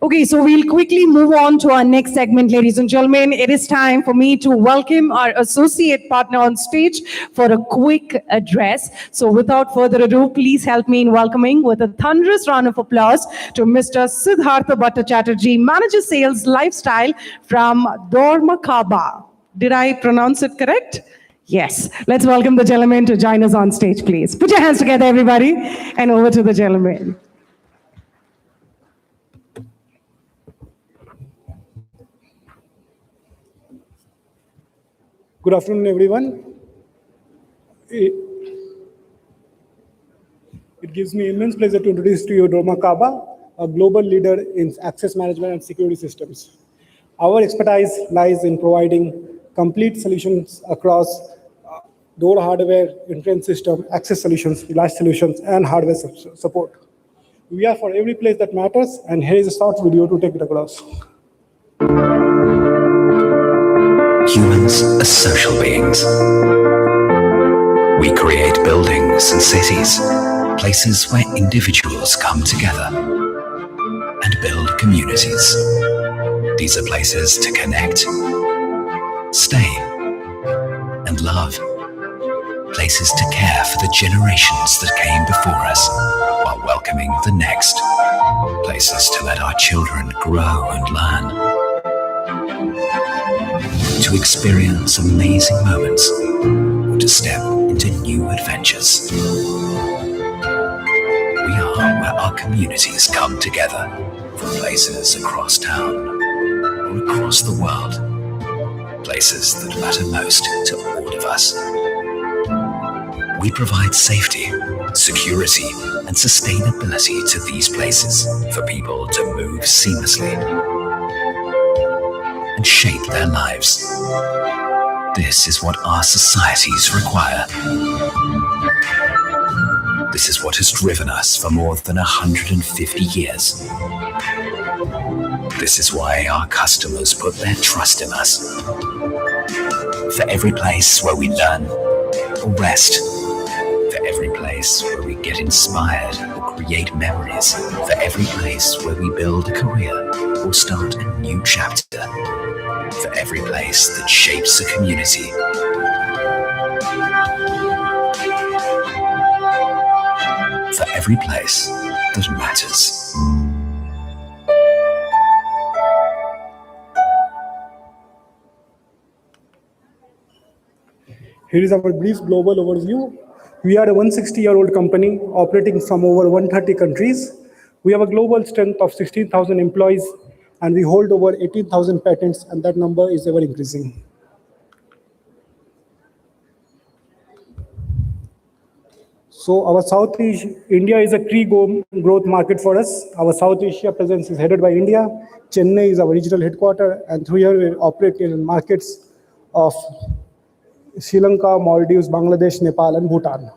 Okay, so we'll quickly move on to our next segment, ladies and gentlemen. It is time for me to welcome our associate partner on stage for a quick address. So without further ado, please help me in welcoming with a thunderous round of applause to Mr. Siddhartha Bhattachatterjee, Manager Sales Lifestyle from Dormakaba. Did I pronounce it correct? Yes. Let's welcome the gentleman to join us on stage, please. Put your hands together, everybody, and over to the gentleman. Good afternoon, everyone. It gives me immense pleasure to introduce to you Dormakaba, a global leader in access management and security systems. Our expertise lies in providing complete solutions across door hardware, entrance system, access solutions, latch solutions, and hardware support. We are for every place that matters, and here is a short video to take it across. Humans are social beings. We create buildings and cities, places where individuals come together and build communities. These are places to connect, stay, and love. Places to care for the generations that came before us while welcoming the next. Places to let our children grow and learn. To experience amazing moments or to step into new adventures. We are where our communities come together, from places across town or across the world. Places that matter most to all of us. We provide safety, security, and sustainability to these places for people to move seamlessly and shape their lives. This is what our societies require. This is what has driven us for more than 150 years. This is why our customers put their trust in us. For every place where we learn or rest, for every place where we get inspired or create memories, for every place where we build a career or start a new chapter, for every place that shapes a community. For every place that matters. Here is our brief global overview. We are a 160-year-old company operating from over 130 countries. We have a global strength of 16,000 employees, and we hold over 18,000 patents, and that number is ever increasing. So our Southeast India is a key growth market for us. Our South Asia presence is headed by India. Chennai is our regional headquarters, and through here we operate in markets of Sri Lanka, Maldives, Bangladesh, Nepal, and Bhutan.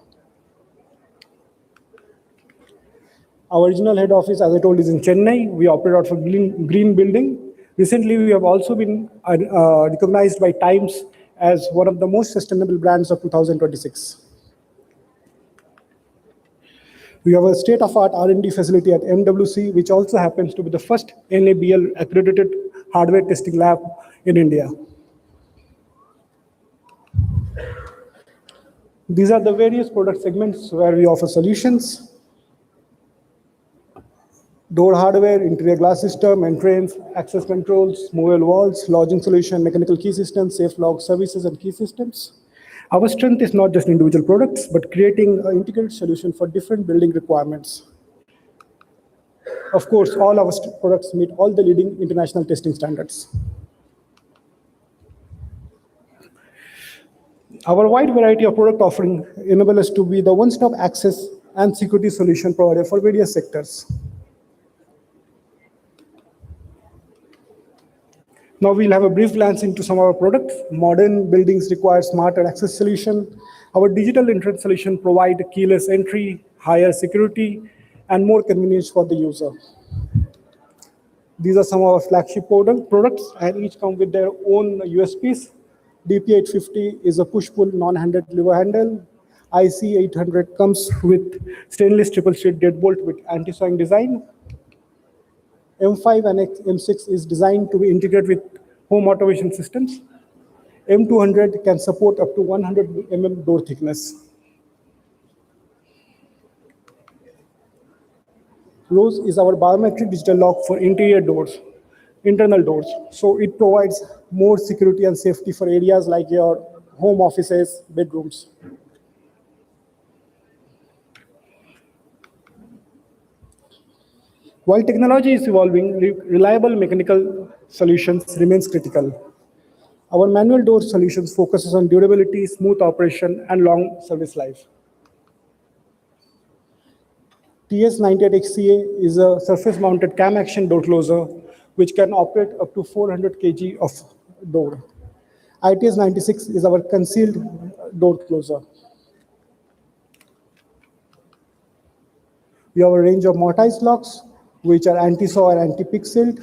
Our original head office, as I told, is in Chennai. We operate out of Green Building. Recently, we have also been recognized by Times as one of the most sustainable brands of 2026. We have a state-of-art R&D facility at MWC, which also happens to be the first NABL accredited hardware testing lab in India. These are the various product segments where we offer solutions. Door hardware, interior glass system, entrance, access controls, movable walls, lodging solution, mechanical key systems, safe lock services, and key systems. Our strength is not just individual products, but creating an integrated solution for different building requirements. Of course, all our products meet all the leading international testing standards. Our wide variety of product offering enable us to be the one-stop access and security solution provider for various sectors. Now we'll have a brief glance into some of our products. Modern buildings require smarter access solution. Our digital entrance solution provide keyless entry, higher security, and more convenience for the user. These are some of our flagship products, and each come with their own USPs. DP850 is a push-pull non-handed lever handle. IC800 comes with stainless triple-sheet deadbolt with anti-swing design. M5 and M6 is designed to be integrated with home automation systems. M200 can support up to 100 mm door thickness. ROSE is our biometric digital lock for interior doors, internal doors. So it provides more security and safety for areas like your home offices, bedrooms. While technology is evolving, reliable mechanical solutions remains critical. Our manual door solutions focuses on durability, smooth operation, and long service life. TS98XCA is a surface-mounted cam action door closer which can operate up to 400 kg of door. ITS96 is our concealed door closer. We have a range of mortise locks which are anti-saw and anti-pick sealed.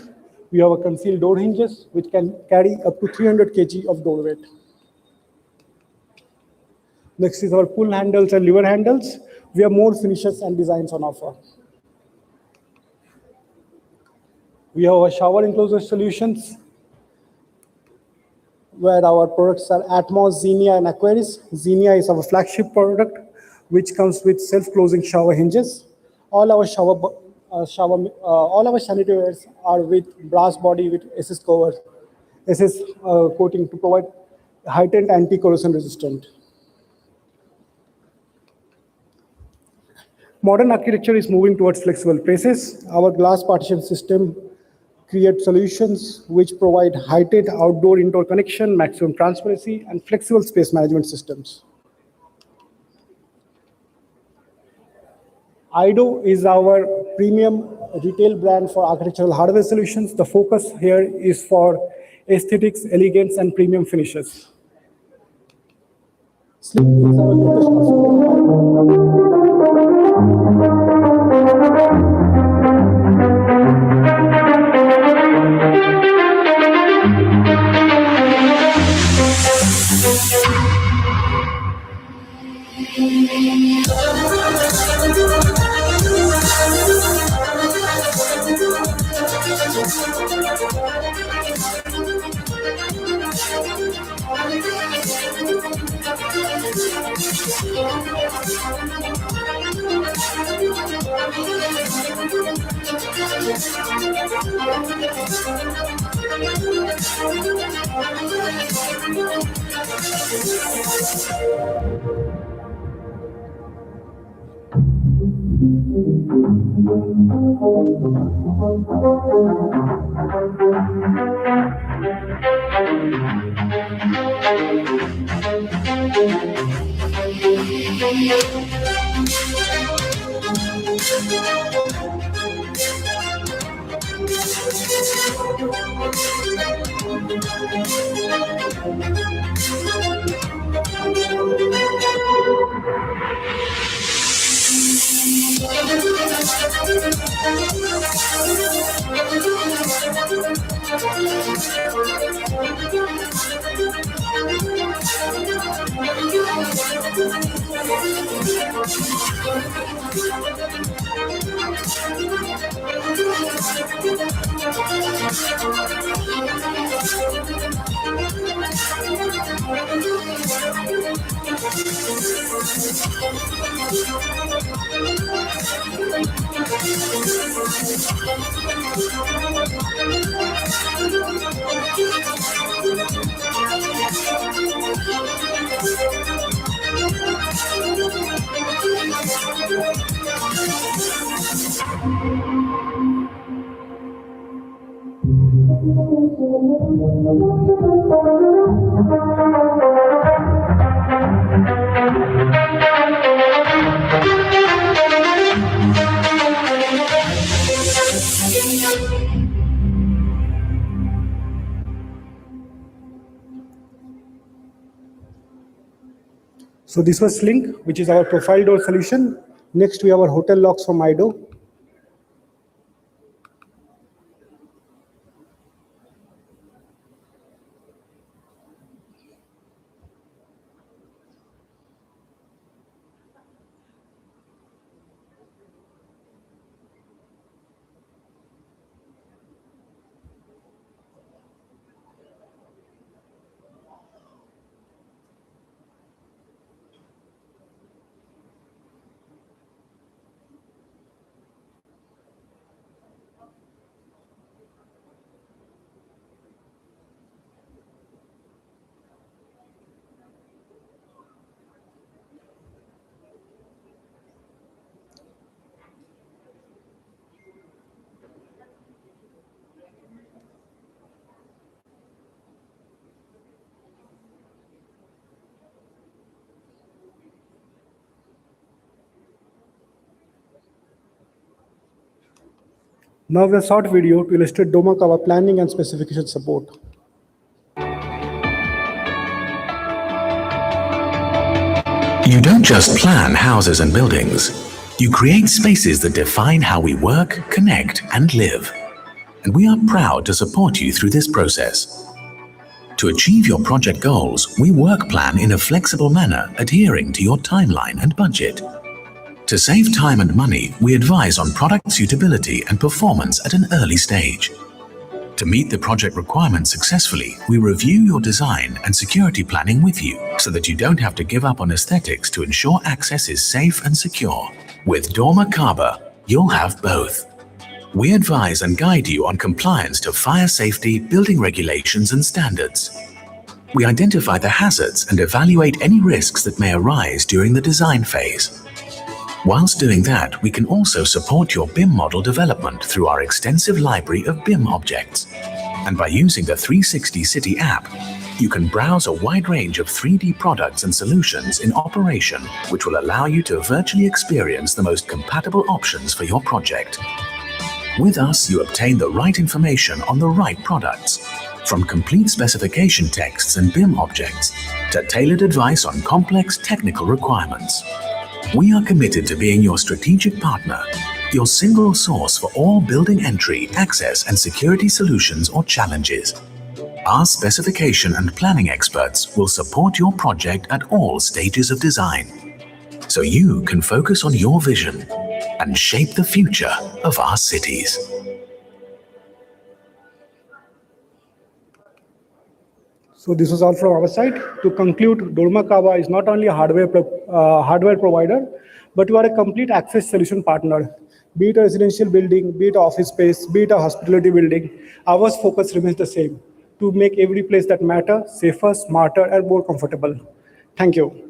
We have a concealed door hinges which can carry up to 300 kg of door weight. Next is our pull handles and lever handles. We have more finishes and designs on offer. We have our shower enclosure solutions where our products are Atmos, Xenia, and Aquaris. Xenia is our flagship product which comes with self-closing shower hinges. All our sanitary wares are with brass body with SS coating to provide heightened anti-corrosion resistant. Modern architecture is moving towards flexible places. Our glass partition system creates solutions which provide heightened outdoor-indoor connection, maximum transparency, and flexible space management systems. IDO is our premium retail brand for architectural hardware solutions. The focus here is for aesthetics, elegance, and premium finishes. Sleek is our latest So this was Slink, which is our profile door solution. Next, we have our hotel locks from IDO. Now a short video to illustrate Doma Kava planning and specification support. You don't just plan houses and buildings. You create spaces that define how we work, connect, and live. And we are proud to support you through this process. To achieve your project goals, we work plan in a flexible manner, adhering to your timeline and budget. To save time and money, we advise on product suitability and performance at an early stage. To meet the project requirements successfully, we review your design and security planning with you so that you don't have to give up on aesthetics to ensure access is safe and secure. With Doma Kaba, you'll have both. We advise and guide you on compliance to fire safety, building regulations and standards. We identify the hazards and evaluate any risks that may arise during the design phase. Whilst doing that, we can also support your BIM model development through our extensive library of BIM objects. And by using the 360 City app, you can browse a wide range of 3D products and solutions in operation, which will allow you to virtually experience the most compatible options for your project. With us, you obtain the right information on the right products, from complete specification texts and BIM objects to tailored advice on complex technical requirements. We are committed to being your strategic partner, your single source for all building entry, access, and security solutions or challenges. Our specification and planning experts will support your project at all stages of design, so you can focus on your vision and shape the future of our cities. So this was all from our side. To conclude, Doma Kava is not only a hardware provider, but you are a complete access solution partner. Be it a residential building, be it office space, be it a hospitality building, our focus remains the same, to make every place that matters safer, smarter, and more comfortable. Thank you.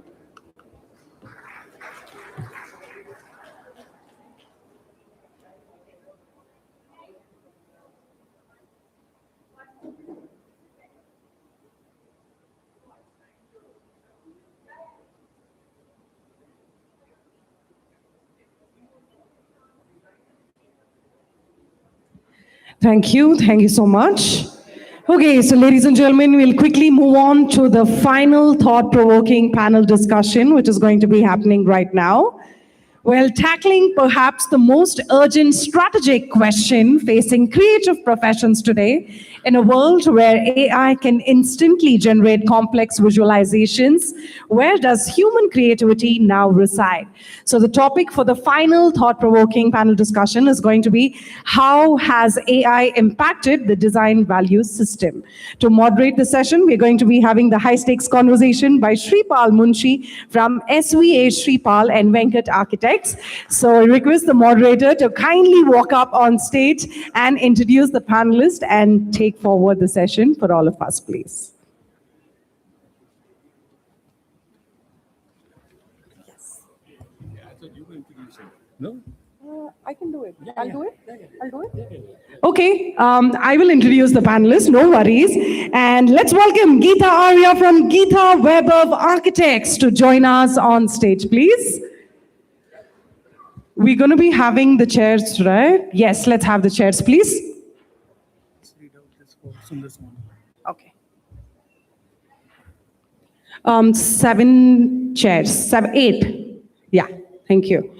Thank you. Thank you so much. Okay, so ladies and gentlemen, we'll quickly move on to the final thought-provoking panel discussion, which is going to be happening right now. Well, tackling perhaps the most urgent strategic question facing creative professions today, in a world where AI can instantly generate complex visualizations, where does human creativity now reside? So the topic for the final thought-provoking panel discussion is going to be, how has AI impacted the design value system? To moderate the session, we're going to be having the high-stakes conversation by Shripal Munshi from SVA Shripal and Venkat Architects. So I request the moderator to kindly walk up on stage and introduce the panelists and take forward the session for all of us, please. No? I can do it. I'll do it. I'll do it. Okay, I will introduce the panelists, no worries. And let's welcome Geeta Arya from Geeta Web of Architects to join us on stage, please. We're going to be having the chairs, right? Yes, let's have the chairs, please. Okay. 7 chairs, 8. Yeah, thank you.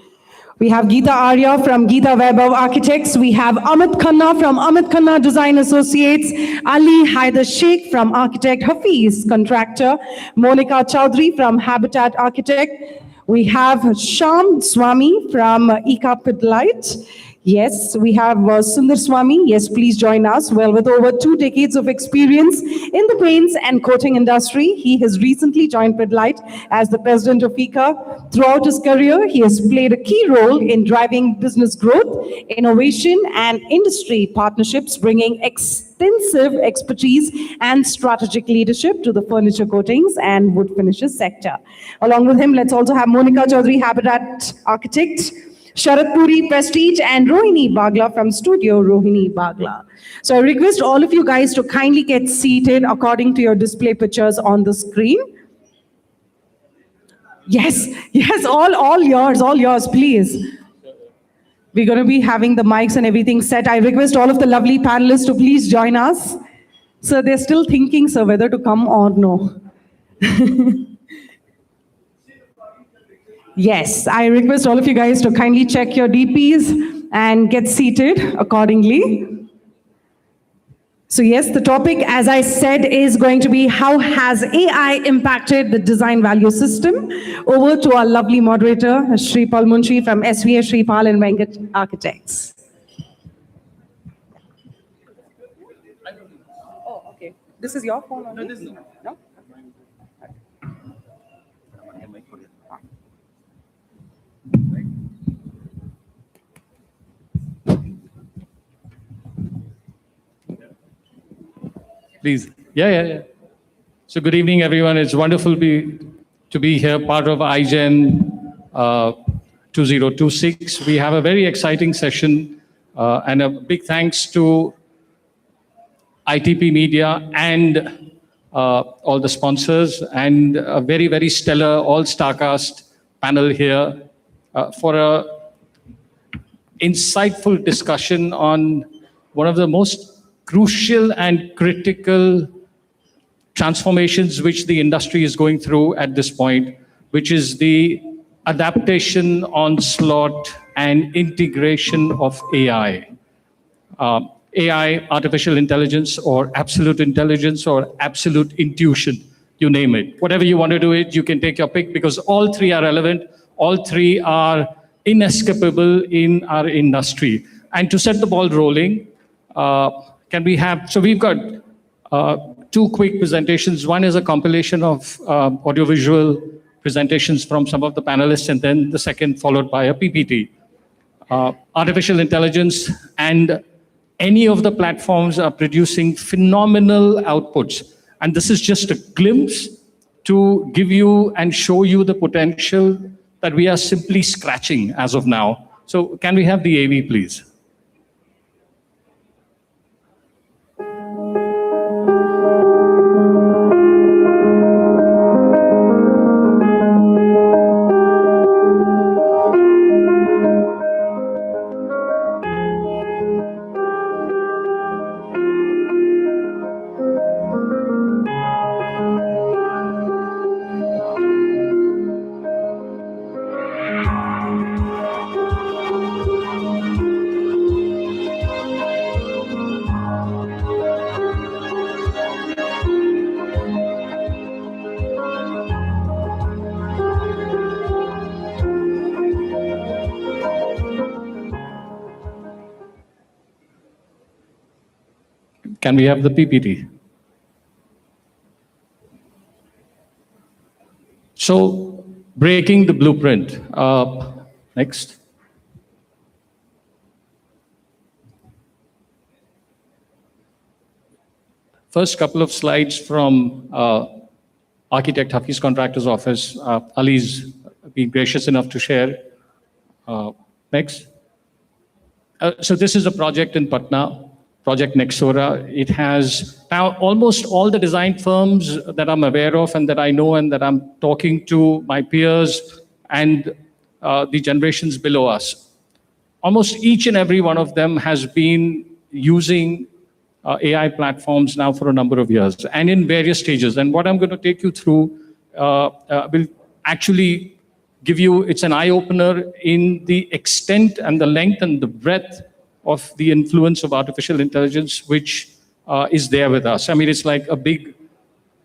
We have Geeta Arya from Geeta Web of Architects. We have Amit Khanna from Amit Khanna Design Associates. Ali Haider Sheikh from Architect Hafiz Contractor. Monica Chowdhury from Habitat Architect. We have Shyam Swami from Eka Pidlite. Yes, we have Sundar Swami. Yes, please join us. Well, with over 2 decades of experience in the paints and coating industry, he has recently joined Pidlite as the president of Eka. Throughout his career, he has played a key role in driving business growth, innovation, and industry partnerships, bringing extensive expertise and strategic leadership to the furniture coatings and wood finishes sector. Along with him, let's also have Monica Chaudhary, Habitat Architect, Sharat Puri, Prestige, and Rohini Bagla from Studio Rohini Bagla. So I request all of you guys to kindly get seated according to your display pictures on the screen. Yes, all yours, please. We're going to be having the mics and everything set. I request all of the lovely panelists to please join us. So they're still thinking, sir, whether to come or no. Yes, I request all of you guys to kindly check your DPs and get seated accordingly. So yes, the topic, as I said, is going to be, how has AI impacted the design value system? Over to our lovely moderator, Shripal Munshi from SVA Shripal and Venkat Architects. Oh, okay. This is your phone only? No, this is not. No? Please. Yeah. So good evening, everyone. It's wonderful to be here, part of iGen 2026. We have a very exciting session, and a big thanks to ITP Media and all the sponsors, and a very, very stellar all-starcast panel here for a insightful discussion on one of the most crucial and critical transformations which the industry is going through at this point, which is the adaptation, onslaught, and integration of AI. AI, artificial intelligence, or absolute intelligence, or absolute intuition, you name it. Whatever you want to do it, you can take your pick, because all three are relevant, all three are inescapable in our industry. And to set the ball rolling, can we have, so we've got 2 quick presentations. One is a compilation of audiovisual presentations from some of the panelists, and then the second followed by a PPT. artificial intelligence and any of the platforms are producing phenomenal outputs. And this is just a glimpse to give you and show you the potential that we are simply scratching as of now. So can we have the AV, please? Can we have the PPT? So, breaking the blueprint. Next. First couple of slides from Architect Hafiz Contractor's Office. Ali's been gracious enough to share. Next. So this is a project in Patna. Project Nexora. It has now almost all the design firms that I'm aware of and that I know and that I'm talking to, my peers and the generations below us. Almost each and every one of them has been using AI platforms now for a number of years and in various stages. And what I'm going to take you through will actually give you, it's an eye-opener in the extent and the length and the breadth of the influence of artificial intelligence, which is there with us. I mean, it's like a big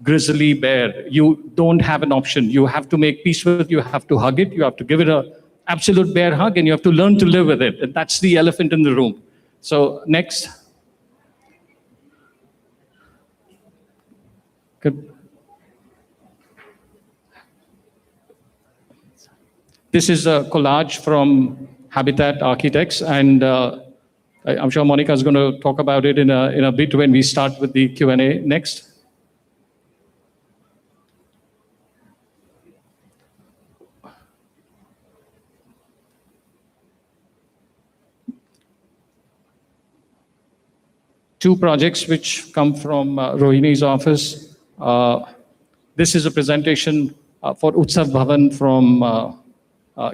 grizzly bear. You don't have an option. You have to make peace with it. You have to hug it. You have to give it an absolute bear hug, and you have to learn to live with it. And that's the elephant in the room. So next. Good. This is a collage from Habitat Architects, and I'm sure Monica is going to talk about it in a bit when we start with the Q&A. Next. Two projects which come from Rohini's office. This is a presentation for Utsav Bhavan from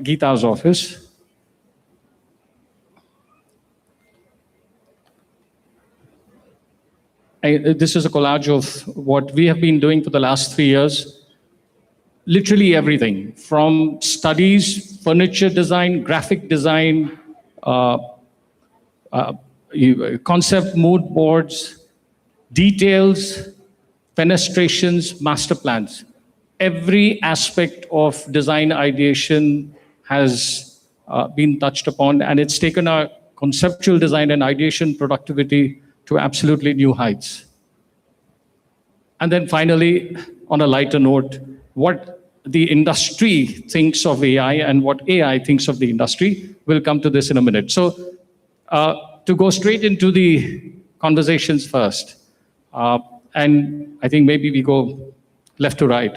Geeta's office. This is a collage of what we have been doing for the last 3 years. Literally everything from studies, furniture design, graphic design, concept mood boards, details, fenestrations, master plans. Every aspect of design ideation has been touched upon, and it's taken our conceptual design and ideation productivity to absolutely new heights. And then finally, on a lighter note, what the industry thinks of AI and what AI thinks of the industry. We'll come to this in a minute. So to go straight into the conversations first, and I think maybe we go left to right.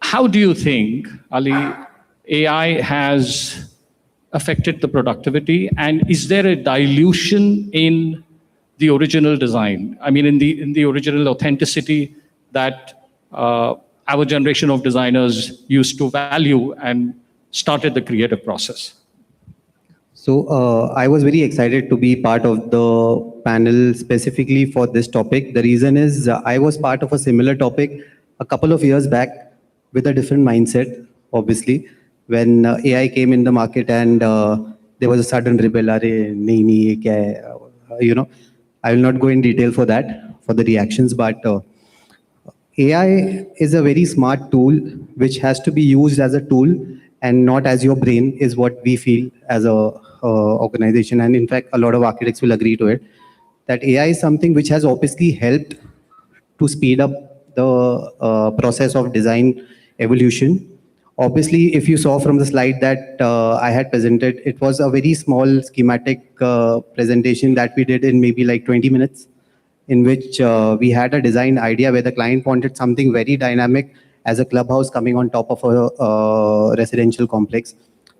How do you think, Ali, AI has affected the productivity, and is there a dilution in the original design? I mean, in the original authenticity that our generation of designers used to value and started the creative process. So I was very excited to be part of the panel specifically for this topic. The reason is I was part of a similar topic a couple of years back with a different mindset, obviously, when AI came in the market and there was a sudden rebel, you know, I will not go in detail for that, for the reactions, but AI is a very smart tool which has to be used as a tool and not as your brain, is what we feel as a organization. And in fact, a lot of architects will agree to it, that AI is something which has obviously helped to speed up the process of design evolution. Obviously, if you saw from the slide that I had presented, it was a very small schematic presentation that we did in maybe like 20 minutes, in which we had a design idea where the client wanted something very dynamic as a clubhouse coming on top of a residential complex.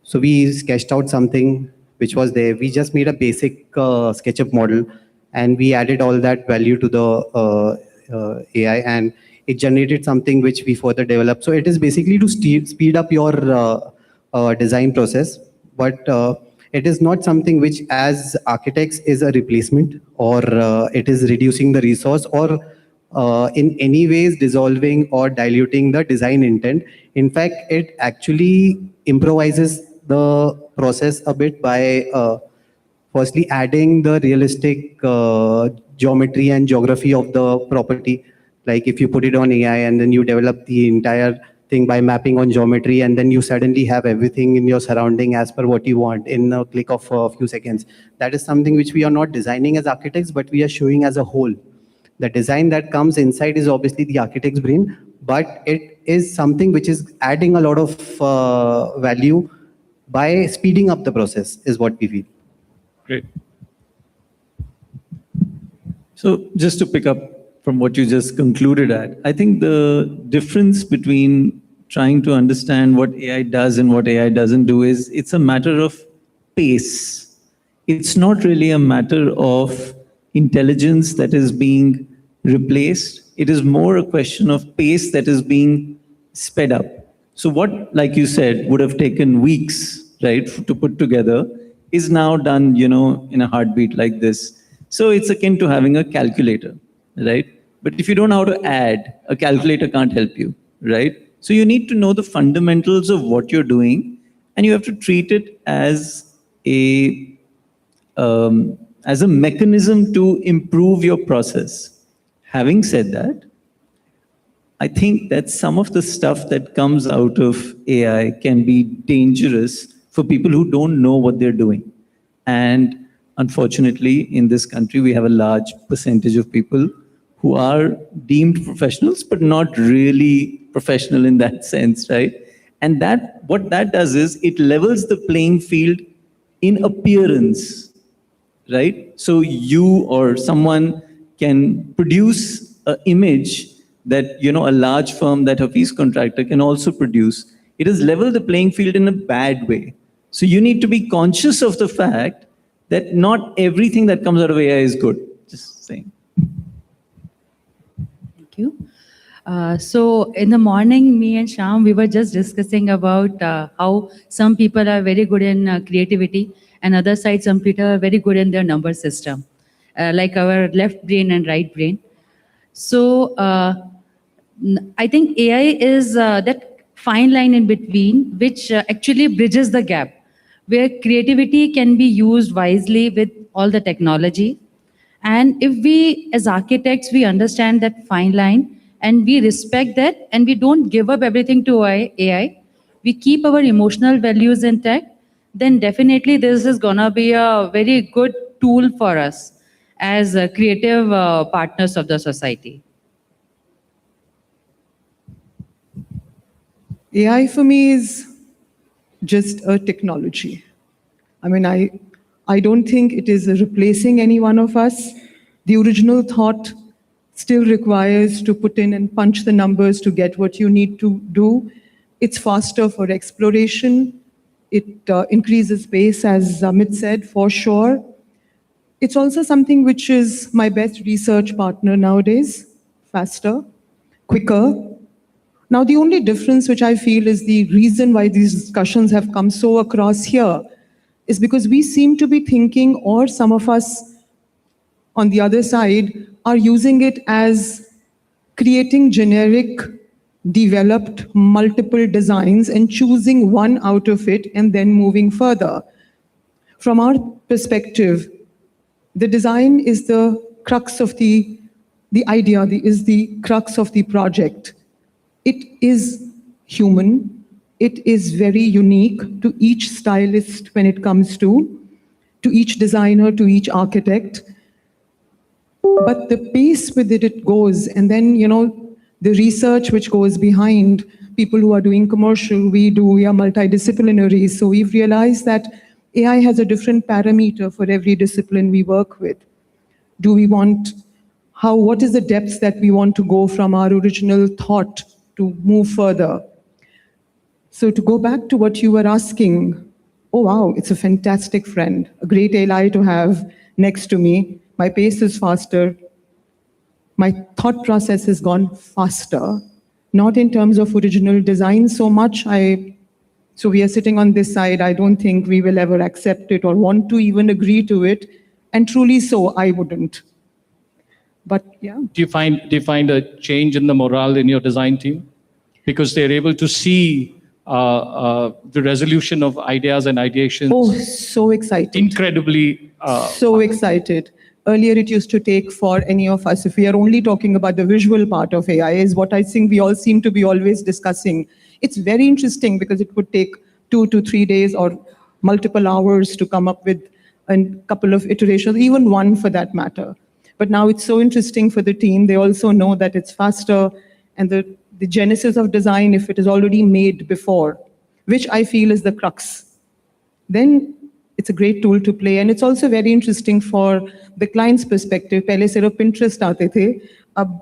So we sketched out something which was there. We just made a basic SketchUp model, and we added all that value to the AI, and it generated something which we further developed. So it is basically to speed up your design process, but it is not something which as architects is a replacement, or it is reducing the resource, or in any ways dissolving or diluting the design intent. In fact, it actually improvises the process a bit by firstly adding the realistic geometry and geography of the property. Like if you put it on AI and then you develop the entire thing by mapping on geometry, and then you suddenly have everything in your surrounding as per what you want in a click of a few seconds. That is something which we are not designing as architects, but we are showing as a whole. The design that comes inside is obviously the architect's brain, but it is something which is adding a lot of value by speeding up the process, is what we feel. Great. So just to pick up from what you just concluded at, I think the difference between trying to understand what AI does and what AI doesn't do is it's a matter of pace. It's not really a matter of intelligence that is being replaced. It is more a question of pace that is being sped up. So what, like you said, would have taken weeks, right, to put together is now done, in a heartbeat like this. So it's akin to having a calculator, right? But if you don't know how to add, a calculator can't help you, right? So you need to know the fundamentals of what you're doing, and you have to treat it as a mechanism to improve your process. Having said that, I think that some of the stuff that comes out of AI can be dangerous for people who don't know what they're doing. And unfortunately, in this country, we have a large percentage of people who are deemed professionals, but not really professional in that sense, right? And what that does is it levels the playing field in appearance, right? So you or someone can produce an image that, a large firm, that Hafiz contractor can also produce. It has leveled the playing field in a bad way. So you need to be conscious of the fact that not everything that comes out of AI is good. Just saying. Thank you. So in the morning, me and Shyam, we were just discussing about how some people are very good in creativity, and other side, some people are very good in their number system, like our left brain and right brain. So I think AI is that fine line in between, which actually bridges the gap, where creativity can be used wisely with all the technology. And if we, as architects, we understand that fine line and we respect that, and we don't give up everything to AI, we keep our emotional values intact, then definitely this is gonna be a very good tool for us as creative partners of the society. AI for me is just a technology. I mean, I don't think it is replacing any one of us. The original thought still requires to put in and punch the numbers to get what you need to do. It's faster for exploration. It increases pace, as Amit said, for sure. It's also something which is my best research partner nowadays, faster, quicker. Now, the only difference which I feel is the reason why these discussions have come so across here is because we seem to be thinking, or some of us on the other side are using it as creating generic, developed multiple designs and choosing one out of it and then moving further. From our perspective, the design is the crux of the idea, is the crux of the project. It is human. It is very unique to each stylist when it comes to each designer, to each architect. But the pace with it goes, and then, the research which goes behind people who are doing commercial, we are multidisciplinary. So we've realized that AI has a different parameter for every discipline we work with. Do we want, what is the depth that we want to go from our original thought to move further? So to go back to what you were asking, oh wow, it's a fantastic friend, a great ally to have next to me. My pace is faster. My thought process has gone faster, not in terms of original design so much. So we are sitting on this side. I don't think we will ever accept it or want to even agree to it. And truly so, I wouldn't. But yeah. Do you find a change in the morale in your design team? Because they're able to see the resolution of ideas and ideations. Oh, so excited. Incredibly. So excited. Earlier, it used to take for any of us, if we are only talking about the visual part of AI, is what I think we all seem to be always discussing. It's very interesting because it would take 2 to 3 days or multiple hours to come up with a couple of iterations, even one for that matter. But now it's so interesting for the team. They also know that it's faster, and the genesis of design, if it is already made before, which I feel is the crux, then it's a great tool to play. And it's also very interesting for the client's perspective. Pehle sirf Pinterest aate the, ab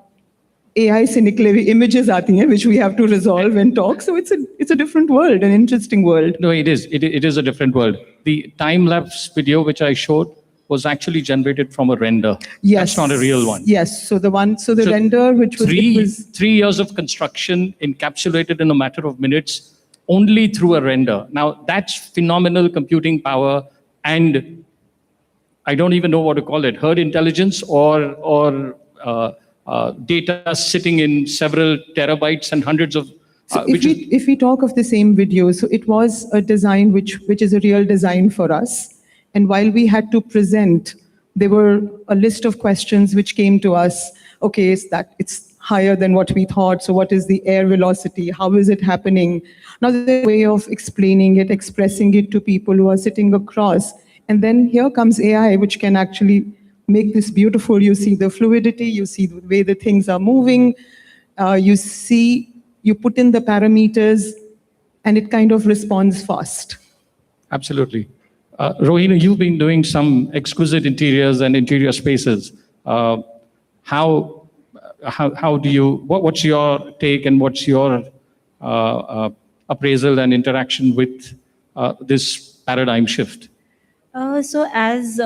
AI se nikle hue images aati hain, which we have to resolve and talk. So it's a different world, an interesting world. No, it is. It is a different world. The time-lapse video which I showed was actually generated from a render. Yes. That's not a real one. Yes. So the render, which was 3 years of construction encapsulated in a matter of minutes, only through a render. Now, that's phenomenal computing power, and I don't even know what to call it, herd intelligence or data sitting in several terabytes and hundreds of... So if we talk of the same video, so it was a design which is a real design for us. And while we had to present, there were a list of questions which came to us. Okay, it's higher than what we thought. So what is the air velocity? How is it happening? Now there's a way of explaining it, expressing it to people who are sitting across. And then here comes AI, which can actually make this beautiful. You see the fluidity, you see the way the things are moving. You put in the parameters, and it kind of responds fast. Absolutely. Rohini, you've been doing some exquisite interiors and interior spaces. How do you, what's your take and what's your appraisal and interaction with this paradigm shift? So as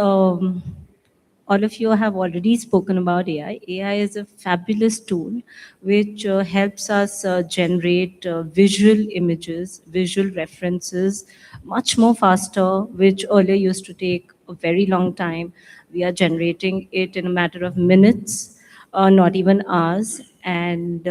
all of you have already spoken about AI. AI is a fabulous tool which helps us generate visual images, visual references much more faster, which earlier used to take a very long time. We are generating it in a matter of minutes, not even hours. And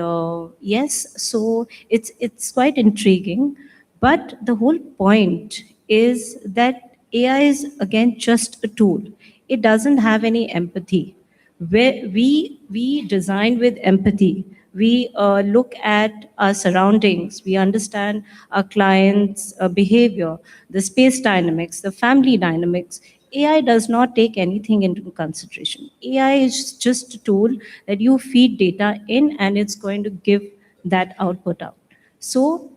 yes, so it's quite intriguing. But the whole point is that AI is, again, just a tool. It doesn't have any empathy. Where we design with empathy. We look at our surroundings. We understand our clients' behavior, the space dynamics, the family dynamics. AI does not take anything into consideration. AI is just a tool that you feed data in, and it's going to give that output out. So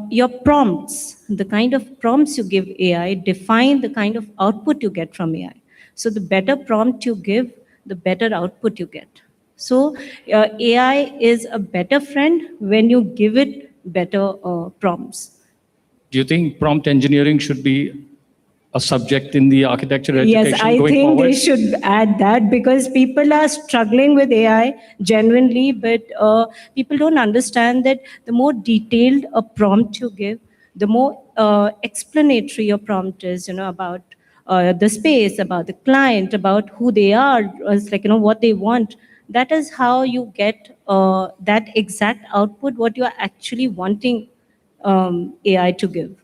your prompts, the kind of prompts you give AI, define the kind of output you get from AI. So the better prompt you give, the better output you get. So AI is a better friend when you give it better prompts. Do you think prompt engineering should be a subject in the architecture education Yes, I going think forward? they should add that, because people are struggling with AI genuinely, but people don't understand that the more detailed a prompt you give, the more explanatory your prompt is, about the space, about the client, about who they are, it's like, what they want. That is how you get that exact output, what you are actually wanting AI to give.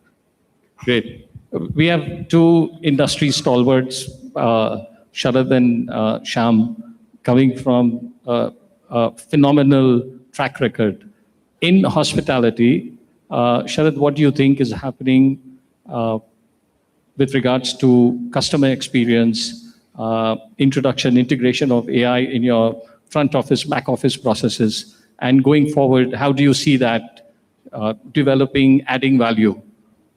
Great. We have two industry stalwarts, Sharad and Shyam, coming from a phenomenal track record in hospitality. Sharad, what do you think is happening with regards to customer experience, introduction, integration of AI in your front office, back office processes? And going forward, how do you see that developing, adding value?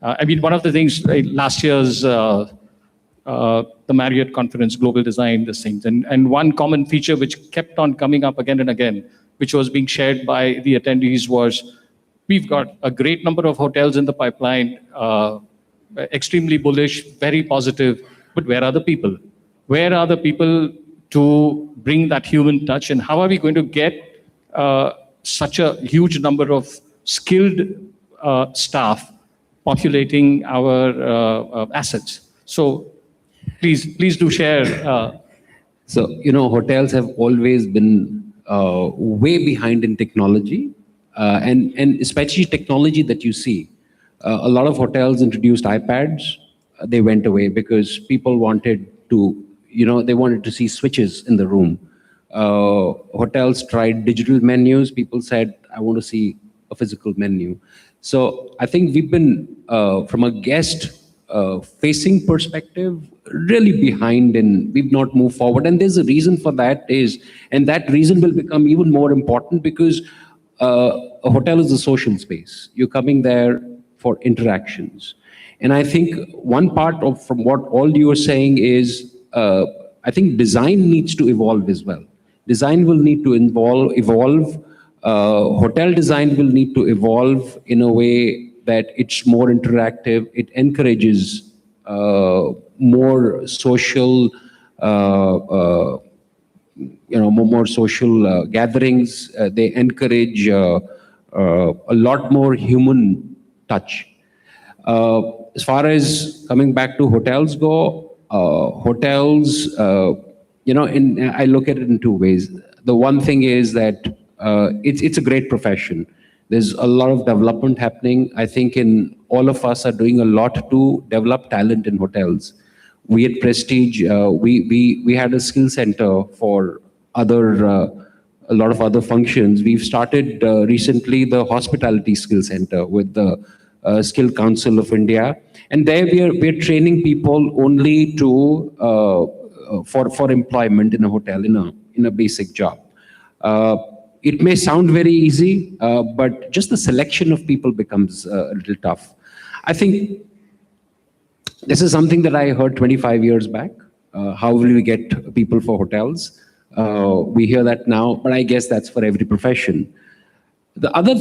I mean, one of the things, last year's the Marriott conference, global design, these things, and one common feature which kept on coming up again and again, which was being shared by the attendees, was we've got a great number of hotels in the pipeline, extremely bullish, very positive, but where are the people? Where are the people to bring that human touch, and how are we going to get such a huge number of skilled staff populating our assets? So please do share. So, hotels have always been way behind in technology, and especially technology that you see. A lot of hotels introduced iPads. They went away because people wanted to, they wanted to see switches in the room. Hotels tried digital menus. People said, I want to see a physical menu. So I think we've been, from a guest facing perspective, really behind, and we've not moved forward. And there's a reason for that and that reason will become even more important because a hotel is a social space. You're coming there for interactions. And I think one part from what all you are saying is, I think design needs to evolve as well. Design will need to evolve. Hotel design will need to evolve in a way that it's more interactive. It encourages more social, more social gatherings. They encourage a lot more human touch. As far as coming back to hotels go, hotels, I look at it in two ways. The one thing is that it's a great profession. There's a lot of development happening. I think all of us are doing a lot to develop talent in hotels. We at Prestige, we had a skill center for a lot of other functions. We've started recently the hospitality skill center with the Skill Council of India, and there we're training people only for employment in a hotel in a basic job. It may sound very easy, but just the selection of people becomes a little tough. I think this is something that I heard 25 years back. How will we get people for hotels? We hear that now, but I guess that's for every profession. The other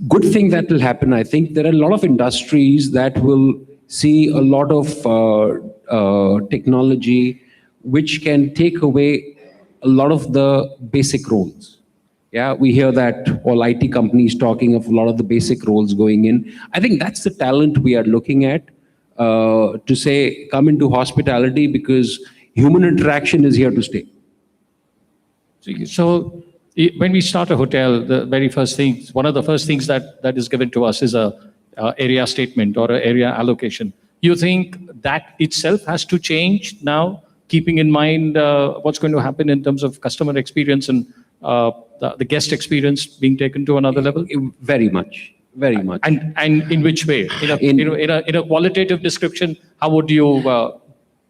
good thing that will happen, I think, there are a lot of industries that will see a lot of technology which can take away a lot of the basic roles. Yeah, we hear that all IT companies talking of a lot of the basic roles going in. I think that's the talent we are looking at, to say, come into hospitality because human interaction is here to stay. So when we start a hotel, the very first thing, one of the first things that is given to us is a area statement or an area allocation. You think that itself has to change now, keeping in mind what's going to happen in terms of customer experience and the guest experience being taken to another level? Very much. And in which way? In a qualitative description, how would you?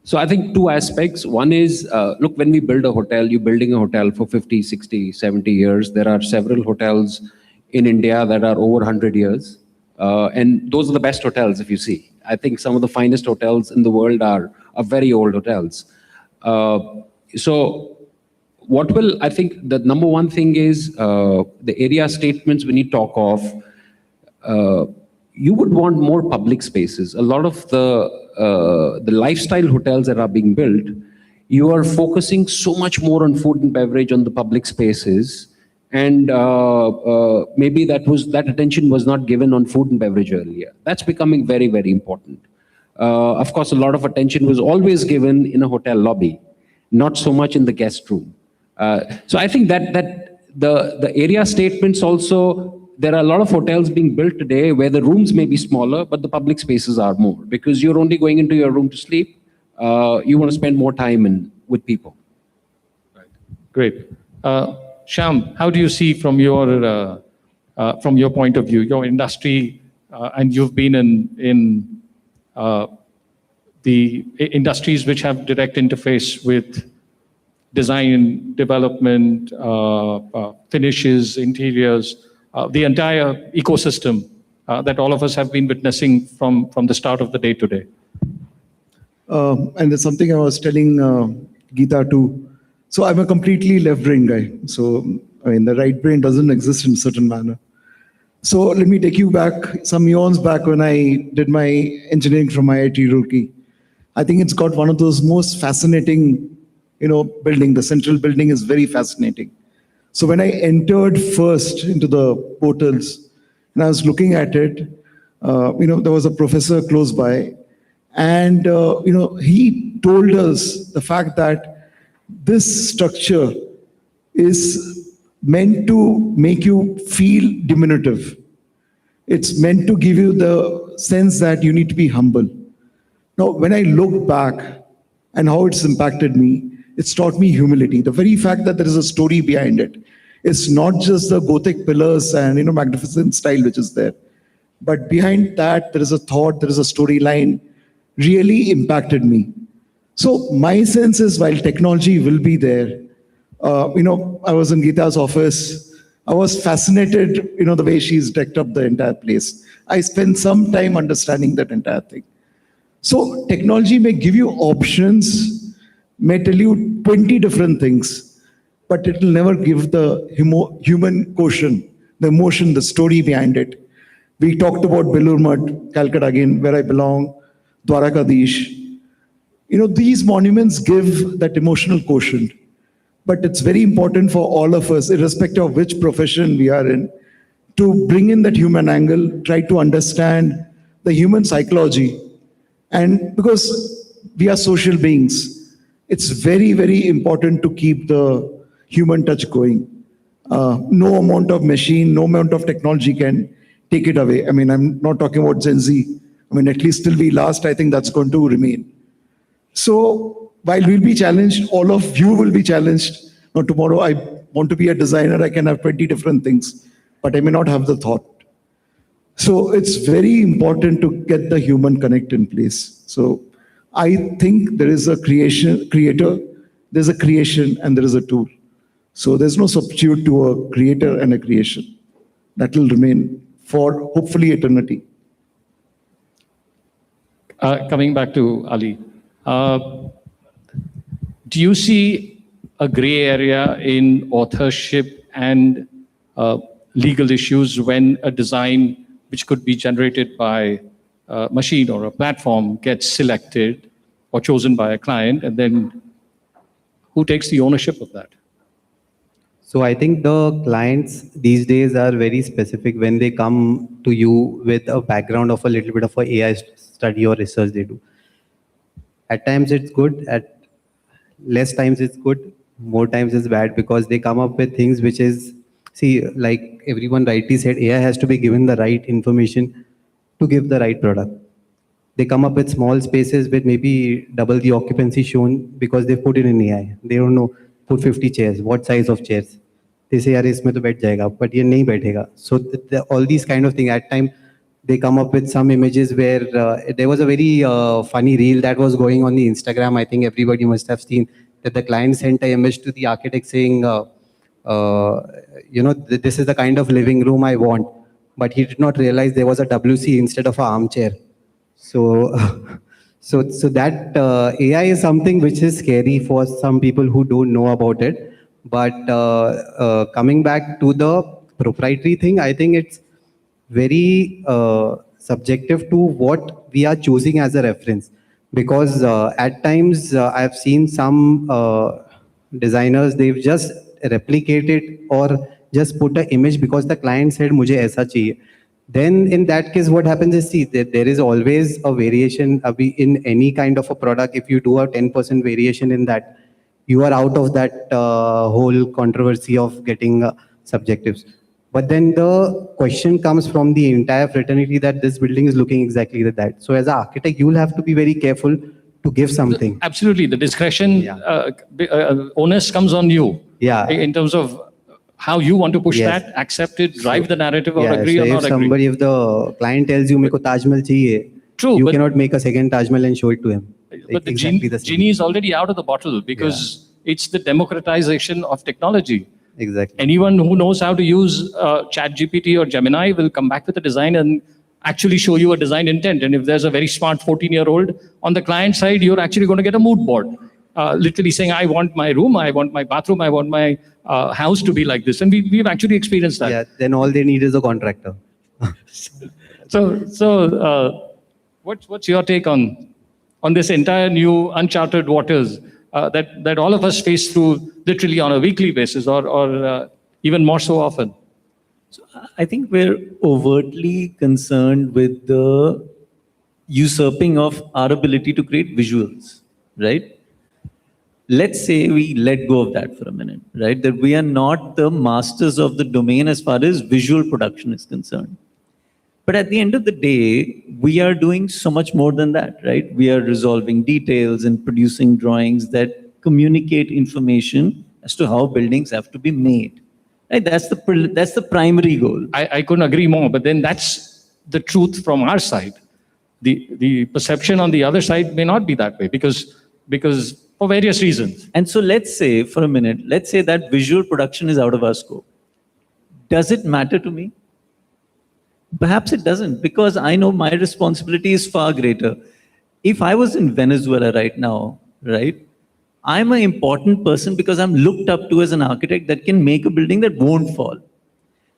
So I think two aspects. One is, look, when we build a hotel, you're building a hotel for 50, 60, 70 years. There are several hotels in India that are over 100 years. And those are the best hotels, if you see. I think some of the finest hotels in the world are very old hotels. So I think the number one thing is the area statements when you talk of, you would want more public spaces. A lot of the lifestyle hotels that are being built, you are focusing so much more on food and beverage on the public spaces, and maybe that attention was not given on food and beverage earlier. That's becoming very, very important. Of course, a lot of attention was always given in a hotel lobby, not so much in the guest room. So I think that the area statements also, there are a lot of hotels being built today where the rooms may be smaller, but the public spaces are more because you're only going into your room to sleep. You want to spend more time with people. Right. Great. Shyam, how do you see from your point of view, your industry, and you've been in the industries which have direct interface with design, development, finishes, interiors, the entire ecosystem that all of us have been witnessing from the start of the day today. And there's something I was telling Geeta too. So I'm a completely left brain guy. So I mean, the right brain doesn't exist in a certain manner. So let me take you back some eons back when I did my engineering from IIT Roorkee. I think it's got one of those most fascinating, building. The central building is very fascinating. So when I entered first into the portals and I was looking at it, there was a professor close by, and he told us the fact that this structure is meant to make you feel diminutive. It's meant to give you the sense that you need to be humble. Now, when I look back and how it's impacted me, it's taught me humility. The very fact that there is a story behind it. It's not just the Gothic pillars and magnificent style which is there, but behind that there is a thought, there is a storyline, really impacted me. So my sense is, while technology will be there, I was in Geeta's office. I was fascinated, the way she's decked up the entire place. I spent some time understanding that entire thing. So technology may give you options, may tell you 20 different things, but it will never give the human quotient, the emotion, the story behind it. We talked about Belur Calcutta again, where I belong, Dwarakadish. These monuments give that emotional quotient. But it's very important for all of us, irrespective of which profession we are in, to bring in that human angle, try to understand the human psychology. And because we are social beings, it's very, very important to keep the human touch going. No amount of machine, no amount of technology can take it away. I mean, I'm not talking about Gen Z. I mean, at least till we last, I think that's going to remain. So while we'll be challenged, all of you will be challenged. Now, tomorrow I want to be a designer, I can have 20 different things, but I may not have the thought. So it's very important to get the human connect in place. So I think there is a creator, there's a creation, and there is a tool. So there's no substitute to a creator and a creation. That will remain for hopefully eternity. Coming back to Ali, do you see a gray area in authorship and legal issues when a design which could be generated by a machine or a platform gets selected or chosen by a client, and then who takes the ownership of that? So I think the clients these days are very specific when they come to you with a background of a little bit of a AI study or research they do. At times it's good, at less times it's good, more times it's bad, because they come up with things which is, see, like everyone rightly said, AI has to be given the right information to give the right product. They come up with small spaces with maybe double the occupancy shown because they put it in AI. They don't know, put 50 chairs, what size of chairs? They say, yaar, isme to baith jayega, but ye nahi baithega. So all these kind of things, at time, they come up with some images where there was a very funny reel that was going on the Instagram. I think everybody must have seen that the client sent an image to the architect saying, this is the kind of living room I want. But he did not realize there was a WC instead of an armchair. So, so that AI is something which is scary for some people who don't know about it. But coming back to the proprietary thing, I think it's very subjective to what we are choosing as a reference. Because at times I've seen some designers, they've just replicated or just put an image because the client said, "Mujhe aisa chahiye." Then in that case, what happens is, see, there is always a variation in any kind of a product. If you do a 10% variation in that, you are out of that whole controversy of getting subjectives. But then the question comes from the entire fraternity that this building is looking exactly like that. So as an architect, you will have to be very careful to give something. Absolutely. The discretion, onus comes on you. Yeah. In terms of how you want to push that, accept it, drive the narrative, or agree so or not agree. If the client tells you, "Meko Taj Mahal chahiye," True, you cannot make a second Taj Mahal and show it to him. But the genie is already out of the bottle because it's the democratization of technology. Exactly. Anyone who knows how to use ChatGPT or Gemini will come back with a design and actually show you a design intent. And if there's a very smart 14-year-old on the client side, you're actually going to get a mood board. Literally saying, I want my room, I want my bathroom, I want my house to be like this. And we've actually experienced that. Yeah, then all they need is a contractor. What's your take on this entire new uncharted waters that all of us face through literally on a weekly basis or even more so often? So I think we're overtly concerned with the usurping of our ability to create visuals, right? Let's say we let go of that for a minute, right? That we are not the masters of the domain as far as visual production is concerned. But at the end of the day, we are doing so much more than that, right? We are resolving details and producing drawings that communicate information as to how buildings have to be made. Right? That's the primary goal. I couldn't agree more, but then that's the truth from our side. The perception on the other side may not be that way because for various reasons. And so let's say for a minute, let's say that visual production is out of our scope. Does it matter to me? Perhaps it doesn't, because I know my responsibility is far greater. If I was in Venezuela right now, right, I'm an important person because I'm looked up to as an architect that can make a building that won't fall.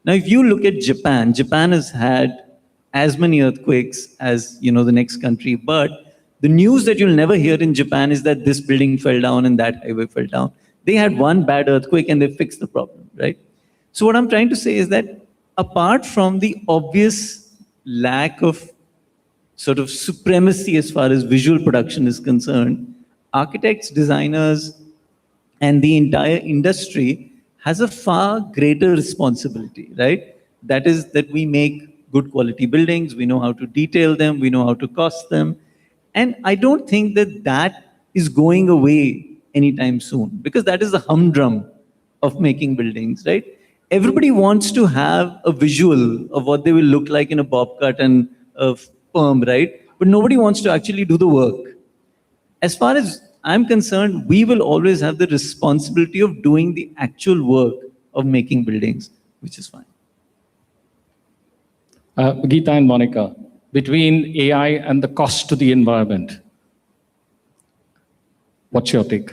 Now, if you look at Japan, Japan has had as many earthquakes as, the next country, but the news that you'll never hear in Japan is that this building fell down and that highway fell down. They had one bad earthquake and they fixed the problem, right? So what I'm trying to say is that apart from the obvious lack of sort of supremacy as far as visual production is concerned, architects, designers, and the entire industry has a far greater responsibility, right? That is that we make good quality buildings, we know how to detail them, we know how to cost them. And I don't think that that is going away anytime soon, because that is the humdrum of making buildings, right? Everybody wants to have a visual of what they will look like in a bob cut and a perm, right? But nobody wants to actually do the work. As far as I'm concerned, we will always have the responsibility of doing the actual work of making buildings, which is fine. Geeta and Monica, between AI and the cost to the environment, what's your take?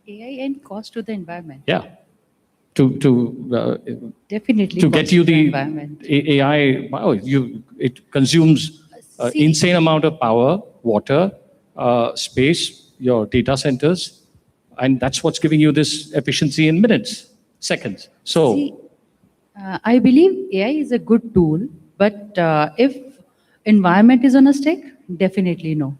AI and cost to the environment. Yeah. Definitely to cost get you to the environment. AI, it consumes insane amount of power, water, space, your data centers, and that's what's giving you this efficiency in minutes, seconds. So, See, I believe AI is a good tool, but if environment is on a stake, definitely no.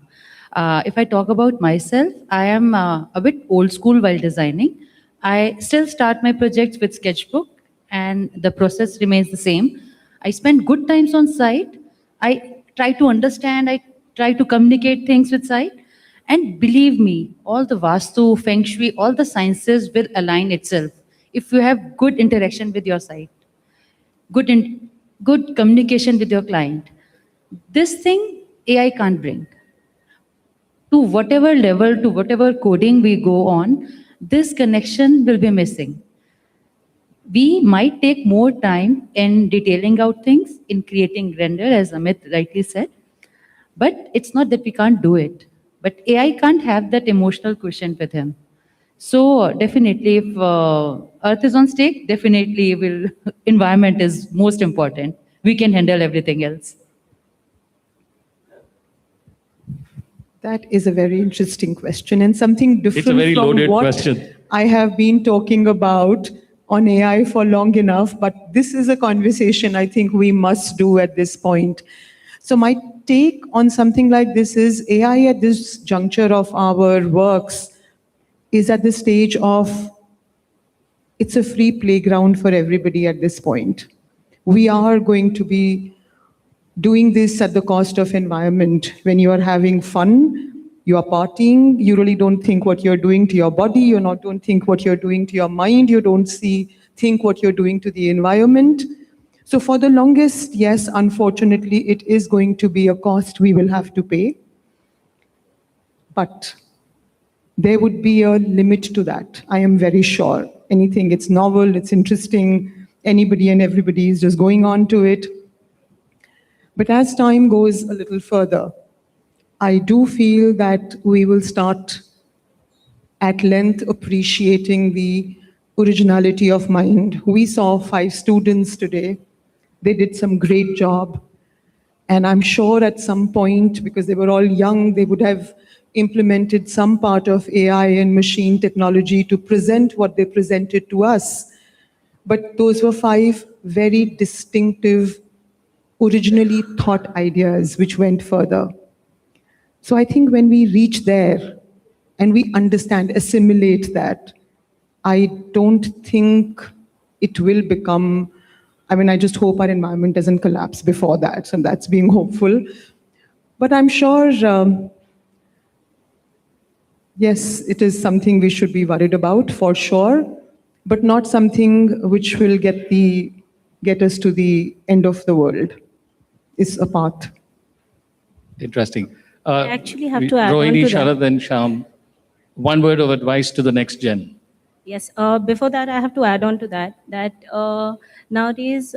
If I talk about myself, I am a bit old school while designing. I still start my projects with Sketchbook and the process remains the same. I spend good times on site. I try to understand, I try to communicate things with site. And believe me, all the Vastu, Feng Shui, all the sciences will align itself if you have good interaction with your site, good communication with your client. This thing AI can't bring. To whatever level, to whatever coding we go on, this connection will be missing. We might take more time in detailing out things, in creating render, as Amit rightly said, but it's not that we can't do it. But AI can't have that emotional quotient with him. So definitely, if Earth is on stake, definitely environment is most important. We can handle everything else. That is a very interesting question and something different it's a very from loaded what question. I have been talking about on AI for long enough, but this is a conversation I think we must do at this point. So my take on something like this is AI at this juncture of our works is at the stage of it's a free playground for everybody at this point. We are going to be doing this at the cost of environment. When you are having fun, you are partying, you really don't think what you're doing to your body, don't think what you're doing to your mind, you don't think what you're doing to the environment. So for the longest, yes, unfortunately, it is going to be a cost we will have to pay. But there would be a limit to that. I am very sure. Anything, it's novel, it's interesting, anybody and everybody is just going on to it. But as time goes a little further, I do feel that we will start at length appreciating the originality of mind. We saw 5 students today. They did some great job. And I'm sure at some point, because they were all young, they would have implemented some part of AI and machine technology to present what they presented to us. But those were 5 very distinctive, originally thought ideas which went further. So I think when we reach there and we understand, assimilate that, I don't think it will become, I mean, I just hope our environment doesn't collapse before that, so that's being hopeful. But I'm sure, yes, it is something we should be worried about for sure, but not something which will get us to the end of the world. It's a path. Interesting. I actually have to add on Rohini, to that. Sharad, and Shyam, one word of advice to the next gen. Yes, before that, I have to add on to that, nowadays,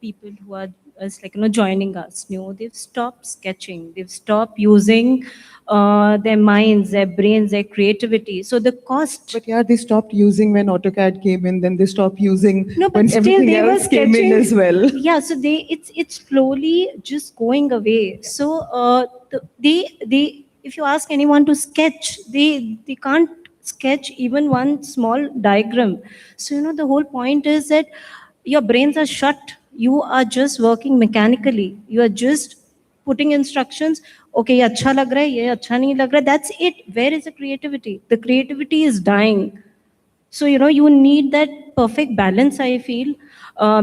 people who are joining us, they've stopped sketching, they've stopped using their minds, their brains, their creativity. So the cost. But yeah, they stopped using when AutoCAD came in, then they stopped using when still everything they were else came in as well. Yeah, so it's slowly just going away. So they if you ask anyone to sketch, they can't sketch even one small diagram. So the whole point is that your brains are shut. You are just working mechanically. You are just putting instructions. Okay, ye acha lag raha hai, ye acha nahi lag raha hai. That's it. Where is the creativity? The creativity is dying. So you need that perfect balance, I feel,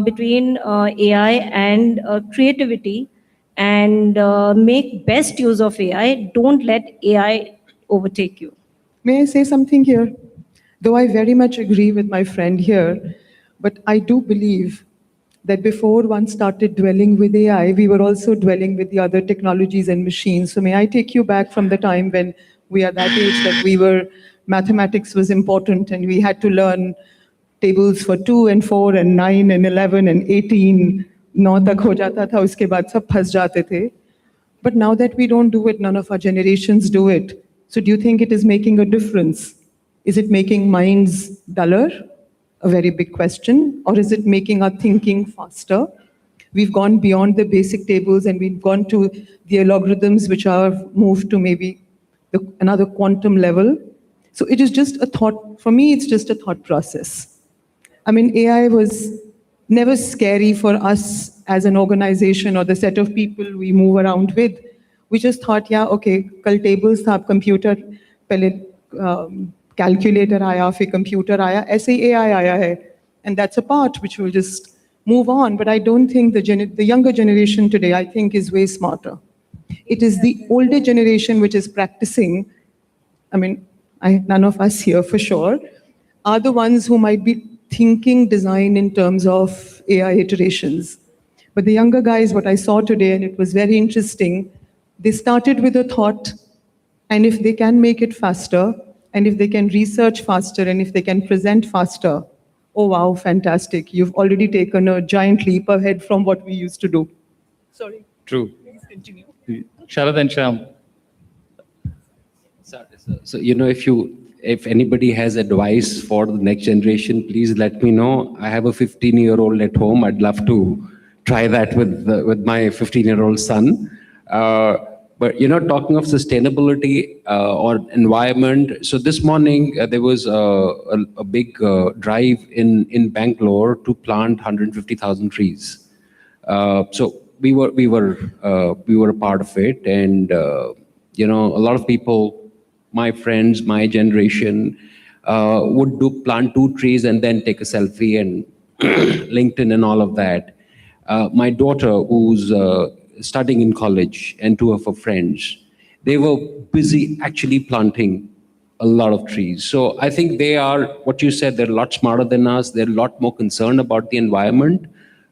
between AI and creativity, and make best use of AI. Don't let AI overtake you. May I say something here? Though I very much agree with my friend here, but I do believe that before one started dwelling with AI, we were also dwelling with the other technologies and machines. So may I take you back from the time when we are that age that mathematics was important and we had to learn tables for 2 and 4 and 9 and 11 and 18. 9 tak ho jata tha, uske baad sab phas jate the. But now that we don't do it, none of our generations do it. So do you think it is making a difference? Is it making minds duller? A very big question. Or is it making our thinking faster? We've gone beyond the basic tables and we've gone to the algorithms which are moved to maybe another quantum level. So it is just a thought, for me, it's just a thought process. I mean, AI was never scary for us as an organization or the set of people we move around with. We just thought, yeah, okay, kal tables tha, ab computer, pehle calculator aaya, फिर computer aaya, ऐसे ही AI aaya hai. And that's a part which will just move on. But I don't think the younger generation today, I think, is way smarter. It is the older generation which is practicing. I mean, none of us here for sure are the ones who might be thinking design in terms of AI iterations. But the younger guys, what I saw today, and it was very interesting, they started with a thought, and if they can make it faster, and if they can research faster, and if they can present faster, oh wow, fantastic. You've already taken a giant leap ahead from what we used to do. Sorry. True. Please continue. Sharad and Shyam. So, if anybody has advice for the next generation, please let me know. I have a 15-year-old at home. I'd love to try that with my 15-year-old son. But talking of sustainability or environment, so this morning there was a big drive in Bangalore to plant 150,000 trees. So we were a part of it, and a lot of people, my friends, my generation, would plant 2 trees and then take a selfie and LinkedIn and all of that. My daughter, who's studying in college, and 2 of her friends, they were busy actually planting a lot of trees. So I think they are, what you said, they're a lot smarter than us. They're a lot more concerned about the environment.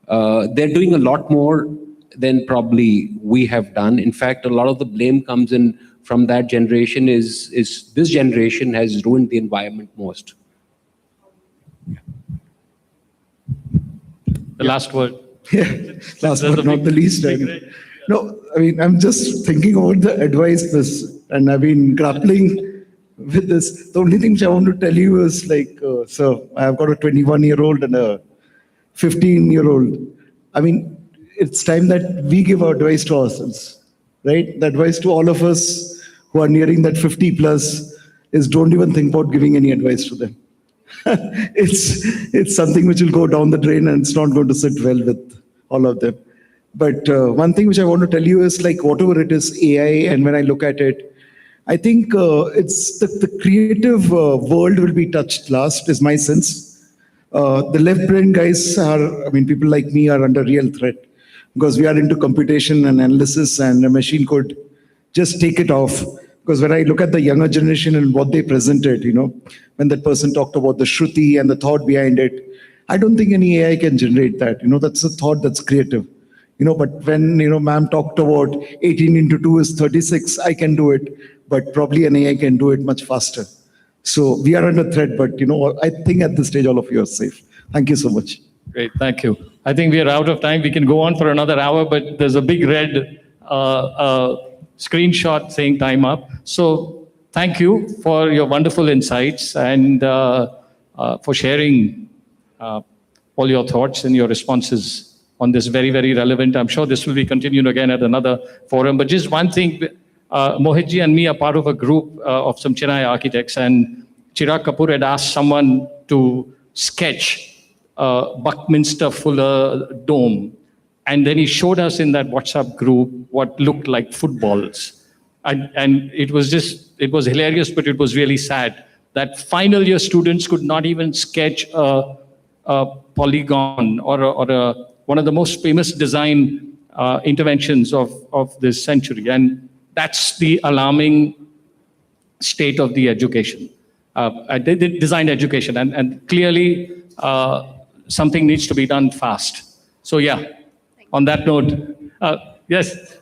They're doing a lot more than probably we have done. In fact, a lot of the blame comes in from that generation is this generation has ruined the environment most. The last word. Last but not the least. No, I mean, I'm just thinking about the advice this, and I've been grappling with this. The only thing which I want to tell you is like, so I've got a 21-year-old and a 15-year-old. I mean, it's time that we give our advice to ourselves, right? The advice to all of us who are nearing that 50 plus is don't even think about giving any advice to them. It's something which will go down the drain and it's not going to sit well with all of them. But one thing which I want to tell you is like whatever it is AI, and when I look at it, I think it's the creative world will be touched last is my sense. The left brain guys are, I mean, people like me are under real threat because we are into computation and analysis, and a machine could just take it off. Because when I look at the younger generation and what they presented, you know, when that person talked about the Shruti and the thought behind it, I don't think any AI can generate that. You know, that's a thought that's creative. You know, but when, you know, ma'am talked about 18 into 2 is 36, I can do it, but probably an AI can do it much faster. So we are under threat, but, you know, I think at this stage, all of you are safe. Thank you so much. Great, thank you. I think we are out of time. We can go on for another hour, but there's a big red screenshot saying time up. So thank you for your wonderful insights and for sharing all your thoughts and your responses on this very, very relevant. I'm sure this will be continued again at another forum. But just one thing, Mohitji and me are part of a group of some Chennai architects, and Chirag Kapoor had asked someone to sketch Buckminster Fuller Dome. And then he showed us in that WhatsApp group what looked like footballs. And it was hilarious, but it was really sad that final year students could not even sketch a polygon or one of the most famous design interventions of this century. And that's the alarming state of the education, the design education. And clearly, something needs to be done fast. So yeah. On that note, yes.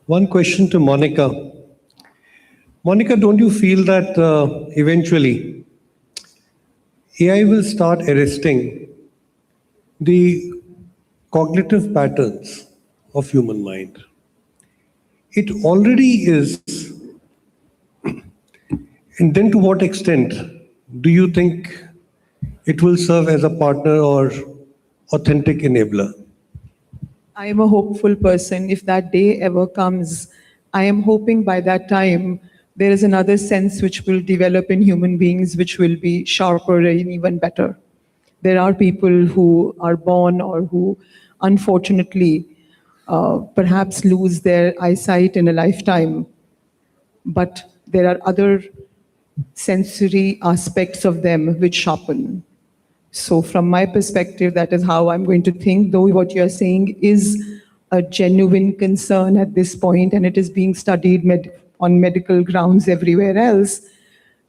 One question to Monica. Monica, don't you feel that eventually AI will start arresting the cognitive patterns of human mind? It already is. And then to what extent do you think it will serve as a partner or authentic enabler? I am a hopeful person. If that day ever comes, I am hoping by that time there is another sense which will develop in human beings which will be sharper and even better. There are people who are born or who unfortunately perhaps lose their eyesight in a lifetime, but there are other sensory aspects of them which sharpen. So from my perspective, that is how I'm going to think, though what you're saying is a genuine concern at this point, and it is being studied on medical grounds everywhere else.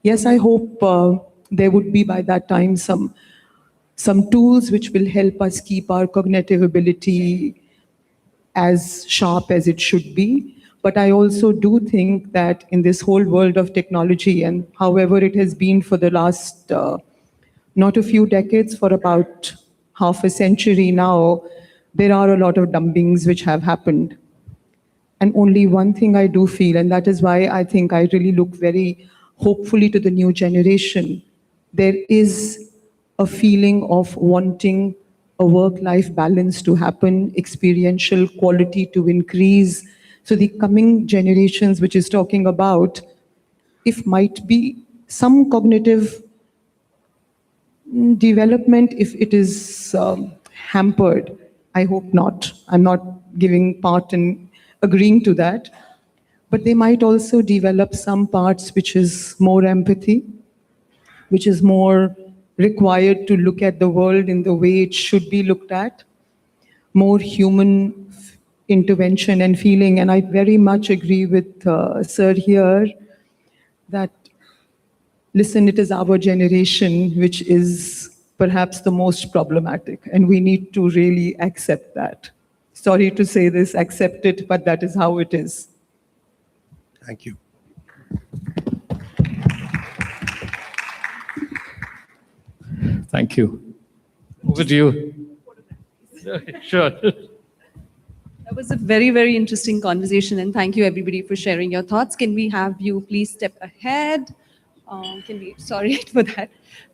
Yes, I hope there would be by that time some tools which will help us keep our cognitive ability as sharp as it should be. But I also do think that in this whole world of technology, and however it has been for the last not a few decades, for about half a century now, there are a lot of dumbings which have happened. And only one thing I do feel, and that is why I think I really look very hopefully to the new generation, there is a feeling of wanting a work-life balance to happen, experiential quality to increase. So the coming generations, which is talking about, if might be some cognitive development, if it is hampered, I hope not. I'm not giving part in agreeing to that. But they might also develop some parts which is more empathy, which is more required to look at the world in the way it should be looked at, more human intervention and feeling. And I very much agree with Sir here that, listen, it is our generation which is perhaps the most problematic, and we need to really accept that. sorry to say this, accept it, but that is how it is. Thank you. Thank you. Over to you. Sure. That was a very, very interesting conversation, and thank you everybody for sharing your thoughts. Can we have you please step ahead? Sorry for that,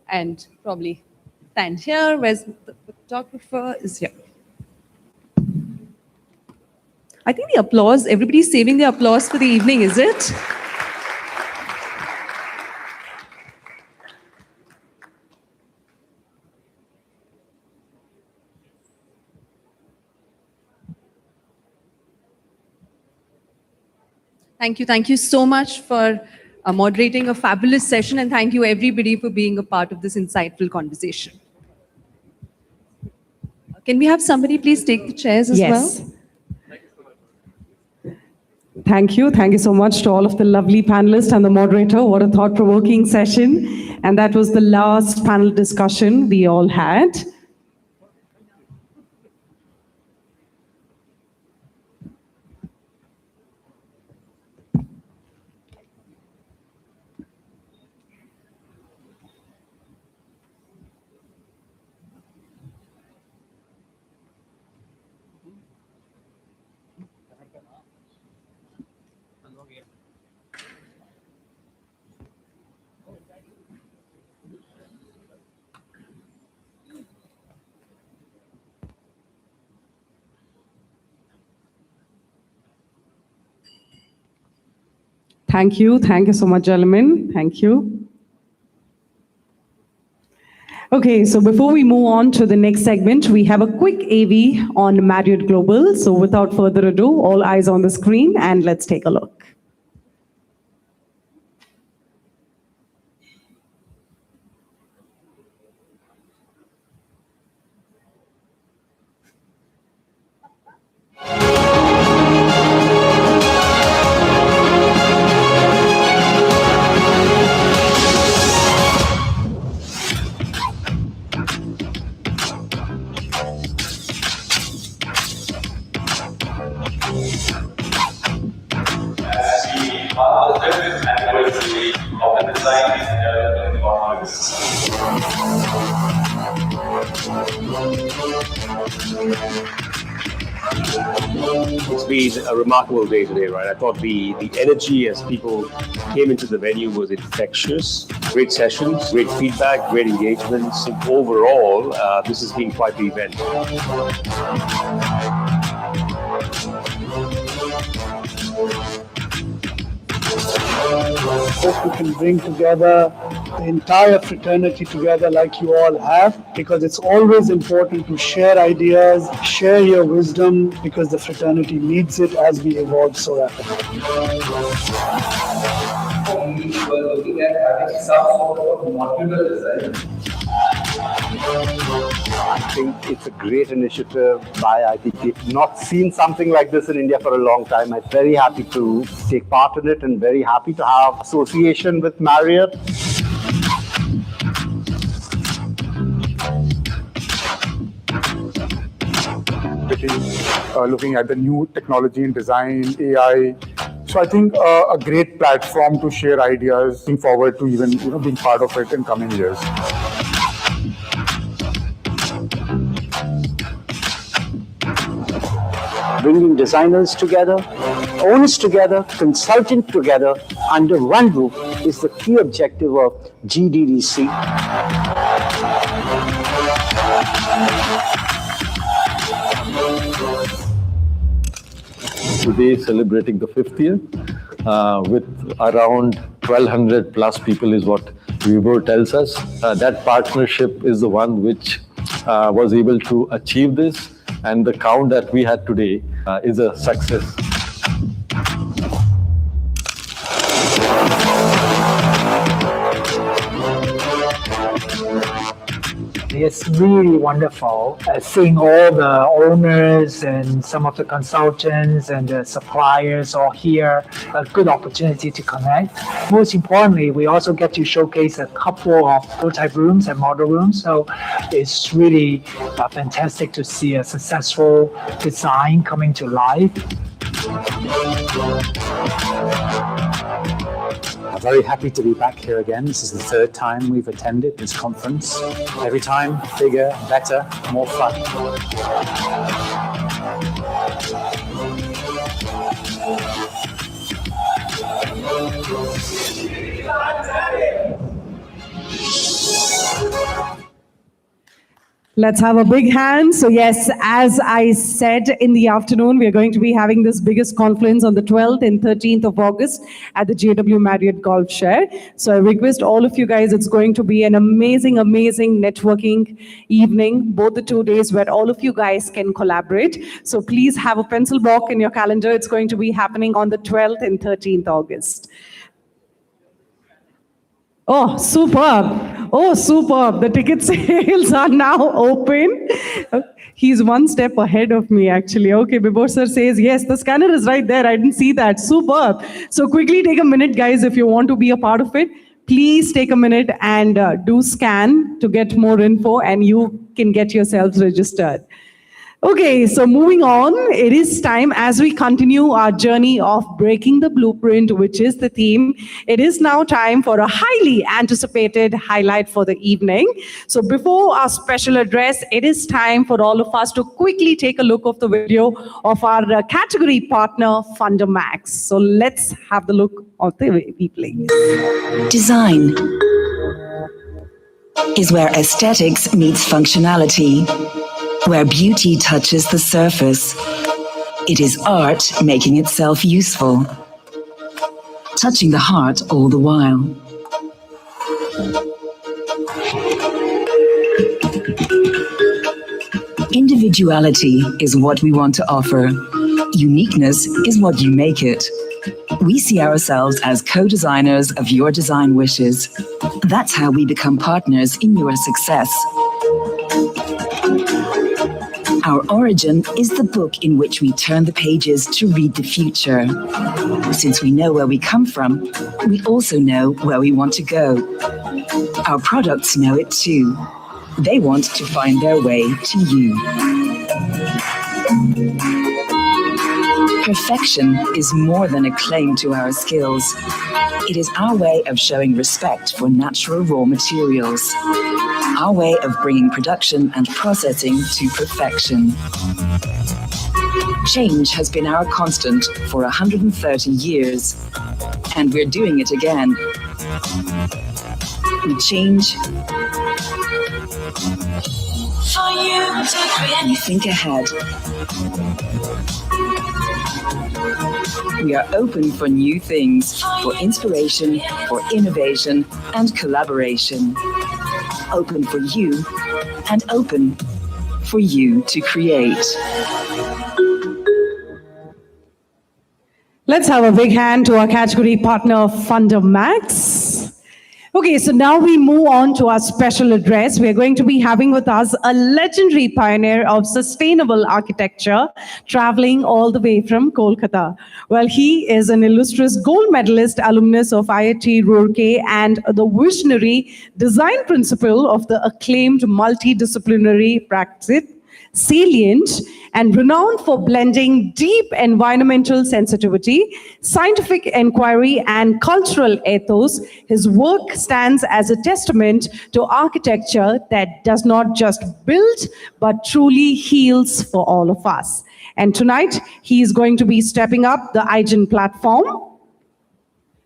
and probably stand here. Where's the photographer? Is here. I think the applause, everybody's saving the applause for the evening, is it? Thank you so much for moderating a fabulous session, and thank you everybody for being a part of this insightful conversation. Can we have somebody please take the chairs as well? Thank you. Thank you so much to all of the lovely panelists and the moderator. What a thought-provoking session. And that was the last panel discussion we all had. Thank you. Thank you so much, gentlemen. Thank you. Okay, so before we move on to the next segment, we have a quick AV on Marriott Global. So without further ado, all eyes on the screen, and let's take a look. It's been a remarkable day today, right? I thought the energy as people came into the venue was infectious. Great sessions, great feedback, great engagements. Overall, this has been quite the event. Hope we can bring together the entire fraternity together like you all have, because it's always important to share ideas, share your wisdom, because the fraternity needs it as we evolve so rapidly. We were looking at having some sort of modular design. I think it's a great initiative by ITK. We've not seen something like this in India for a long time. I'm very happy to take part in it and very happy to have association with Marriott. Looking at the new technology and design, AI. So I think a great platform to share ideas, looking forward to even being part of it in coming years. Bringing designers together, owners together, consultants together under one roof is the key objective of GDDC. Today celebrating the 5th year with around 1,200 plus people is what Vibor tells us. That partnership is the one which was able to achieve this, and the count that we had today is a success. it's really wonderful seeing all the owners and some of the consultants and the suppliers all here. A good opportunity to connect. Most importantly, we also get to showcase a couple of prototype rooms and model rooms. So it's really fantastic to see a successful design coming to life. I'm very happy to be back here again. This is the third time we've attended this conference. Every time, bigger, better, more fun. Let's have a big hand. So yes, as I said in the afternoon, we are going to be having this biggest conference on the 12th and 13th of August at the JW Marriott Golf Share. So I request all of you guys, it's going to be an amazing, amazing networking evening, both the 2 days where all of you guys can collaborate. So please have a pencil block in your calendar. It's going to be happening on the 12th and 13th August. Oh, superb. Oh, superb. The ticket sales are now open. He's one step ahead of me, actually. Okay, Bibor sir says, yes, the scanner is right there. I didn't see that. Superb. So quickly take a minute, guys, if you want to be a part of it. Please take a minute and do scan to get more info, and you can get yourselves registered. Okay, so moving on, it is time as we continue our journey of breaking the blueprint, which is the theme. It is now time for a highly anticipated highlight for the evening. So before our special address, it is time for all of us to quickly take a look of the video of our category partner, FunderMax. So let's have the look of the replay. Design is where aesthetics meets functionality, where beauty touches the surface. It is art making itself useful, touching the heart all the while. Individuality is what we want to offer. Uniqueness is what you make it. We see ourselves as co-designers of your design wishes. That's how we become partners in your success. Our origin is the book in which we turn the pages to read the future. Since we know where we come from, we also know where we want to go. Our products know it too. They want to find their way to you. Perfection is more than a claim to our skills. It is our way of showing respect for natural raw materials. Our way of bringing production and processing to perfection. Change has been our constant for 130 years, and we're doing it again. We change, we think ahead. We are open for new things, for inspiration, for innovation, and collaboration. Open for you, and open for you to create. Let's have a big hand to our category partner, FunderMax. Okay, so now we move on to our special address. We are going to be having with us a legendary pioneer of sustainable architecture, traveling all the way from Kolkata. Well, he is an illustrious gold medalist alumnus of IIT Roorkee and the visionary design principal of the acclaimed multidisciplinary practice, Salient, and renowned for blending deep environmental sensitivity, scientific inquiry, and cultural ethos. His work stands as a testament to architecture that does not just build, but truly heals for all of us. And tonight, he is going to be stepping up the iGen platform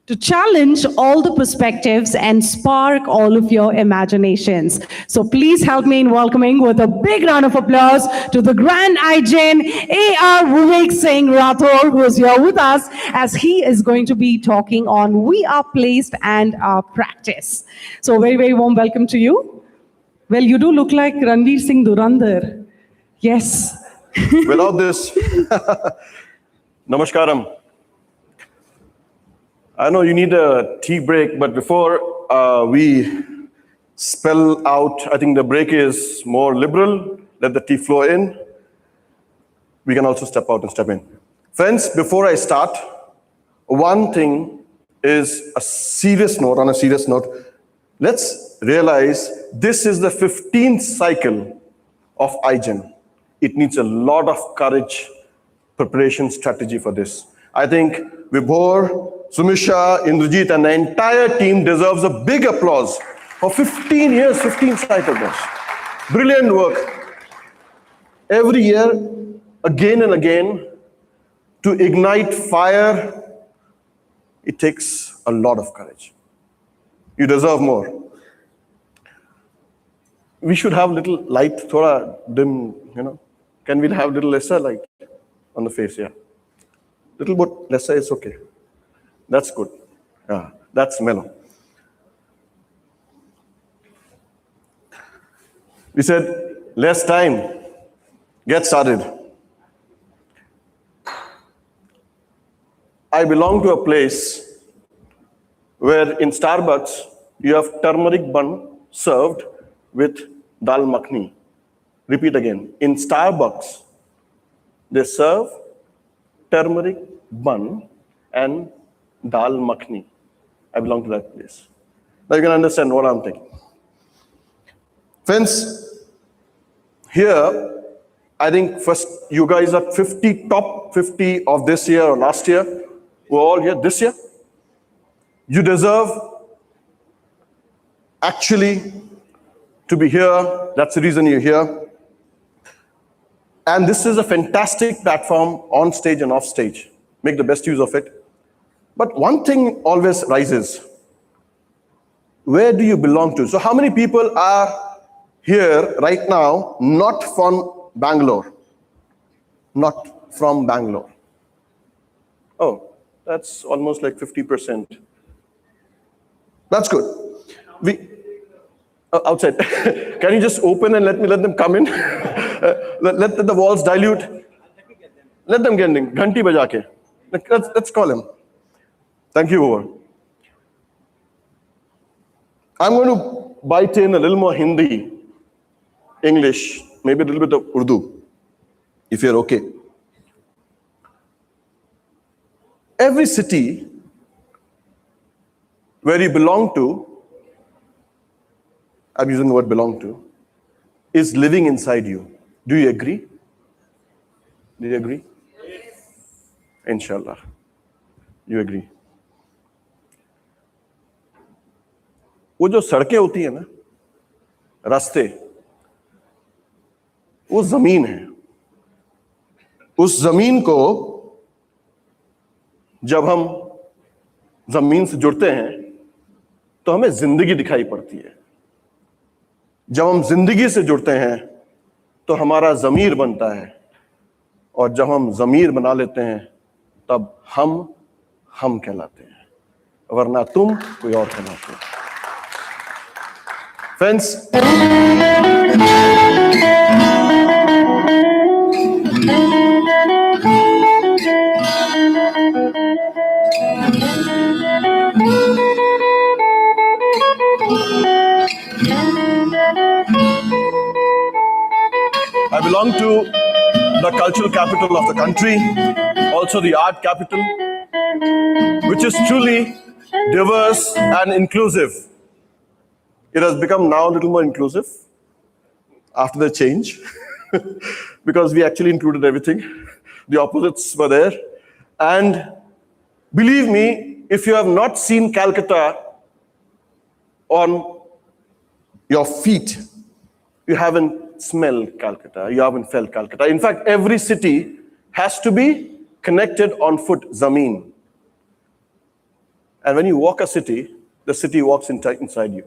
to challenge all the perspectives and spark all of your imaginations. So please help me in welcoming with a big round of applause to the grand iGen, A.R. Vivek Singh Rathore, who is here with us, as he is going to be talking on We Are Placed and Our Practice. So very, very warm welcome to you. Well, you do look like Ranveer Singh Durandar. Yes. Without this, namaskaram. I know you need a tea break, but before we spell out, I think the break is more liberal, let the tea flow in. We can also step out and step in. Friends, before I start, one thing is a serious note, on a serious note. Let's realize this is the 15th cycle of iGen. It needs a lot of courage, preparation, strategy for this. I think Vibhor, Sumisha, Indrajit, and the entire team deserves a big applause for 15 years, 15 cycles. Brilliant work. Every year, again and again, to ignite fire, it takes a lot of courage. You deserve more. We should have little light, thoda dim, Can we have little lesser light on the face? Yeah. Little bit lesser is okay. That's good. Yeah, that's mellow. We said, less time. Get started. I belong to a place where in Starbucks, you have turmeric bun served with dal makhni. Repeat again. In Starbucks, they serve turmeric bun and dal makhni. I belong to that place. Now you can understand what I'm thinking. Friends, here, I think first you guys are top 50 of this year or last year. We're all here this year. You deserve actually to be here. That's the reason you're here. And this is a fantastic platform on stage and off stage. Make the best use of it. But one thing always rises. Where do you belong to? So how many people are here right now not from Bangalore? Not from Bangalore. Oh, that's almost like 50%. That's good. Outside. Can you just open and let them come in? Let the walls dilute. Let them get in. Ghanti baja ke. Let's call him. Thank you, Over. I'm going to bite in a little more Hindi, English, maybe a little bit of Urdu, if you're okay. Every city where you belong to, I'm using the word belong to, is living inside you. Do you agree? Do you agree? Yes. Inshallah. You agree. वो जो सड़कें होती है ना, रास्ते, वो जमीन है. उस जमीन को जब हम जमीन से जुड़ते हैं तो हमें जिंदगी दिखाई पड़ती है. जब हम जिंदगी से जुड़ते हैं तो हमारा ज़मीर बनता है, और जब हम ज़मीर बना लेते हैं तब हम कहलाते हैं, वरना तुम कोई और कहलाते हो. Friends, I belong to the cultural capital of the country, also the art capital, which is truly diverse and inclusive. It has become now a little more inclusive after the change because we actually included everything. The opposites were there. And believe me, if you have not seen Calcutta on your feet, you haven't smelled Calcutta, you haven't felt Calcutta. In fact, every city has to be connected on foot, zameen. And when you walk a city, the city walks inside you.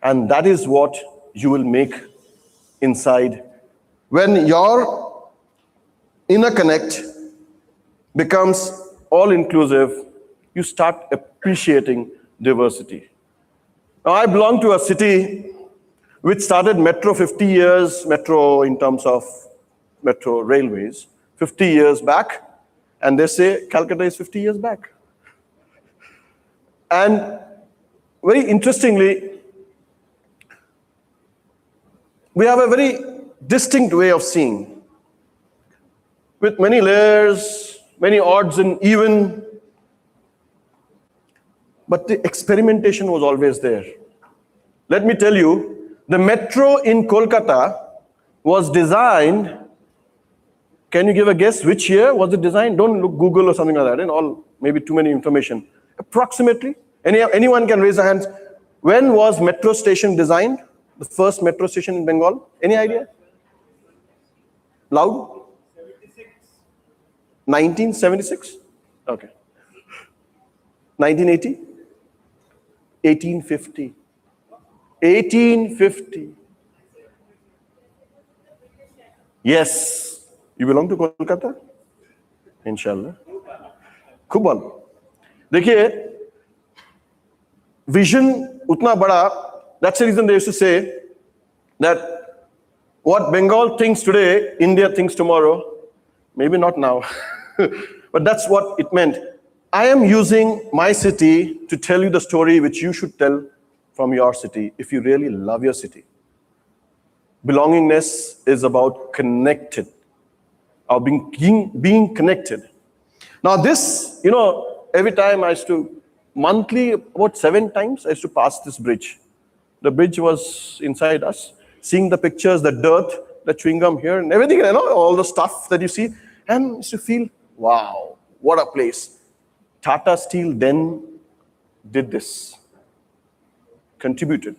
And that is what you will make inside. When your inner connect becomes all-inclusive, you start appreciating diversity. Now, I belong to a city which started metro 50 years, metro in terms of metro railways, 50 years back, and they say Calcutta is 50 years back. And very interestingly, we have a very distinct way of seeing, with many layers, many odds and even, but the experimentation was always there. Let me tell you, the metro in Kolkata was designed, can you give a guess which year was it designed? Don't look Google or something like that, and all, maybe too many information. Approximately, anyone can raise a hand. When was metro station designed? The first metro station in Bengal? Any idea? Loud? 1976? Okay. 1980? 1850. 1850. Yes. You belong to Kolkata? Inshallah. Kubal. देखिए, vision उतना बड़ा. That's the reason they used to say that what Bengal thinks today, India thinks tomorrow. Maybe not now, but that's what it meant. I am using my city to tell you the story which you should tell from your city if you really love your city. Belongingness is about connected, or being connected. Now this, every time I used to, monthly, about 7 times, I used to pass this bridge. The bridge was inside us, seeing the pictures, the dirt, the chewing gum here, and everything, all the stuff that you see, and I used to feel, wow, what a place. Tata Steel then did this, contributed.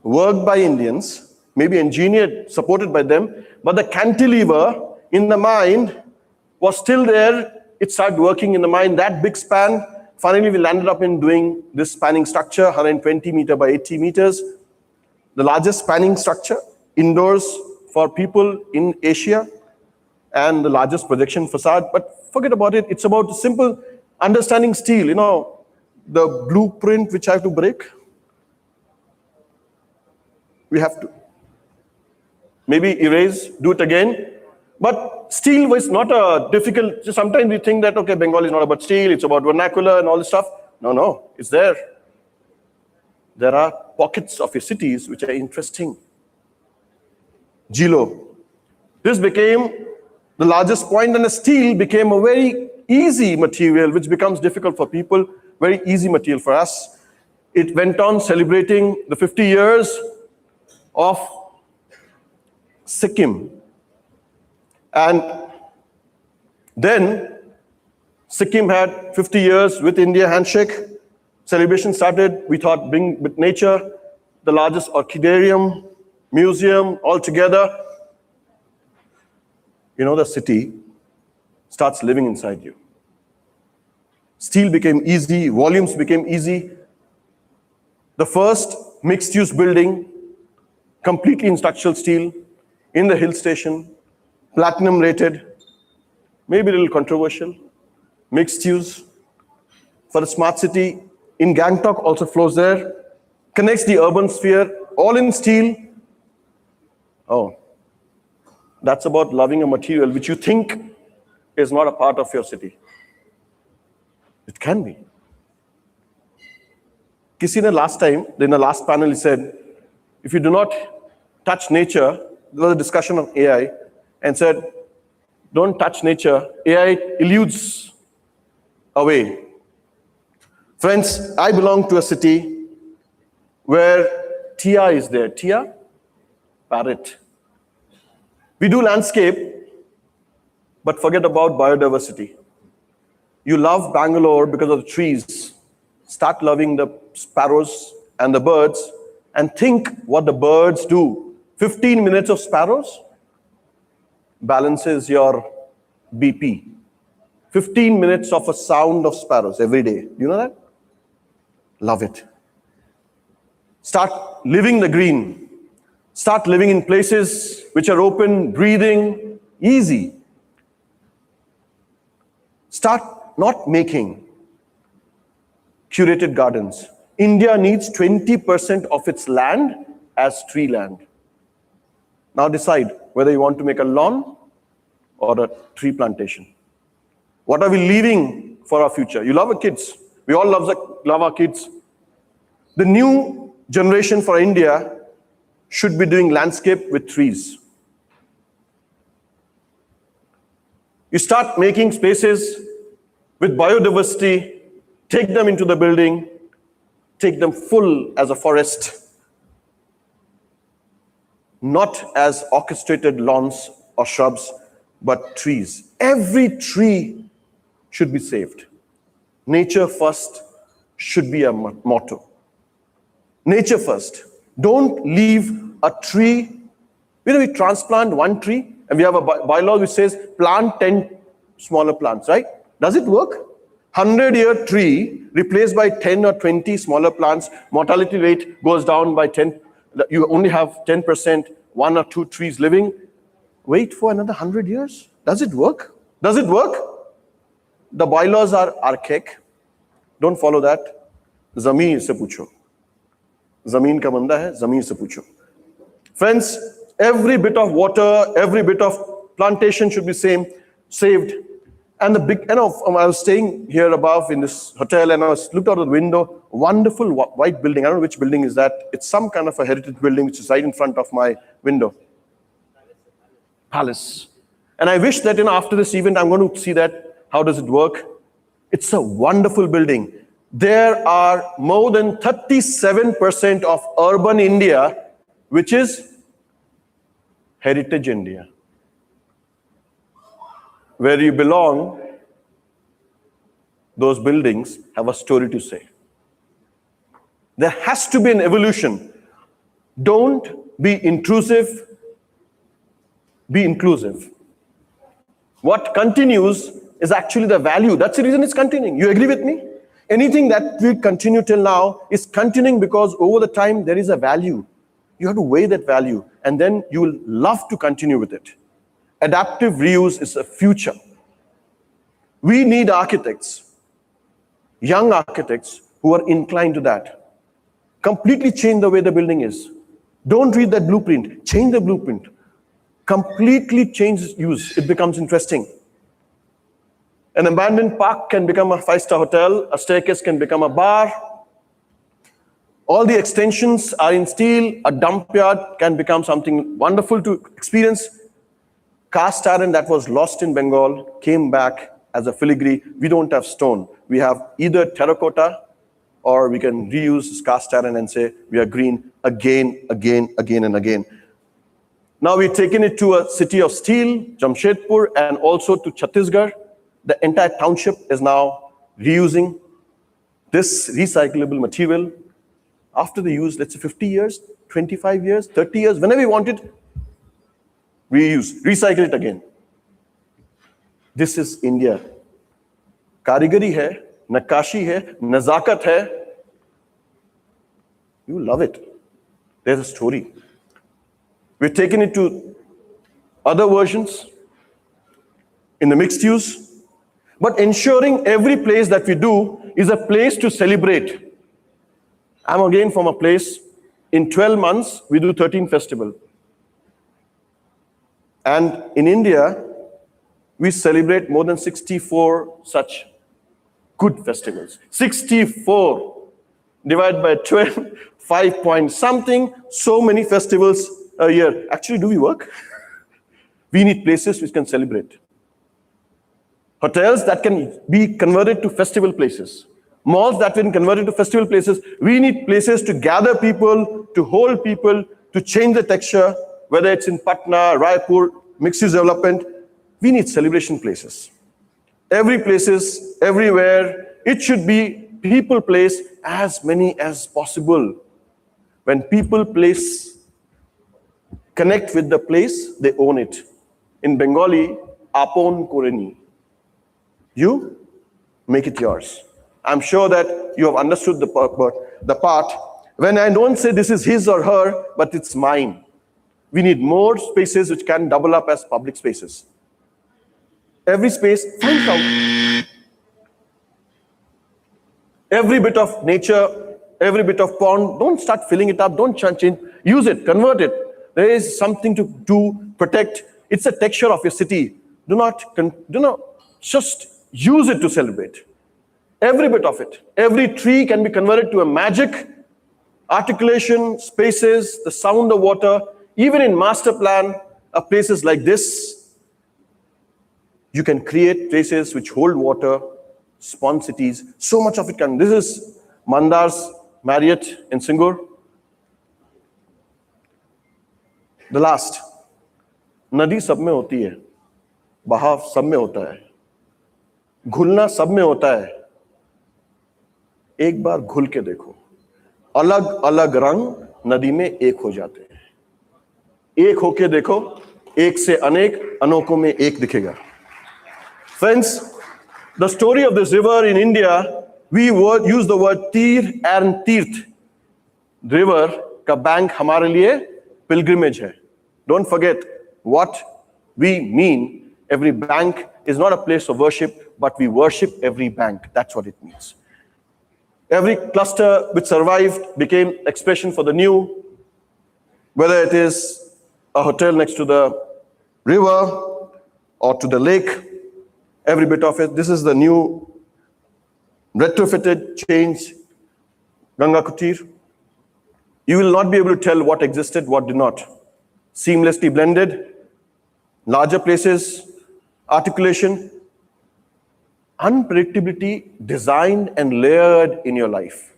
Worked by Indians, maybe engineered, supported by them, but the cantilever in the mine was still there. It started working in the mine, that big span. Finally, we landed up in doing this spanning structure, 120 meter by 80 meters. The largest spanning structure indoors for people in Asia, and the largest projection facade. But forget about it. It's about simple understanding steel. The blueprint which I have to break. We have to maybe erase, do it again. But steel was not a difficult, sometimes we think that, okay, Bengal is not about steel, it's about vernacular and all this stuff. No, it's there. There are pockets of your cities which are interesting. Jilo. This became the largest point, and the steel became a very easy material, which becomes difficult for people, very easy material for us. It went on celebrating the 50 years of Sikkim. And then Sikkim had 50 years with India handshake. Celebration started. We thought bring with nature, the largest orchidarium, museum, all together. The city starts living inside you. Steel became easy, volumes became easy. The first mixed-use building, completely in structural steel, in the hill station, platinum rated, maybe a little controversial, mixed use. For a smart city, in Gangtok also flows there, connects the urban sphere, all in steel. Oh, that's about loving a material which you think is not a part of your city. It can be. Kisi ne last time, in the last panel, he said, if you do not touch nature, there was a discussion of AI, and said, don't touch nature, AI eludes away. Friends, I belong to a city where Tia is there. Tia? Parrot. We do landscape, but forget about biodiversity. You love Bangalore because of the trees. Start loving the sparrows and the birds, and think what the birds do. 15 minutes of sparrows balances your BP. 15 minutes of a sound of sparrows every day. You know that? Love it. Start living the green. Start living in places which are open, breathing, easy. Start not making curated gardens. India needs 20% of its land as tree land. Now decide whether you want to make a lawn or a tree plantation. What are we leaving for our future? You love our kids. We all love our kids. The new generation for India should be doing landscape with trees. You start making spaces with biodiversity, take them into the building, take them full as a forest, not as orchestrated lawns or shrubs, but trees. Every tree should be saved. Nature first should be a motto. Nature first. Don't leave a tree. We transplant one tree, and we have a bylaw which says plant 10 smaller plants, right? Does it work? 100-year tree replaced by 10 or 20 smaller plants, mortality rate goes down by 10. You only have 10%, 1 or 2 trees living. Wait for another 100 years? Does it work? Does it work? The bylaws are archaic. Don't follow that. Zameen se pucho. Zameen ka banda hai, zameen se pucho. Friends, every bit of water, every bit of plantation should be saved. And I was staying here above in this hotel, and I looked out of the window, wonderful white building. I don't know which building is that. It's some kind of a heritage building which is right in front of my window. Palace. And I wish that after this event, I'm going to see that. How does it work? It's a wonderful building. There are more than 37% of urban India, which is heritage India. Where you belong, those buildings have a story to say. There has to be an evolution. Don't be intrusive, be inclusive. What continues is actually the value. That's the reason it's continuing. You agree with me? Anything that we continue till now is continuing because over the time there is a value. You have to weigh that value, and then you will love to continue with it. Adaptive reuse is the future. We need architects, young architects who are inclined to that. Completely change the way the building is. Don't read that blueprint. Change the blueprint. Completely change use. It becomes interesting. An abandoned park can become a 5-star hotel. A staircase can become a bar. All the extensions are in steel. A dump yard can become something wonderful to experience. Cast iron that was lost in Bengal came back as a filigree. We don't have stone. We have either terracotta, or we can reuse cast iron and say we are green again, and again. Now we've taken it to a city of steel, Jamshedpur, and also to Chhattisgarh. The entire township is now reusing this recyclable material. After the use, let's say 50 years, 25 years, 30 years, whenever we want it, reuse, recycle it again. This is India. Karigari hai, nakashi hai, nazakat hai. You love it. There's a story. We've taken it to other versions in the mixed use, but ensuring every place that we do is a place to celebrate. I'm again from a place, in 12 months, we do 13 festivals. And in India, we celebrate more than 64 such good festivals. 64 divided by 12, 5 point something, so many festivals a year. Actually, do we work? We need places which can celebrate. Hotels that can be converted to festival places. Malls that can be converted to festival places. We need places to gather people, to hold people, to change the texture, whether it's in Patna, Raipur, mixed-use development. We need celebration places. Every places, everywhere, it should be people place as many as possible. When people place, connect with the place, they own it. In Bengali, apon koreni. You make it yours. I'm sure that you have understood the part. When I don't say this is his or her, but it's mine. We need more spaces which can double up as public spaces. Every space, find out. Every bit of nature, every bit of pond, don't start filling it up, don't change, use it, convert it. There is something to do, protect. It's a texture of your city. Do not just use it to celebrate. Every bit of it. Every tree can be converted to a magic articulation, spaces, the sound of water, even in master plan of places like this, you can create places which hold water, spawn cities. So much of it can. This is Mandar's Marriott in Singur. The last, नदी सब में होती है, बहाव सब में होता है, घुलना सब में होता है. एक बार घुल के देखो, अलग अलग रंग नदी में एक हो जाते हैं. एक होके देखो, एक से अनेक, अनोखों में एक दिखेगा. Friends, the story of this river in India, we use the word Tir and Tirth. River का bank हमारे लिए pilgrimage है. Don't forget what we mean. Every bank is not a place of worship, but we worship every bank. That's what it means. Every cluster which survived became expression for the new, whether it is a hotel next to the river or to the lake, every bit of it. This is the new retrofitted, changed Ganga Kutir. You will not be able to tell what existed, what did not. Seamlessly blended, larger places, articulation, unpredictability designed and layered in your life.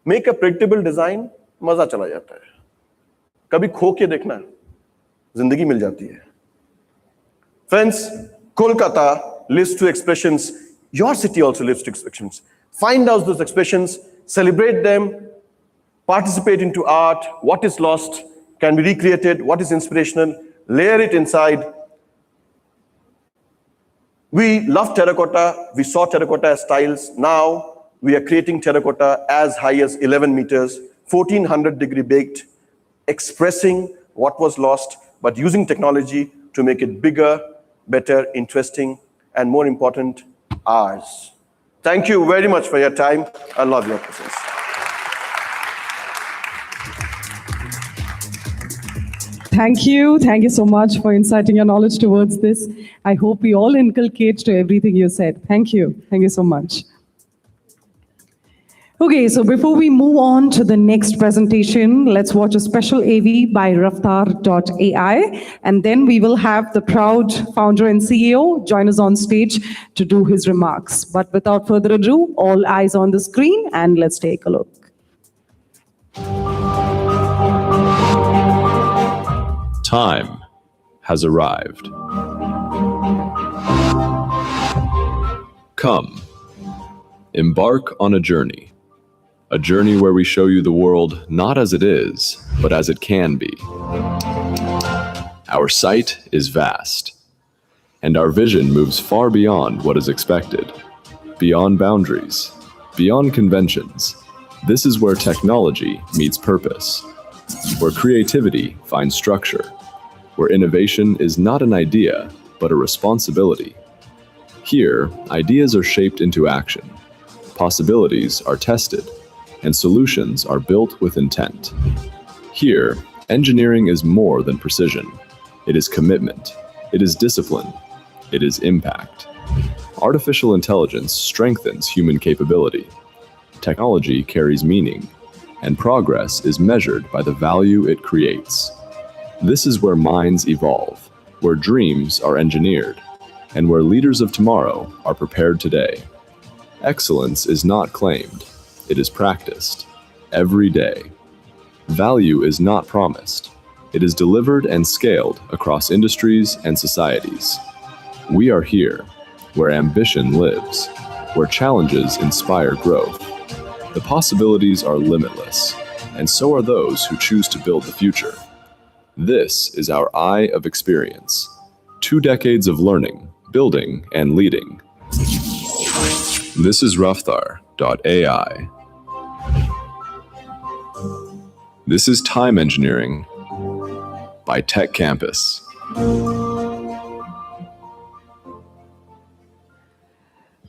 Make a predictable design, मजा चला जाता है. कभी खो के देखना, जिंदगी मिल जाती है. Friends, Kolkata lives to expressions. Your city also lives to expressions. Find out those expressions, celebrate them, participate into art. What is lost can be recreated. What is inspirational, layer it inside. We love terracotta. We saw terracotta as tiles. Now we are creating terracotta as high as 11 meters, 1400 degree baked, expressing what was lost, but using technology to make it bigger, better, interesting, and more important, ours. Thank you very much for your time. I love your presence. Thank you. Thank you so much for inciting your knowledge towards this. I hope we all inculcate to everything you said. Thank you. Thank you so much. Okay, so before we move on to the next presentation, let's watch a special AV by Raftar.ai, and then we will have the proud founder and CEO join us on stage to do his remarks. But without further ado, all eyes on the screen, and let's take a look. Time has arrived. Come, embark on a journey where we show you the world not as it is, but as it can be. Our sight is vast, and our vision moves far beyond what is expected, beyond boundaries, beyond conventions. This is where technology meets purpose, where creativity finds structure, where innovation is not an idea, but a responsibility. Here, ideas are shaped into action, possibilities are tested, and solutions are built with intent. Here, engineering is more than precision. It is commitment, it is discipline, it is impact. Artificial intelligence strengthens human capability. Technology carries meaning, and progress is measured by the value it creates. This is where minds evolve, where dreams are engineered, and where leaders of tomorrow are prepared today. Excellence is not claimed, it is practiced every day. Value is not promised, it is delivered and scaled across industries and societies. We are here, where ambition lives, where challenges inspire growth. The possibilities are limitless, and so are those who choose to build the future. This is our eye of experience. 2 decades of learning, building, and leading. This is Raftar.ai. This is Time Engineering by Tech Campus.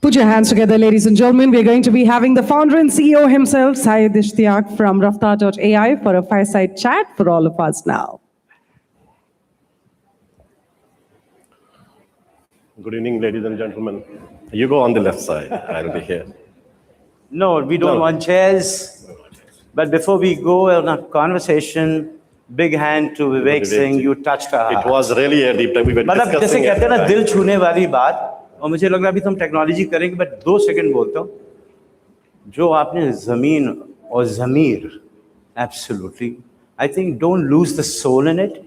Put your hands together, ladies and gentlemen. We're going to be having the founder and CEO himself, Syed Ishtiaq from Raftar.ai, for a fireside chat for all of us now. Good evening, ladies and gentlemen. You go on the left side. I'll be here. No, we don't want chairs. But before we go on a conversation, big hand to Vivek Singh, you touched our heart. It was really a deep time. We were मतलब जैसे discussing कहते हैं ना it. दिल छूने वाली बात, और मुझे लग रहा है अभी तुम टेक्नोलॉजी करेंगे, बट 2 सेकंड बोलता हूँ, जो आपने जमीन और ज़मीर, absolutely, I think don't lose the soul in it.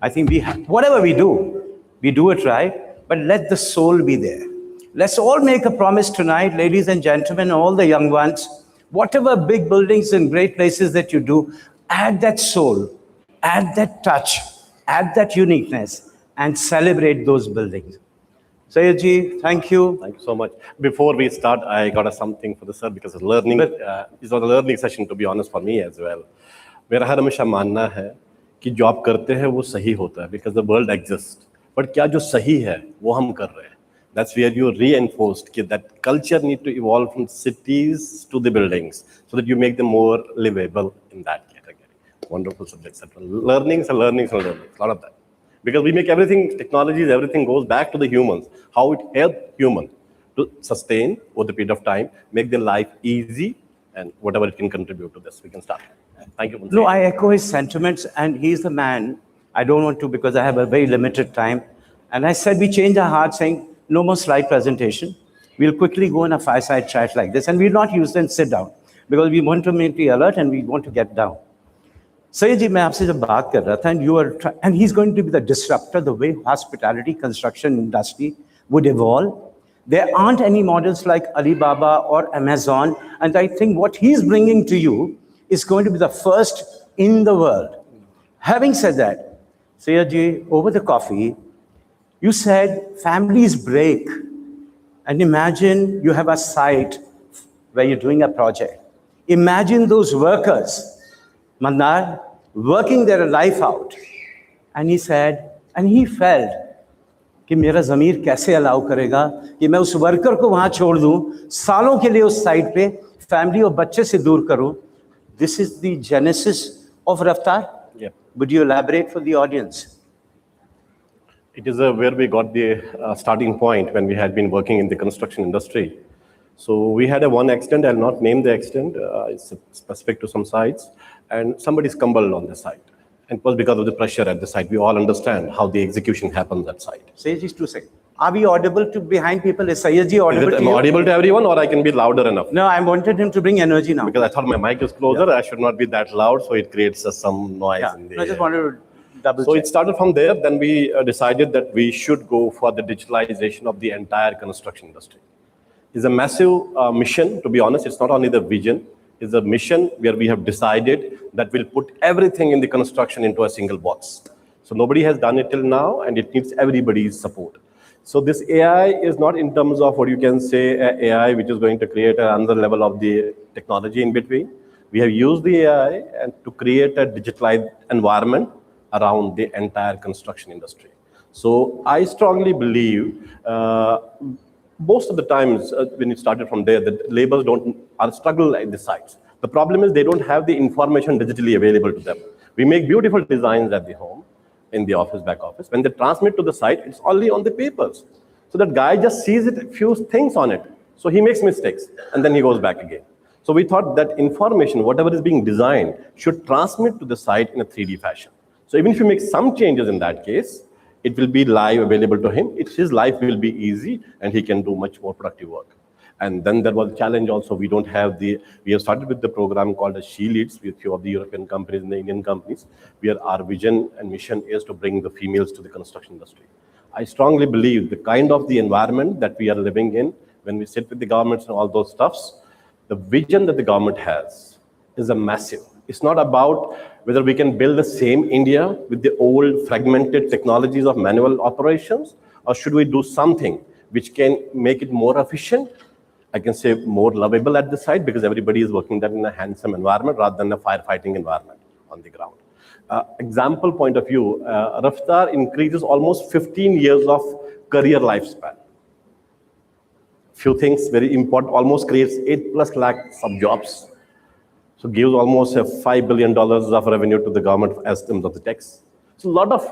I think whatever we do it right, but let the soul be there. Let's all make a promise tonight, ladies and gentlemen, all the young ones, whatever big buildings and great places that you do, add that soul, add that touch, add that uniqueness, and celebrate those buildings. Sayedji, thank you. Thank you so much. Before we start, I got something for the sir because it's learning. It's not a learning session, to be honest, for me as well. मेरा हर हमेशा मानना है कि जो आप करते हैं वो सही होता है because the world exists. But क्या जो सही है वो हम कर रहे हैं. That's where you reinforced that culture need to evolve from cities to the buildings so that you make them more livable in that category. Wonderful subjects. Learnings and learnings and learnings. A lot of that. Because we make everything, technologies, everything goes back to the humans. How it helps human to sustain over the period of time, make their life easy, and whatever it can contribute to this. We can start. Thank you. No, I echo his sentiments, and he's the man. I don't want to because I have a very limited time. And I said we change our heart saying, no more slide presentation. We'll quickly go in a fireside chat like this, and we'll not use them sit down because we want to make the alert and we want to get down. Sayed ji, मैं आपसे जब बात कर रहा था, and he's going to be the disruptor, the way hospitality construction industry would evolve. There aren't any models like Alibaba or Amazon, and I think what he's bringing to you is going to be the first in the world. Having said that, Sayed ji, over the coffee, you said families break, and imagine you have a site where you're doing a project. Imagine those workers, Mandar, working their life out. And he said, and he felt कि मेरा ज़मीर कैसे allow करेगा कि मैं उस worker को वहाँ छोड़ दूँ, सालों के लिए उस साइट पे फैमिली और बच्चे से दूर करूँ. This is the genesis of Raftar. Yeah. Would you elaborate for the audience? It is where we got the starting point when we had been working in the construction industry. So we had one accident, I'll not name the accident, it's specific to some sites, and somebody stumbled on the site. And it was because of the pressure at the site. We all understand how the execution happens at site. Sayed ji, 2 seconds. Are we audible to behind people? Is Sayed ji audible to you? Am I audible to everyone or I can be louder enough? No, I wanted him to bring energy now. Because I thought my mic is closer, I should not be that loud, so it creates some noise in the I just wanted to double So check. it started from there, then we decided that we should go for the digitalization of the entire construction industry. It's a massive mission, to be honest. It's not only the vision, it's a mission where we have decided that we'll put everything in the construction into a single box. So nobody has done it till now, and it needs everybody's support. So this AI is not in terms of what you can say AI, which is going to create another level of the technology in between. We have used the AI and to create a digitalized environment around the entire construction industry. So I strongly believe most of the times when it started from there, the laborers are struggle at the sites. The problem is they don't have the information digitally available to them. We make beautiful designs at the home, in the office, back office. When they transmit to the site, it's only on the papers. So that guy just sees it, a few things on it. So he makes mistakes and then he goes back again. So we thought that information, whatever is being designed, should transmit to the site in a 3D fashion. So even if you make some changes in that case, it will be live available to him. His life will be easy and he can do much more productive work. And then there was a challenge also. We have started with the program called as She Leads with a few of the European companies and the Indian companies, where our vision and mission is to bring the females to the construction industry. I strongly believe the kind of the environment that we are living in, when we sit with the governments and all those stuffs, the vision that the government has is a massive. It's not about whether we can build the same India with the old fragmented technologies of manual operations, or should we do something which can make it more efficient, I can say more lovable at the site, because everybody is working there in a handsome environment rather than a firefighting environment on the ground. Example point of view, Raftar increases almost 15 years of career lifespan. Few things very important, almost creates 8+ lakhs of jobs. So gives almost $5 billion of revenue to the government as terms of the tax. So a lot of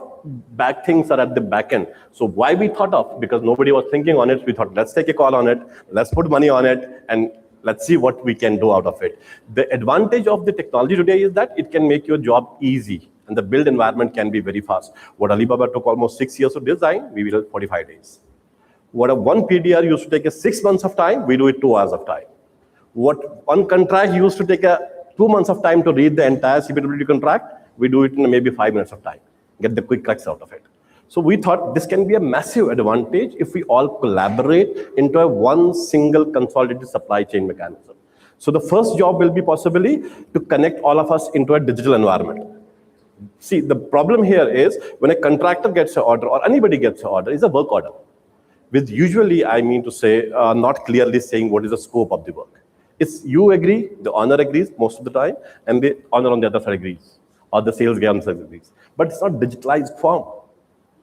bad things are at the back end. So why we thought of, because nobody was thinking on it, we thought, let's take a call on it, let's put money on it, and Let's see what we can do out of it. The advantage of the technology today is that it can make your job easy, and the build environment can be very fast. What Alibaba took almost 6 years to design, we will 45 days. What a one PDR used to take 6 months of time, we do it 2 hours of time. What one contract used to take 2 months of time to read the entire CPWD contract, we do it in maybe 5 minutes of time. Get the quick cracks out of it. So we thought this can be a massive advantage if we all collaborate into a one single consolidated supply chain mechanism. So the first job will be possibly to connect all of us into a digital environment. See, the problem here is when a contractor gets an order or anybody gets an order, it's a work order. With usually, I mean to say, not clearly saying what is the scope of the work. It's you agree, the owner agrees most of the time, and the owner on the other side agrees, or the sales guy on the side agrees. But it's not digitalized form.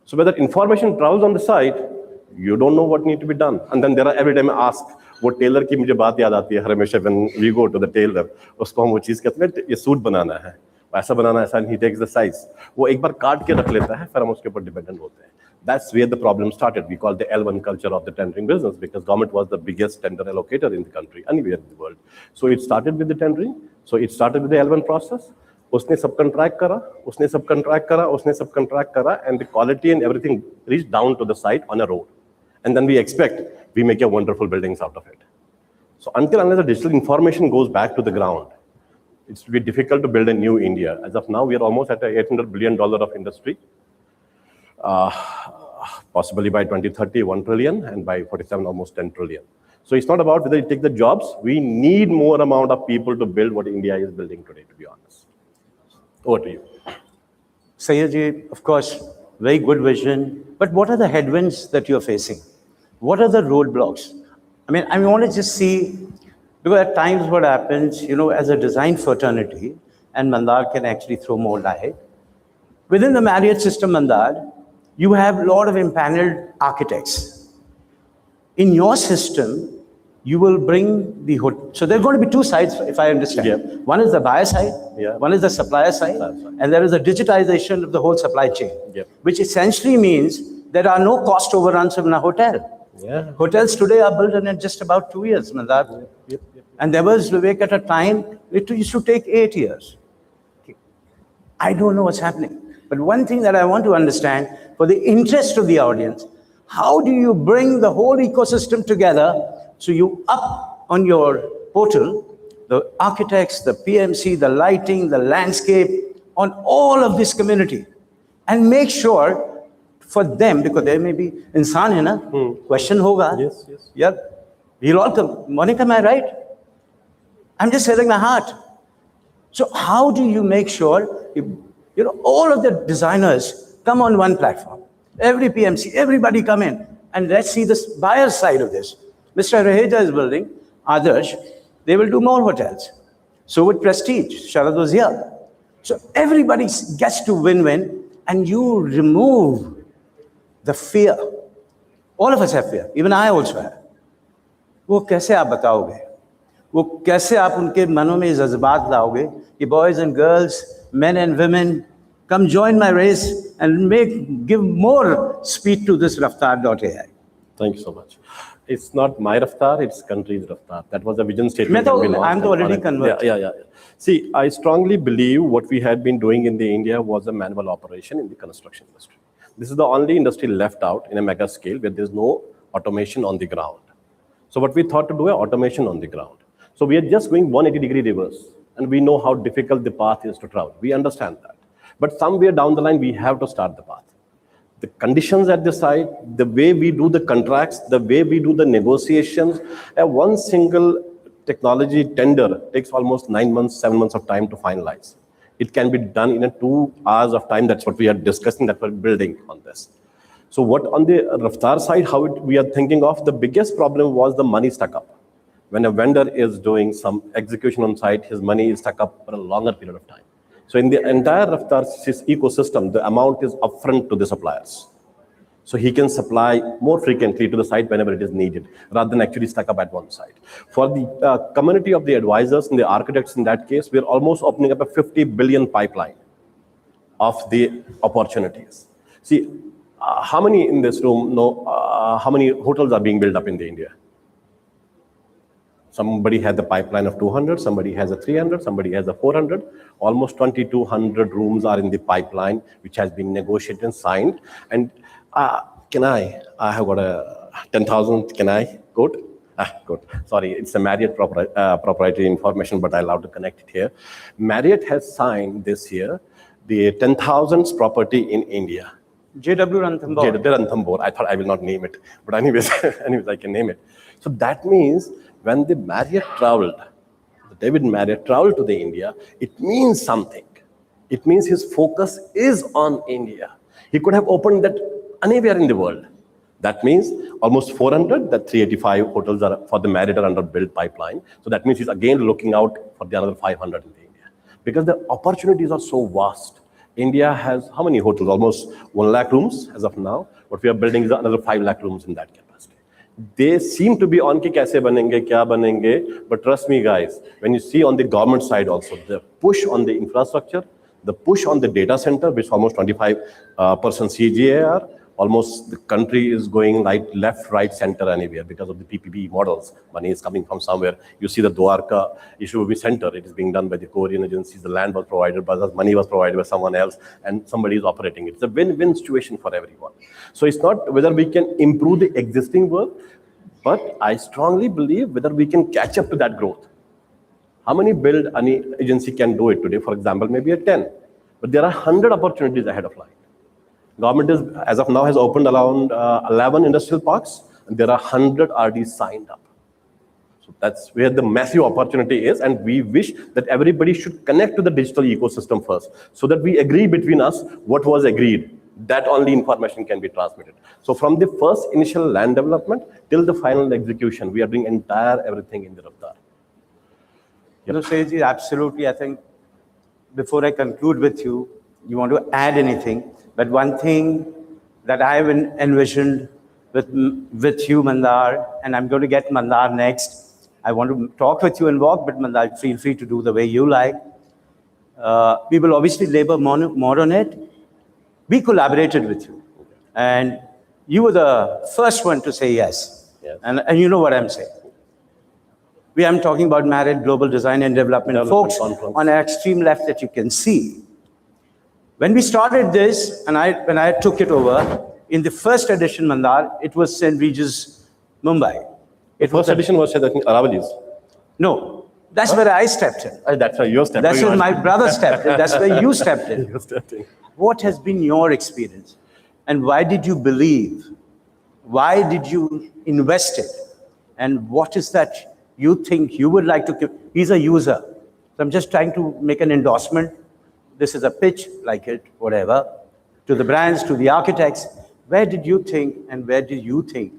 So whether information travels on the site, you don't know what needs to be done. And then there are every time I ask, वो Taylor की मुझे बात याद आती है हमेशा when we go to the tailor, उसको हम वो चीज़ कहते हैं ये सूट बनाना है, ऐसा बनाना है, ऐसा he takes the size. वो एक बार काट के रख लेता है, फिर हम उसके ऊपर डिपेंडेंट होते हैं. That's where the problem started. We call the L1 culture of the tendering business because government was the biggest tender allocator in the country, anywhere in the world. So it started with the tendering. So it started with the L1 process. उसने subcontract करा, उसने subcontract करा, उसने subcontract करा, and the quality and everything reached down to the site on a road. And then we expect we make a wonderful buildings out of it. So until unless the digital information goes back to the ground, it's be difficult to build a new India. As of now, we are almost at a $800 billion of industry. Possibly by 2030, 1 trillion, and by 47, almost 10 trillion. So it's not about whether you take the jobs. We need more amount of people to build what India is building today, to be honest. Over to you. Sayyidji, of course, very good vision. But what are the headwinds that you're facing? What are the roadblocks? I want to just see, because at times what happens, as a design fraternity, and Mandar can actually throw more light, within the Marriott system, Mandar, you have a lot of impaneled architects. In your system, you will bring the so there are going to be two sides, if I understand. Yeah. One is the buyer side, one is the supplier side, and there is a digitization of the whole supply chain, which essentially means there are no cost overruns in a hotel. Yeah. Hotels today are built in just about 2 years, Mandar. And there was, Vivek, at a time, it used to take 8 years. I don't know what's happening. But one thing that I want to understand, for the interest of the audience, how do you bring the whole ecosystem together so you up on your portal, the architects, the PMC, the lighting, the landscape, on all of this community, and make sure for them, because there may be insan hai na, question hoga. Yes, yes. Yeah, we'll all come. Monica, am I right? I'm just saying my heart. So how do you make sure all of the designers come on one platform? Every PMC, everybody come in, and let's see this buyer side of this. Mr. Raheja is building, Adarsh, they will do more hotels. So with Prestige, Sharad was here. So everybody gets to win-win, and you remove the fear. All of us have fear, even I also have. वो कैसे आप बताओगे? वो कैसे आप उनके मनों में जज्बात लाओगे कि boys and girls, men and women, come join my race and give more speed to this Raftar.ai. Thank you so much. It's not my Raftar, it's country's Raftar. That was a vision statement. I'm already converted. Yeah. See, I strongly believe what we had been doing in India was a manual operation in the construction industry. This is the only industry left out in a mega scale where there's no automation on the ground. So what we thought to do is automation on the ground. So we are just going 180-degree reverse, and we know how difficult the path is to travel. We understand that. But somewhere down the line, we have to start the path. The conditions at the site, the way we do the contracts, the way we do the negotiations, one single technology tender takes almost 9 months, 7 months of time to finalize. It can be done in 2 hours of time. That's what we are discussing, that we're building on this. So what on the Raftar side, we are thinking of, the biggest problem was the money stuck up. When a vendor is doing some execution on site, his money is stuck up for a longer period of time. So in the entire Raftar ecosystem, the amount is upfront to the suppliers. So he can supply more frequently to the site whenever it is needed, rather than actually stuck up at one site. For the community of the advisors and the architects in that case, we're almost opening up a 50 billion pipeline of the opportunities. See, how many in this room know how many hotels are being built up in India? Somebody has a pipeline of 200, somebody has a 300, somebody has a 400. Almost 2,200 rooms are in the pipeline, which has been negotiated and signed. And I have got a 10,000, can I quote? Good. Sorry, it's a Marriott proprietary information, but I allow to connect it here. Marriott has signed this year the 10,000th property in India. JW Ranthambore. I thought I will not name it, but anyways, I can name it. So that means when the David Marriott traveled to the India, it means something. It means his focus is on India. He could have opened that anywhere in the world. That means almost 400, that 385 hotels are for the Marriott are under build pipeline. So that means he's again looking out for the another 500 in the India. Because the opportunities are so vast. India has how many hotels? Almost 1 lakh rooms as of now. What we are building is another 5 lakh rooms in that capacity. They seem to be on ki kaise banenge, kya banenge, but trust me guys, when you see on the government side also, the push on the infrastructure, the push on the data center, which is almost 25% CGAR, almost the country is going like left, right, center, anywhere because of the PPP models. Money is coming from somewhere. You see the Dwarka issue center. It is being done by the Korean agencies. The land was provided by us, money was provided by someone else, and somebody is operating it. It's a win-win situation for everyone. So it's not whether we can improve the existing work, but I strongly believe whether we can catch up to that growth. How many build any agency can do it today? For example, maybe a 10. But there are 100 opportunities ahead of line. Government is, as of now, has opened around 11 industrial parks, and there are 100 already signed up. So that's where the massive opportunity is, and we wish that everybody should connect to the digital ecosystem first, so that we agree between us what was agreed. That only information can be transmitted. So from the first initial land development till the final execution, we are doing entire everything in the Raftar. You know, Seiji, absolutely. I think before I conclude with you, you want to add anything? But one thing that I have envisioned with you, Mandar, and I'm going to get Mandar next. I want to talk with you and walk, but Mandar, feel free to do the way you like. We will obviously labor more on it. We collaborated with you, and you were the first one to say yes. And you know what I'm saying. I'm talking about Marriott Global Design and Development folks on an extreme left that you can see. When we started this, and when I took it over, in the first edition, Mandar, it was St. Regis, Mumbai. The first edition was at Aravallis. No, that's where I stepped in. That's where you stepped in. That's where my brother stepped in. That's where you stepped in. What has been your experience? And why did you believe? Why did you invest it? And what is that you think you would like to give? He's a user. So I'm just trying to make an endorsement. This is a pitch, like it, whatever, to the brands, to the architects. Where did you think, and where did you think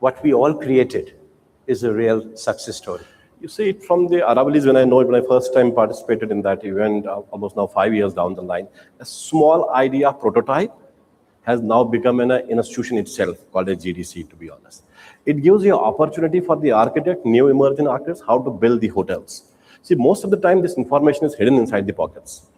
what we all created is a real success story? You see it from the Aravallis when I first time participated in that event, almost now 5 years down the line. A small idea prototype has now become an institution itself called a GDC, to be honest. It gives you an opportunity for the architect, new emerging architects, how to build the hotels. See, most of the time this information is hidden inside the pockets.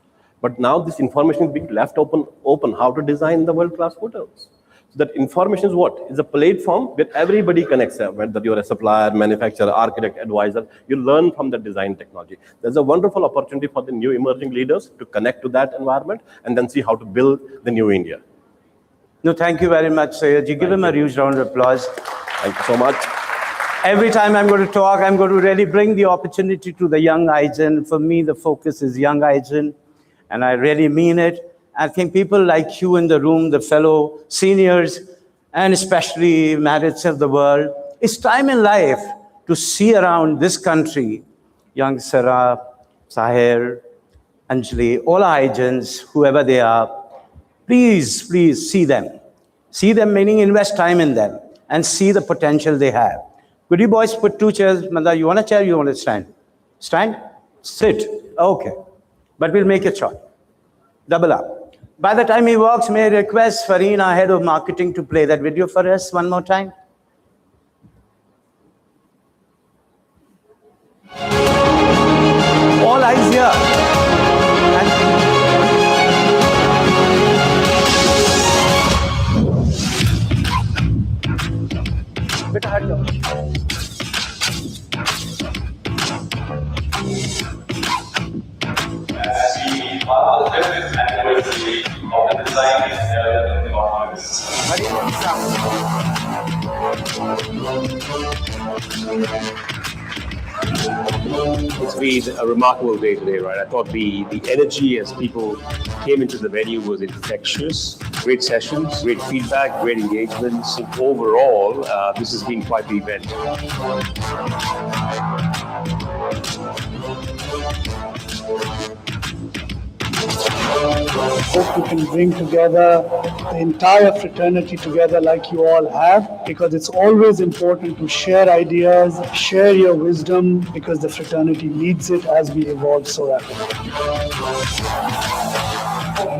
But now this information is being left open how to design the world-class hotels. So that information is what? It's a platform where everybody connects, whether you're a supplier, manufacturer, architect, advisor, you learn from the design technology. There's a wonderful opportunity for the new emerging leaders to connect to that environment and then see how to build the new India. No, thank you very much, Sayed. You give him a huge round of applause. Thank you so much. Every time I'm going to talk, I'm going to really bring the opportunity to the young iGen. For me, the focus is young iGen. And I really mean it. I think people like you in the room, the fellow seniors, and especially Marriotts of the world, it's time in life to see around this country, young Sarah, Sahir, Anjali, all iGens, whoever they are, please see them. See them meaning invest time in them and see the potential they have. Could you boys put 2 chairs? Manda, you want a chair? You want to stand? Stand? Sit. Okay. But we'll make it short. Double up. By the time he walks, may I request Farina, head of marketing, to play that video for us one more time. All eyes here. design is developing partners. It's been a remarkable day today, right? I thought the energy as people came into the venue was infectious. Great sessions, great feedback, great engagements. Overall, this has been quite the event. Hope you can bring together the entire fraternity together like you all have, because it's always important to share ideas, share your wisdom, because the fraternity needs it as we evolve so rapidly.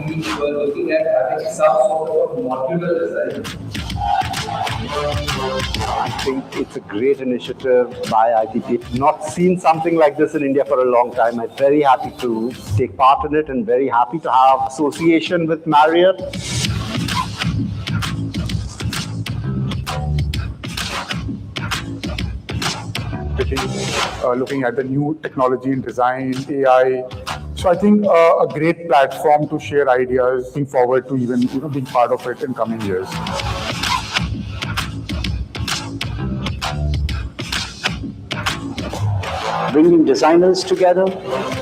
We were looking at having some sort of modular design. I think it's a great initiative by ITP. Not seen something like this in India for a long time. I'm very happy to take part in it and very happy to have association with Marriott. Looking at the new technology and design, AI. So I think a great platform to share ideas, looking forward to even being part of it in coming years. Bringing designers together,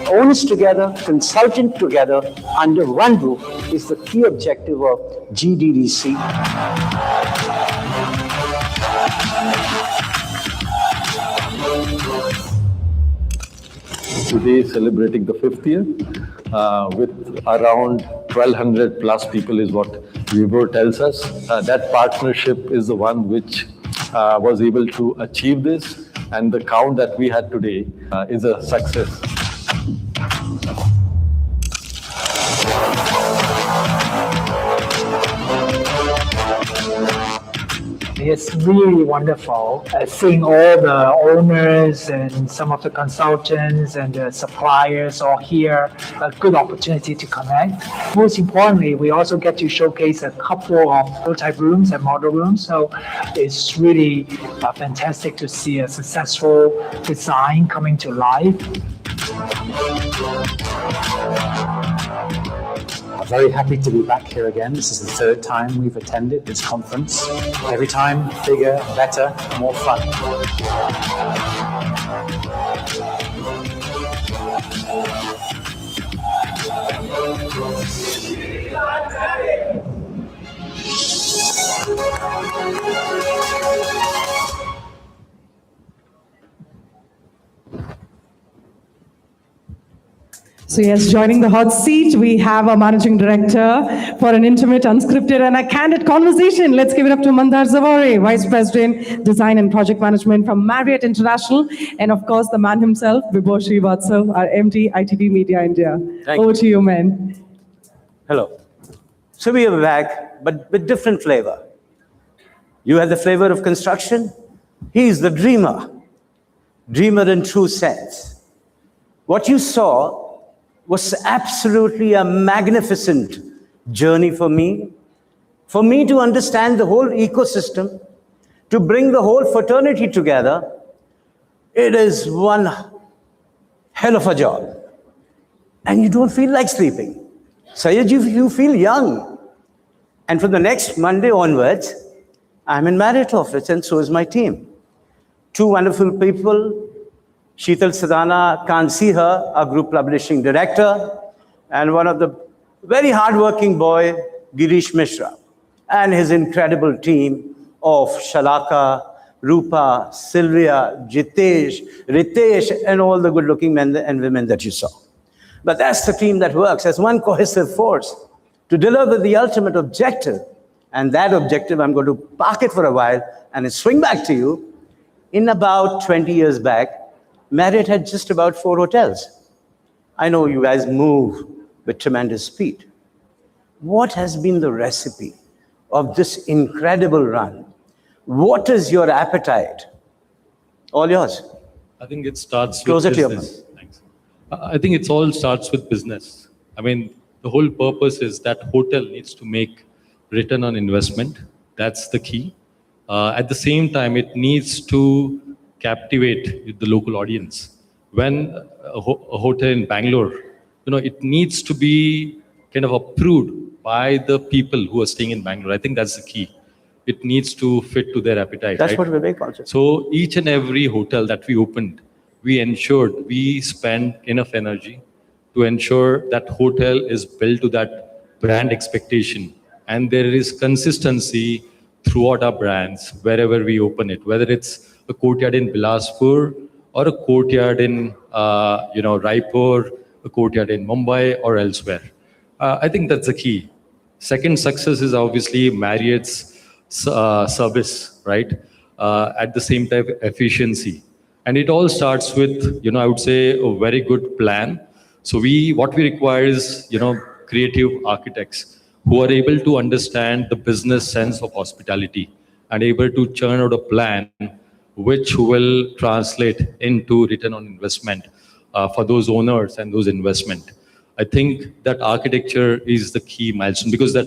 owners together, consultants together under one roof is the key objective of GDDC. Today celebrating the 5th year with around 1,200 plus people is what Vibor tells us. That partnership is the one which was able to achieve this, and the count that we had today is a success. It's really wonderful seeing all the owners and some of the consultants and the suppliers all here. A good opportunity to connect. Most importantly, we also get to showcase a couple of prototype rooms and model rooms. So it's really fantastic to see a successful design coming to life. I'm very happy to be back here again. This is the 3rd time we've attended this conference. Every time, bigger, better, more fun. So yes, joining the hot seat, we have our managing director for an intimate, unscripted, and a candid conversation. Let's give it up to Mandar Zavare, Vice President, Design and Project Management from Marriott International, and of course, the man himself, Vibor Srivatsav, our MD, ITV Media India. Over to you, man. Hello. So we are back, but with different flavor. You have the flavor of construction. He is the dreamer. Dreamer in true sense. What you saw was absolutely a magnificent journey for me to understand the whole ecosystem, to bring the whole fraternity together. It is one hell of a job. And you don't feel like sleeping. Sayed, you feel young. And from the next Monday onwards, I'm in Marriott office, and so is my team. 2 wonderful people. Sheetal Sadana, can't see her, our group publishing director, and one of the very hardworking boy, Girish Mishra, and his incredible team of Shalaka, Rupa, Sylvia, Jitesh, Ritesh, and all the good-looking men and women that you saw. But that's the team that works as one cohesive force to deliver the ultimate objective. And that objective, I'm going to park it for a while and swing back to you. In about 20 years back, Marriott had just about 4 hotels. I know you guys move with tremendous speed. What has been the recipe of this incredible run? What is your appetite? All yours. I think it starts Closer with to your business. Thanks. I think it all starts with business. I mean, the whole purpose is that hotel needs to make return on investment. That's the key. At the same time, it needs to captivate the local audience. When a hotel in Bangalore, it needs to be kind of approved by the people who are staying in Bangalore. I think that's the key. It needs to fit to their appetite. That's right? what Vivek also. So each and every hotel that we opened, we ensured we spend enough energy to ensure that hotel is built to that brand expectation. And there is consistency throughout our brands, wherever we open it, whether it's a courtyard in Bilaspur or a courtyard in Raipur, a courtyard in Mumbai or elsewhere. I think that's the key. Second success is obviously Marriott's service, right? At the same time, efficiency. And it all starts with, I would say, a very good plan. So what we require is, creative architects who are able to understand the business sense of hospitality and able to churn out a plan which will translate into return on investment for those owners and those investment. I think that architecture is the key milestone because that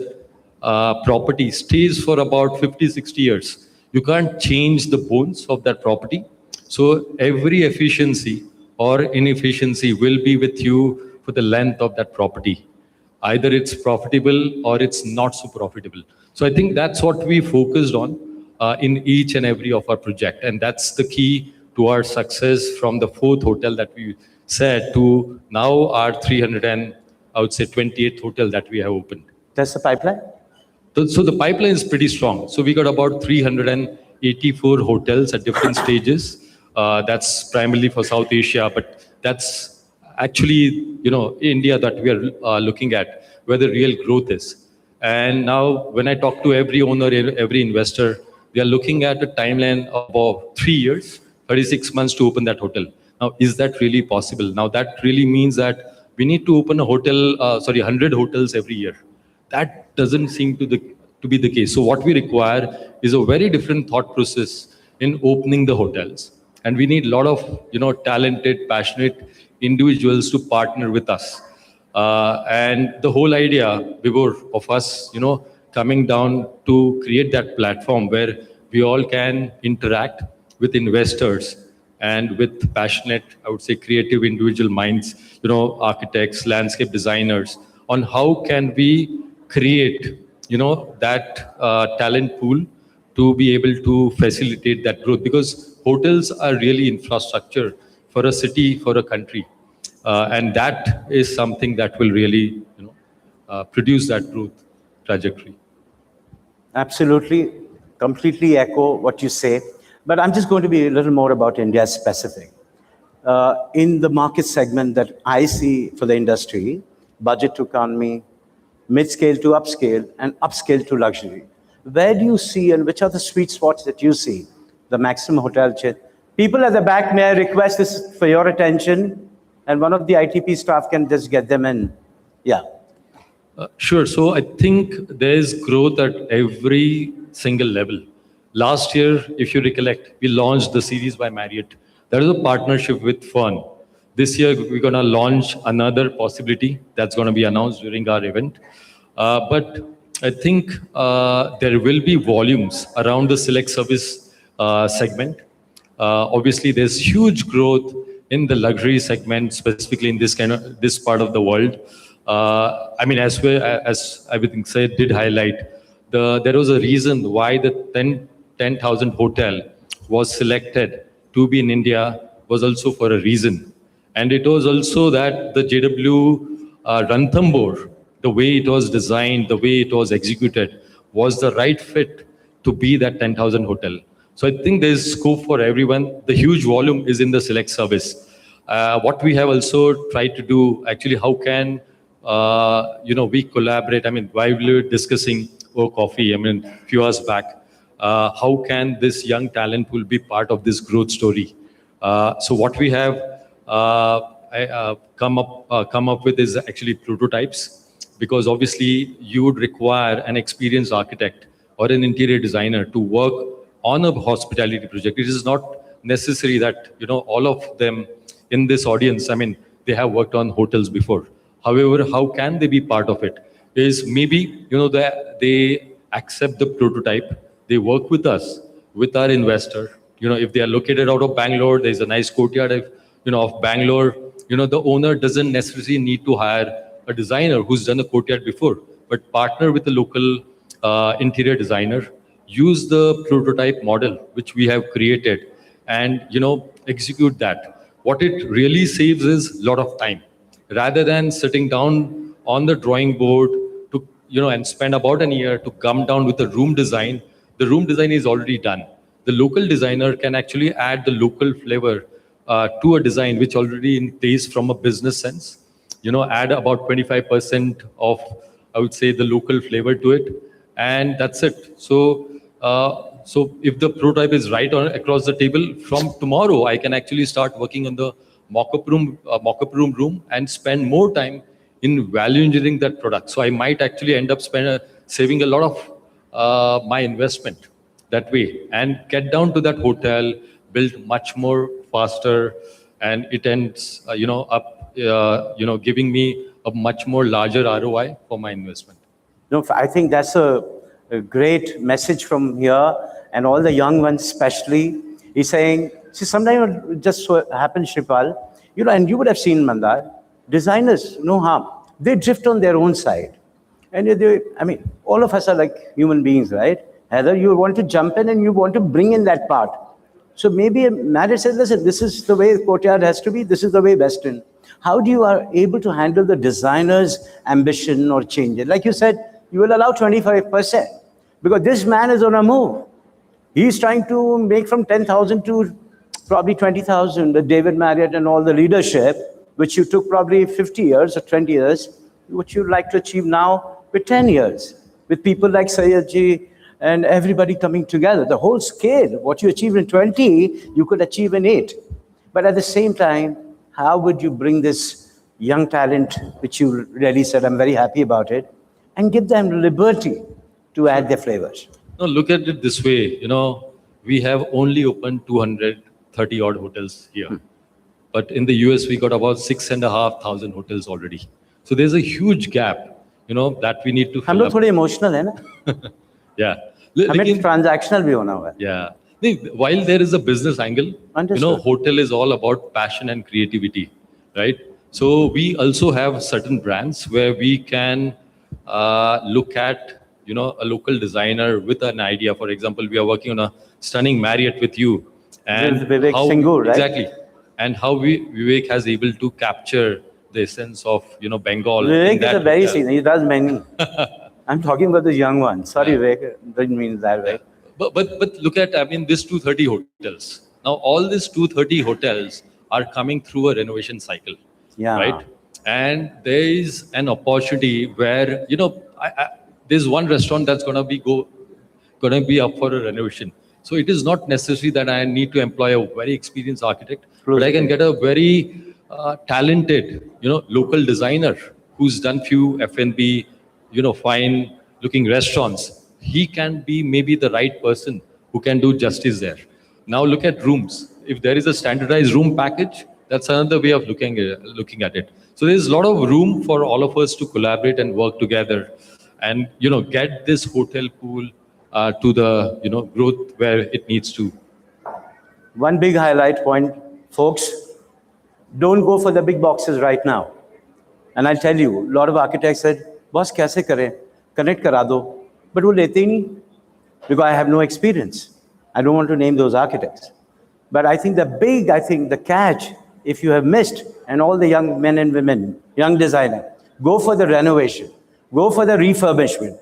property stays for about 50, 60 years. You can't change the bones of that property. So every efficiency or inefficiency will be with you for the length of that property. Either it's profitable or it's not so profitable. So I think that's what we focused on in each and every of our project. And that's the key to our success from the 4th hotel that we said to now our 28th hotel that we have opened. That's the pipeline? So the pipeline is pretty strong. So we got about 384 hotels at different stages. That's primarily for South Asia, but that's actually, India that we are looking at, where the real growth is. And now when I talk to every owner, every investor, they are looking at a timeline of about 3 years, 36 months to open that hotel. Now, is that really possible? Now, that really means that we need to open 100 hotels every year. That doesn't seem to be the case. So what we require is a very different thought process in opening the hotels. And we need a lot of, talented, passionate individuals to partner with us. And the whole idea, Vibhor, of us, coming down to create that platform where we all can interact with investors and with passionate, I would say, creative individual minds, architects, landscape designers, on how can we create, that talent pool to be able to facilitate that growth. Because hotels are really infrastructure for a city, for a country. And that is something that will really produce that growth trajectory. Absolutely, completely echo what you say. But I'm just going to be a little more about India specific. In the market segment that I see for the industry, budget to economy, mid-scale to upscale, and upscale to luxury. Where do you see and which are the sweet spots that you see? The maximum hotel chain. People at the back, may I request this for your attention? And one of the ITP staff can just get them in. Yeah. Sure. So I think there is growth at every single level. Last year, if you recollect, we launched the series by Marriott. There is a partnership with Fern. This year, we're going to launch another possibility that's going to be announced during our event. But I think there will be volumes around the select service segment. Obviously, there's huge growth in the luxury segment, specifically in this part of the world. I mean, as I would say, did highlight, there was a reason why the 10,000 hotel was selected to be in India was also for a reason. And it was also that the JW Ranthambore, the way it was designed, the way it was executed, was the right fit to be that 10,000 hotel. So I think there's scope for everyone. The huge volume is in the select service. What we have also tried to do, actually, how can we collaborate? I mean, while we were discussing over coffee, a few hours back, how can this young talent will be part of this growth story? So what we have come up with is actually prototypes, because obviously you would require an experienced architect or an interior designer to work on a hospitality project. It is not necessary that all of them in this audience, they have worked on hotels before. However, how can they be part of it? Is maybe they accept the prototype, they work with us, with our investor. If they are located out of Bangalore, there's a nice courtyard of Bangalore. The owner doesn't necessarily need to hire a designer who's done a courtyard before, but partner with a local interior designer, use the prototype model which we have created, and execute that. What it really saves is a lot of time, rather than sitting down on the drawing board to and spend about a year to come down with a room design. The room design is already done. The local designer can actually add the local flavor to a design which already in place from a business sense. Add about 25% of, I would say, the local flavor to it, and that's it. So if the prototype is right across the table, from tomorrow I can actually start working on the mock-up room and spend more time in value engineering that product. So I might actually end up saving a lot of my investment that way, and get down to that hotel, build much more faster, and it ends up giving me a much more larger ROI for my investment. No, I think that's a great message from here, and all the young ones especially. He's saying, see, sometimes it just so happens, Shripal, and you would have seen, Mandar, designers, no harm, they drift on their own side. And all of us are like human beings, right? Heather, you want to jump in and you want to bring in that part. So maybe a manager says, listen, this is the way courtyard has to be, this is the way Western. How do you are able to handle the designer's ambition or change it? Like you said, you will allow 25%, because this man is on a move. He's trying to make from 10,000 to probably 20,000 with David Marriott and all the leadership, which you took probably 50 years or 20 years, which you'd like to achieve now with 10 years, with people like Sayedji and everybody coming together. The whole scale, what you achieve in 20, you could achieve in 8. But at the same time, how would you bring this young talent, which you really said, I'm very happy about it, and give them liberty to add their flavors? No, look at it this way, we have only opened 230 odd hotels here. But in the US, we got about 6,500 hotels already. So there's a huge gap, that we need to fill up. I'm emotional, hai na? Yeah. Transactional bhi hona hua hai. Yeah. While there is a business angle, hotel is all about passion and creativity, right? So we also have certain brands where we can look at a local designer with an idea. For example, we are working on a stunning Marriott with you. And Vivek Singhur, right? Exactly. And how Vivek has able to capture the essence of, Bengal. Vivek is a very senior, he does many. I'm talking about the young one. Sorry, Vivek, didn't mean that way. But look at, these 230 hotels. Now, all these 230 hotels are coming through a renovation cycle, right? And there is an opportunity where, there's one restaurant that's going to be up for a renovation. So it is not necessary that I need to employ a very experienced architect, but I can get a very talented, local designer who's done few F&B, fine looking restaurants. He can be maybe the right person who can do justice there. Now look at rooms. If there is a standardized room package, that's another way of looking at it. So there's a lot of room for all of us to collaborate and work together, and get this hotel pool to the growth where it needs to. One big highlight point, folks, don't go for the big boxes right now. And I'll tell you, a lot of architects said, boss, kaise kare? Connect kara do. But wo lete hi nahi, because I have no experience. I don't want to name those architects. But I think the catch, if you have missed, and all the young men and women, young designer, go for the renovation, go for the refurbishment.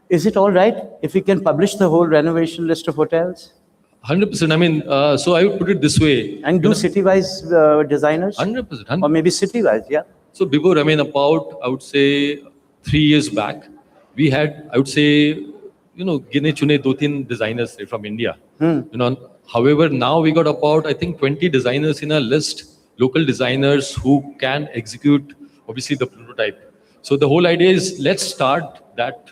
Is it all right if we can publish the whole renovation list of hotels? 100%. So I would put it this way. And do city-wise designers? 100%. Or maybe city-wise, yeah. So before, about, I would say, 3 years back, we had, I would say, gine chune 2-3 designers from India. However, now we got about, I think, 20 designers in a list, local designers who can execute, obviously, the prototype. So the whole idea is, let's start that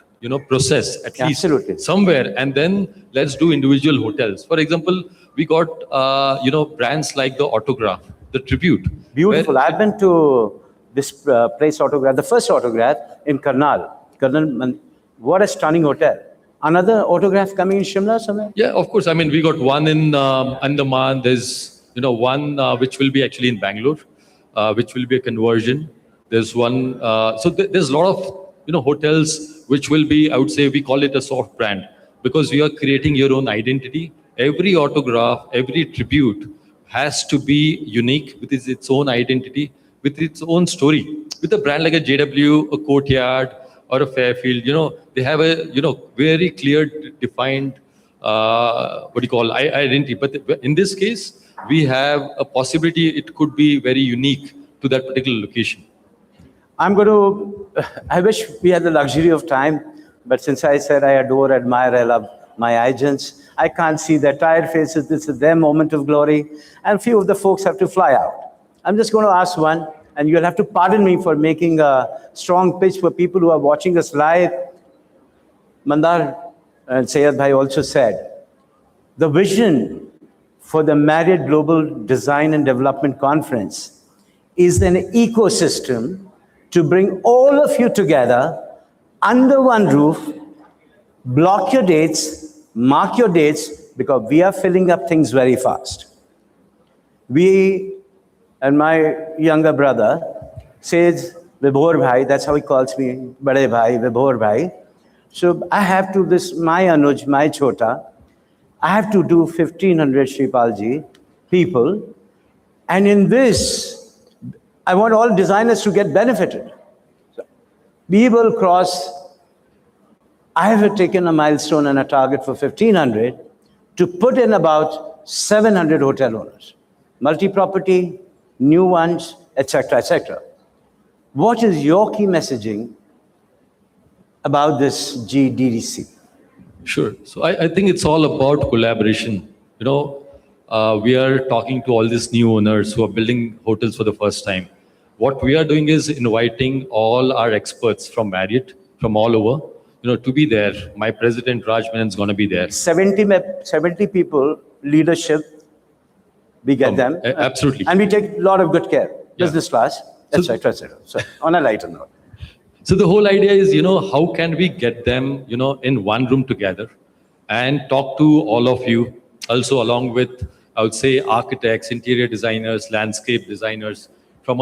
process at least somewhere, and then let's do individual hotels. For example, we got brands like the Autograph, the Tribute. Beautiful. I've been to this place, Autograph, the first Autograph in Karnal. What a stunning hotel. Another Autograph coming in Shimla somewhere? Yeah, of course. We got one in Andaman. There's one which will be actually in Bangalore, which will be a conversion. There's one, there's a lot of, hotels which will be, I would say, we call it a soft brand because you are creating your own identity. Every autograph, every tribute has to be unique with its own identity, with its own story. With a brand like a JW, a Courtyard, or a Fairfield, they have a, very clear, defined, identity. But in this case, we have a possibility it could be very unique to that particular location. I wish we had the luxury of time, but since I said I adore, admire, I love my iGens, I can't see their tired faces. This is their moment of glory. And few of the folks have to fly out. I'm just going to ask one, and you'll have to pardon me for making a strong pitch for people who are watching us live. Mandar and Sayed Bhai also said, the vision for the Marriott Global Design and Development Conference is an ecosystem to bring all of you together under one roof, block your dates, mark your dates, because we are filling up things very fast. We, and my younger brother, says Vibhor Bhai, that's how he calls me, Bade Bhai, Vibhor Bhai. So I have to, my Anuj, my Chota, I have to do 1,500 Shripalji people. And in this, I want all designers to get benefited. So we will cross, I have taken a milestone and a target for 1,500 to put in about 700 hotel owners, multi-property, new ones, etc., etc. What is your key messaging about this GDDC? Sure. So I think it's all about collaboration. We are talking to all these new owners who are building hotels for the first time. What we are doing is inviting all our experts from Marriott, from all over, to be there. My president, Raj Menon, is going to be there. 70 people, leadership, we get them. Absolutely. And we take a lot of good care. Business class, etc., etc. So on a lighter note. So the whole idea is, how can we get them, in one room together and talk to all of you, also along with, I would say, architects, interior designers, landscape designers, from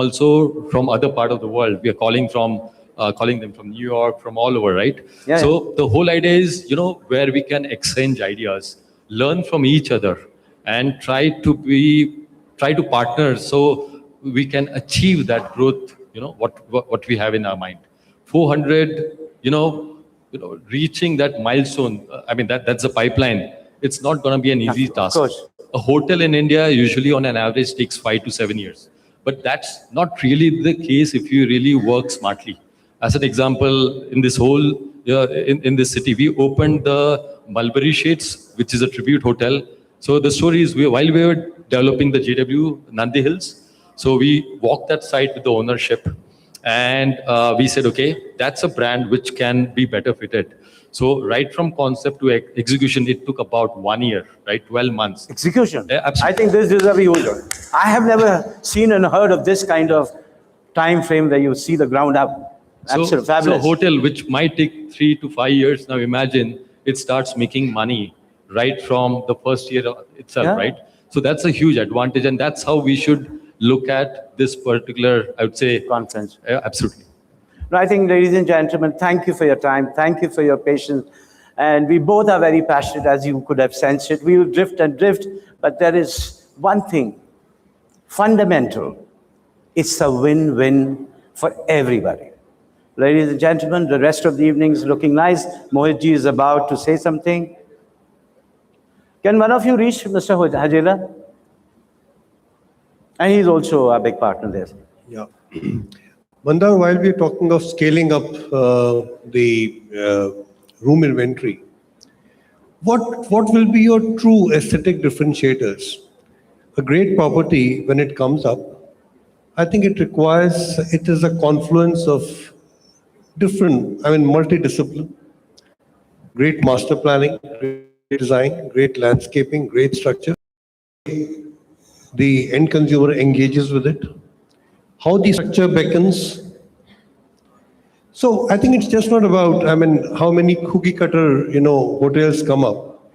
other part of the world. We are calling them from New York, from all over, right? Yeah, so the whole idea is, where we can exchange ideas, learn from each other, and try to partner so we can achieve that growth, what we have in our mind. 400, reaching that milestone, that's a pipeline. It's not going to be an easy task. Of course. A hotel in India usually on an average takes 5 to 7 years. But that's not really the case if you really work smartly. As an example, in this whole, in this city, we opened the Mulberry Shades, which is a tribute hotel. So the story is, while we were developing the JW Nandi Hills, so we walked that site with the ownership. And we said, okay, that's a brand which can be better fitted. So right from concept to execution, it took about 1 year, right? 12 months. Execution? Yeah, absolutely. I think this deserves a huge one. I have never seen and heard of this kind of time frame where you see the ground up. Absolutely fabulous. So a hotel which might take 3 to 5 years, now imagine it starts making money right from the first year itself, right? So that's a huge advantage, and that's how we should look at this particular, I would say, conference. Absolutely. No, I think, ladies and gentlemen, thank you for your time. Thank you for your patience. And we both are very passionate, as you could have sensed it. We will drift and drift, but there is one thing, fundamental. It's a win-win for everybody. Ladies and gentlemen, the rest of the evening is looking nice. Mohitji is about to say something. Can one of you reach Mr. Hajela? And he's also a big partner there. Yeah. Mandar, while we're talking of scaling up the room inventory, what will be your true aesthetic differentiators? A great property, when it comes up, I think it is a confluence of different, multidiscipline, great master planning, great design, great landscaping, great structure. The end consumer engages with it, how the structure beckons. So I think it's just not about, how many cookie cutter, hotels come up.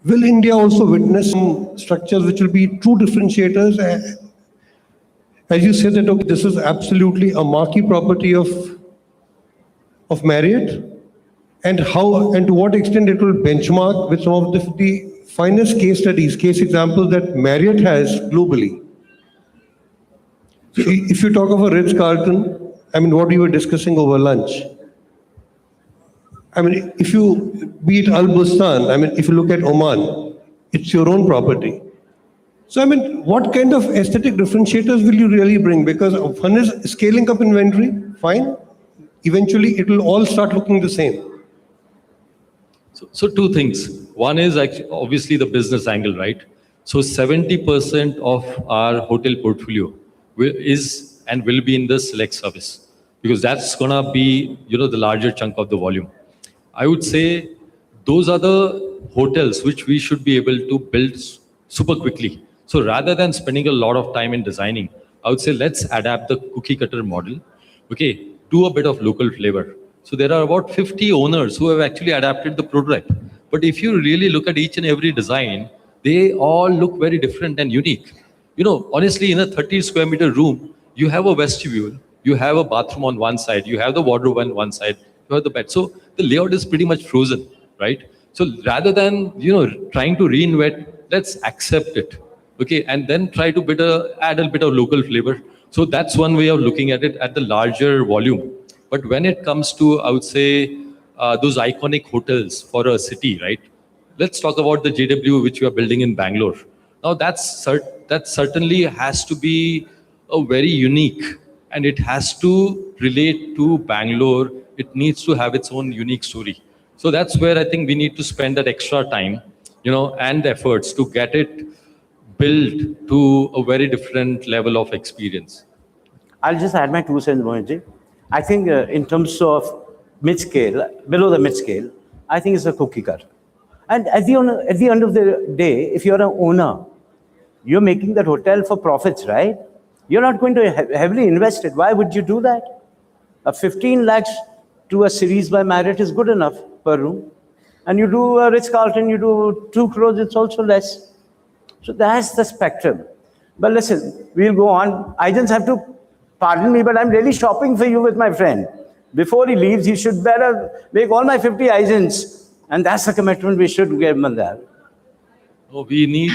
Will India also witness some structures which will be true differentiators? as you said that, okay, this is absolutely a marquee property of Marriott, and how and to what extent it will benchmark with some of the finest case studies, case examples that Marriott has globally. So if you talk of a Ritz-Carlton, I mean, what we were discussing over lunch, I mean, if you be it Al Bustan, I mean, if you look at Oman, it's your own property. So, I mean, what kind of aesthetic differentiators will you really bring? Because one is scaling up inventory, fine. Eventually, it will all start looking the same. So two things. One is actually obviously the business angle, right? So 70% of our hotel portfolio is and will be in the select service, because that's gonna be, you know, the larger chunk of the volume. I would say those are the hotels which we should be able to build super quickly. So rather than spending a lot of time in designing, I would say let's adapt the cookie cutter model, okay, to a bit of local flavor. So there are about 50 owners who have actually adapted the prototype. But if you really look at each and every design, they all look very different and unique. You know, honestly, in a 30 square meter room, you have a vestibule, you have a bathroom on one side, you have the wardrobe on one side, you have the bed. So the layout is pretty much frozen, right? So rather than, you know, trying to reinvent, let's accept it, okay? And then try to add a bit of local flavor. So that's one way of looking at it at the larger volume. But when it comes to, I would say, those iconic hotels for a city, right? Let's talk about the JW, which we are building in Bangalore. Now that certainly has to be a very unique, and it has to relate to Bangalore. It needs to have its own unique story. So that's where I think we need to spend that extra time, you know, and efforts to get it built to a very different level of experience. I'll just add my 2 cents, Mohanji. I think in terms of mid-scale, below the mid-scale, I think it's a cookie cutter. And at the end of the day, if you're an owner, you're making that hotel for profits, right? You're not going to heavily invest it. Why would you do that? A 15 lakhs to a series by Marriott is good enough per room. And you do a Ritz-Carlton, you do 2 crores, it's also less. So that's the spectrum. But listen, we'll go on. I just have to pardon me, but I'm really shopping for you with my friend. Before he leaves, he should better make all my 50 iGens. And that's the commitment we should give Mandar. Oh, we need,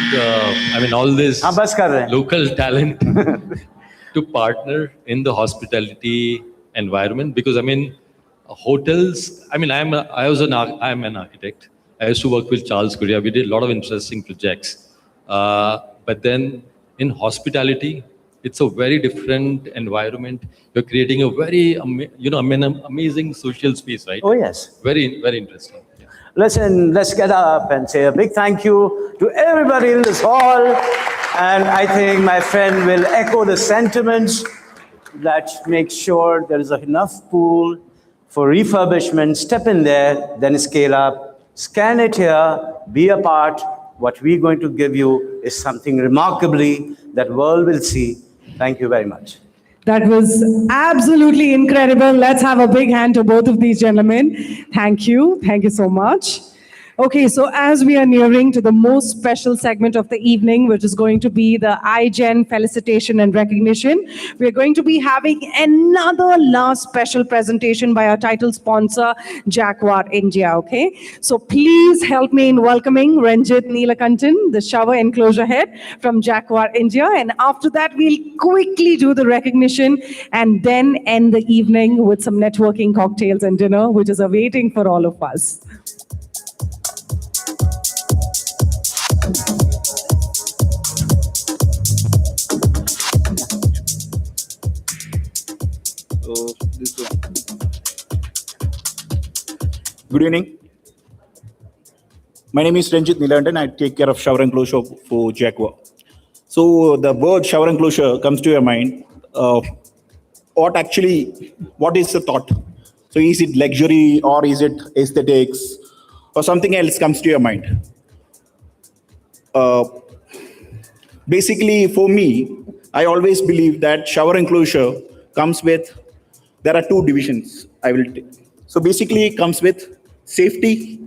all this local talent to partner in the hospitality environment. Because hotels, I'm an architect. I used to work with Charles Gurria. We did a lot of interesting projects. But then in hospitality, it's a very different environment. You're creating a very, amazing social space, right? Oh, yes. Very, very interesting. Yeah. Listen, let's get up and say a big thank you to everybody in this hall. And I think my friend will echo the sentiments that make sure there is enough pool for refurbishment. Step in there, then scale up. Scan it here, be a part. What we're going to give you is something remarkably that world will see. Thank you very much. That was absolutely incredible. Let's have a big hand to both of these gentlemen. Thank you. Thank you so much. Okay, so as we are nearing to the most special segment of the evening, which is going to be the iGen felicitation and recognition, we're going to be having another last special presentation by our title sponsor, Jaguar India, okay? So please help me in welcoming Ranjit Neelakantan, the shower enclosure head from Jaguar India. And after that, we'll quickly do the recognition and then end the evening with some networking cocktails and dinner, which is awaiting for all of us. Good evening. My name is Ranjit Neelakantan. I take care of shower enclosure for Jaguar. So the word shower enclosure comes to your mind. What is the thought? So is it luxury or is it aesthetics or something else comes to your mind? Basically, for me, I always believe that shower enclosure comes with, there are 2 divisions I will take. So basically it comes with safety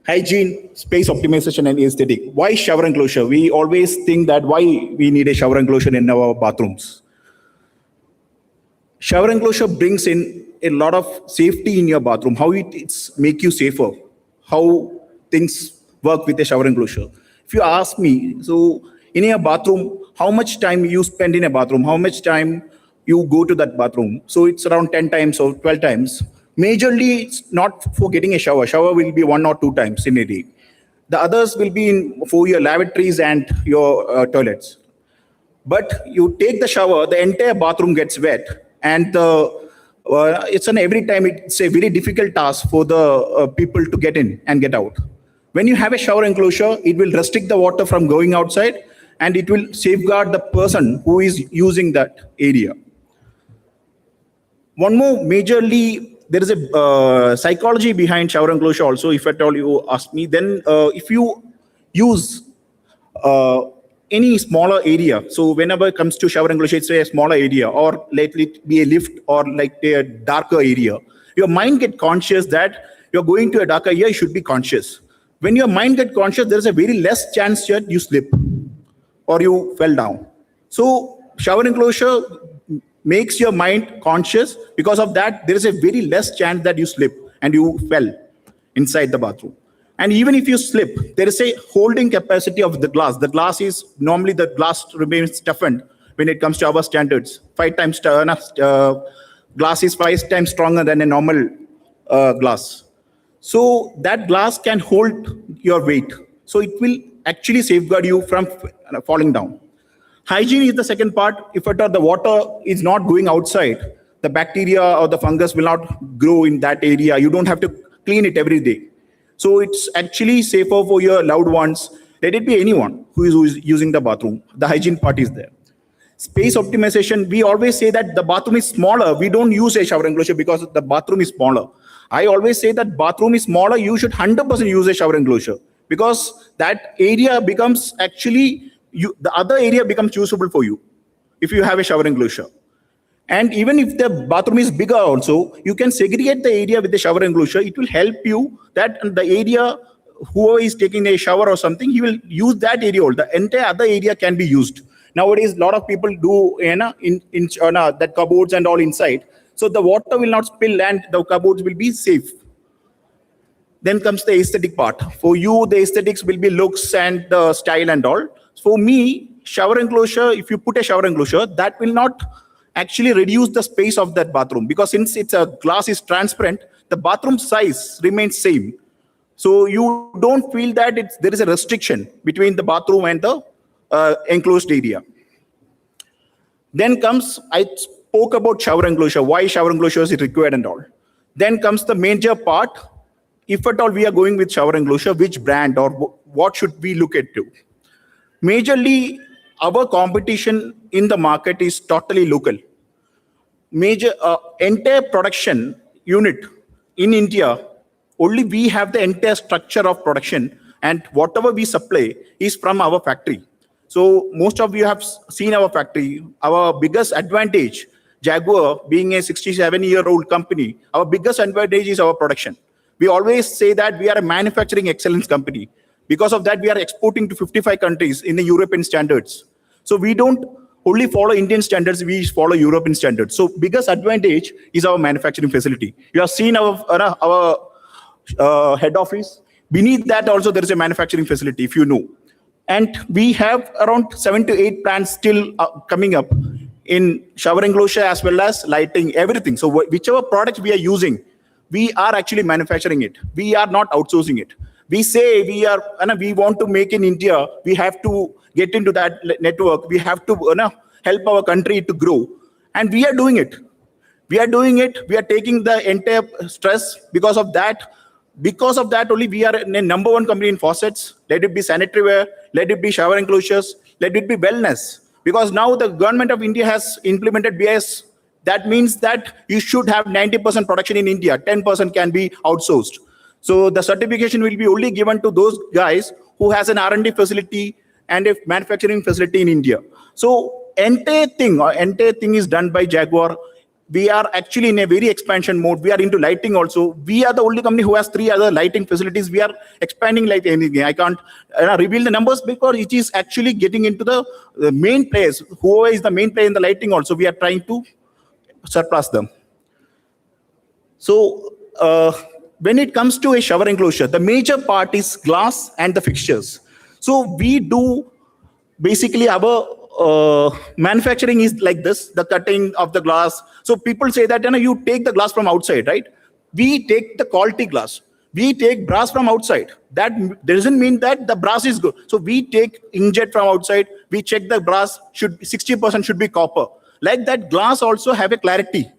hygiene, space optimization, and aesthetic. Why shower enclosure? We always think that why we need a shower enclosure in our bathrooms. Shower enclosure brings in a lot of safety in your bathroom. How it's make you safer. How things work with a shower enclosure. If you ask me, so in your bathroom, how much time you spend in a bathroom? How much time you go to that bathroom? So it's around 10 times or 12 times. Majorly, it's not for getting a shower. Shower will be 1 or 2 times in a day. The others will be for your lavatories and your toilets. But you take the shower, the entire bathroom gets wet. And it's an every time it's a very difficult task for the people to get in and get out. When you have a shower enclosure, it will restrict the water from going outside, and it will safeguard the person who is using that area. One more majorly, there is a psychology behind shower enclosure also. If at all you ask me, then if you use any smaller area, so whenever it comes to shower enclosure, it's a smaller area, or let it be a lift, or like a darker area, your mind get conscious that you're going to a darker area. You should be conscious. When your mind get conscious, there's a very less chance that you slip or you fell down. So shower enclosure makes your mind conscious. Because of that, there is a very less chance that you slip and you fell inside the bathroom. And even if you slip, there is a holding capacity of the glass. The glass is, normally the glass remains toughened when it comes to our standards. 5 times, glass is 5 times stronger than a normal glass. So that glass can hold your weight. So it will actually safeguard you from falling down. Hygiene is the second part. If at all the water is not going outside, the bacteria or the fungus will not grow in that area. You don't have to clean it every day. So it's actually safer for your loved ones. Let it be anyone who is using the bathroom. The hygiene part is there. Space optimization, we always say that the bathroom is smaller. We don't use a shower enclosure because the bathroom is smaller. I always say that bathroom is smaller. You should 100% use a shower enclosure, because that area becomes actually, the other area becomes usable for you if you have a shower enclosure. And even if the bathroom is bigger also, you can segregate the area with the shower enclosure. It will help you that the area, whoever is taking a shower or something, he will use that area. The entire other area can be used. Nowadays, a lot of people do that cupboards and all inside. So the water will not spill and the cupboards will be safe. Then comes the aesthetic part. For you, the aesthetics will be looks and the style and all. For me, shower enclosure, if you put a shower enclosure, that will not actually reduce the space of that bathroom, because since it's a glass is transparent, the bathroom size remains same. So you don't feel that there is a restriction between the bathroom and the enclosed area. Then comes, I spoke about shower enclosure, why shower enclosure is required and all. Then comes the major part. If at all we are going with shower enclosure, which brand or what should we look at to? Majorly, our competition in the market is totally local. Major entire production unit in India, only we have the entire structure of production, and whatever we supply is from our factory. So most of you have seen our factory. Our biggest advantage, Jaguar being a 67-year-old company, our biggest advantage is our production. We always say that we are a manufacturing excellence company. Because of that, we are exporting to 55 countries in the European standards. So we don't only follow Indian standards, we follow European standards. So biggest advantage is our manufacturing facility. You have seen our head office. Beneath that also there is a manufacturing facility, if you know. And we have around 7 to 8 plants still coming up in shower enclosure as well as lighting, everything. So whichever product we are using, we are actually manufacturing it. We are not outsourcing it. We say we want to make in India, we have to get into that network. We have to help our country to grow. And we are doing it. We are doing it. We are taking the entire stress because of that. Because of that only we are a #1 company in faucets. Let it be sanitary ware, let it be shower enclosures, let it be wellness. Because now the government of India has implemented BIS. That means that you should have 90% production in India, 10% can be outsourced. So the certification will be only given to those guys who has an R&D facility and a manufacturing facility in India. So entire thing is done by Jaguar. we are actually in a very expansion mode. We are into lighting also. We are the only company who has 3 other lighting facilities. We are expanding like anything. I can't reveal the numbers because it is actually getting into the main players. Whoever is the main player in the lighting also, we are trying to surpass them. So when it comes to a shower enclosure, the major part is glass and the fixtures. So we do basically our manufacturing is like this, the cutting of the glass. So people say that you take the glass from outside, right? We take the quality glass. We take brass from outside. That doesn't mean that the brass is good. So we take inkjet from outside. We check the brass, 60% should be copper. Like that, glass also have a clarity.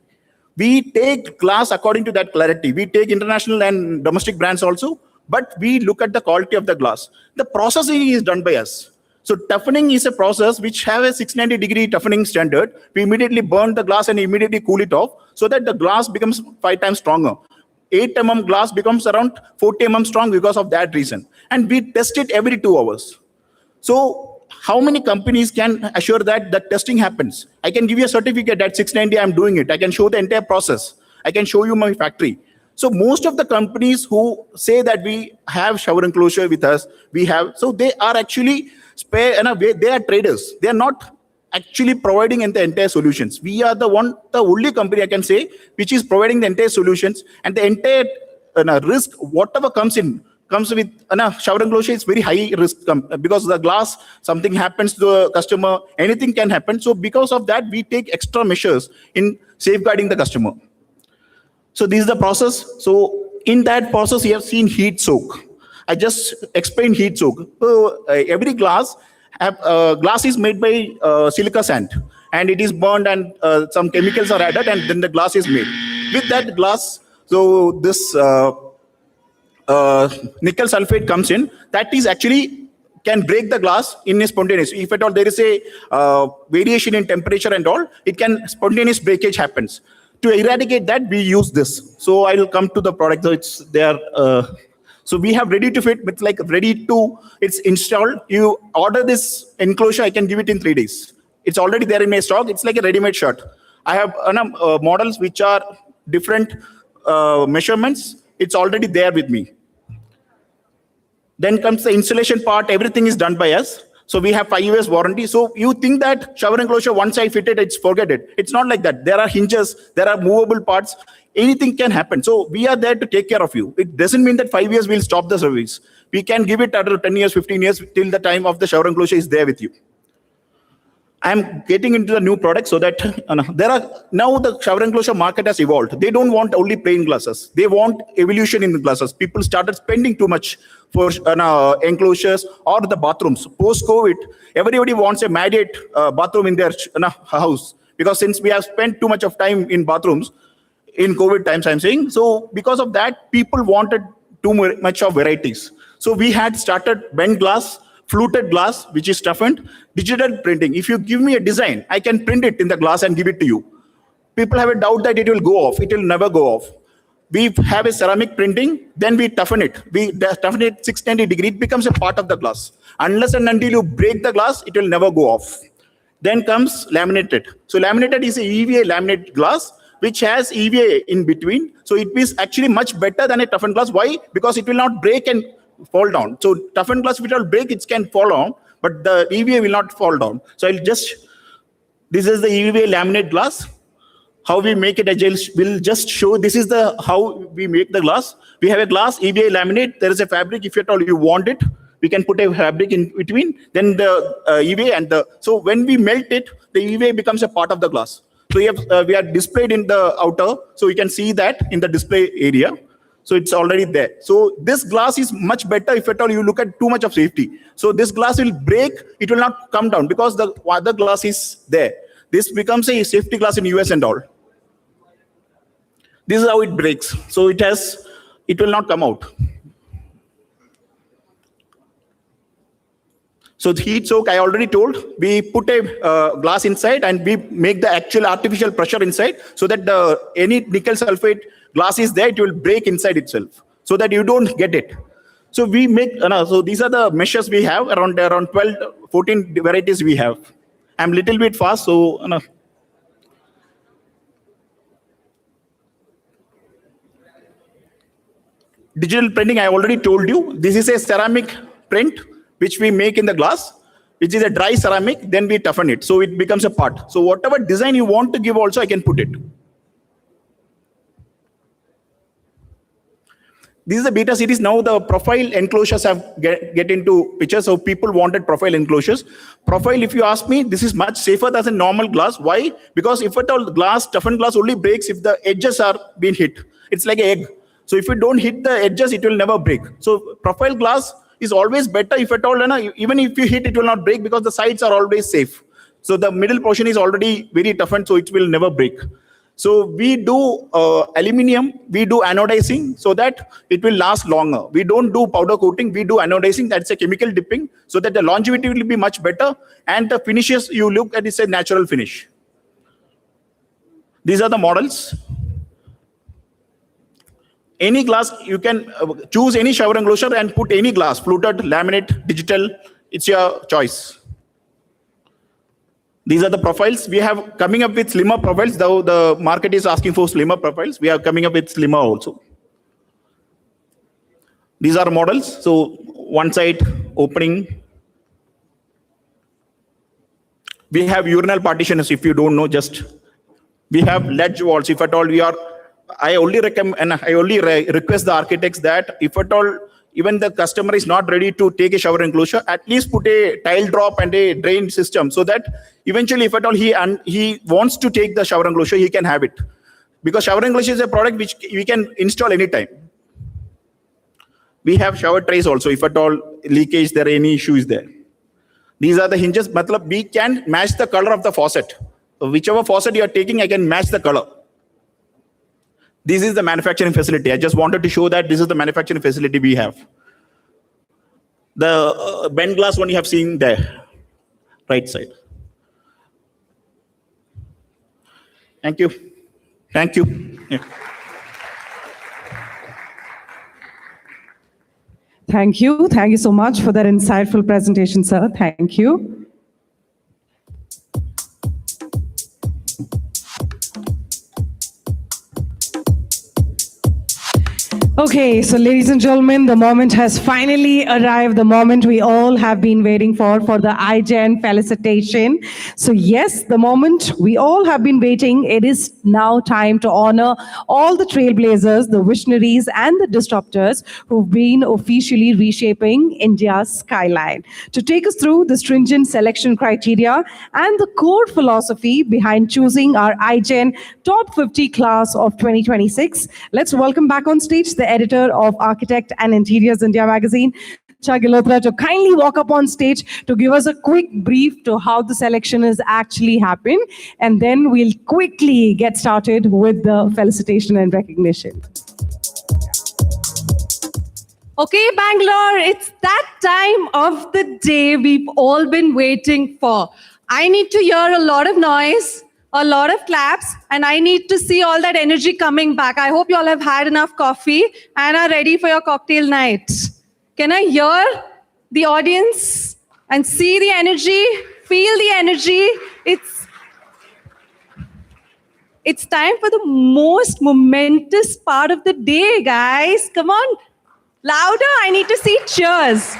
We take glass according to that clarity. We take international and domestic brands also, but we look at the quality of the glass. The processing is done by us. So toughening is a process which have a 690-degree toughening standard. We immediately burn the glass and immediately cool it off so that the glass becomes 5 times stronger. 8 mm glass becomes around 40 mm strong because of that reason. And we test it every 2 hours. So how many companies can assure that the testing happens? I can give you a certificate at 690, I'm doing it. I can show the entire process. I can show you my factory. So most of the companies who say that we have shower enclosure with us, so they are actually they are traders. They are not actually providing the entire solutions. We are the only company I can say which is providing the entire solutions, and the entire risk, whatever comes with shower enclosure is very high risk because the glass, something happens to the customer, anything can happen. So because of that, we take extra measures in safeguarding the customer. So this is the process. So in that process, you have seen heat soak. I just explained heat soak. So every glass is made by silica sand, and it is burned, and some chemicals are added, and then the glass is made. With that glass, so this nickel sulfate comes in. That is actually can break the glass in a spontaneous. If at all there is a variation in temperature and all, it can spontaneous breakage happens. To eradicate that, we use this. So I will come to the product. So it's there. So we have ready to fit, with like ready to, it's installed. You order this enclosure, I can give it in 3 days. It's already there in my stock. It's like a ready-made shirt. I have models which are different measurements. It's already there with me. Then comes the installation part. Everything is done by us. So we have 5 years warranty. So you think that shower enclosure, once I fit it, it's forget it. It's not like that. There are hinges, there are movable parts. Anything can happen. So we are there to take care of you. It doesn't mean that 5 years we'll stop the service. We can give it after 10 years, 15 years, till the time of the shower enclosure is there with you. I'm getting into the new product so that now the shower enclosure market has evolved. They don't want only plain glasses. They want evolution in the glasses. People started spending too much for enclosures or the bathrooms. Post-COVID, everybody wants a mandate bathroom in their house, because since we have spent too much of time in bathrooms in COVID times, I'm saying. So because of that, people wanted too much of varieties. So we had started bent glass, fluted glass, which is toughened, digital printing. If you give me a design, I can print it in the glass and give it to you. People have a doubt that it will go off. It will never go off. We have a ceramic printing, then we toughen it. We toughen it 690 degrees, it becomes a part of the glass. Unless and until you break the glass, it will never go off. Then comes laminated. So laminated is a EVA laminate glass, which has EVA in between. So it is actually much better than a toughened glass. Why? Because it will not break and fall down. So toughened glass, if it will break, it can fall down, but the EVA will not fall down. So this is the EVA laminate glass. How we make it, will just show. This is how we make the glass. We have a glass, EVA laminate. There is a fabric. If at all you want it, we can put a fabric in between. Then the EVA and so when we melt it, the EVA becomes a part of the glass. So we are displayed in the outer, so you can see that in the display area. So it's already there. So this glass is much better if at all you look at too much of safety. So this glass will break, it will not come down because the other glass is there. This becomes a safety glass in US and all. This is how it breaks. So it will not come out. So the heat soak, I already told, we put a glass inside and we make the actual artificial pressure inside so that any nickel sulfate glass is there, it will break inside itself so that you don't get it. So we make, so these are the measures we have, around 12, 14 varieties we have. I'm little bit fast, so Digital printing, I already told you. This is a ceramic print, which we make in the glass, which is a dry ceramic, then we toughen it. So it becomes a part. So whatever design you want to give also, I can put it. This is the beta series. Now the profile enclosures have get into picture. So people wanted profile enclosures. Profile, if you ask me, this is much safer than a normal glass. Why? Because if at all glass, toughened glass only breaks if the edges are being hit. It's like an egg. So if you don't hit the edges, it will never break. So profile glass is always better if at all, even if you hit, it will not break because the sides are always safe. So the middle portion is already very toughened, so it will never break. So we do aluminum, we do anodizing so that it will last longer. We don't do powder coating, we do anodizing, that's a chemical dipping, so that the longevity will be much better, and the finishes you look at is a natural finish. These are the models. Any glass, you can choose any shower enclosure and put any glass, fluted, laminate, digital, it's your choice. These are the profiles. We have coming up with slimmer profiles, though the market is asking for slimmer profiles. We are coming up with slimmer also. These are models. So one side opening. We have urinal partitions, if you don't know, just we have ledge walls. If at all we are, I only recommend and I only request the architects that if at all even the customer is not ready to take a shower enclosure, at least put a tile drop and a drain system so that eventually if at all he wants to take the shower enclosure, he can have it. Because shower enclosure is a product which we can install anytime. We have shower trays also. If at all leakage, there any issue is there. These are the hinges. Matlab, we can match the color of the faucet. So whichever faucet you are taking, I can match the color. This is the manufacturing facility. I just wanted to show that this is the manufacturing facility we have. The bent glass one you have seen there, right side. Thank you. Thank you. Yeah. Thank you. Thank you so much for that insightful presentation, sir. Thank you. Okay, so ladies and gentlemen, the moment has finally arrived, the moment we all have been waiting for the iGen felicitation. So yes, the moment we all have been waiting, it is now time to honor all the trailblazers, the visionaries, and the disruptors who've been officially reshaping India's skyline. To take us through the stringent selection criteria and the core philosophy behind choosing our iGen Top 50 class of 2026, let's welcome back on stage the editor of Architect and Interiors India magazine, Gilhotra, to kindly walk up on stage to give us a quick brief to how the selection has actually happened, and then we'll quickly get started with the felicitation and recognition. Okay, Bangalore, it's that time of the day we've all been waiting for. I need to hear a lot of noise, a lot of claps, and I need to see all that energy coming back. I hope you all have had enough coffee and are ready for your cocktail night. Can I hear the audience and see the energy, feel the energy? It's time for the most momentous part of the day, guys. Come on, louder, I need to see cheers.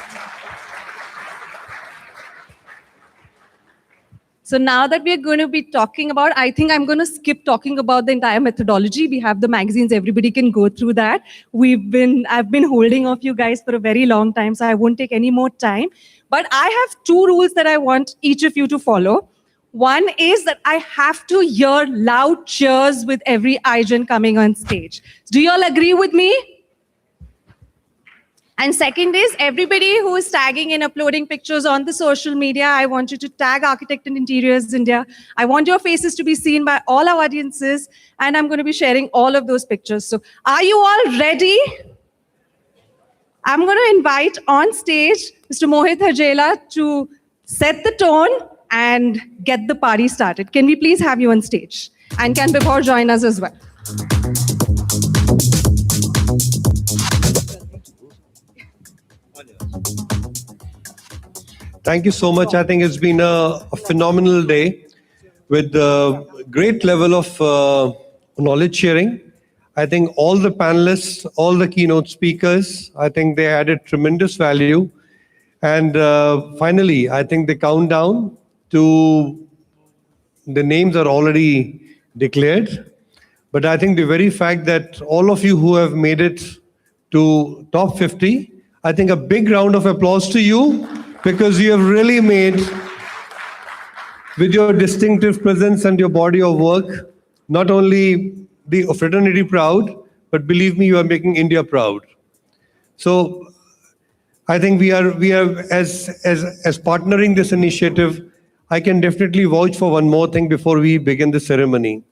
So now that we're going to be talking about, I think I'm going to skip talking about the entire methodology. We have the magazines, everybody can go through that. I've been holding off you guys for a very long time, so I won't take any more time. But I have two rules that I want each of you to follow. One is that I have to hear loud cheers with every iGen coming on stage. Do you all agree with me? And second is, everybody who is tagging and uploading pictures on the social media, I want you to tag Architect and Interiors India. I want your faces to be seen by all our audiences, and I'm going to be sharing all of those pictures. So are you all ready? I'm going to invite on stage Mr. Mohit Harjela to set the tone and get the party started. Can we please have you on stage? And can Bipor join us as well? Thank you so much. I think it's been a phenomenal day with a great level of knowledge sharing. I think all the panelists, all the keynote speakers, I think they added tremendous value. And finally, I think the countdown to the names are already declared. But I think the very fact that all of you who have made it to top 50, I think a big round of applause to you, because you have really made, with your distinctive presence and your body of work, not only the fraternity proud, but believe me, you are making India proud. So I think we are as partnering this initiative, I can definitely vouch for one more thing before we begin the ceremony.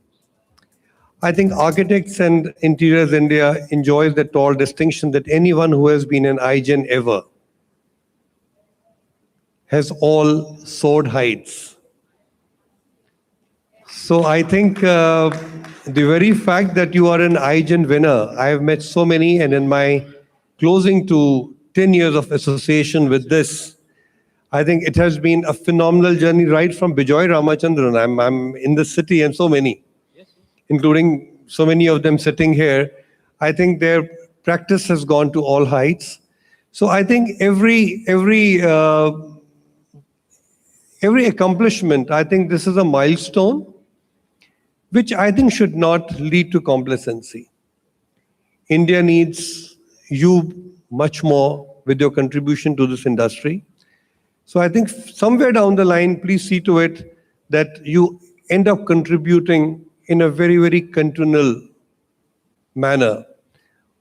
I think Architects and Interiors India enjoys the tall distinction that anyone who has been an iGen ever has all soared heights. So I think the very fact that you are an iGen winner, I have met so many, and in my closing to 10 years of association with this, I think it has been a phenomenal journey right from Bijoy Ramachandran. I'm in the city, and so many, including so many of them sitting here. I think their practice has gone to all heights. So I think every accomplishment, I think this is a milestone, which I think should not lead to complacency. India needs you much more with your contribution to this industry. So I think somewhere down the line, please see to it that you end up contributing in a very, very continual manner.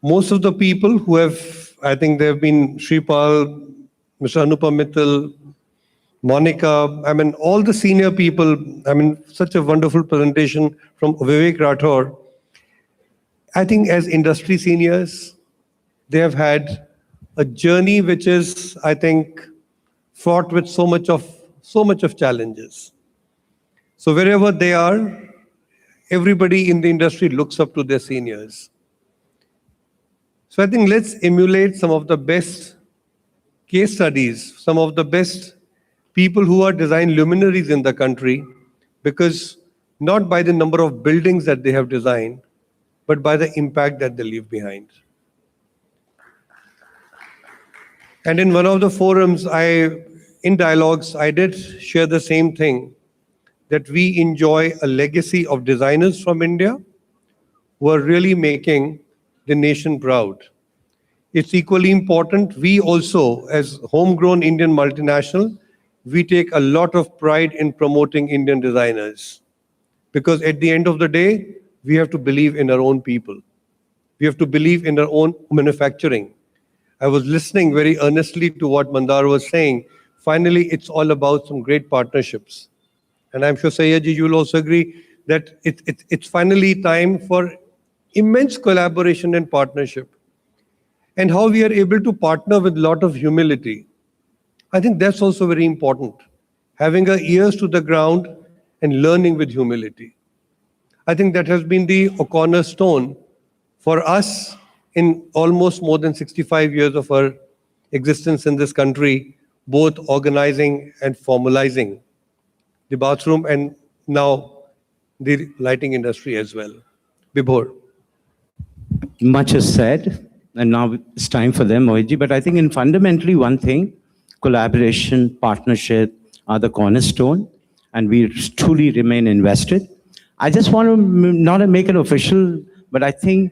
Most of the people who have, I think there have been Shripal, Mr. Anupam Mittal, Monica, I mean, all the senior people, I mean, such a wonderful presentation from Vivek Rathore. I think as industry seniors, they have had a journey which is, I think, fraught with so much of challenges. So wherever they are, everybody in the industry looks up to their seniors. So I think let's emulate some of the best case studies, some of the best people who are design luminaries in the country, because not by the number of buildings that they have designed, but by the impact that they leave behind. And in one of the forums, in dialogues, I did share the same thing, that we enjoy a legacy of designers from India who are really making the nation proud. It's equally important, we also, as homegrown Indian multinational, we take a lot of pride in promoting Indian designers. Because at the end of the day, we have to believe in our own people. We have to believe in our own manufacturing. I was listening very earnestly to what Mandar was saying. Finally, it's all about some great partnerships. And I'm sure Sayyadji, you will also agree that it's finally time for immense collaboration and partnership. And how we are able to partner with a lot of humility. I think that's also very important. Having our ears to the ground and learning with humility. I think that has been the cornerstone for us in almost more than 65 years of our existence in this country, both organizing and formalizing the bathroom and now the lighting industry as well. Vibhor. Much is said, and now it's time for them, Mohitji. But I think in fundamentally one thing, collaboration, partnership are the cornerstone, and we truly remain invested. I just want to not make it official, but I think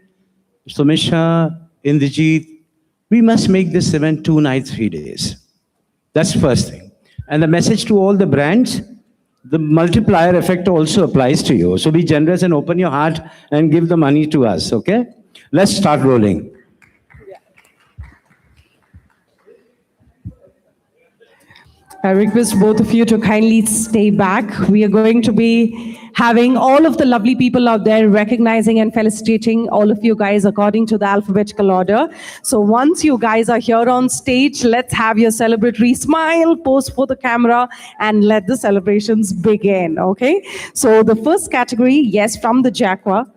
Sumisha, Indrajit, we must make this event 2 nights, 3 days. That's the first thing. And the message to all the brands, the multiplier effect also applies to you. So be generous and open your heart and give the money to us, okay? Let's start rolling. I request both of you to kindly stay back. We are going to be having all of the lovely people out there recognizing and felicitating all of you guys according to the alphabetical order. So once you guys are here on stage, let's have your celebratory smile, pose for the camera, and let the celebrations begin, okay? So the first category, yes, from the Jaqua.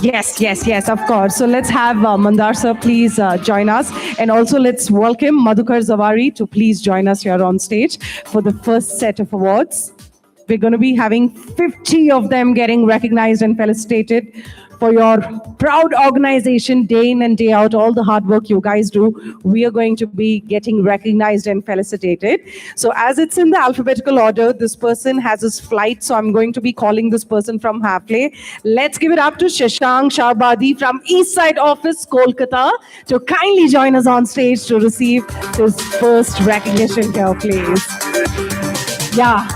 Yes, of course. So let's have Mandar sir please join us. And also let's welcome Madhukar Zawari to please join us here on stage for the first set of awards. We're going to be having 50 of them getting recognized and felicitated for your proud organization day in and day out, all the hard work you guys do. We are going to be getting recognized and felicitated. So as it's in the alphabetical order, this person has his flight, so I'm going to be calling this person from Hafle. Let's give it up to Shashank Sharbadi from East Side Office, Kolkata, to kindly join us on stage to receive his first recognition here, please. Yeah.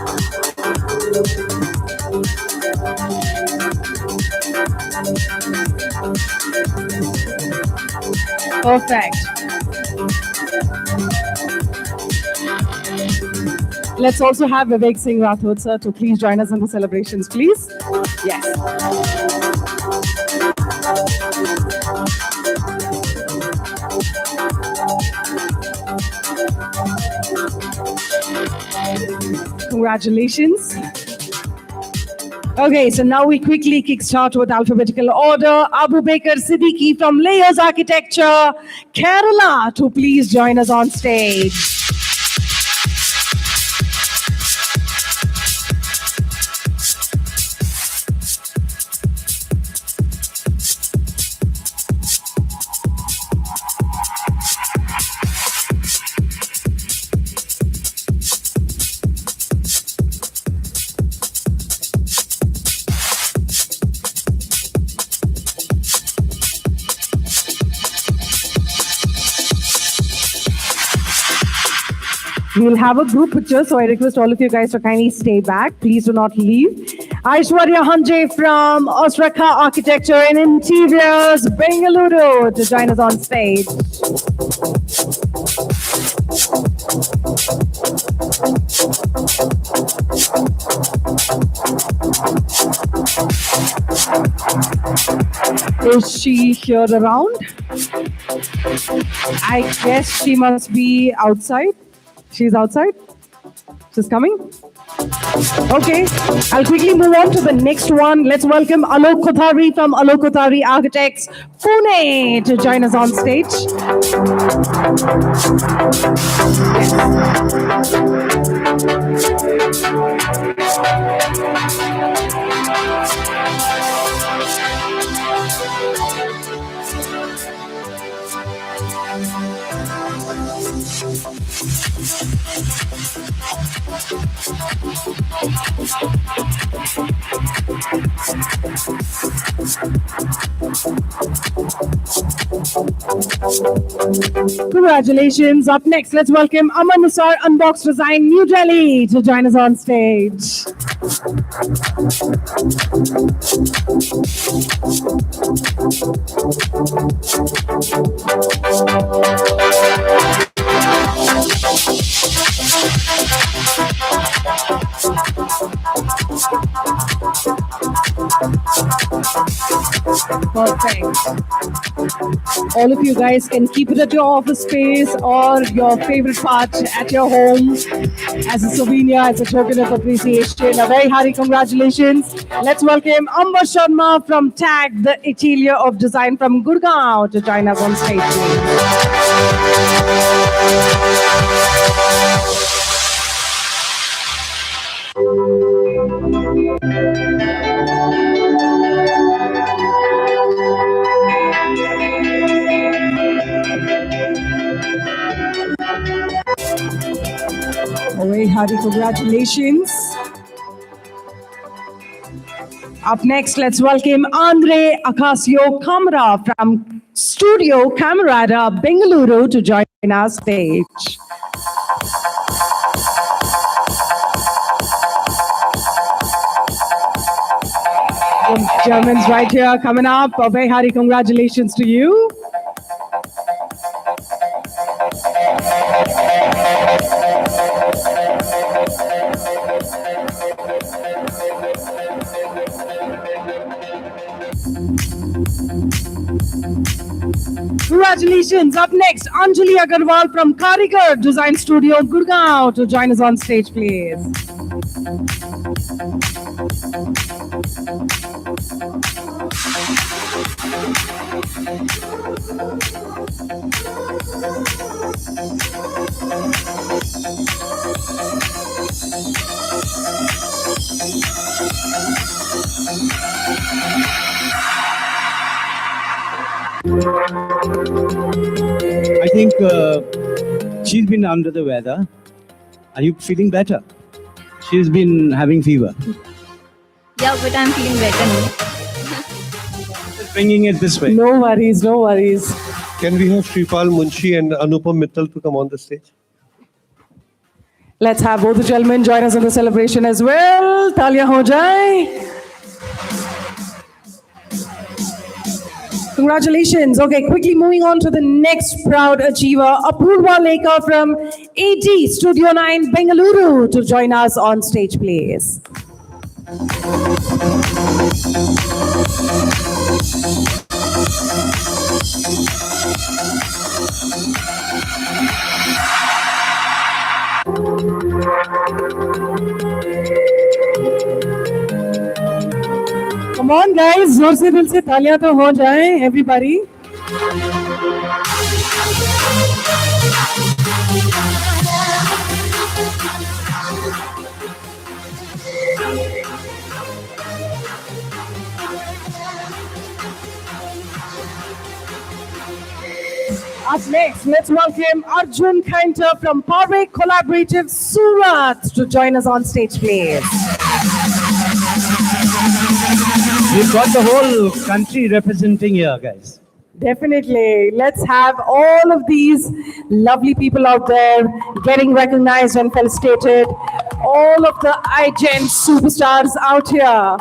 Perfect. Let's also have Vivek Singh Rathod, sir, to please join us in the celebrations, please. Yes. Congratulations. Okay, so now we quickly kickstart with alphabetical order. Abu Bakr Siddiqui from Layers Architecture, Kerala, to please join us on stage. We'll have a group picture, so I request all of you guys to kindly stay back. Please do not leave. Aishwarya Hanje from Osraka Architecture and Interiors, Bengaluru, to join us on stage. Is she here around? I guess she must be outside. She's outside? She's coming? Okay, I'll quickly move on to the next one. Let's welcome Alok Kothari from Alok Kothari Architects, Pune, to join us on stage. Congratulations. Up next, let's welcome Aman Nisar, Unbox Design, New Delhi, to join us on stage. Perfect. All of you guys can keep it at your office space or your favorite part at your home as a souvenir, as a token of appreciation. A very hearty congratulations. Let's welcome Amber Sharma from TAG, the Atelier of Design from Gurgaon, to join us on stage. A very hearty congratulations. Up next, let's welcome Andre Akasio Kamra from Studio Camerata, Bengaluru, to join our stage. The Germans right here coming up. A very hearty congratulations to you. Congratulations. Up next, Anjali Agarwal from Karigar Design Studio, Gurgaon, to join us on stage, please. I think she's been under the weather. Are you feeling better? She's been having fever. Yeah, but I'm feeling better now. Bringing it this way. No worries, no worries. Can we have Shripal Munshi and Anupam Mittal to come on the stage? Let's have both the gentlemen join us in the celebration as well. Talia ho jaye. Congratulations. Okay, quickly moving on to the next proud achiever, Apurva Lekha from AD Studio 9, Bengaluru, to join us on stage, please. Come on, guys, जोर से दिल से तालियां तो हो जाएं, everybody. Up next, let's welcome Arjun Kainter from Parve Collaborative Surat to join us on stage, please. We've got the whole country representing here, guys. Definitely. Let's have all of these lovely people out there getting recognized and felicitated. All of the iGen superstars out here.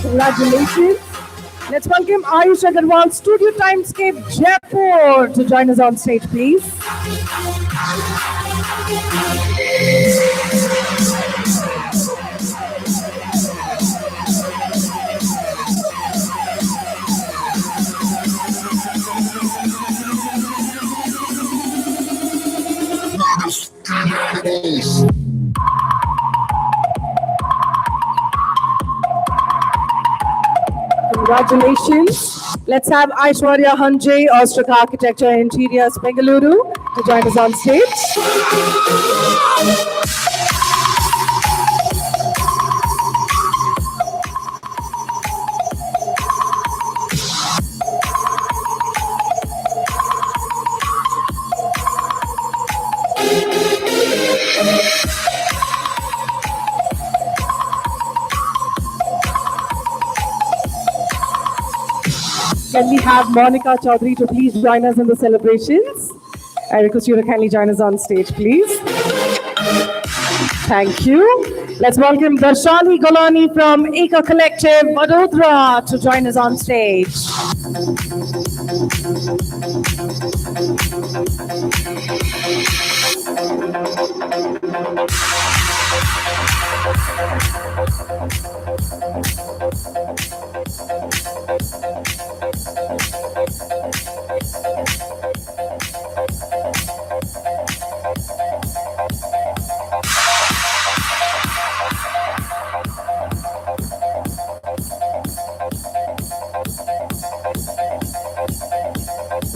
Congratulations. Let's welcome Ayush Agarwal, Studio Timescape Jaipur, to join us on stage, please. Congratulations. Let's have Aishwarya Hanje, Austrak Architecture and Interiors, Bengaluru, to join us on stage. Can we have Monica Chaudhary to please join us in the celebrations? I request you to kindly join us on stage, please. Thank you. Let's welcome Darshani Golani from Eka Collective, Vadodara, to join us on stage.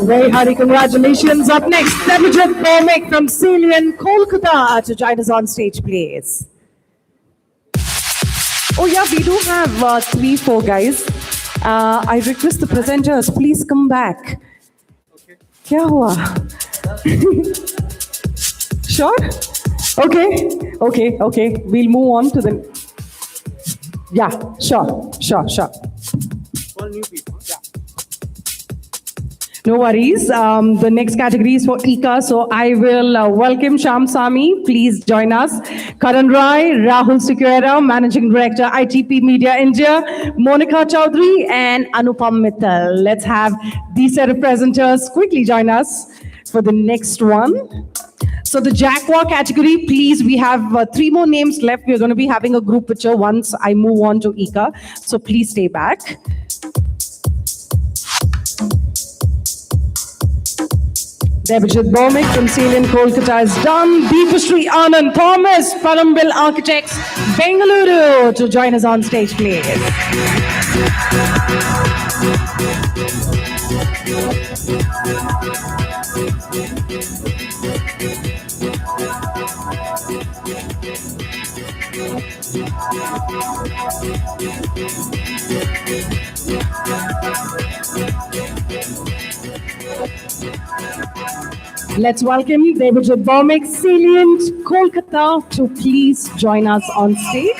Very hearty congratulations. Up next, Devajit Bhomik from Ceylon, Kolkata, to join us on stage, please. Oh yeah, we do have 3-4 guys. I request the presenters, please come back. क्या हुआ? Sure? Okay. We'll move on to the... Yeah, sure. All new people. Yeah. No worries. The next category is for ICA. So I will welcome Sham Sami. Please join us. Karan Rai, Rahul Sequeira, Managing Director, ITP Media India, Monica Chaudhary, and Anupam Mittal. Let's have these set of presenters quickly join us for the next one. So the Jaguar category, please, we have 3 more names left. We're going to be having a group picture once I move on to ICA. So please stay back. Debajit Bhowmik from Salient, Kolkata is done. Deepashri Anand Thomas, Parambil Architects, Bengaluru, to join us on stage, please. Let's welcome Debajit Bhowmik, Salient, Kolkata, to please join us on stage.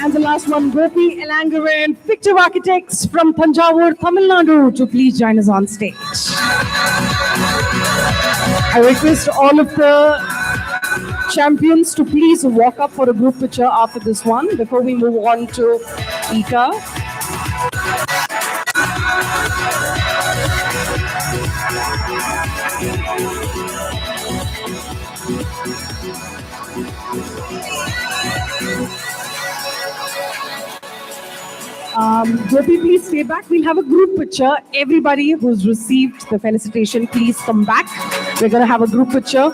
And the last one, Gopi Elangaran, Picture Architects from Thanjavur, Tamil Nadu, to please join us on stage. I request all of the champions to please walk up for a group picture after this one before we move on to ICA. Gopi, please stay back. We'll have a group picture. Everybody who's received the felicitation, please come back. We're going to have a group picture.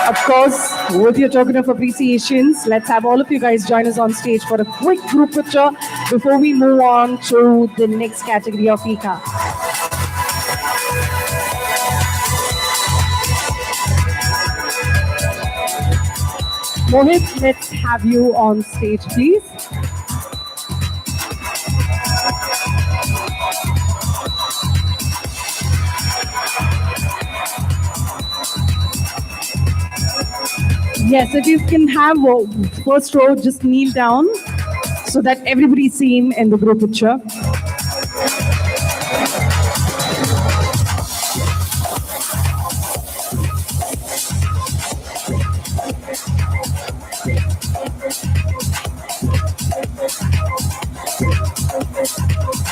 Of course, with your token of appreciations, let's have all of you guys join us on stage for a quick group picture before we move on to the next category of ICA. Mohit, let's have you on stage, please. Yes, if you can have first row, just kneel down so that everybody's seen in the group picture.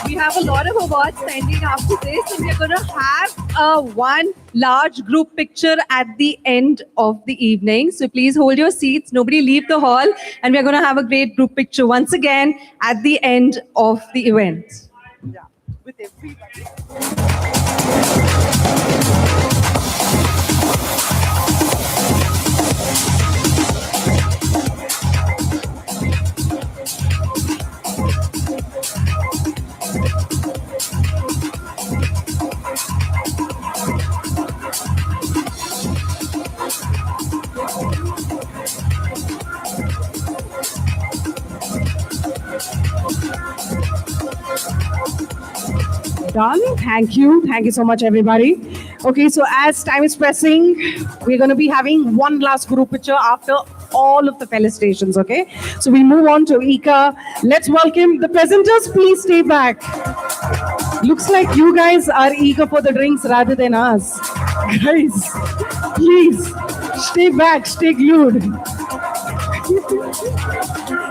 We have a lot of awards pending after this, and we're going to have one large group picture at the end of the evening. So please hold your seats, nobody leave the hall, and we're going to have a great group picture once again at the end of the event. Yeah, with everybody. Done. Thank you. Thank you so much, everybody. Okay, so as time is pressing, we're going to be having one last group picture after all of the felicitations, okay? So we move on to ICA. Let's welcome the presenters. Please stay back. Looks like you guys are eager for the drinks rather than us. Guys, please stay back, stay glued.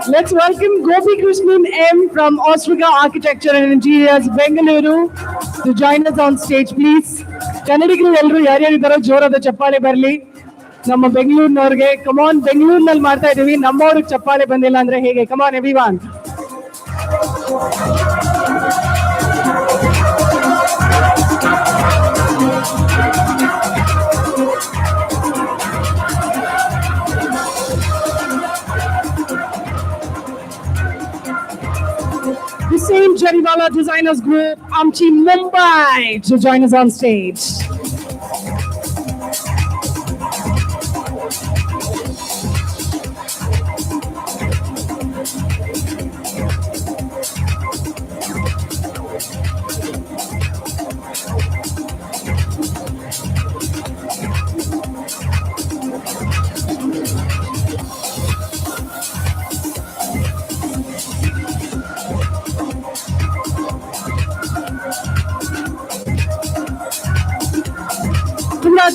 Let's welcome Gopi Krishnan M from Austrica Architecture and Interiors, Bengaluru, to join us on stage, please. Kannadigaru ellaru yaryariddaro ಜೋರಾದ ಚಪ್ಪಾಳೆ ಬರಲಿ. ನಮ್ಮ ಬೆಂಗಳೂರಿನವರಿಗೆ come on, ಬೆಂಗಳೂರಿನಲ್ಲಿ ಮಾಡ್ತಾ ಇದೀವಿ, ನಮ್ಮವರಿಗೆ ಚಪ್ಪಾಳೆ ಬಂದಿಲ್ಲ ಅಂದ್ರೆ ಹೇಗೆ? Come on everyone. The same Jariwala Designers Group, Amchi Mumbai, to join us on stage.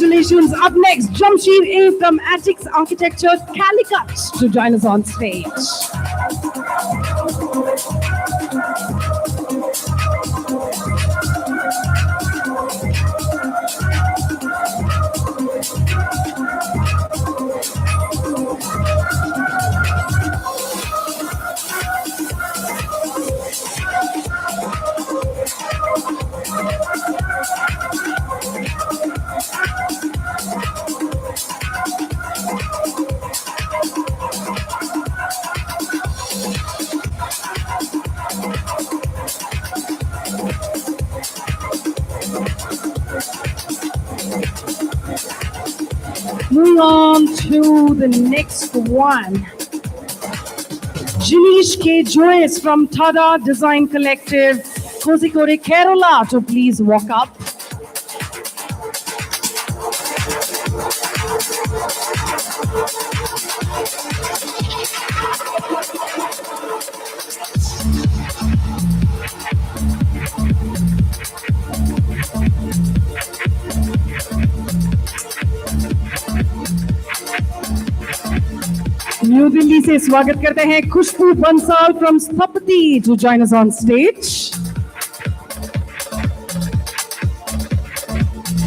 Congratulations. Up next, Jamshid A from Attics Architecture, Calicut, to join us on stage. Moving on to the next one. Jinish K. Joyce from Tada Design Collective, Kozhikode, Kerala, to please walk up. New Delhi से स्वागत करते हैं Khushboo Bansal from Sthapati to join us on stage.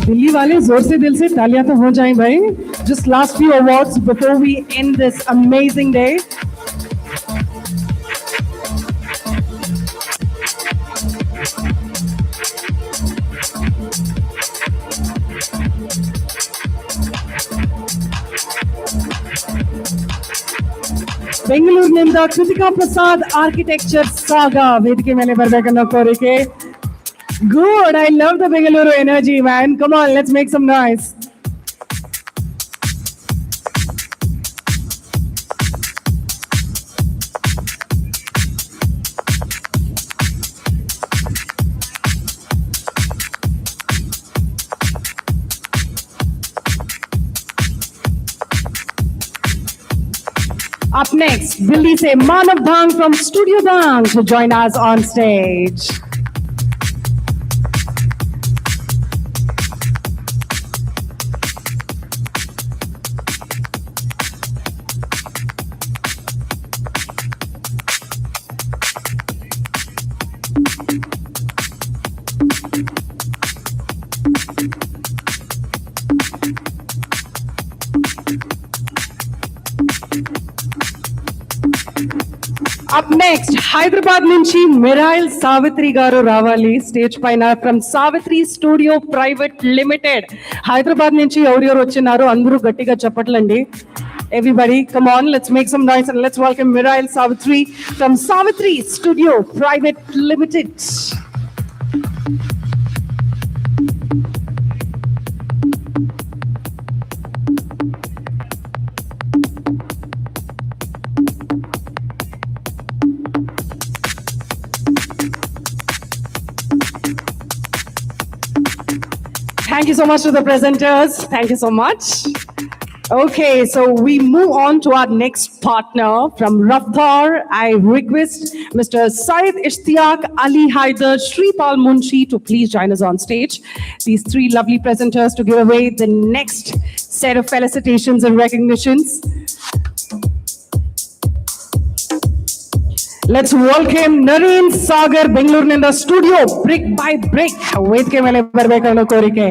Delhi वाले जोर से दिल से तालियां तो हो जाएं भाई। Just last few awards before we end this amazing day. ಬೆಂಗಳೂರಿನಿಂದ ಕೃತಿಕಾ ಪ್ರಸಾದ್ ಆರ್ಕಿಟೆಕ್ಚರ್ ಸಾಗಾ ವೇದಿಕೆ ಮೇಲೆ ಬರಬೇಕನ್ನೋ ಕೋರಿಕೆ. Good, I love the Bengaluru energy, man. Come on, let's make some noise. Up next, Delhi se Manav Dhang from Studio Dhang to join us on stage. Up next, Hyderabad నుంచి Mirail Savitri గారు రావాలి stage పైన from Savitri studio private limited. Hyderabad నుంచి ఎవరెవరు వచ్చినారు అందరూ గట్టిగా చెప్పట్లండి. Everybody, come on, let's make some noise and let's welcome Mirail Savitri from Savitri Studio Private Limited. Thank you so much to the presenters. Thank you so much. Okay, so we move on to our next partner from Raftar. I request Mr. Syed Ishtiaq Ali Haider Shripal Munshi to please join us on stage. These three lovely presenters to give away the next set of felicitations and recognitions. Let's welcome Nareen Sagar Bengaluru in the studio, brick by brick. Wait ke mele barbekano korike.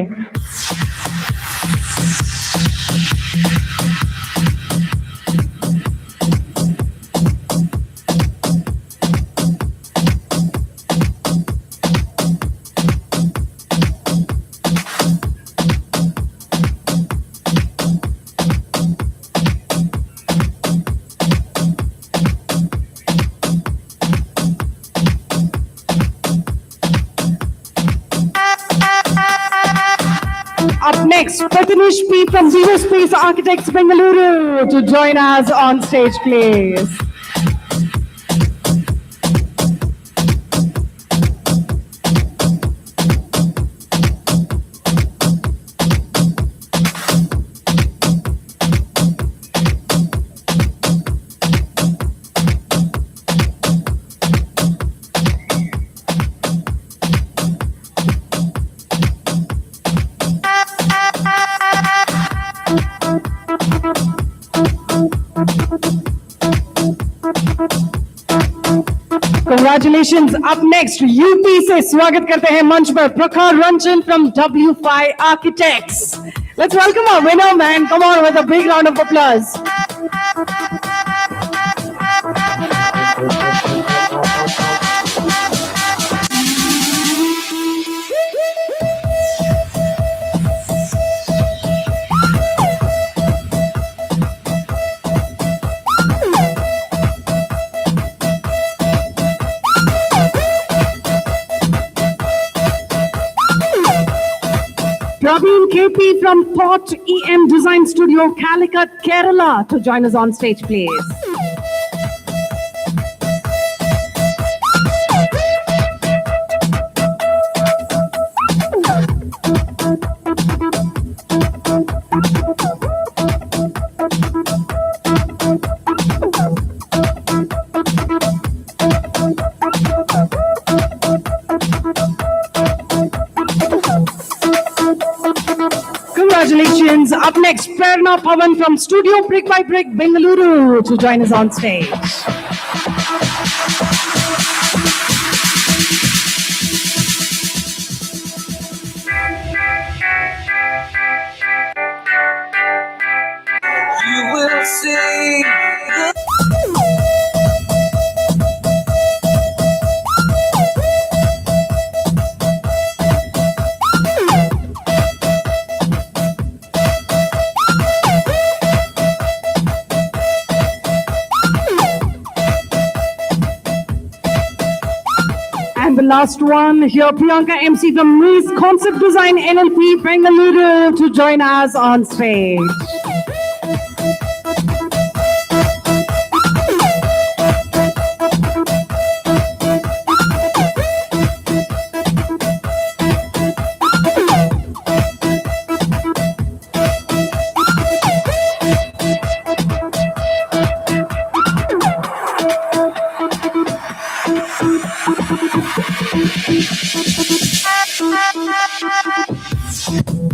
Up next, Prathamesh P from Zero Space Architects Bengaluru to join us on stage, please. Congratulations. Up next, UP से स्वागत करते हैं मंच पर प्रखर Ranjan from W5 Architects. Let's welcome our winner, man. Come on with a big round of applause. Praveen KP from Thought EM Design Studio, Calicut, Kerala, to join us on stage, please. Congratulations. Up next, Prerna Pavan from Studio Brick by Brick, Bengaluru, to join us on stage. You will see. And the last one here, Priyanka MC from Mies Concept Design NLP, Bengaluru, to join us on stage.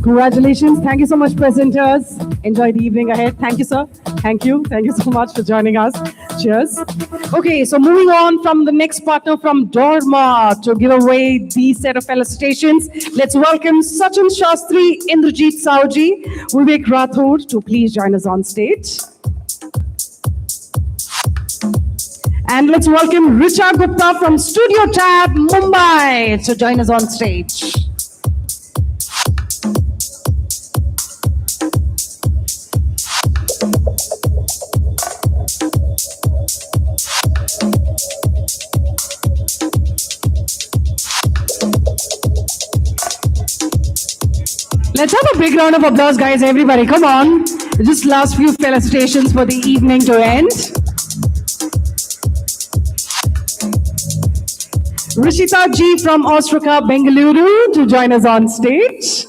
Congratulations. Thank you so much, presenters. Enjoy the evening ahead. Thank you, sir. Thank you. Thank you so much for joining us. Cheers. Okay, so moving on from the next partner from Dorma to give away these set of felicitations. Let's welcome Sachin Shastri, Indrajit Sauji, Vivek Rathod to please join us on stage. And let's welcome Richa Gupta from Studio Tab, Mumbai to join us on stage. Let's have a big round of applause, guys. Everybody, come on. Just last few felicitations for the evening to end. Rishita Ji from Ostraka, Bengaluru, to join us on stage.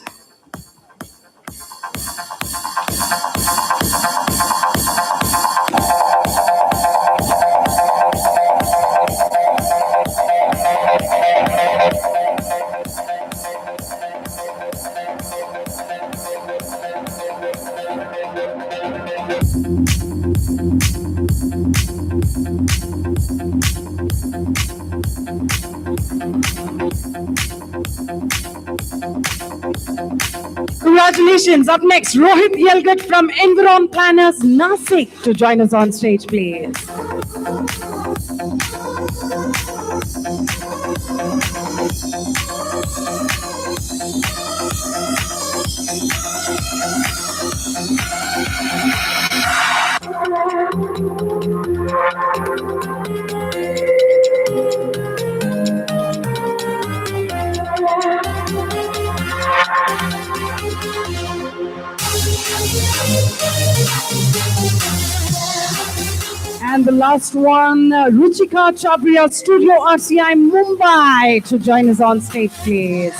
Congratulations. Up next, Rohit Yelgat from Environ Planners, Nasik, to join us on stage, please. And the last one, Ruchika Chabria, Studio RCI, Mumbai, to join us on stage, please.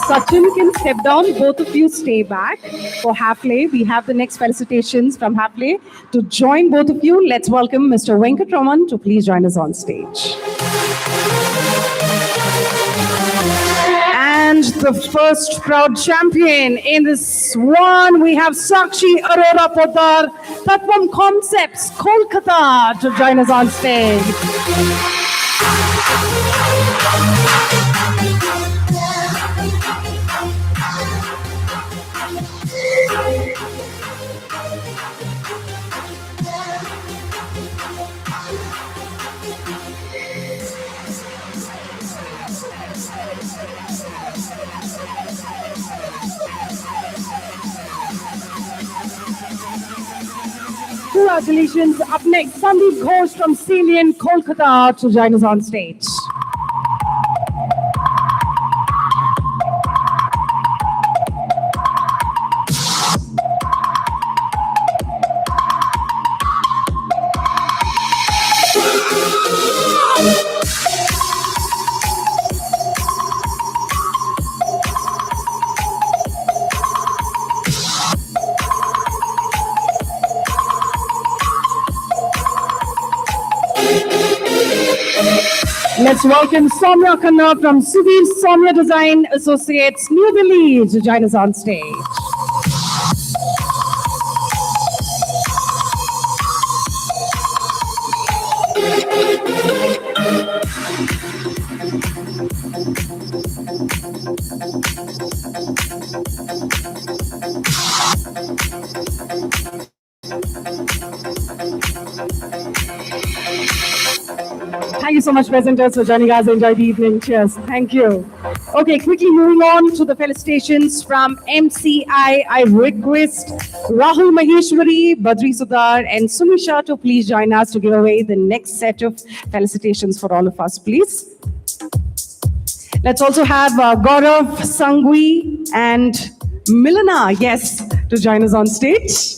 Sachin can step down. Both of you stay back for Halfley. We have the next felicitations from Halfley. To join both of you, let's welcome Mr. Venkatraman to please join us on stage. And the first proud champion in this one, we have Sakshi Arora Poddar, Tatvam Concepts, Kolkata, to join us on stage. Congratulations. Up next, Sandeep Ghosh from Salient, Kolkata, to join us on stage. Let's welcome Soumya Khanna from Sudhir Soumya Design Associates, New Delhi, to join us on stage. Thank you so much, presenters, for joining us. Enjoy the evening. Cheers. Thank you. Okay, quickly moving on to the felicitations from MCI. I request Rahul Maheshwari, Badri Sudar, and Sumisha to please join us to give away the next set of felicitations for all of us, please. Let's also have Gaurav Sangvi and Milana, yes, to join us on stage.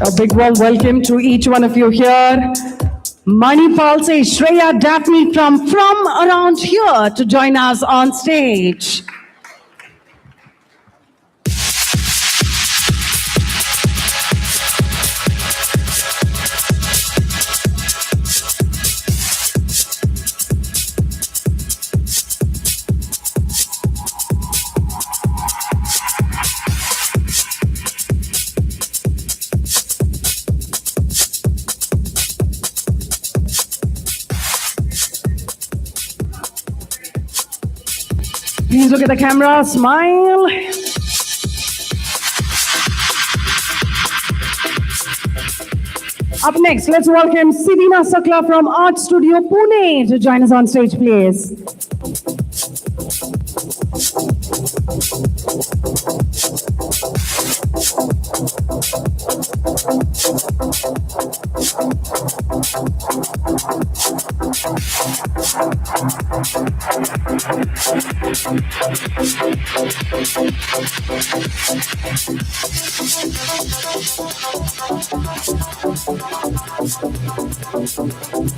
A big warm welcome to each one of you here. Manipal says Shreya Daphne from around here to join us on stage. Please look at the camera, smile. Up next, let's welcome Sidina Sakla from Art Studio Pune to join us on stage, please.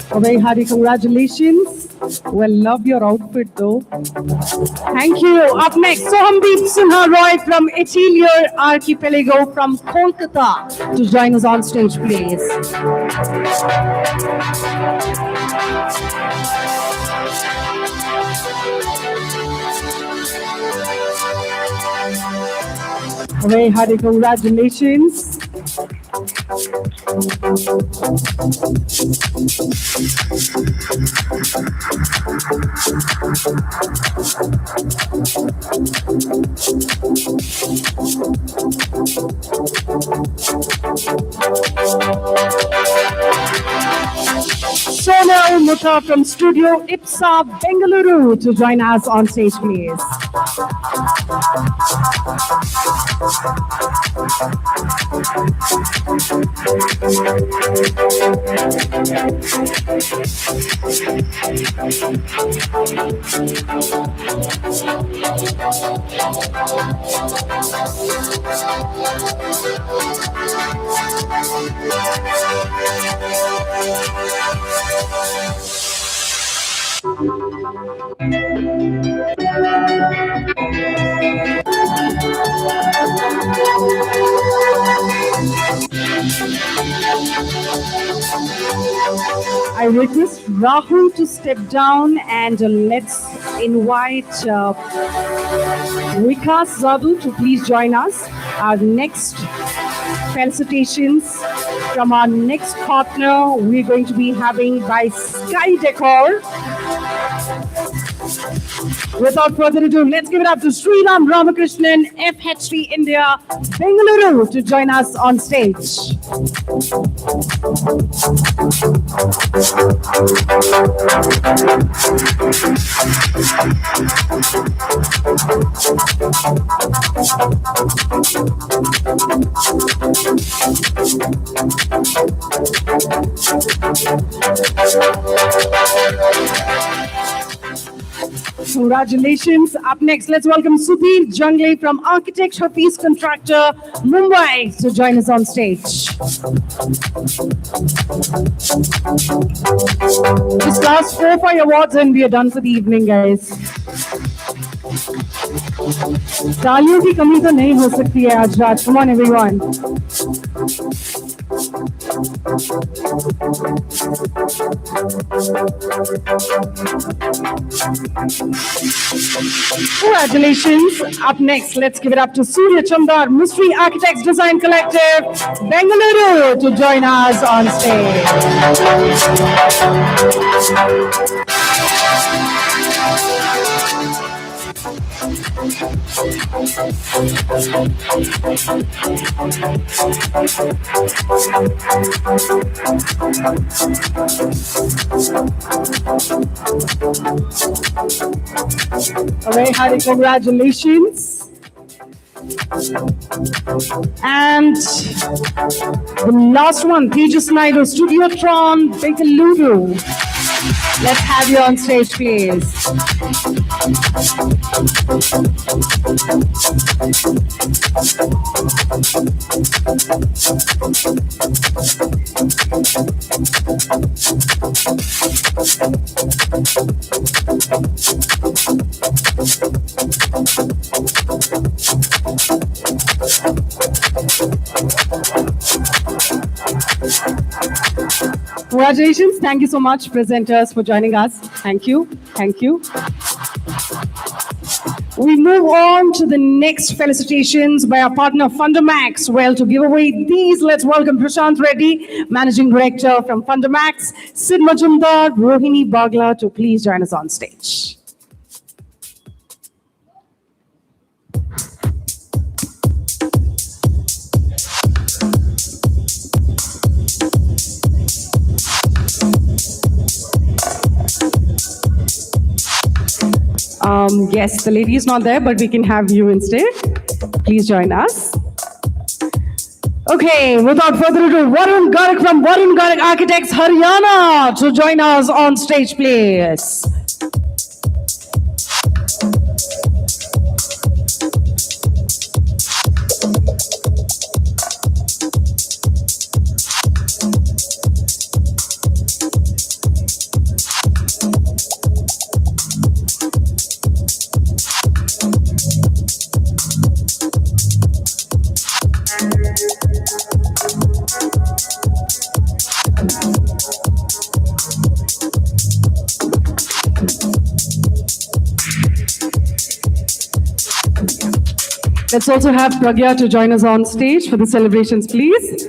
A very hearty congratulations. Well, love your outfit though. Thank you. Up next, Sohamdeep Sinha Roy from Atelier Archipelago from Kolkata to join us on stage, please. A very hearty congratulations. Sonal Mutta from Studio Ipsa, Bengaluru to join us on stage, please. I request Rahul to step down and let's invite Vikas Zadu to please join us. Our next felicitations from our next partner we're going to be having by Sky Decor. Without further ado, let's give it up to Sriram Ramakrishnan, FHT India, Bengaluru to join us on stage. Congratulations. Up next, let's welcome Sudhir Jungle from Architect Hafiz Contractor, Mumbai to join us on stage. Just last 4-5 awards and we are done for the evening, guys. तालियों की कमी तो नहीं हो सकती है आज रात. Come on, everyone. Congratulations. Up next, let's give it up to Surya Chamdar, Mystery Architects Design Collective, Bengaluru to join us on stage. A very hearty congratulations. And the last one, Tejas Naidu, Studiotron, Bengaluru. Let's have you on stage, please. Congratulations. Thank you so much, presenters, for joining us. Thank you. Thank you. We move on to the next felicitations by our partner Fundamax. Well, to give away these, let's welcome Prashant Reddy, Managing Director from Fundamax, Sid Majumdar, Rohini Bagla to please join us on stage. Yes, the lady is not there, but we can have you instead. Please join us. Okay, without further ado, Varun Garg from Varun Garg Architects Haryana to join us on stage, please. Let's also have Pragya to join us on stage for the celebrations, please.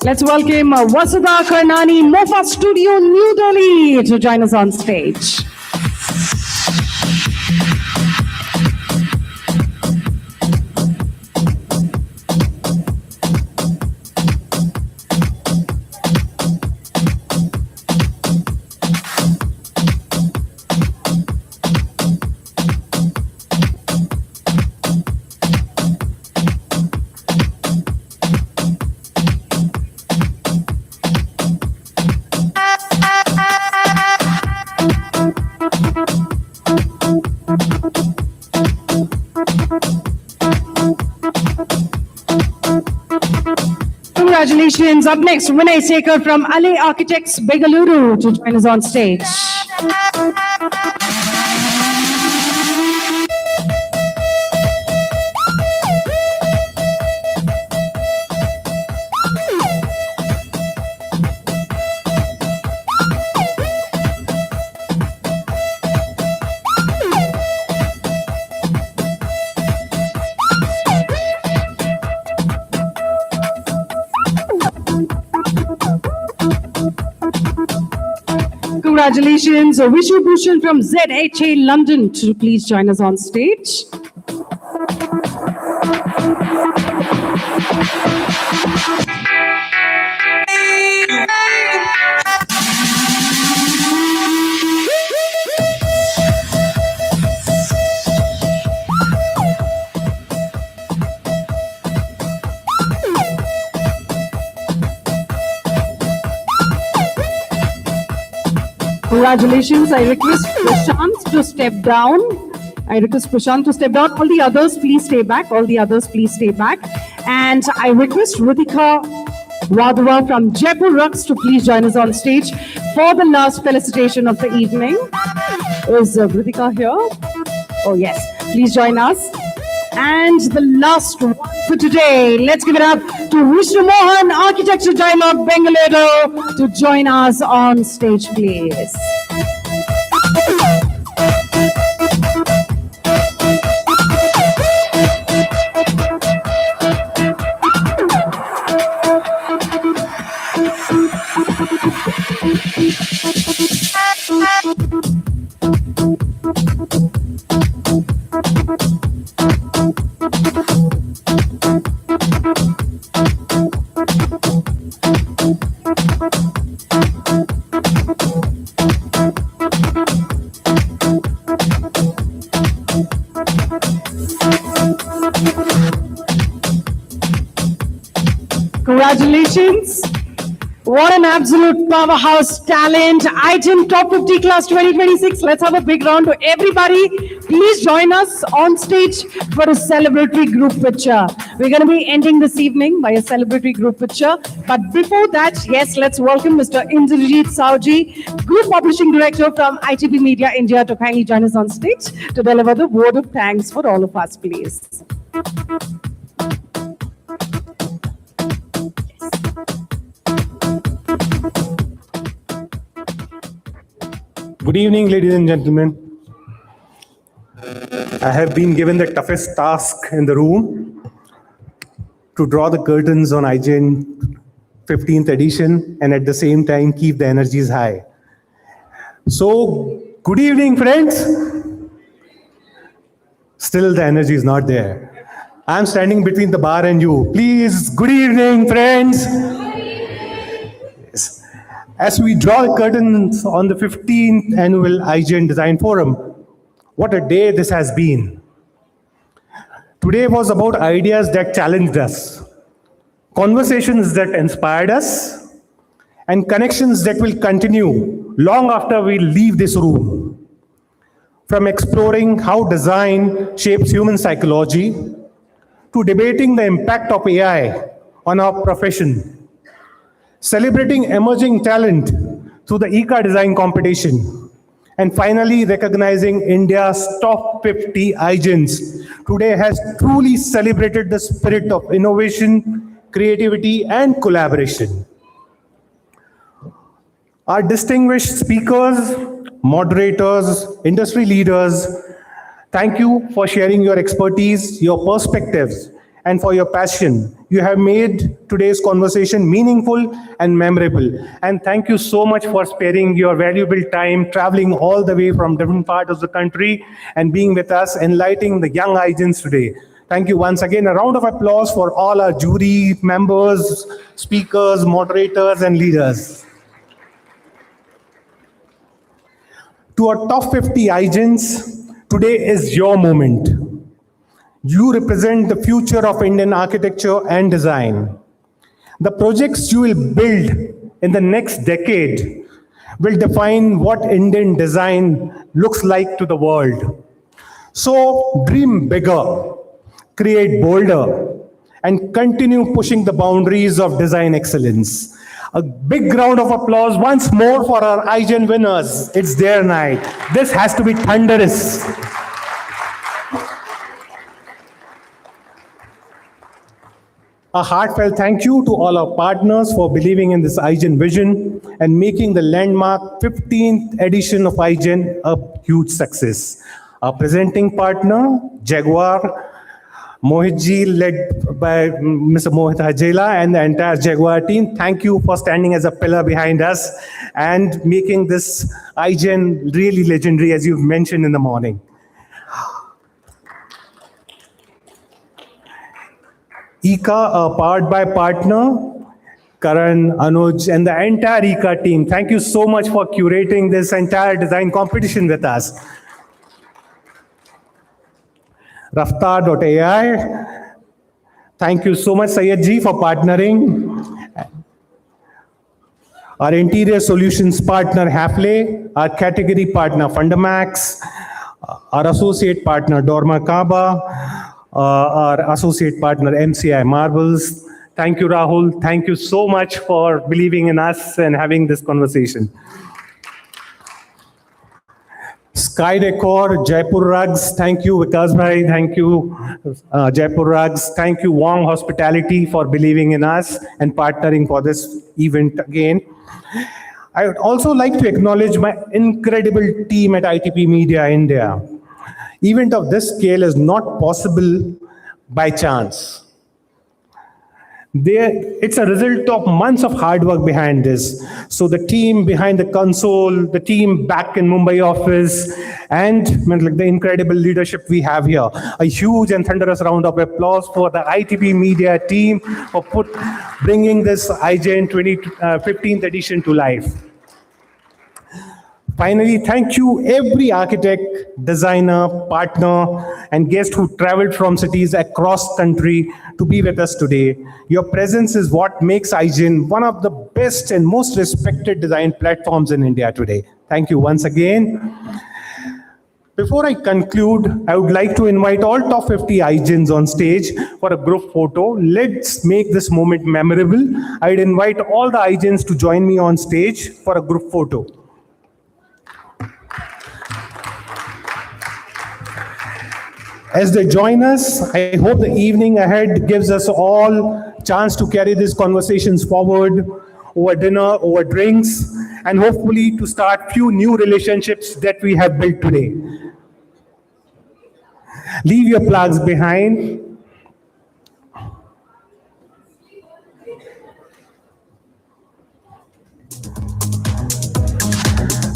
Let's welcome Vasudha Karnani, Mofa Studio, New Delhi to join us on stage. Congratulations. Up next, Vinay Sekar from Ale Architects, Bengaluru, to join us on stage. Congratulations, Vishu Bhushan from ZHA London to please join us on stage. Congratulations. I request Prashant to step down. All the others, please stay back. And I request Ritika Wadhwa from Jaipur Rux to please join us on stage for the last felicitation of the evening. Is Ritika here? Oh, yes. Please join us. And the last one for today, let's give it up to Vishnu Mohan, Architecture Dialogue, Bengaluru, to join us on stage, please. Congratulations. What an absolute powerhouse talent. iGen Top 50 Class 2026. Let's have a big round to everybody. Please join us on stage for a celebratory group picture. We're going to be ending this evening by a celebratory group picture. But before that, yes, let's welcome Mr. Indrajit Saoji, Group Publishing Director from ITB Media India, to kindly join us on stage to deliver the word of thanks for all of us, please. Good evening, ladies and gentlemen. I have been given the toughest task in the room to draw the curtains on iGen 15th edition and at the same time keep the energies high. So, good evening, friends. Still, the energy is not there. I'm standing between the bar and you. Please, good evening, friends. Yes. As we draw the curtains on the 15th annual iGen Design Forum, what a day this has been. Today was about ideas that challenged us, conversations that inspired us, and connections that will continue long after we leave this room. From exploring how design shapes human psychology, to debating the impact of AI on our profession, celebrating emerging talent through the ICA design competition, and finally recognizing India's top 50 iGens, today has truly celebrated the spirit of innovation, creativity, and collaboration. Our distinguished speakers, moderators, industry leaders, thank you for sharing your expertise, your perspectives, and for your passion. You have made today's conversation meaningful and memorable. And thank you so much for sparing your valuable time, traveling all the way from different parts of the country and being with us, enlightening the young iGens today. Thank you once again. A round of applause for all our jury members, speakers, moderators, and leaders. To our top 50 iGens, today is your moment. You represent the future of Indian architecture and design. The projects you will build in the next decade will define what Indian design looks like to the world. So dream bigger, create bolder, and continue pushing the boundaries of design excellence. A big round of applause once more for our iGen winners. It's their night. This has to be thunderous. A heartfelt thank you to all our partners for believing in this iGen vision and making the landmark 15th edition of iGen a huge success. Our presenting partner, Jaguar, Mohitji, led by Mr. Mohit Hajela and the entire Jaguar team, thank you for standing as a pillar behind us and making this iGen really legendary, as you've mentioned in the morning. ICA, powered by partner, Karan, Anuj, and the entire ICA team. Thank you so much for curating this entire design competition with us. Raftar.ai, thank you so much, Sayedji, for partnering. Our interior solutions partner, Hafle, our category partner, Fundamax, our associate partner, Dorma Kaba, our associate partner, MCI Marbles. Thank you, Rahul. Thank you so much for believing in us and having this conversation. Sky Decor, Jaipur Rugs, thank you, Vikas Bhai, thank you, Jaipur Rugs, thank you, Wong Hospitality for believing in us and partnering for this event again. I would also like to acknowledge my incredible team at ITP Media India. Event of this scale is not possible by chance. It's a result of months of hard work behind this. So the team behind the console, the team back in Mumbai office, and the incredible leadership we have here. A huge and thunderous round of applause for the ITP Media team for bringing this iGen 15th edition to life. Finally, thank you every architect, designer, partner, and guest who traveled from cities across country to be with us today. Your presence is what makes iGen one of the best and most respected design platforms in India today. Thank you once again. Before I conclude, I would like to invite all top 50 iGens on stage for a group photo. Let's make this moment memorable. I'd invite all the iGens to join me on stage for a group photo. As they join us, I hope the evening ahead gives us all chance to carry these conversations forward over dinner, over drinks, and hopefully to start few new relationships that we have built today. Leave your plugs behind.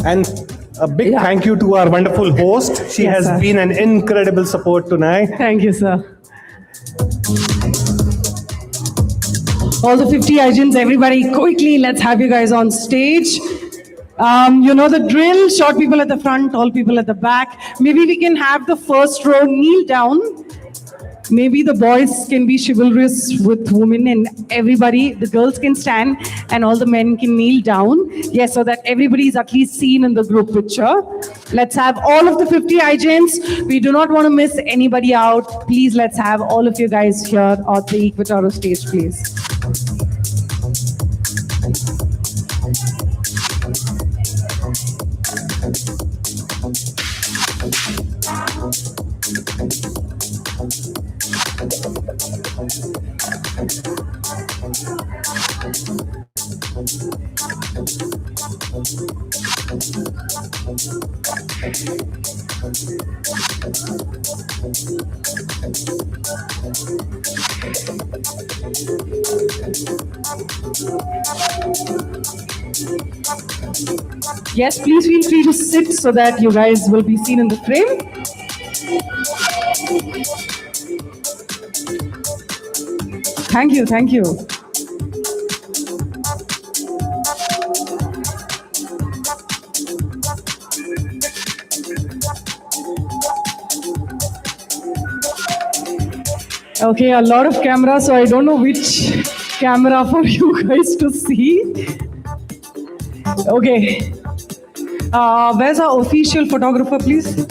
And a big thank you to our wonderful host. She has been an incredible support tonight. Thank you, sir. All the 50 iGens, everybody, quickly, let's have you guys on stage. You know the drill, short people at the front, tall people at the back. Maybe we can have the first row kneel down. Maybe the boys can be chivalrous with women and everybody, the girls can stand and all the men can kneel down. Yes, so that everybody is at least seen in the group picture. Let's have all of the 50 iGens. We do not want to miss anybody out. Please, let's have all of you guys here on the Equatorial stage, please. Yes, please feel free to sit so that you guys will be seen in the frame. Thank you, thank you. Okay, a lot of cameras, so I don't know which camera for you guys to see. Okay. Where's our official photographer, please?